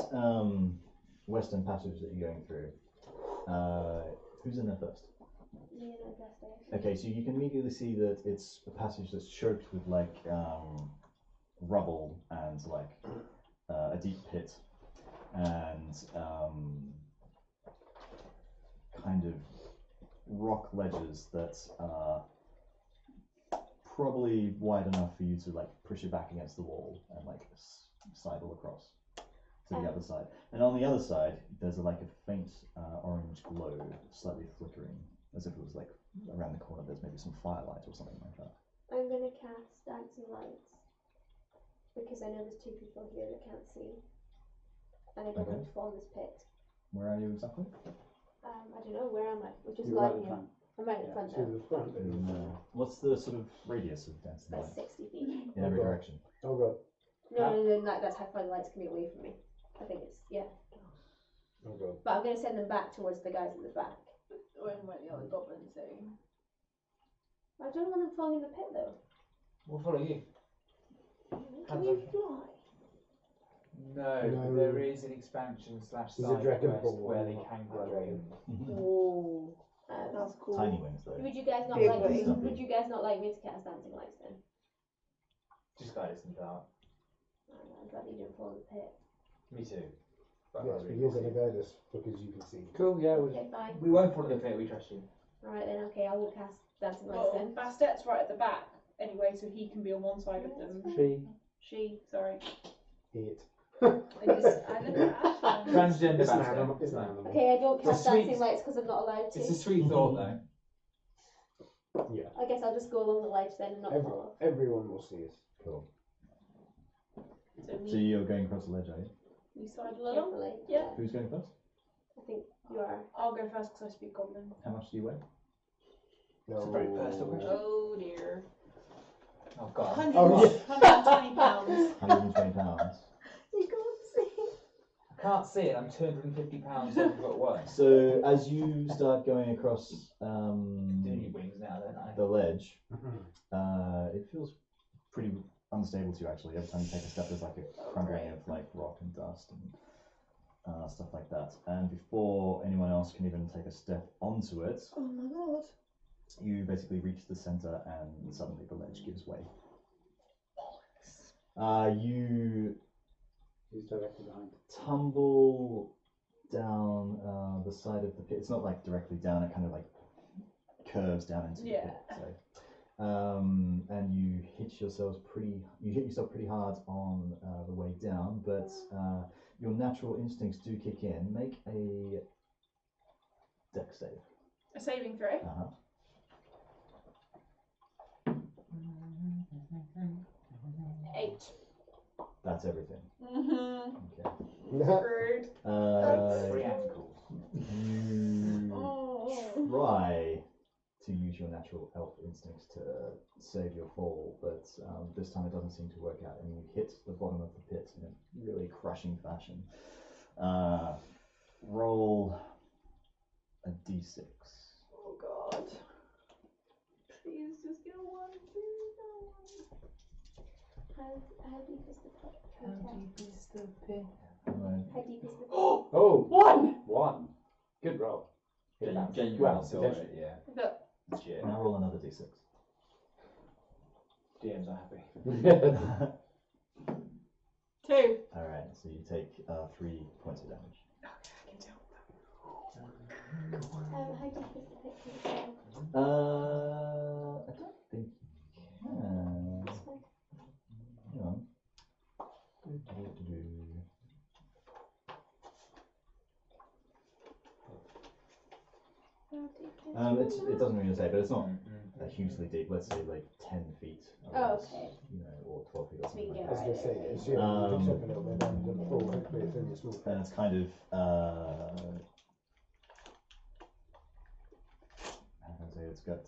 Western Passage that you're going through. Who's in there first? Me and Andraste. Okay, so you can immediately see that it's a passage that's choked with like rubble and like a deep pit and kind of rock ledges that are probably wide enough for you to like push it back against the wall and like sidle across to the other side. And on the other side, there's like a faint orange glow, slightly flickering, as if it was like around the corner. There's maybe some firelight or something like that. I'm going to cast Dancing Lights because I know there's two people here that can't see, and I don't want to fall in this pit. Where are you exactly? I don't know, where am I? We're just You're right lying at the here. front. I'm right at the front To though. the front. What's the sort of radius of dancing About light? 60 feet. In every Okay. direction. Oh god. No, that's how far the lights can be away from me. I think it's, yeah. Oh god. But I'm going to send them back towards the guys in the back. When the other goblins do. I don't want them falling in the pit though. We'll follow you. Can you fly? No, No. but there is an expansion / There's a side dragon quest ball where they on can that grow way. wings. Whoa. Um, That's cool. Tiny wings though. would you guys not Big like me? wings. Would you guys not like me to cast Dancing Lights then? Just guide us in the dark. I don't know, I'd rather you didn't fall in the pit. Me too. But Yes, but you're going to guide us because you can see. Cool, yeah. Okay, fine. we won't fall in the pit, we trust you. Alright then, okay, I will cast Dancing Lights Well, then. Bastet's right at the back anyway, so he can be on one side of them. She. Sorry. It. I look at Ash. Transgender It's an Bastet. animal. It's an animal. Okay, I don't It's a cast sweet- Dancing Lights because I'm not allowed to. It's a sweet thought though. Yeah. I guess I'll just go along the ledge then and not fall off. Everyone will see us. Cool. So So you're going across the ledge, are you? we sidle along. Carefully. Yeah. Who's going first? I think you are. I'll go first because I speak Goblin. How much do you weigh? It's a very personal question. Oh dear. Oh god. 120 pounds. 120 pounds. You can't see. I can't see it, I'm 250 pounds over at once. So as you start going across Do need wings now, don't I? the ledge, it feels pretty unstable to you actually. Every time you take a step, there's like a crumbling of like rock and dust and stuff like that. And before anyone else can even take a step onto it, Oh my god. you basically reach the center and suddenly the ledge gives way. You Who's directly behind? tumble down the side of the pit. It's not like directly down, it kind of like curves down into the pit. So, and you hit yourself pretty hard on the way down, but your natural instincts do kick in. Make a dex save. A saving throw. 8. That's everything. Mm-hmm. Okay. Screwed. Free ankles. You Oh. try to use your natural elf instincts to save your fall, but this time it doesn't seem to work out, and you hit the bottom of the pit in a really crushing fashion. Roll a d6. Oh god. Please just get a 1, please get a 1. How deep is the pit? Can you How tell? deep is the pit? Right. How deep is the pit? Oh, 1! 1. Good roll. Hit that. Genuine Well, silver, potentially. yeah. But Legit. Now roll another d6. DMs are happy. 2. Alright, so you take 3 points of damage. Okay, I can tell. How deep is the pit? Can you tell? I don't think you can. That's fine. Hang on. How deep is It doesn't really say, but it's not hugely deep. Let's say like 10 feet. Oh, least, okay. You know, or 12 feet or So we something can like I that. was going to say, it's, yeah, it picks up a little bit and the full, hopefully it's only a small And it's kind of how can I say, it's got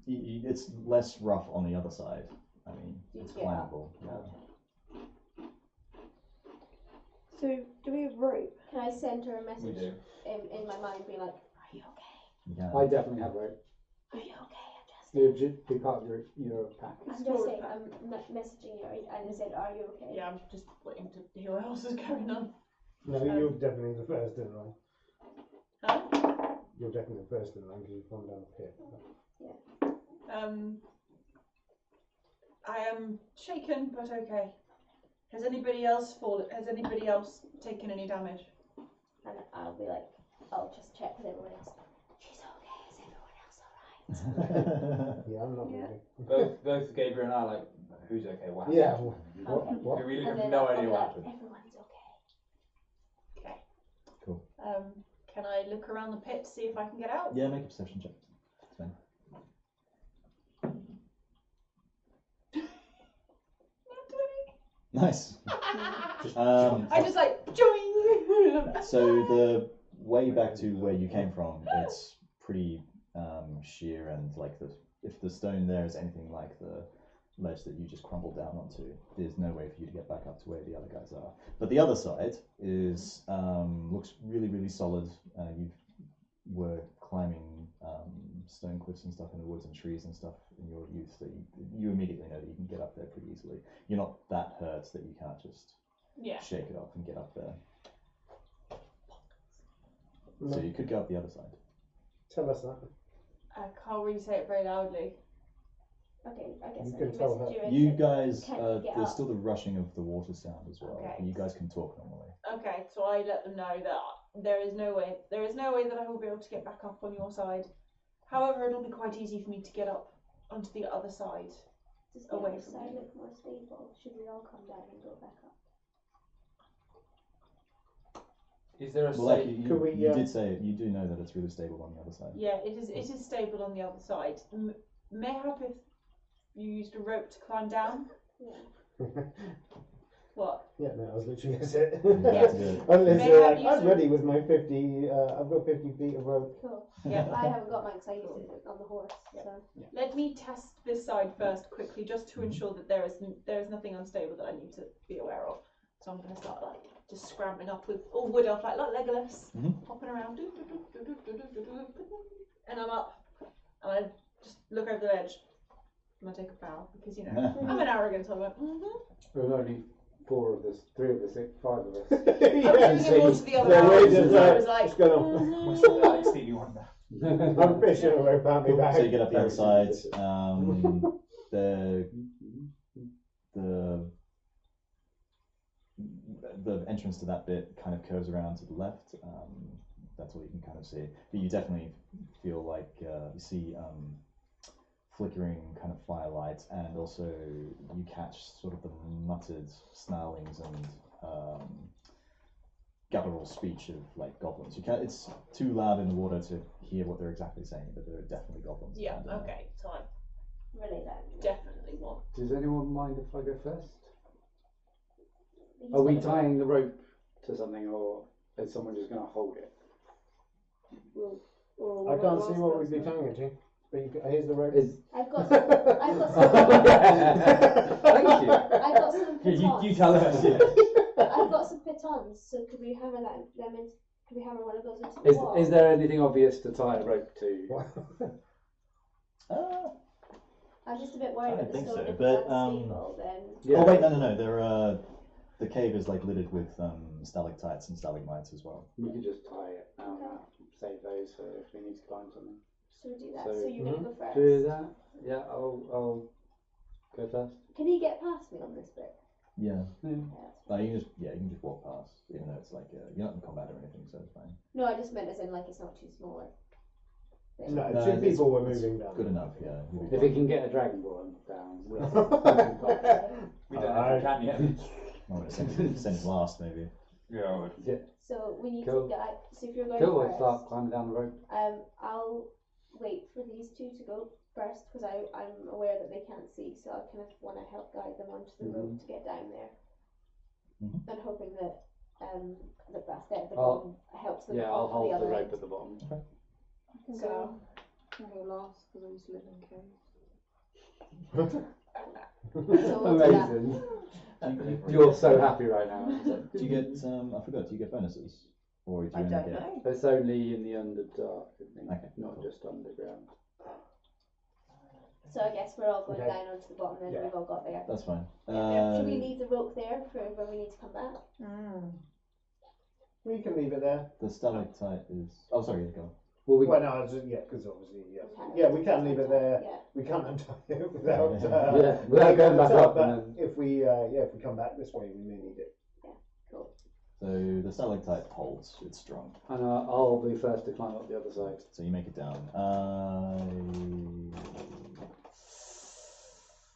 it's less rough on the other side. I mean, You it's get up. climbable. Yeah. So, do we have rope? Can I send her a We message do. in my mind, be like, "Are you okay? You can. I definitely have rope. Are you okay? It would be part of your pack. I'm just saying, I'm messaging you, and I said, "Are you okay?" Yeah, I'm just waiting to hear what else is going on. No, you're definitely the first in line. Huh? You're definitely the first in line because you've gone down the pit. I am shaken, but okay. Has anybody else taken any damage? And I'll be like, I'll just check with everyone else. She's okay. Is everyone else alright? Yeah, I'm not Yeah. really. Both Gabriel and I are like, who's okay? What happened? Yeah. Okay. What? We really And have then no I'll idea be what like, happened. everyone's okay. Okay. Cool. Can I look around the pit to see if I can get out? Yeah, make a perception check. It's fine. Nice. I just like join. So the way back to where you came from, it's pretty sheer, and like if the stone there is anything like the ledge that you just crumbled down onto, there's no way for you to get back up to where the other guys are. But the other side is looks really solid. You were climbing stone cliffs and stuff in the woods and trees and stuff in your youth, so you immediately know that you can get up there pretty easily. You're not that hurt that you can't just shake it off and get up there. No. So you could go up the other side. Tell us that. I can't really say it very loudly. Okay, I guess You I can can tell message her. you. and You say, guys, "Can you get there's up?" still the rushing of the water sound as well. Okay. You guys can talk normally. Okay, so I let them know that there is no way that I will be able to get back up on your side. However, it'll be quite easy for me to get up onto the other side. Does the away other from side you. look more stable? Should we all come down and go back up? Is there a Well, like safe? Could we, you did say, you do know that it's really stable on the other side. Yeah, it is stable on the other side. Mayhap if you used a rope to climb down. Yeah. What? Yeah, no, I was literally going to say it. That's good. Unless May you're I like, use I'm a- ready with my 50, I've got 50 feet of rope. Cool. Yeah. I haven't got mine because I used it on the horse. So. Let me test this side first quickly, just to ensure that there is nothing unstable that I need to be aware of. So I'm going to start like just scrambling up with all wood elf like Legolas, hopping around, and I'm up, and I just look over the ledge. I'm gonna take a bow because I'm an arrogant. So I went. There's only 4 of us, 3 of us, 5 of us. I was so moving more to the other yeah, bow. we're just I was like, what's going on? What's that Stevie Wonder? I'm fishing a rope out my back. So you get up the other side. The entrance to that bit kind of curves around to the left. That's all you can kind of see. But you definitely feel like you see flickering kind of firelight, and also you catch sort of the muttered snarlings and guttural speech of like goblins. You can't. It's too loud in the water to hear what they're exactly saying, but there are definitely goblins. yeah, around in there. okay. So relay that. Definitely want. Does anyone mind if I go first? He's Are we got a- tying the rope to something, or is someone just going to hold it? I can't see what we'd be tying it to. But here's the rope. I've got some. Thank you. I've got some pitons. You tell us. I've got some pitons. So could we hammer them in? Could we hammer one of those into the wall? Is there anything obvious to tie a rope to? I'm just a bit worried I about don't the think stone. so, If but, it's unstable, then. Yeah. Oh wait, no. There the cave is like littered with stalactites and stalagmites as well. We could just tie it now. Save those for if we need to climb something. So we do that. So- So you're gonna go first. Do that. Yeah, I'll go first. Can he get past me on this bit? Yeah. Yeah. You can just walk past, even though it's like you're not in combat or anything, so it's fine. No, I just meant as in like it's not too small. No, No, two it's- people were moving down. Good enough, yeah. You'll be If fine. we can get a Dragonborn down, we'll We don't know if we can yet. I'm gonna send it last, maybe. Yeah, I would. So we need Cool. to guide. So if you're going Cool, we'll first, start climbing down the rope. I'll wait for these two to go first because I'm aware that they can't see, so I kind of want to help guide them onto the rope to get down there, and hoping that the Bastet at the bottom helps them Yeah, off I'll the hold the other rope end. at the bottom. I can go last because I used to live in caves. So we'll do that. Amazing. You're so happy right now. Do you get? I forgot. Do you get bonuses, or do you I only don't get? know. It's only in the Underdark, I think, Okay, not cool. just underground. So I guess we're all going Okay. down onto the bottom, then Yeah. we've all got there. That's fine. Should we leave the rope there for when we need to come back? We can leave it there. The stalactite is. Oh, sorry. Go. Well, Well, no, because obviously, We can't yeah, we can leave it there. Yeah. We can't untie it without. Yeah, without going back up But and if we, if we come back this way, we may need it. Cool. So the stalactite holds. It's strong. and I'll be first to climb up the other side. So you make it down.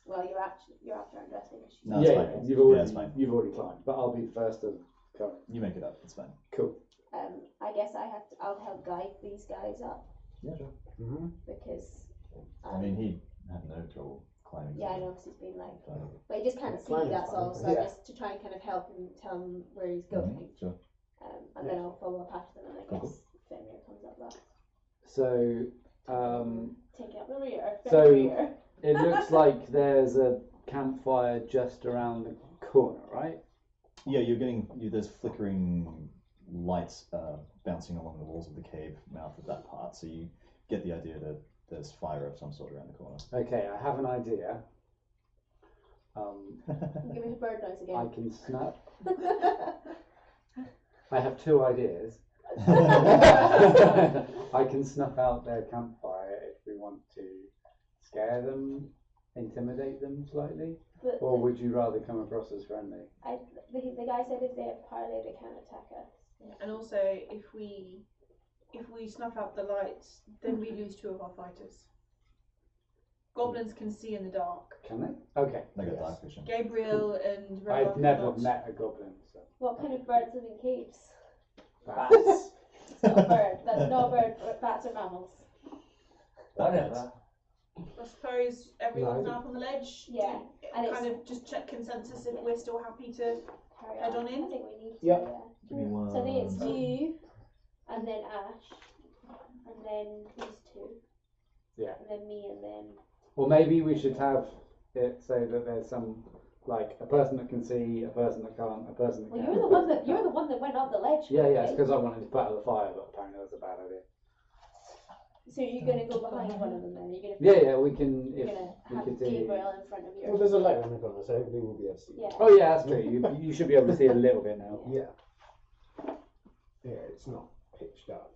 Well, you're after Andraste. No, it's yeah, fine. you've Yeah, already it's fine. you've already climbed, but I'll be first to come. You make it up. It's fine. Cool. I guess I'll help guide these guys up Yeah, sure. Mm-hmm. because. I mean, he had no trouble climbing. Yeah, I know, because he's been like, So, but he just can't see. climbing's That's all. fine, So yeah. just to try and kind of help him, tell him where he's going, sure. and then I'll follow up after them, and I Cool, guess Fenrir comes up last. So Taking up the rear. So- Fenrir. it looks like there's a campfire just around the corner, right? Yeah, you're getting. There's flickering lights bouncing along the walls of the cave mouth of that part. So you get the idea that there's fire of some sort around the corner. Okay, I have an idea. Give me the bird noise I again. can snap. I have two ideas. I can snuff out their campfire if we want to scare them, intimidate them slightly, But or would you rather come across as friendly? the guy said if they have parley, they can't attack us. And also, if we snuff out the lights, then we lose 2 of our fighters. Goblins can see in the dark. Can they? Okay. They got Yes. dark vision. Gabriel and Roghar I've never cannot. met a goblin, so What kind of birds live in caves? bats. It's not a bird. That's not a bird. But bats are mammals. Whatever. I suppose everyone's No. up on the ledge. Yeah, and Kind of just check consensus if we're still happy to. Carry Head on in? I think we need to. Yep. Yeah. Give me one. So I think it's you, and then Ash, and then these two. Yeah. And then me, and then. Or maybe we should have it say that there's some, like, a person that can see, a person that can't, a person that Well, can. you're the one that went up the ledge. Yeah, yeah, it's okay? because I wanted to put out the fire, but apparently that's a bad idea. So you're gonna go behind one of them then? You're gonna. Yeah, yeah, we can. You're If gonna we have could see. Gabriel in front of you. Well, there's a light on the corner, so hopefully we'll be able to see. Yeah. Oh yeah, that's true. You should be able to see a little bit now. Yeah. Yeah, it's not pitch dark.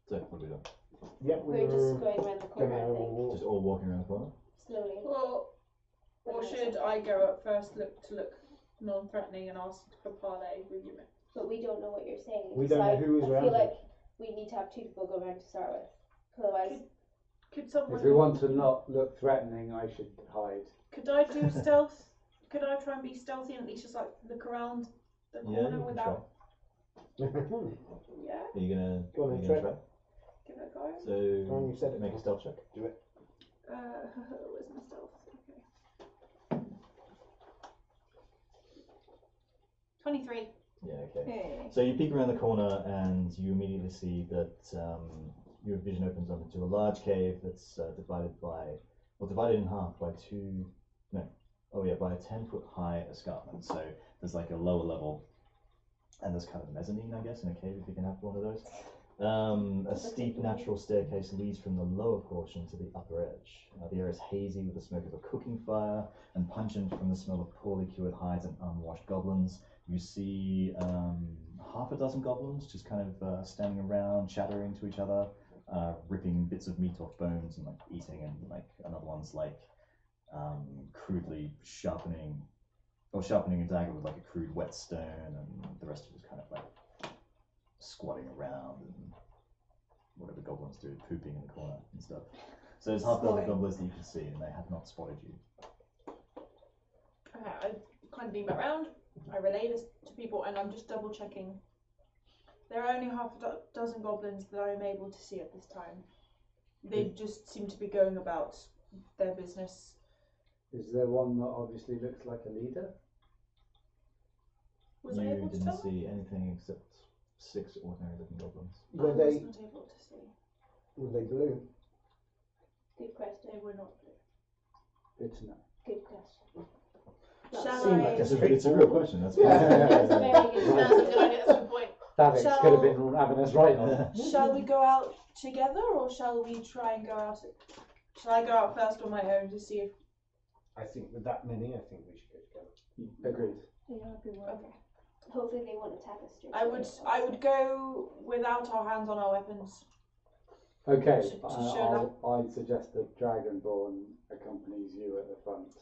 So what do we do? Yep, We're just going around the corner, I think. walk. Just all walking around the corner. Slowly. Well, or should I go up first, look non-threatening, and ask for parley with you? But we don't know what you're saying. We so don't know who is I around feel it. like we need to have 2 people go around to start with. Otherwise, Could someone? If we want to not look threatening, I should hide. Could I do stealth? Could I try and be stealthy and at least just like look around the Yeah, corner you can without? Go Yeah. Are you gonna? on are then, you try. gonna try? give it a go. So Oh, you said it. make a stealth check. Do it. Where's my stealth? Okay. 23. Yeah, okay. Hey. So you peek around the corner and you immediately see that your vision opens up into a large cave that's divided in half by by a 10-foot high escarpment. So there's like a lower level, and there's kind of mezzanine, I guess, in a cave if you can have one of those. A steep natural staircase leads from the lower portion to the upper edge. The air is hazy with the smoke of a cooking fire and pungent from the smell of poorly cured hides and unwashed goblins. You see half a dozen goblins just kind of standing around, chattering to each other, ripping bits of meat off bones and like eating, and like another one's like crudely sharpening a dagger with like a crude whetstone, and the rest of it is kind of like squatting around and whatever goblins do, pooping in the corner and stuff. So there's half a dozen goblins that you can see, and they have not spotted you. Okay, I kind of lean back round. I relay this to people, and I'm just double checking. There are only half a dozen goblins that I'm able to see at this time. They just seem to be going about their business. Is there one that obviously looks like a leader? Was I You able to didn't tell? see anything except 6 ordinary looking goblins. I Were was they not able to see. blue? Good question. They were not blue. Good to know. Good question. Shall seemed I? like It's a real question. That's Yeah. That's a very good That's a question. good idea. That's a good point. Alex Shall- could have been having us right on. Shall we go out together, or shall we try and go out? Shall I go out first on my own to see if? I think with that many, I think we should go together. Agreed. Yeah, I'd be worried. Okay. Hopefully they won't attack us straight I away. would go without our hands on our weapons. Okay, To show I suggest that Dragonborn accompanies you at the front.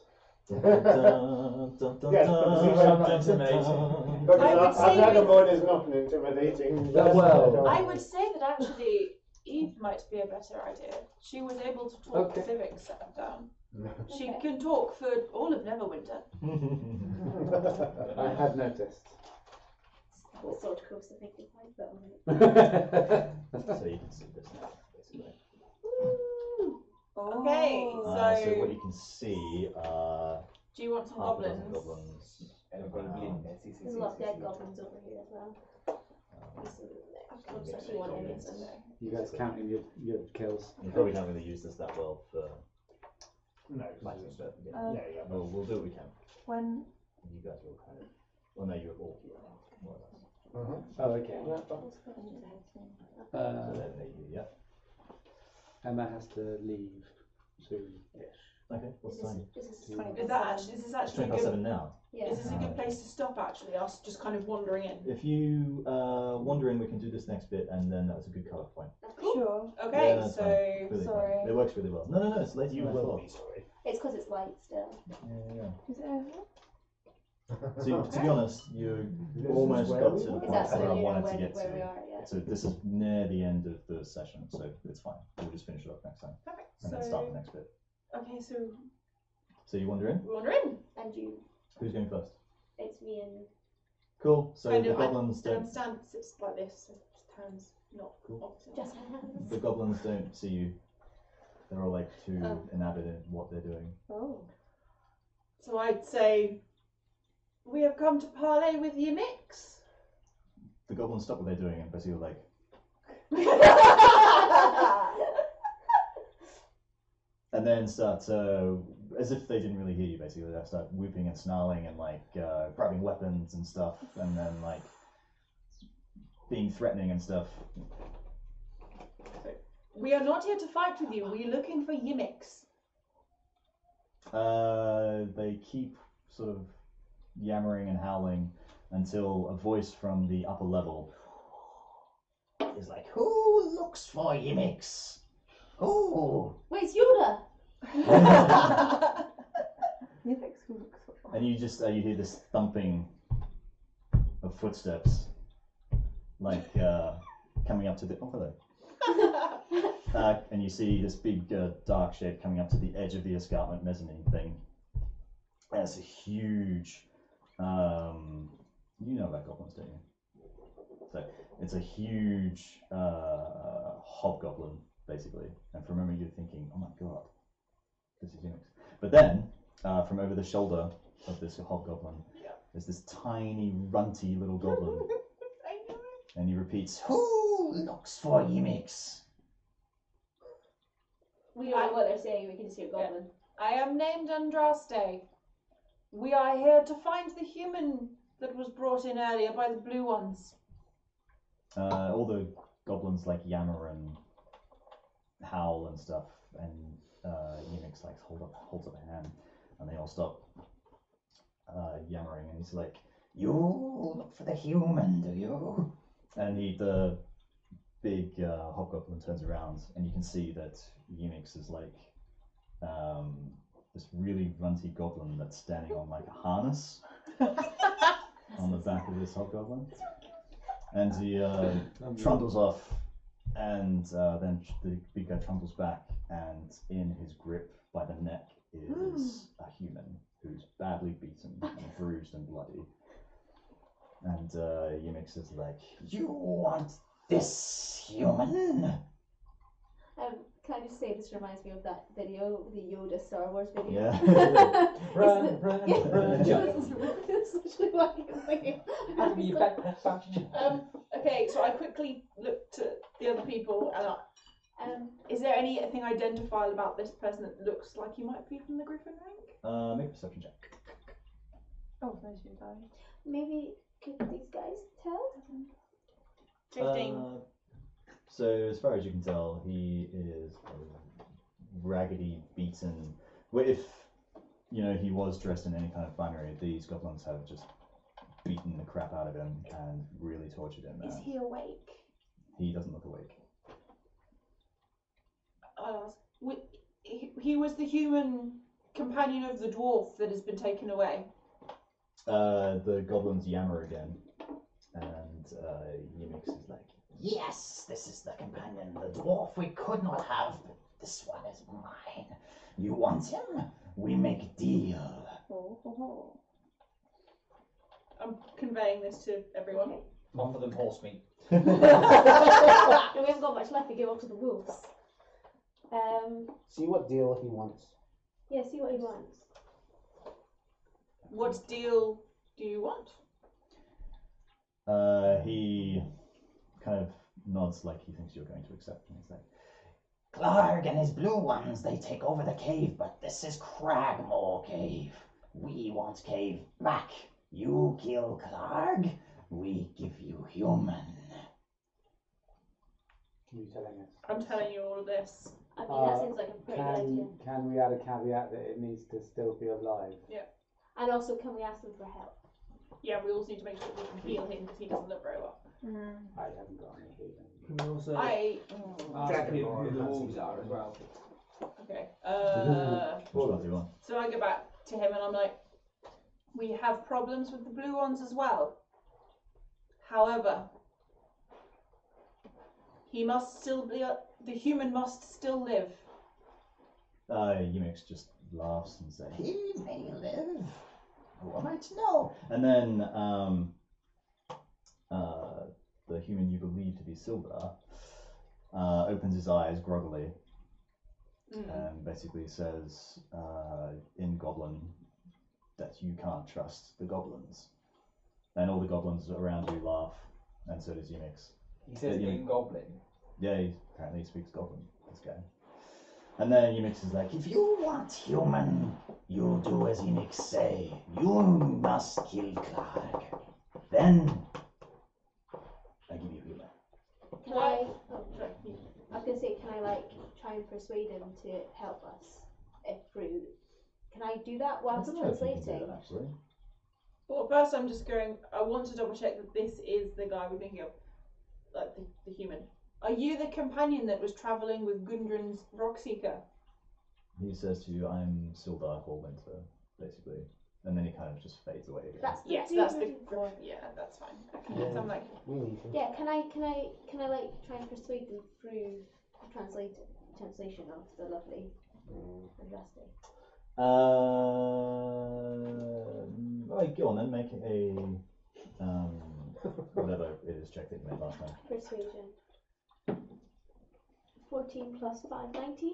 Yes, but Seems not intimidating. But I would our say Dragonborn is not an intimidating. Well, I would say that actually Aebh might be a better idea. She was able to talk Okay. civics down. She Okay. can talk for all of Neverwinter. I had noticed. What sort of course I think they might, but So you can see this now, basically. Okay, Oh. So So- what you can see are Do you want some half a dozen goblins? goblins. there's a lot of dead goblins over here as well. There's some Looks like actually one goblins against in them. there. You guys counting your kills? You probably don't really use this that well for No, fighting, but yeah, yeah. we'll do what we can. When You guys will kind of, well, no, you're all here, more or less. Oh, okay. So Uh, yeah. Emma has to leave soon. Okay, what's the time? This is Is Is that actually? Is this It's actually 20 a past good? 7 now. Yeah. Is this a good place to stop? Actually, us just kind of wandering in. If you wander in, we can do this next bit, and then that's a good cut-off point. sure. Okay, Yeah, that's so fine. Really sorry. fine. It works really well. No, it's later You than I will thought. be sorry. It's because it's light still. Yeah. Is it over? So to be honest, you This almost is where got we to the were. Is point that so where I you know wanted to where, get where we to. are? Yeah. So this is near the end of the session, so it's fine. We'll just finish it off next time, perfect. and then start the next bit. Okay, so So you wander in. we wander in. And you, Who's going first? it's me and Cool. So Kind the of, goblins don't. Stand sits like this, so his hands not Cool. opposite. just my hands. The goblins don't see you. They're all like too Oh. enamored in what they're doing. Oh. So I'd say we have come to parley with ye mix. The goblins stop what they're doing and basically like, and then start as if they didn't really hear you. Basically, they start whooping and snarling and like grabbing weapons and stuff, and then like being threatening and stuff. We are not here to fight with you. We're looking for Yimix. They keep sort of yammering and howling until a voice from the upper level is like, "Who looks for Yimix? Who?" Wait, it's Yoda! And you just you hear this thumping of footsteps, like coming up to the hello. And you see this big dark shape coming up to the edge of the escarpment mezzanine thing. And it's a huge, you know about goblins, don't you? So It's a huge hobgoblin, basically. And from memory, you're thinking, oh my god, this is Unix. But then, from over the shoulder of this hobgoblin, there's this tiny, runty little goblin. I knew it. And he repeats, "Who looks for Unix?" We don't know what they're saying, we can just hear goblin. I am named Andraste. We are here to find the human that was brought in earlier by the blue ones. All the goblins like yammer and howl and stuff, and Unix like holds up a hand, and they all stop yammering, and he's like, "You look for the human, do you?" And the big hobgoblin turns around, and you can see that Unix is like this really runty goblin that's standing on like a harness on the back of this hobgoblin, and he trundles off, and then the big guy trundles back, and in his grip by the neck is a human who's badly beaten and bruised and bloody. And Unix is like, "You want this human?" Can I just say, this reminds me of that video, the Yoda Star Wars video. Yeah. Run, jump. It's literally what I'm thinking. Have me backpack function. Okay, so I quickly looked at the other people, and is there anything identifiable about this person that looks like he might be from the Griffin rank? Make a perception check. Oh, those two guys. Maybe could these guys tell? 15. So as far as you can tell, he is raggedy, beaten. Well, if he was dressed in any kind of finery, these goblins have just beaten the crap out of him and really tortured him. Is he awake? He doesn't look awake. I'll ask. He was the human companion of the dwarf that has been taken away. The goblins yammer again, and Unix is like, "Yes, this is the companion, the dwarf we could not have, but this one is mine. You want him? We make a deal." I'm conveying this to everyone. Offer them horse meat. We haven't got much left to give up to the wolves. See what deal he wants. Yeah, see what he wants. What deal do you want? He kind of nods like he thinks you're going to accept, and he's like, "Clarg and his blue ones, they take over the cave, but this is CraggMaw Cave. We want cave back. You kill Clarg, we give you human." Are you telling us? I'm telling you all of this. I mean, that seems like a pretty good idea. Can we add a caveat that it needs to still be alive? And also, can we ask them for help? Yeah, we also need to make sure we can heal him because he doesn't look very well. I haven't got any healing. Can we also ask who the wolves are as well? Okay. Which one do you want? So I go back to him and I'm like, we have problems with the blue ones as well. However, he must still be. The human must still live. Unix just laughs and says, "He may live. Who am I to know?" And then the human you believe to be Sildar opens his eyes groggily and basically says in Goblin that you can't trust the goblins. And all the goblins around you laugh, and so does Unix. He says in Goblin. Yeah, he apparently speaks Goblin, this guy. And then Unix is like, "If you want human, you do as Unix say. You must kill Clarg. Then I give you human." Can I? Oh, sorry. I was gonna say, can I try and persuade him to help us through? Can I do that whilst I don't know if you can do translating? that, actually. Well, first I'm just going. I want to double check that this is the guy we're thinking of, like the human. Are you the companion that was travelling with Gundren Rockseeker? He says to you, "I'm Sildar Hallwinter," basically. And then he kind of just fades away again. That's the Yes, dude that's we're the. looking for. Yeah, that's fine. Okay, Yeah. so I'm like, We need him. Yeah, can I try and persuade them through the translation of the lovely Andraste? Right, go on then, make a whatever it is check that you made last time. Persuasion. 14 plus 5, 19.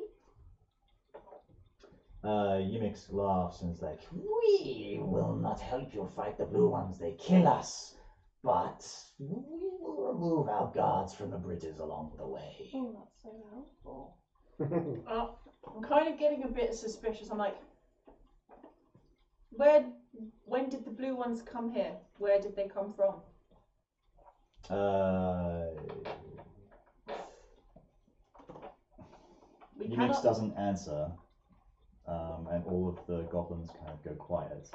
Yimix laughs and is like, We will not help you fight the blue ones. They kill us. But we will remove our guards from the bridges along the way. Oh, that's so helpful. I'm kind of getting a bit suspicious. I'm like, when did the blue ones come here? Where did they come from? Yimix doesn't answer, and all of the goblins kind of go quiet.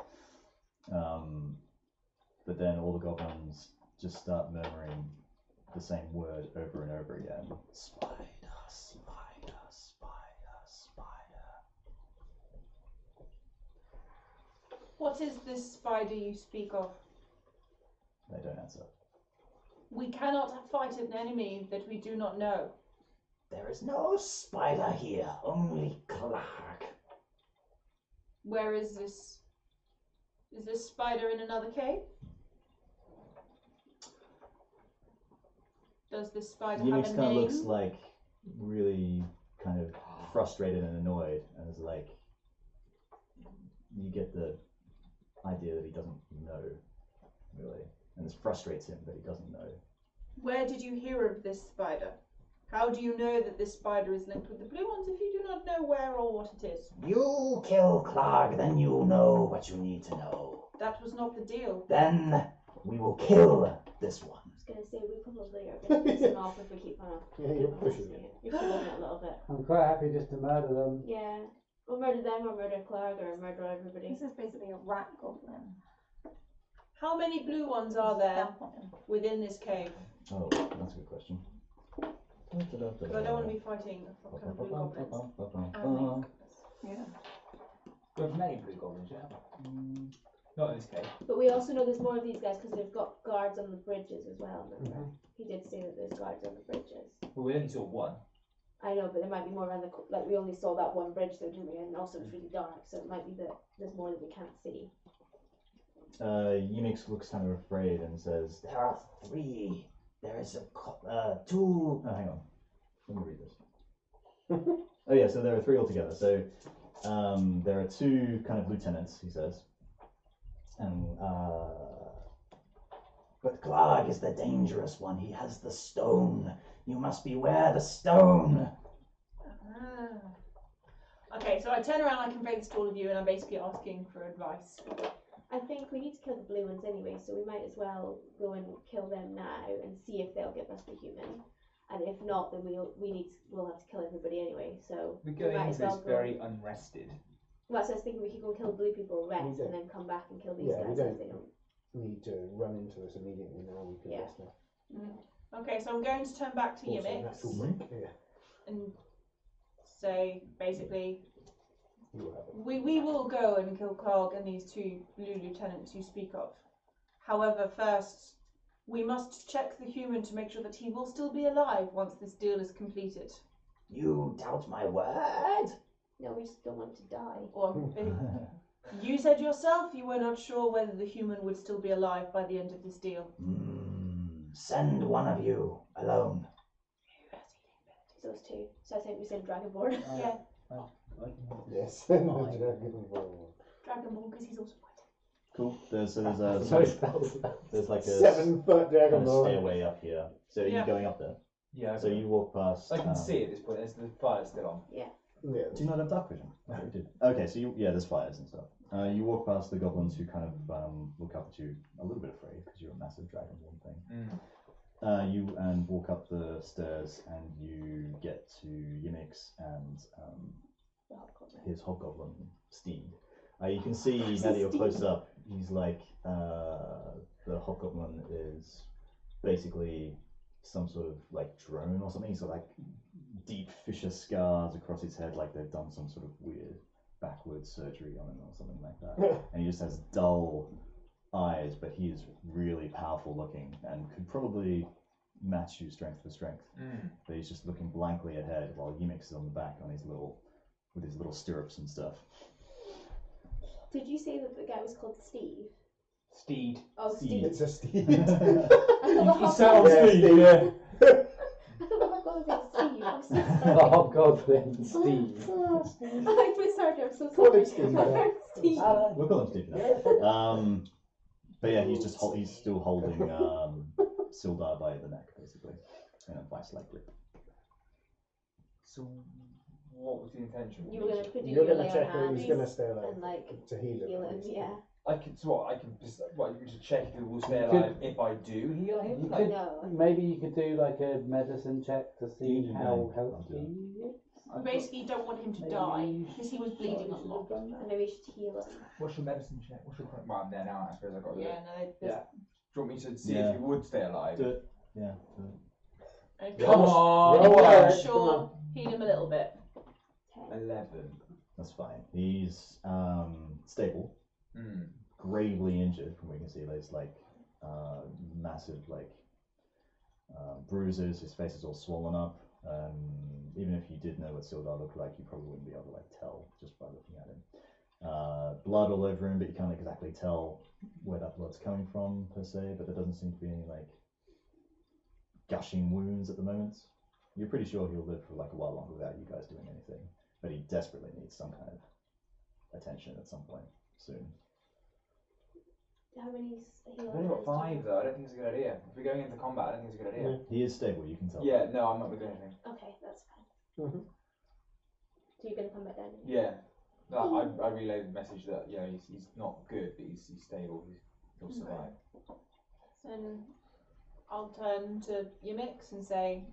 But then all the goblins just start murmuring the same word over and over again. Spider, spider, spider, spider. What is this spider you speak of? They don't answer. We cannot fight an enemy that we do not know. There is no spider here, only Clark. Where is this? Is this spider in another cave? Does this spider have Yimix a kind of name? looks like really kind of frustrated and annoyed, and is like, you get the idea that he doesn't know, really, and this frustrates him that he doesn't know. Where did you hear of this spider? How do you know that this spider is linked with the blue ones if you do not know where or what it is? You kill Clark, then you know what you need to know. That was not the deal. Then we will kill this one. I was going to say, we probably are going to piss him off if we keep on. Yeah, you're pushing it. You're pushing it a little bit. I'm quite happy just to murder them. Yeah. We'll murder them, or murder Clark, or murder everybody. This is basically a rat goblin. How many blue ones are there within this cave? Oh, that's a good question. Because I don't want to be fighting a fuck ton of blue goblins. Yeah. We have many blue goblins, yeah. Not in this case. But we also know there's more of these guys because they've got guards on the bridges as well, remember? He did say that there's guards on the bridges. Well, we only saw one. I know, but there might be more around the... Like, we only saw that one bridge, though, didn't we? And also it's really dark, so it might be that there's more that we can't see. Yimix looks kind of afraid and says, There are 3. There is 2. oh, hang on. Let me read this. Oh yeah, so there are 3 altogether. So there are 2 kind of lieutenants, he says. And But Clark is the dangerous one. He has the stone. You must beware the stone. Okay, so I turn around, I convey this to all of you, and I'm basically asking for advice. I think we need to kill the blue ones anyway, so we might as well go and kill them now and see if they'll give us the human. And if not, then we'll have to kill everybody anyway. So We're we going might into as well this go. very unrested. Well, so I was thinking we could go and kill the blue people, rest, don't- and then come back and kill these Yeah, we guys don't- if they don't. Need to run into this immediately now. We can Yeah. rest now. Okay, so I'm going to turn back to Also, Yimix natural break. Yeah. and say, basically, You have it. we will go and kill Clark and these 2 blue lieutenants you speak of. However, first, we must check the human to make sure that he will still be alive once this deal is completed. You doubt my word? No, we just don't want to die. Or you said yourself you were not sure whether the human would still be alive by the end of this deal. Send one of you alone. Those 2. So I think we said Dragonborn. Yeah, Yes. Dragonborn. Dragonborn, because he's also white. cool. There's So there's like a 7-foot kind of Dragonborn. stairway up here. So are you Yeah. going up there? Yeah, So you walk past. I can see at this point. The fire's still on. Yeah. Do you not have dark vision? Oh, you did. Okay, so there's fires and stuff. You walk past the goblins who kind of look up at you a little bit afraid because you're a massive dragonborn thing. You walk up the stairs and you get to Yimix and his hobgoblin steed. You can see now that you're close up, he's like the hobgoblin is basically some sort of like drone or something. He's got like deep fissure scars across his head, like they've done some sort of weird backwards surgery on him or something like that. And he just has dull eyes, but he is really powerful looking and could probably match you strength for strength. But he's just looking blankly ahead while Yimix is on the back on with his little stirrups and stuff. Did you say that the guy was called Steve? Steed. Oh, Steve. It's a steed. I thought the You hot sound Yeah, Steve, Steve. yeah. I thought the hot god was Steve. I'm so The sorry. hobgoblin Steve. I'm so sorry. I'm so Call sorry. him Steve, I yeah. heard Steve. We'll call him Steve now. But yeah, he's just he's still holding Sildar by the neck, basically, in a vice-like grip. So, what was the intention? You were going to put You're your going lay to on check who he's hands going to stay alive and like to heal him. heal at him. least. Yeah. I can. So what? I can just. What? You can just check if he will stay You alive if I do heal him. You Like, could, No. maybe you could do like a medicine check to see You how know. healthy he is. Basically, you don't want him to Maybe die you because he was bleeding a lot. And maybe we should heal him. what's your medicine check? What's your? Well, I'm there now. I suppose I got to do Yeah, it. no, Yeah. Do you want me to see Yeah. if he would stay alive? Do it. Yeah. Do it. and Come on. Roll Yeah, it, sure. Heal him a little bit. 11. That's fine. He's stable. Hmm. Gravely injured, from what you can see. There's like massive bruises. His face is all swollen up. Even if you did know what Sildar looked like, you probably wouldn't be able to like tell just by looking at him. Blood all over him, but you can't exactly tell where that blood's coming from per se. But there doesn't seem to be any like gushing wounds at the moment. You're pretty sure he'll live for like a while longer without you guys doing anything. But he desperately needs some kind of attention at some point soon. How many heal I've only got 5 though. I don't think it's a good idea. If we're going into combat, I don't think it's a good idea. He is stable, you can tell. Yeah. No, I'm not going to do anything. Okay, that's fine. Mhm. So you're going to come back down? Yeah. No, I relayed the message that he's not good, but he's stable. He'll survive. Then I'll turn to Yimix and say,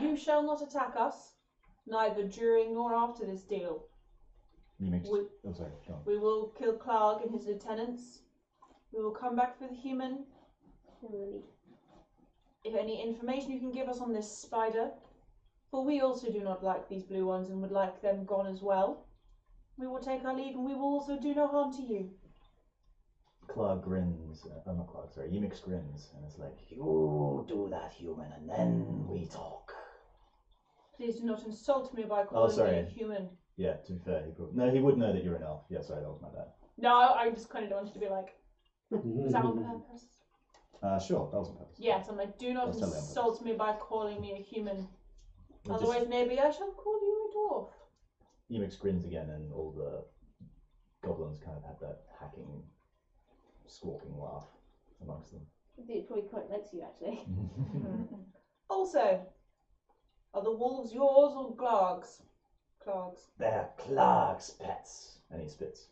"You shall not attack us, neither during nor after this deal. You make. We- Oh, sorry. Go on. We will kill Clark and his lieutenants. We will come back for the human. And we'll leave. If any information you can give us on this spider, for we also do not like these blue ones and would like them gone as well, we will take our leave and we will also do no harm to you." Clark grins. Not Clark, sorry. Yimix grins, and it's like, You do that, human, and then we talk. Please do not insult me by calling me sorry. a human. yeah. To be fair, he would know that you're an elf. Yeah, sorry, that was my bad. No, I just kind of wanted to be like, was that on purpose? Sure, that was on purpose. Yes, I'm like, do not That's totally on insult me by calling me a human. We'll Otherwise, maybe I shall call you a dwarf. Yimix grins again, and all the goblins kind of have that hacking, squawking laugh amongst them. It probably quite likes you actually. Also, are the wolves yours or Glarg's? Clark's. They're Clark's pets. And he spits.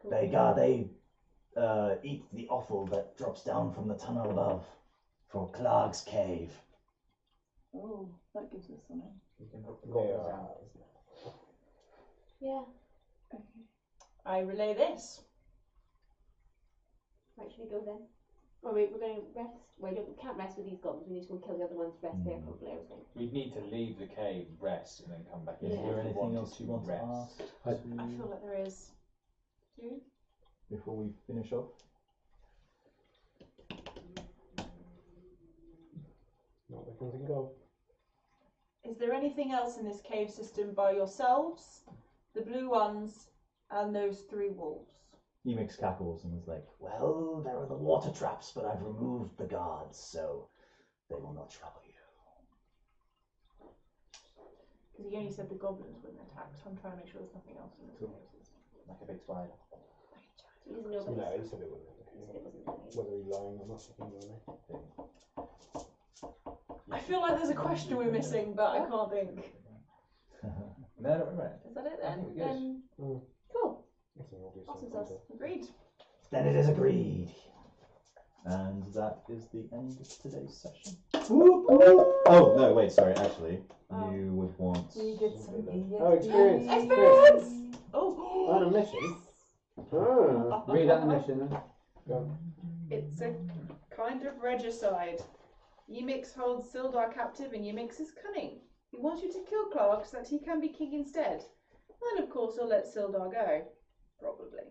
Cool. They eat the offal that drops down from the tunnel above for Clark's cave. Oh, that gives us something. You can hook the They goblins are. down. Yeah. Okay. I relay this. Right, should we go then? Or we're going to rest? Well, we can't rest with these goblins. We need to go kill the other ones, rest there, probably, I was thinking. We'd need to leave the cave, rest, and then come back in. Is Yeah. there if we anything wanted else you want to rest. ask I feel like there is. Do you? before we finish off? Not that I can think of. Is there anything else in this cave system by yourselves, the blue ones, and those 3 wolves? Yimix cackles and is like, Well, there are the water traps, but I've removed the guards, so they will not trouble you. Because he only said the goblins wouldn't attack, so I'm trying to make sure there's nothing else in this Cool. cave system. Like a big spider. He doesn't know about No, he this. said it wasn't. He said it wasn't funny. Whether he's lying or not, I don't know. I feel like there's a question we're missing, but I can't think. No, don't worry about it. Is that it I then? think we're good. Cool. That's an obvious Awesome answer. sauce. Agreed. Then it is agreed. and that is the end of today's session. Oh, no, wait, sorry, actually, you would want... We get some Oh, experience. experience! Oh! On a mission. Ah. Read out the mission then. Go. It's a kind of regicide. Yimix holds Sildar captive and Yimix is cunning. He wants you to kill Clark so that he can be king instead. And of course he'll let Sildar go. Probably.